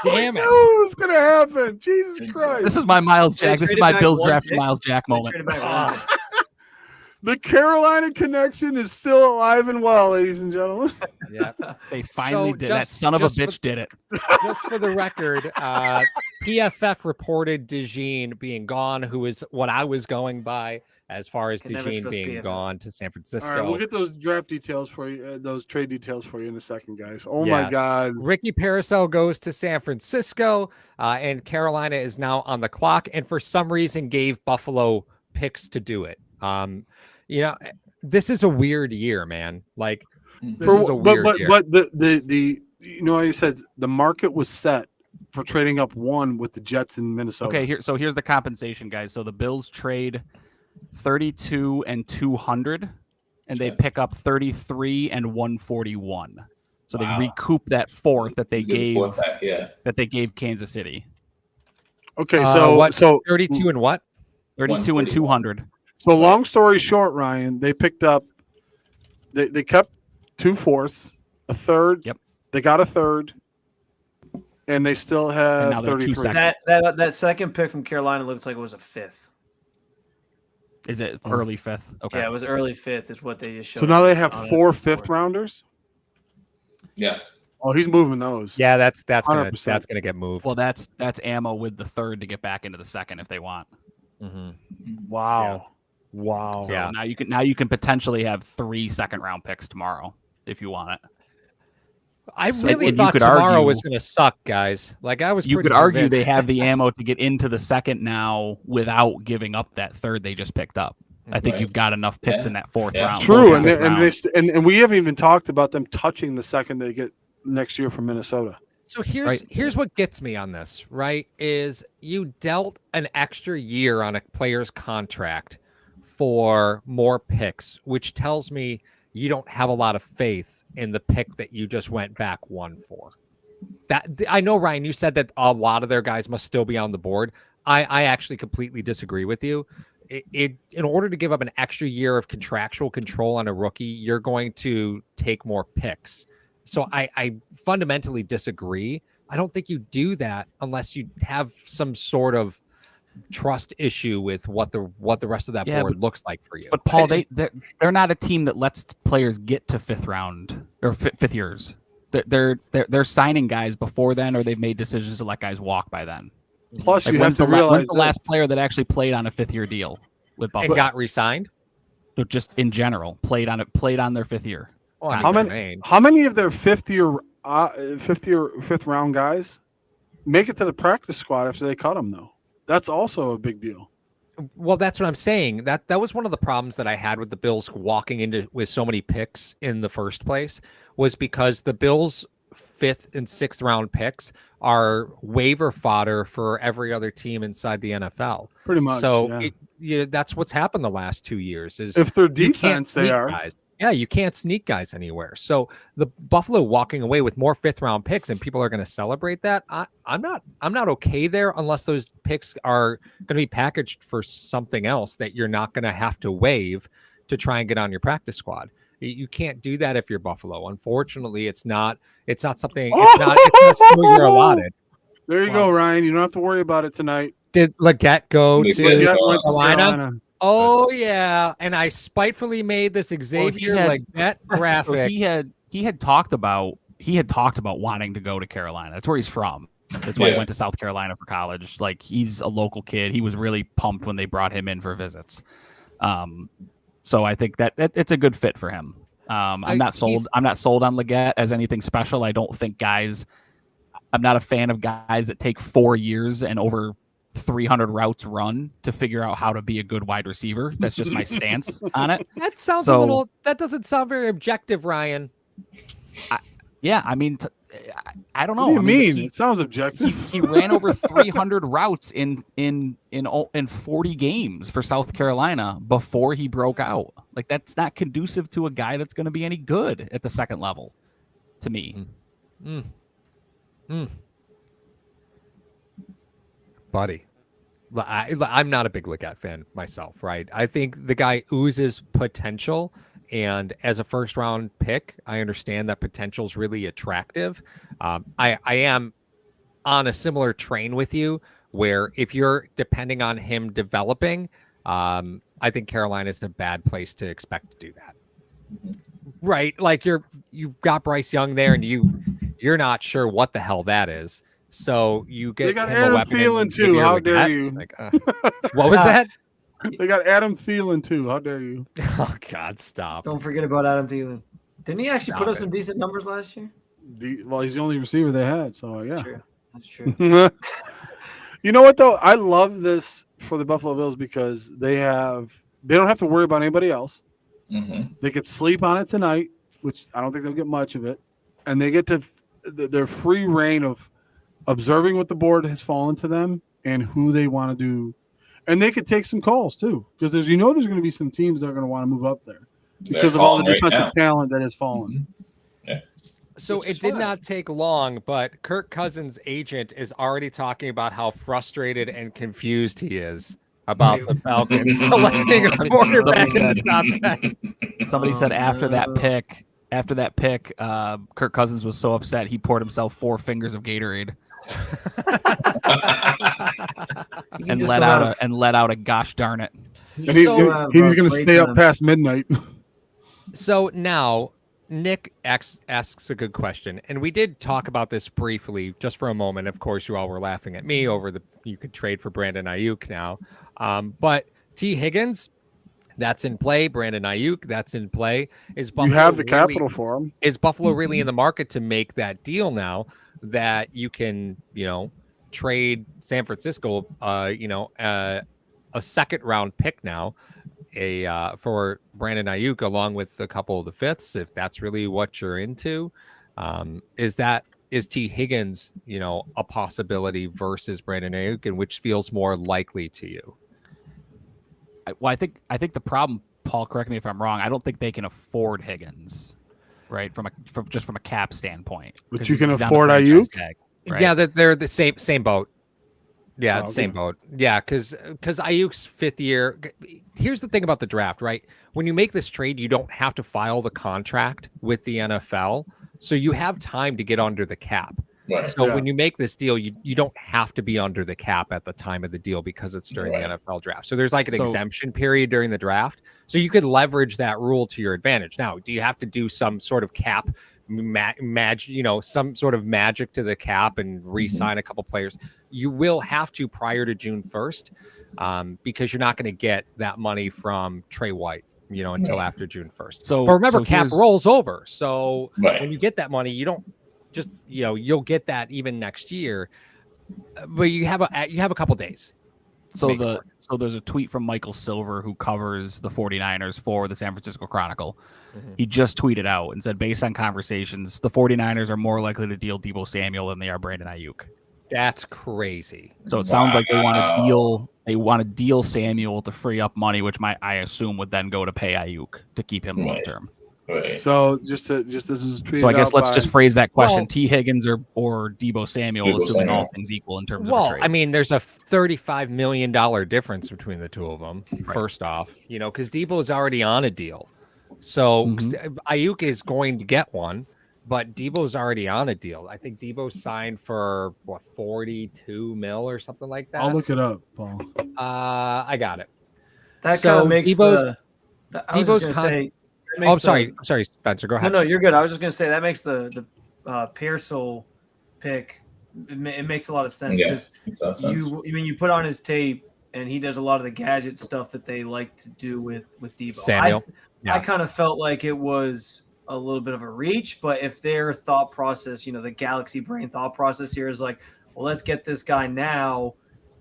Damn I it. knew it was gonna happen. Jesus Christ! This is my Miles Jack. This is traded my back Bills one drafting pick. Miles Jack They moment. traded back one pick. The Carolina connection is still alive and well, ladies and gentlemen. Yeah. They finally So did. That just- son of a just bitch did it. Just for the record, PFF reported DeJean being gone, who is what I was going by as far as Can never DeJean trust being PFF. gone to San All Francisco. right, we'll get those draft details for you, those trade details for you in a second, guys. Oh Yes. my God! Ricky Parasol goes to San Francisco, and Carolina is now on the clock, and for some reason gave Buffalo picks to do it. This is a weird year, man. Like this is a weird year. But the you know, how you said the market was set for trading up 1 with the Jets in Minnesota. Okay, here's the compensation, guys. So the Bills trade 32 and 200, and they Okay. pick up 33 and 141. So Wow. they recoup that 4th that they Good gave fourth back, yeah. Kansas City. Okay, so 32 and what? 32 and 200. So long story short, Ryan, they picked up. They kept 2 fourths, a third. Yep. They got a third, and they still And have now they're 2 33. seconds. That second pick from Carolina looks like it was a 5th. Is it early 5th? Okay. Yeah, it was early 5th is what they just showed. So now they have on 4 it. 5th rounders. Yeah. Oh, he's moving those. Yeah, that's gonna 100%. get moved. Well, that's ammo with the third to get back into the second if they want. Wow. Wow. So Yeah. now you can potentially have 3 second-round picks tomorrow if you want it. I So- really and you thought could tomorrow argue- was going to suck, guys. Like I was. You pretty could argue convinced. they have the ammo to get into the second now without giving up that third they just picked up. I think Right. you've got enough picks Yeah. in that 4th Yeah. round. True, fourth and fifth they, and, round. they st- and we haven't even talked about them touching the second they get next year from Minnesota. So here's Right. here's what gets me on this, right? Is you dealt an extra year on a player's contract for more picks, which tells me you don't have a lot of faith in the pick that you just went back 1 for. That I know, Ryan, you said that a lot of their guys must still be on the board. I actually completely disagree with you. In order to give up an extra year of contractual control on a rookie, you're going to take more picks. So I fundamentally disagree. I don't think you do that unless you have some sort of trust issue with what the rest of that Yeah, board looks like for you. But Paul, I just- they're not a team that lets players get to 5th round or 5th years. They're signing guys before then, or they've made decisions to let guys walk by then. Plus, Like you when's have to realize when's the this. last player that actually played on a 5th-year deal with and Buffalo? got re-signed. So just in general, played on their 5th year. Well, I mean, How many- Jermaine. How many of their fifth year, fifth round guys make it to the practice squad after they cut them? Though that's also a big deal. Well, that's what I'm saying. That was one of the problems that I had with the Bills walking into with so many picks in the first place, was because the Bills' 5th and 6th round picks are waiver fodder for every other team inside the NFL. Pretty much. So yeah. that's what's happened the last 2 years. Is If they're you can't defense, they sneak are. guys. Yeah, you can't sneak guys anywhere. So the Buffalo walking away with more 5th round picks, and people are going to celebrate that. I'm not okay there unless those picks are going to be packaged for something else that you're not going to have to waive to try and get on your practice squad. You can't do that if you're Buffalo. Unfortunately, it's not something. It's not something you're allotted. There you go, Ryan. You don't have to worry about it tonight. Did Leggett go Leggett to went to Carolina? Oh yeah, and I spitefully made this Xavier Leggett graphic. So he had talked about wanting to go to Carolina. That's where he's from. That's why he went to South Carolina for college. Like, he's a local kid. He was really pumped when they brought him in for visits. So I think that it's a good fit for him. I'm not sold on Leggett as anything special. I don't think I'm not a fan of guys that take 4 years and over 300 routes run to figure out how to be a good wide receiver. That's just my stance on it. That sounds So- that doesn't sound very objective, Ryan. Yeah, I mean, I don't know. What do you mean? He, it sounds objective. he ran over 300 routes in 40 games for South Carolina before he broke out. Like, that's not conducive to a guy that's going to be any good at the second level, to me. Buddy, I'm not a big Leggett fan myself, right? I think the guy oozes potential, and as a first round pick, I understand that potential is really attractive. I am on a similar train with you, where if you're depending on him developing, I think Carolina is a bad place to expect to do that. Right? Like you've got Bryce Young there, and you're not sure what the hell that is. So you get They got him Adam a weapon Thielen too. How dare you? Like, what was that? They got Adam Thielen too. How dare you? Oh God, stop! Don't forget about Adam Thielen. Didn't he actually put up Stop some decent numbers last year? Well, he's the only receiver they had, so yeah. That's true. You know what though? I love this for the Buffalo Bills because they don't have to worry about anybody else. Mm-hmm. They could sleep on it tonight, which I don't think they'll get much of it, and they get to their free reign of observing what the board has fallen to them and who they want to do. And they could take some calls too, because there's going to be some teams that are going to want to move up there because of all the defensive talent that has fallen. Mm-hmm. Yeah. So it did not take long, but Kirk Cousins' agent is already talking about how frustrated and confused he is about the Falcons selecting a quarterback in the top 10. Somebody said after that pick, Kirk Cousins was so upset he poured himself 4 fingers of Gatorade. and let out a gosh darn it. And he's going to stay up past midnight. So now Nick asks a good question, and we did talk about this briefly just for a moment. Of course, you all were laughing at me over you could trade for Brandon Ayuk now, but T. Higgins, that's in play. Brandon Ayuk, that's in play. Is Buffalo you have the capital for him? Is Buffalo really in the market to make that deal now that you can, trade San Francisco, a second round pick now, for Brandon Ayuk along with a couple of the fifths, if that's really what you're into? Is T. Higgins, a possibility versus Brandon Ayuk, and which feels more likely to you? Well, I think the problem, Paul, correct me if I'm wrong, I don't think they can afford Higgins, right? From a cap standpoint. But you can afford Ayuk? Right? Yeah, they're the same boat. Yeah, okay. Same boat. Yeah, because Ayuk's 5th year. Here's the thing about the draft, right? When you make this trade, you don't have to file the contract with the NFL, so you have time to get under the cap. Right. So when you make this deal, you don't have to be under the cap at the time of the deal because it's during the NFL draft. So there's like an exemption period during the draft. So you could leverage that rule to your advantage. Now, do you have to do some sort of cap some sort of magic to the cap and re-sign a couple players? You will have to prior to June 1st because you're not going to get that money from Trey White, until after June 1st. But remember, cap rolls over. So when you get that money, you don't just, you'll get that even next year, but you have a couple days. So there's a tweet from Michael Silver, who covers the 49ers for the San Francisco Chronicle. Mm-hmm. He just tweeted out and said, based on conversations, the 49ers are more likely to deal Deebo Samuel than they are Brandon Ayuk. That's crazy. So it sounds like they want to deal Samuel to free up money, which I assume would then go to pay Ayuk to keep him long term. Right. So just this is tweeted. So I guess let's just phrase that question: T. Higgins or Deebo Samuel, assuming all things equal in terms of a trade. I mean, there's a $35 million difference between the two of them. Right. First off, because Deebo is already on a deal, so Ayuk is going to get one, but Deebo's already on a deal. I think Deebo signed for $42 million or something like that. I'll look it up, Paul. I got it. That kind of makes Deebo's sorry, Spencer. Go ahead. No, you're good. I was just gonna say that makes the Pearsall pick. It makes a lot of sense because you put on his tape and he does a lot of the gadget stuff that they like to do with Deebo. Samuel. I kind of felt like it was a little bit of a reach, but if their thought process, the galaxy brain thought process here is like, well, let's get this guy now,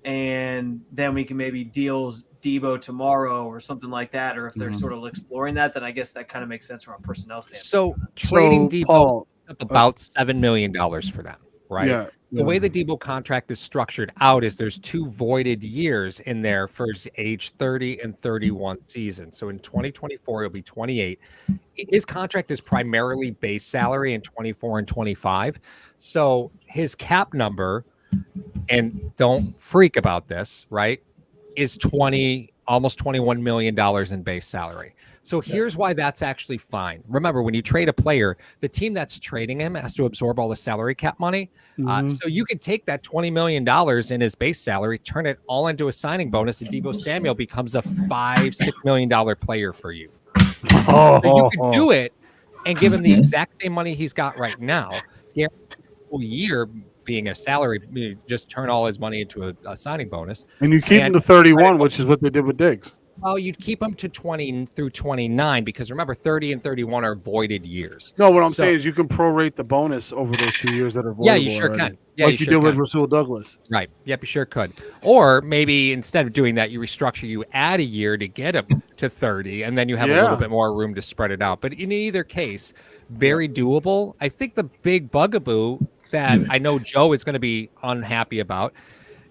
and then we can maybe deal Deebo tomorrow or something like that, or if they're sort of exploring that, then I guess that kind of makes sense from a personnel standpoint. So trading Deebo. Paul, about $7 million for them, right? Yeah. The way the Debo contract is structured out is there's 2 voided years in there for his age 30 and 31 season. So in 2024, he'll be 28. His contract is primarily base salary in 24 and 25. So his cap number, and don't freak about this, right, is almost $21 million in base salary. So here's why that's actually fine. Remember, when you trade a player, the team that's trading him has to absorb all the salary cap money. So you can take that $20 million in his base salary, turn it all into a signing bonus, and Deebo Samuel becomes a $5-6 million player for you. So you could do it and give him the exact same money he's got right now, guaranteed a full year being a salary, you just turn all his money into a signing bonus. And you keep him to 31, which is what they did with Diggs. Well, you'd keep him to 20 through 29 because remember, 30 and 31 are voided years. No, what I'm saying is you can prorate the bonus over those 2 years that are voidable. Yeah, you sure already. can. Yeah, like you did with Rasul Douglas. Right. Yep, you sure could. Or maybe instead of doing that, you restructure, you add a year to get him to 30, and then you have a little bit more room to spread it out. But in either case, very doable. I think the big bugaboo that I know Joe is going to be unhappy about,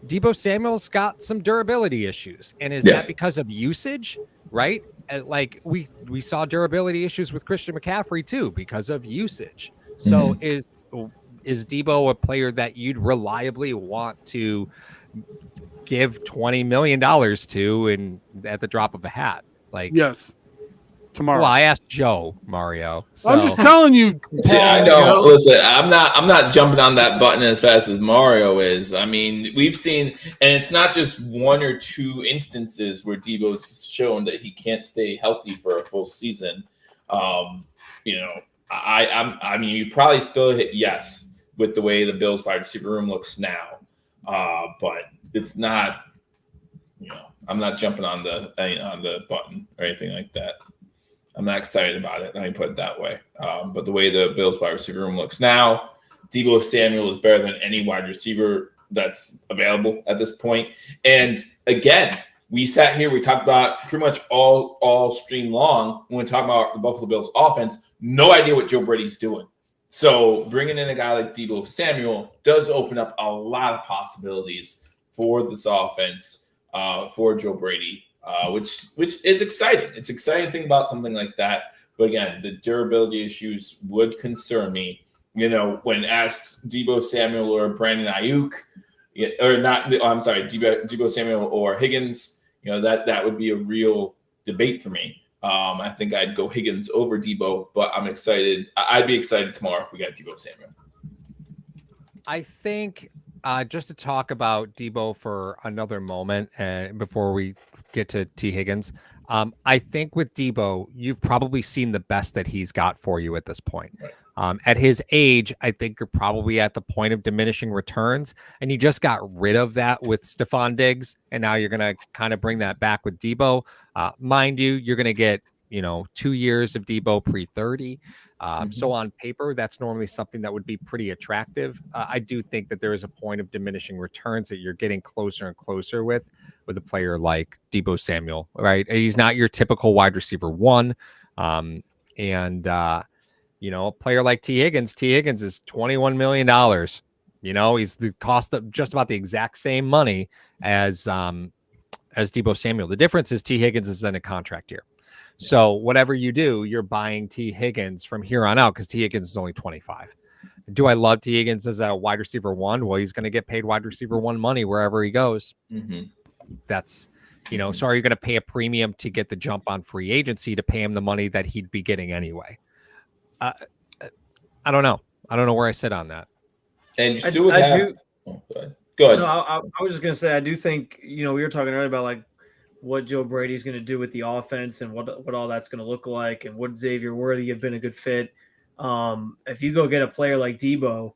Deebo Samuel's got some durability issues. And is that because of usage? Right? Like we saw durability issues with Christian McCaffrey too because of usage. So is Deebo a player that you'd reliably want to give $20 million to at the drop of a hat? Like, yes. Tomorrow. Well, I asked Joe, Mario. So. I'm just telling you. See, I know. Listen, I'm not jumping on that button as fast as Mario is. I mean, we've seen, and it's not just 1 or 2 instances where Deebo's shown that he can't stay healthy for a full season. I mean, you probably still hit yes with the way the Bills wide receiver room looks now, but it's not. I'm not jumping on the button or anything like that. I'm not excited about it. Let me put it that way. But the way the Bills wide receiver room looks now, Deebo Samuel is better than any wide receiver that's available at this point. And again, we sat here, we talked about pretty much all stream long when we talk about the Buffalo Bills offense, no idea what Joe Brady's doing. So bringing in a guy like Deebo Samuel does open up a lot of possibilities for this offense, for Joe Brady. Which is exciting. It's an exciting thing about something like that. But again, the durability issues would concern me. When asked Deebo Samuel or Brandon Ayuk, or not, I'm sorry, Deebo Samuel or Higgins, that would be a real debate for me. I think I'd go Higgins over Deebo, but I'm excited. I'd be excited tomorrow if we got Deebo Samuel. I think just to talk about Deebo for another moment before we get to T. Higgins, I think with Deebo, you've probably seen the best that he's got for you at this point. Right. At his age, I think you're probably at the point of diminishing returns, and you just got rid of that with Stephon Diggs, and now you're going to kind of bring that back with Deebo. Mind you, you're going to get 2 years of Deebo pre-30. So on paper, that's normally something that would be pretty attractive. I do think that there is a point of diminishing returns that you're getting closer and closer with a player like Deebo Samuel, right? He's not your typical wide receiver one. A player like T. Higgins is $21 million. He's the cost of just about the exact same money as Deebo Samuel. The difference is T. Higgins is in a contract year. So whatever you do, you're buying T. Higgins from here on out because T. Higgins is only 25. Do I love T. Higgins as a wide receiver one? Well, he's going to get paid wide receiver one money wherever he goes. That's, so are you going to pay a premium to get the jump on free agency to pay him the money that he'd be getting anyway? I don't know. I don't know where I sit on that. And you still go ahead. No, I was just going to say, I do think, we were talking earlier about like what Joe Brady's going to do with the offense and what all that's going to look like, and would Xavier Worthy have been a good fit? If you go get a player like Deebo,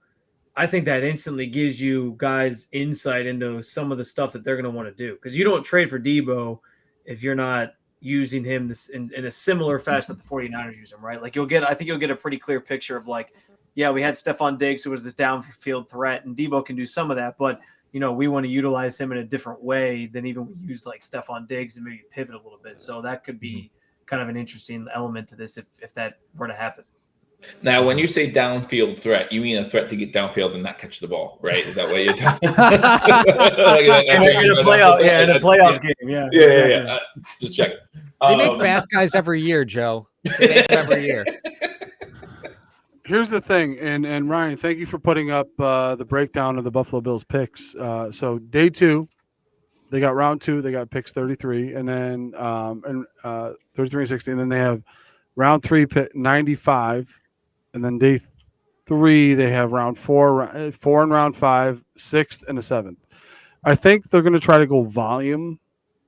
I think that instantly gives you guys insight into some of the stuff that they're going to want to do, because you don't trade for Deebo if you're not using him in a similar fashion that the 49ers use him, right? Like I think you'll get a pretty clear picture of like, yeah, we had Stephon Diggs who was this downfield threat, and Deebo can do some of that, but we want to utilize him in a different way than even we use like Stephon Diggs and maybe pivot a little bit. So that could be kind of an interesting element to this if that were to happen. Now, when you say downfield threat, you mean a threat to get downfield and not catch the ball, right? Is that what you're talking about? In a playoff game. Yeah. Yeah. Just check. They make fast guys every year, Joe. They make them every year. Here's the thing, and Ryan, thank you for putting up the breakdown of the Buffalo Bills picks. So day 2, they got round 2, they got picks 33, and then 33 and 60, and then they have round 3 pick 95, and then day 3 they have round 4 and round 5, 6th and a 7th. I think they're going to try to go volume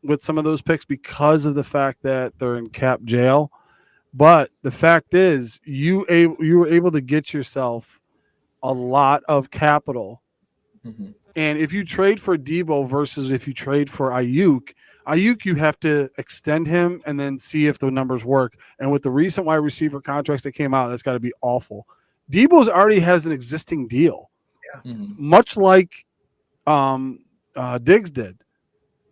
with some of those picks because of the fact that they're in cap jail. But the fact is, you were able to get yourself a lot of capital. Mm-hmm. And if you trade for Debo versus if you trade for Ayuk, you have to extend him and then see if the numbers work. And with the recent wide receiver contracts that came out, that's got to be awful. Debo's already has an existing deal, much like Diggs did.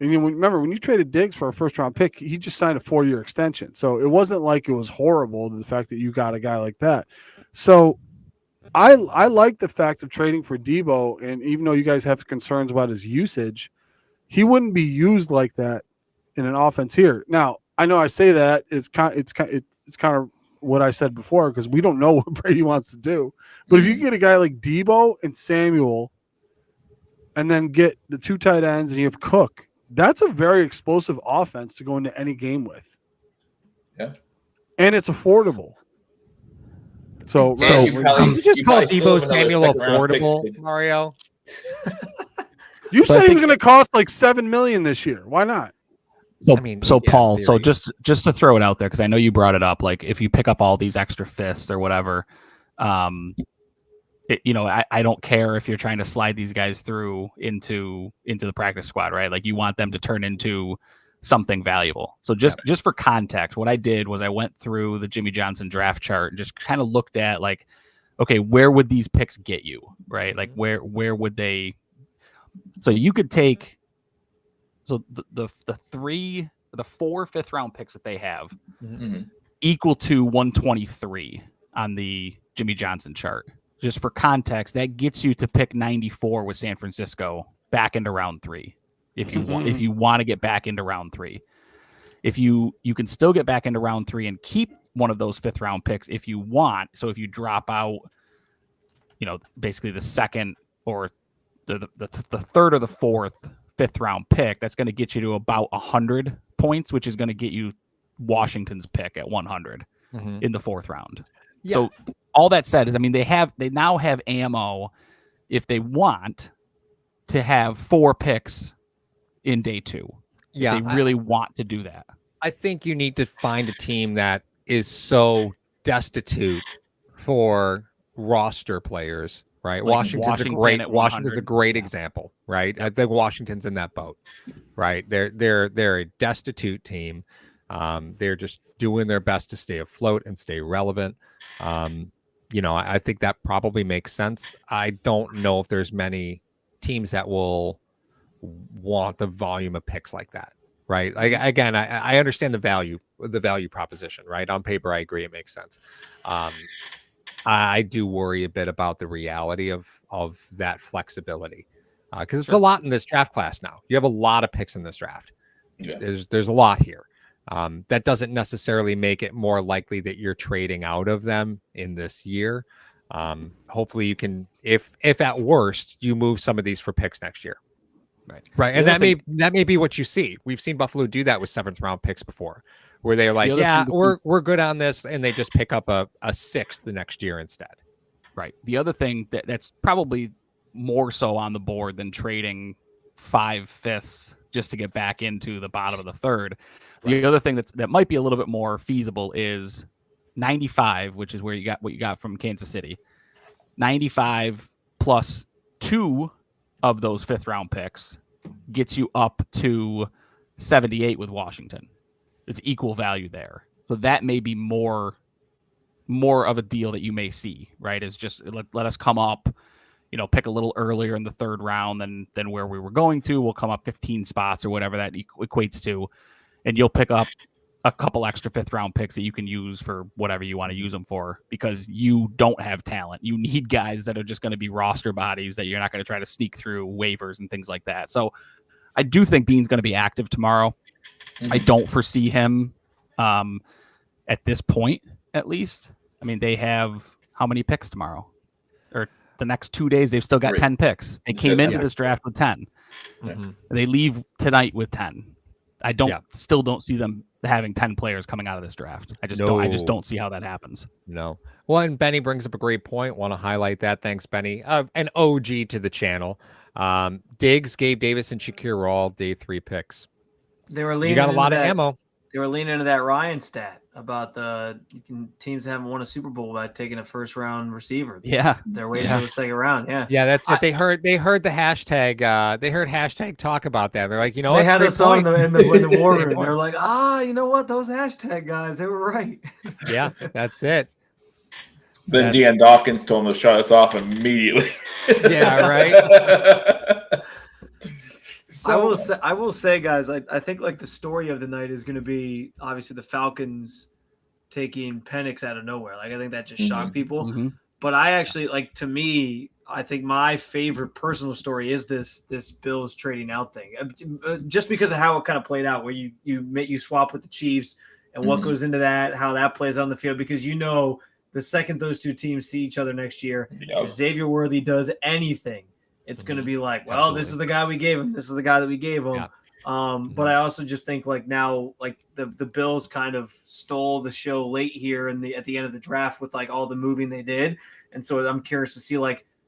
And remember, when you traded Diggs for a first-round pick, he just signed a 4-year extension. So it wasn't like it was horrible, the fact that you got a guy like that. So I like the fact of trading for Debo, and even though you guys have concerns about his usage, he wouldn't be used like that in an offense here. Now, I know I say that it's kind of what I said before because we don't know what Brady wants to do. But if you get a guy like Debo and Samuel, and then get the 2 tight ends, and you have Cook, that's a very explosive offense to go into any game with. Yeah, and it's affordable. So you just call Debo Samuel affordable, Mario? You said he was going to cost like $7 million this year. Why not? So Paul, so just to throw it out there, because I know you brought it up, like if you pick up all these extra fists or whatever, I don't care if you're trying to slide these guys through into the practice squad, right? Like you want them to turn into something valuable. So just for context, what I did was I went through the Jimmy Johnson draft chart and just kind of looked at like, okay, where would these picks get you, right? Like where would they? So you could take the 4 5th-round picks that they have equal to 123 on the Jimmy Johnson chart. Just for context, that gets you to pick 94 with San Francisco back into round 3. If you want to get back into round 3, if you can still get back into round 3 and keep one of those 5th-round picks if you want. So if you drop out, basically the second or the 3rd or the 4th 5th-round pick, that's going to get you to about 100 points, which is going to get you Washington's pick at 100 in the 4th round. Yeah. So all that said is, they now have ammo if they want to have 4 picks in day 2. Yeah, they really want to do that. I think you need to find a team that is so destitute for roster players, right? Like Washington's a great example, right? I think Washington's in that boat, right? They're a destitute team. They're just doing their best to stay afloat and stay relevant. I think that probably makes sense. I don't know if there's many teams that will want the volume of picks like that, right? I understand the value proposition, right? On paper, I agree, it makes sense. I do worry a bit about the reality of that flexibility because it's a lot in this draft class now. You have a lot of picks in this draft. Yeah. There's a lot here. That doesn't necessarily make it more likely that you're trading out of them in this year. Hopefully you can, if at worst, you move some of these for picks next year. Right. And that may be what you see. We've seen Buffalo do that with 7th-round picks before, where they're like, we're good on this, and they just pick up a 6th the next year instead. Right. The other thing that's probably more so on the board than trading 5 5ths just to get back into the bottom of the 3rd. The other thing that might be a little bit more feasible is 95, which is where you got what you got from Kansas City. 95 plus 2 of those 5th-round picks gets you up to 78 with Washington. It's equal value there. So that may be more of a deal that you may see, right? Is just let us come up, pick a little earlier in the 3rd round than where we were going to. We'll come up 15 spots or whatever that equates to. And you'll pick up a couple extra 5th round picks that you can use for whatever you want to use them for, because you don't have talent. You need guys that are just going to be roster bodies that you're not going to try to sneak through waivers and things like that. So I do think Bean's going to be active tomorrow. I don't foresee him at this point, at least. I mean, they have how many picks tomorrow? Or the next 2 days, they've still got 10 picks. They came into this draft with 10. They leave tonight with 10. I still don't see them having 10 players coming out of this draft. I just don't see how that happens. No. Well, and Benny brings up a great point. Want to highlight that. Thanks, Benny. An OG to the channel. Diggs, Gabe Davis, and Shakir are all day 3 picks. They were leaning. You got a lot of ammo. They were leaning into that Ryan stat about teams haven't won a Super Bowl by taking a 1st round receiver. They're waiting for the 2nd round. Yeah, that's it. They heard the hashtag. They heard hashtag talk about that. They're like, they had us on in the war room. They're like, you know what? Those hashtag guys, they were right. Yeah, that's it. Then Deion Dawkins told him to shut us off immediately. Yeah, right. So I will say, guys, I think like the story of the night is going to be obviously the Falcons taking Penix out of nowhere. Like I think that just shocked people. But I actually to me, I think my favorite personal story is this Bills trading out thing, just because of how it kind of played out, where you swap with the Chiefs and what goes into that, how that plays on the field, because the second those two teams see each other next year, if Xavier Worthy does anything, it's going to be like, well, Absolutely. This is the guy we gave him. This is the guy that we gave him. Yeah. But I also just think now the Bills kind of stole the show late here at the end of the draft with all the moving they did. And so I'm curious to see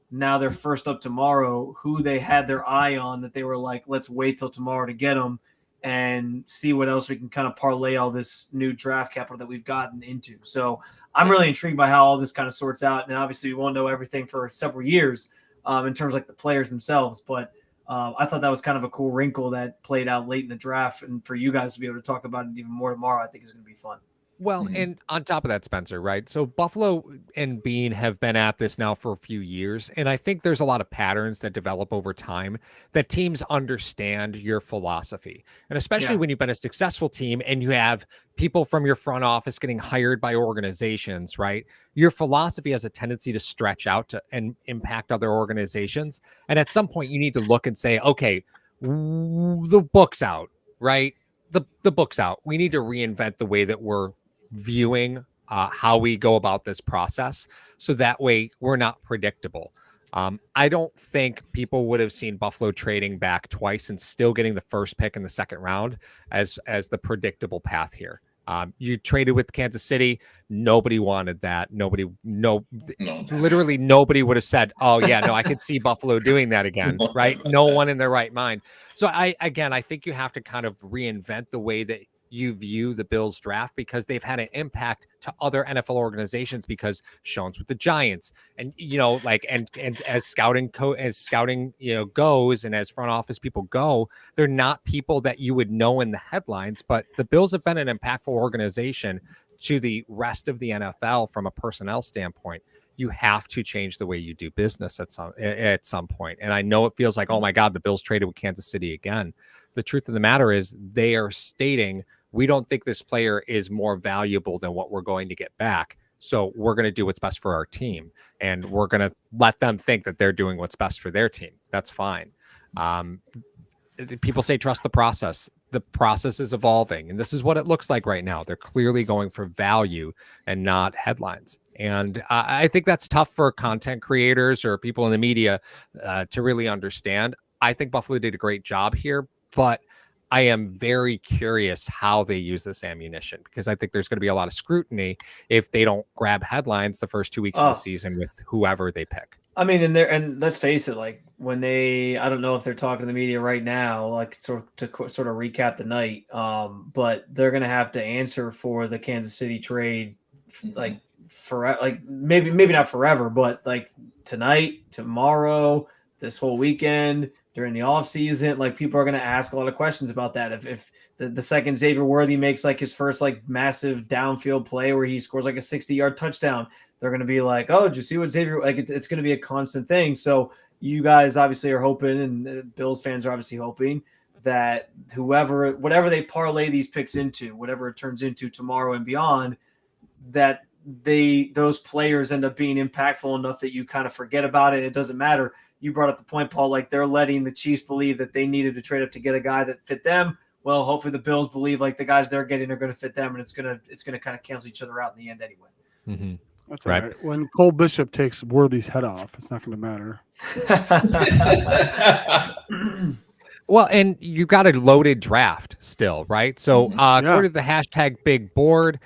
now they're first up tomorrow, who they had their eye on that they were like, let's wait till tomorrow to get them and see what else we can kind of parlay all this new draft capital that we've gotten into. So I'm really intrigued by how all this kind of sorts out. And obviously we won't know everything for several years. In terms of the players themselves. But I thought that was kind of a cool wrinkle that played out late in the draft. And for you guys to be able to talk about it even more tomorrow, I think is going to be fun. Well, and on top of that, Spencer, right? So Buffalo and Bean have been at this now for a few years. And I think there's a lot of patterns that develop over time that teams understand your philosophy. And especially when you've been a successful team and you have people from your front office getting hired by organizations, right? Your philosophy has a tendency to stretch out and impact other organizations. And at some point you need to look and say, okay, the book's out, right? The book's out. We need to reinvent the way that we're viewing how we go about this process, so that way we're not predictable. I don't think people would have seen Buffalo trading back twice and still getting the 1st pick in the 2nd round as the predictable path here. You traded with Kansas City. Nobody wanted that. Literally nobody would have said, oh yeah, no, I could see Buffalo doing that again, right? No one in their right mind. So I think you have to kind of reinvent the way that you view the Bills draft, because they've had an impact to other NFL organizations, because Sean's with the Giants, and and as scouting goes, and as front office people go, they're not people that you would know in the headlines, but the Bills have been an impactful organization to the rest of the NFL from a personnel standpoint. You have to change the way you do business at some point. And I know it feels like, oh my God, the Bills traded with Kansas City again. The truth of the matter is they are stating, we don't think this player is more valuable than what we're going to get back. So we're going to do what's best for our team. And we're going to let them think that they're doing what's best for their team. That's fine. People say, trust the process. The process is evolving. And this is what it looks like right now. They're clearly going for value and not headlines. And I think that's tough for content creators or people in the media to really understand. I think Buffalo did a great job here, but I am very curious how they use this ammunition, because I think there's going to be a lot of scrutiny if they don't grab headlines the first 2 weeks of the season with whoever they pick. I mean, and let's face it, when I don't know if they're talking to the media right now, to recap the night, but they're going to have to answer for the Kansas City trade, forever, maybe not forever, but tonight, tomorrow, this whole weekend, during the off season, people are going to ask a lot of questions about that. If the second Xavier Worthy makes his first massive downfield play where he scores a 60-yard touchdown, they're going to be like, oh, did you see what Xavier, it's going to be a constant thing. So you guys obviously are hoping, and Bills fans are obviously hoping that whatever they parlay these picks into, whatever it turns into tomorrow and beyond, that those players end up being impactful enough that you kind of forget about it. It doesn't matter. You brought up the point, Paul, like they're letting the Chiefs believe that they needed to trade up to get a guy that fit them. Well, hopefully the Bills believe like the guys they're getting are going to fit them, and it's gonna kind of cancel each other out in the end anyway. Mm-hmm. That's Right. right. When Cole Bishop takes Worthy's head off, it's not going to matter. Well, and you got a loaded draft still, right? So according to the hashtag big board,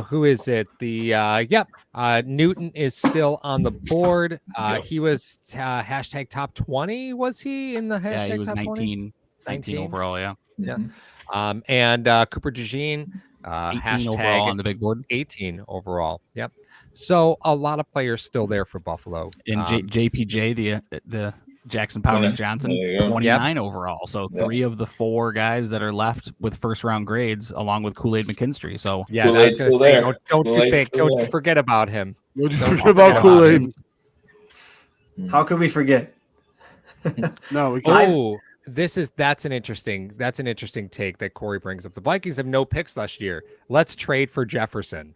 who is it? Newton is still on the board. He was hashtag top 20. Was he in the hashtag Yeah, he was top 19 overall. Yeah. Yeah. And Cooper DeJean, 18 hashtag overall on the big board. 18 overall. Yep. So a lot of players still there for Buffalo. And JPJ, the Jackson Powers Johnson, 29 overall. So 3 of the 4 guys that are left with first round grades, along with Kool-Aid McKinstry. So yeah, I was going to say, don't you forget about him. Don't you forget about Kool-Aid. How could we forget? No, we can't. Oh, that's an interesting take that Corey brings up. The Vikings have no picks last year. Let's trade for Jefferson.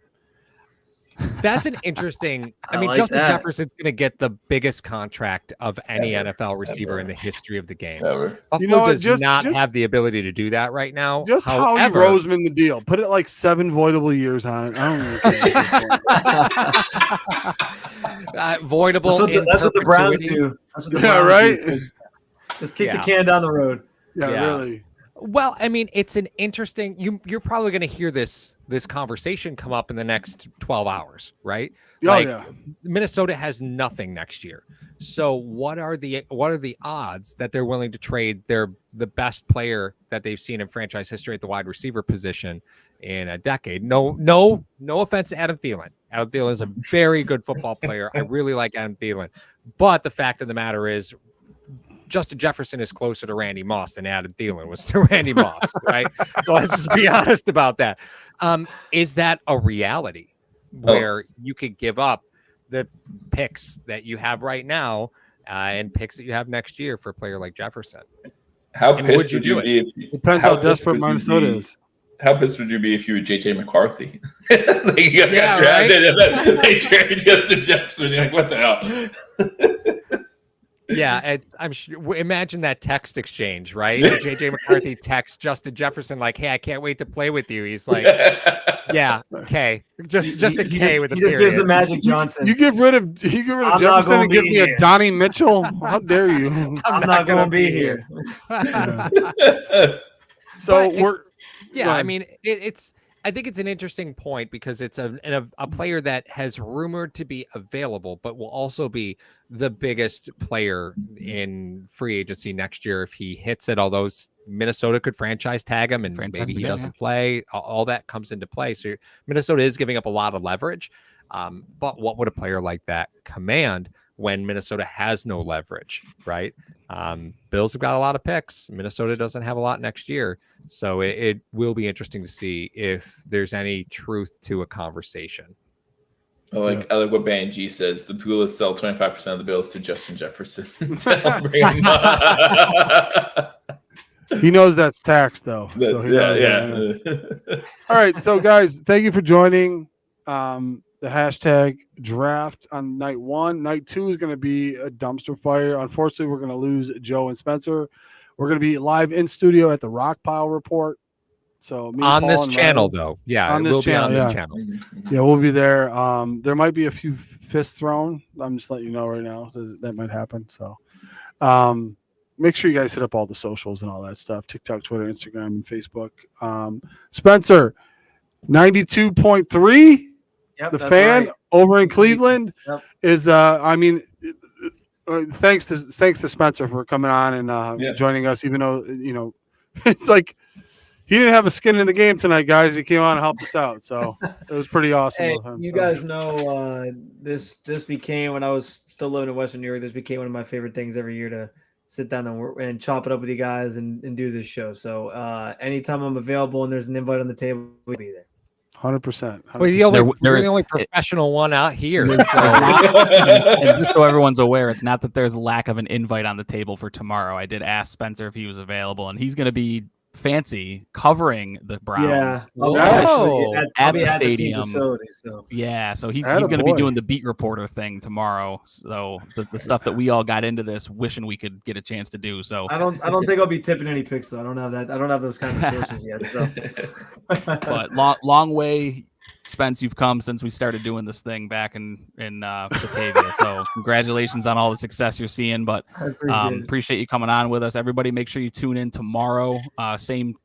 That's an interesting. I mean, like Justin Jefferson's going to get the biggest contract of any NFL receiver in the history of the game. Buffalo does not have the ability to do that right now. Just However, how you Roseman the deal. Put it like 7 voidable years on it. I don't really care. Voidable. That's what the Browns do. That's what the Browns do. Just kick the can down the road. Yeah, really. Well, I mean, it's an interesting. You're probably going to hear this conversation come up in the next 12 hours, right? Minnesota has nothing next year. So what are the odds that they're willing to trade the best player that they've seen in franchise history at the wide receiver position in a decade? No offense to Adam Thielen. Adam Thielen is a very good football player. I really like Adam Thielen, but the fact of the matter is, Justin Jefferson is closer to Randy Moss than Adam Thielen was to Randy Moss, right? So let's just be honest about that. Is that a reality where you could give up the picks that you have right now and picks that you have next year for a player like Jefferson? How pissed would you be? Depends how desperate Minnesota is. How pissed would you be if you were JJ McCarthy? Like you guys got drafted and then they traded Justin Jefferson. You're like, what the hell? Yeah, I'm sure. Imagine that text exchange, right? JJ McCarthy texts Justin Jefferson like, "Hey, I can't wait to play with you." He's like, "Yeah, okay, just a K with a period." Just gives the Magic Johnson. You get rid of Jefferson and give me a Donnie Mitchell? How dare you? I'm not going to be here. So I mean, I think it's an interesting point because it's a player that has rumored to be available, but will also be the biggest player in free agency next year if he hits it. Although Minnesota could franchise tag him and maybe he doesn't play, all that comes into play. So Minnesota is giving up a lot of leverage. But what would a player like that command when Minnesota has no leverage, right? Bills have got a lot of picks. Minnesota doesn't have a lot next year. So it will be interesting to see if there's any truth to a conversation. I like what Ban G says. The pool is sell 25% of the Bills to Justin Jefferson. He knows that's tax, though. So All right, so guys, thank you for joining the hashtag draft on night 1. Night 2 is going to be a dumpster fire. Unfortunately, we're going to lose Joe and Spencer. We're going to be live in studio at the Rock Pile Report. So on this channel, though, on this channel. Yeah, we'll be there. There might be a few fists thrown. I'm just letting you know right now that might happen. So, make sure you guys hit up all the socials and all that stuff: TikTok, Twitter, Instagram, and Facebook. Spencer, 92.3. Yep, the fan right. over in Cleveland is. Thanks to Spencer for coming on and joining us. Even though it's like he didn't have a skin in the game tonight, guys. He came on and helped us out, so it was pretty awesome. Hey, of him, you guys know this became, when I was still living in Western New York, this became one of my favorite things every year to sit down and chop it up with you guys and do this show. So anytime I'm available and there's an invite on the table, we'll be there. 100%. We're the only professional one out here. So. And just so everyone's aware, it's not that there's a lack of an invite on the table for tomorrow. I did ask Spencer if he was available, and he's going to be fancy covering the Browns. Yeah, at the stadium. The team facility, so. Yeah, so he's going to be doing the beat reporter thing tomorrow. So the stuff that we all got into this, wishing we could get a chance to do. So I don't think I'll be tipping any picks though. I don't have that. I don't have those kind of sources yet. So. But long way, Spence, you've come since we started doing this thing back in Batavia. So congratulations on all the success you're seeing. But appreciate you coming on with us. Everybody, make sure you tune in tomorrow. Same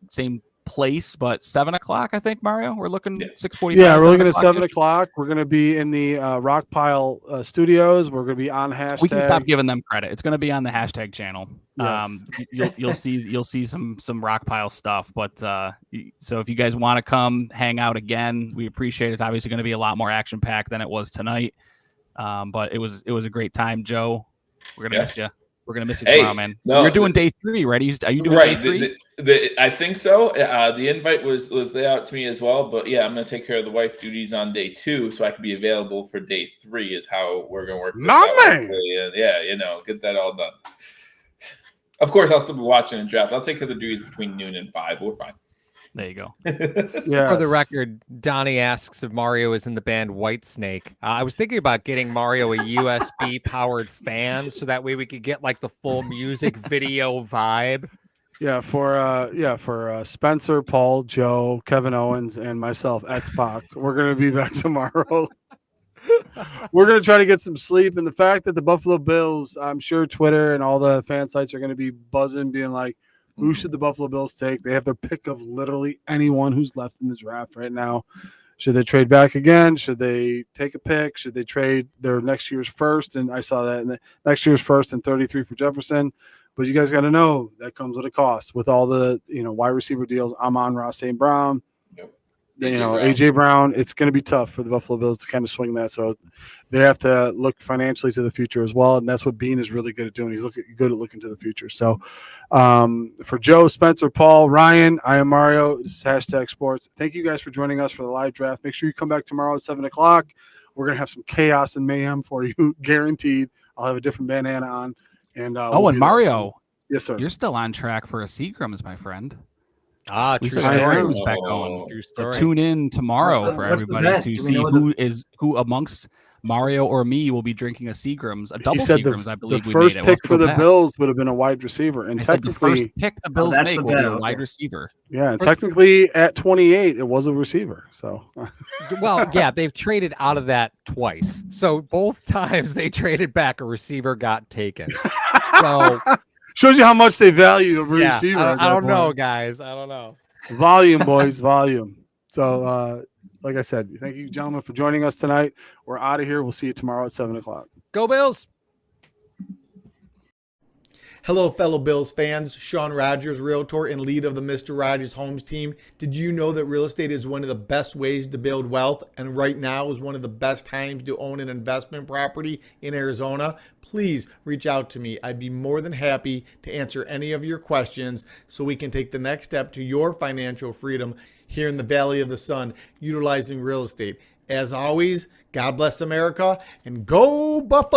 place, but 7:00. I think, Mario. We're looking 6:45. Yeah, we're looking at 7:00. We're going to be in the Rock Pile Studios. We're going to be on hashtag. We can stop giving them credit. It's going to be on the hashtag channel. Yes. You'll see some Rock Pile stuff. But so if you guys want to come hang out again, we appreciate it. It's obviously going to be a lot more action packed than it was tonight. But it was a great time, Joe. We're gonna miss you. We're gonna miss you tomorrow, man. You're doing day 3, right? Are you doing day 3? I think so. The invite was laid out to me as well, but yeah, I'm gonna take care of the wife duties on day 2, so I can be available for day 3. Is how we're gonna work. Yeah, get that all done. Of course, I'll still be watching the draft. I'll take care of the duties between noon and 5. We're fine. There you go. For the record, Donnie asks if Mario is in the band Whitesnake. I was thinking about getting Mario a USB powered fan so that way we could get like the full music video vibe. Yeah, for Spencer, Paul, Joe, Kevin Owens, and myself, X-Pac, we're going to be back tomorrow. We're going to try to get some sleep. And the fact that the Buffalo Bills, I'm sure Twitter and all the fan sites are going to be buzzing, being like, who should the Buffalo Bills take? They have their pick of literally anyone who's left in the draft right now. Should they trade back again? Should they take a pick? Should they trade their next year's first? And I saw that in the next year's first and 33 for Jefferson. But you guys got to know that comes with a cost. With all the wide receiver deals, Amon-Ra St. Brown, AJ Brown, it's going to be tough for the Buffalo Bills to kind of swing that. So they have to look financially to the future as well. And that's what Bean is really good at doing. He's good at looking to the future. So for Joe, Spencer, Paul, Ryan, I am Mario. This is Hashtag Sports. Thank you guys for joining us for the live draft. Make sure you come back tomorrow at 7:00. We're going to have some chaos and mayhem for you, guaranteed. I'll have a different bandana on. And and Mario. Yes, sir. You're still on track for a Seagrams, my friend. True story. Back going. So tune in tomorrow for everybody to see who amongst Mario or me will be drinking a Seagrams, a double Seagrams. I believe the first pick for the Bills would have been a wide receiver, and technically the first pick the Bills make will be a wide receiver. Yeah, and technically at 28, it was a receiver. So, well, yeah, they've traded out of that twice. So both times they traded back, a receiver got taken. So. Shows you how much they value a receiver. I don't know, guys. I don't know. Volume, boys, volume. So, like I said, thank you, gentlemen, for joining us tonight. We're out of here. We'll see you tomorrow at 7:00. Go Bills. Hello, fellow Bills fans. Sean Rogers, realtor and lead of the Mr. Rogers Homes team. Did you know that real estate is one of the best ways to build wealth? And right now is one of the best times to own an investment property in Arizona? Please reach out to me. I'd be more than happy to answer any of your questions so we can take the next step to your financial freedom here in the Valley of the Sun, utilizing real estate. As always, God bless America and go Buffalo!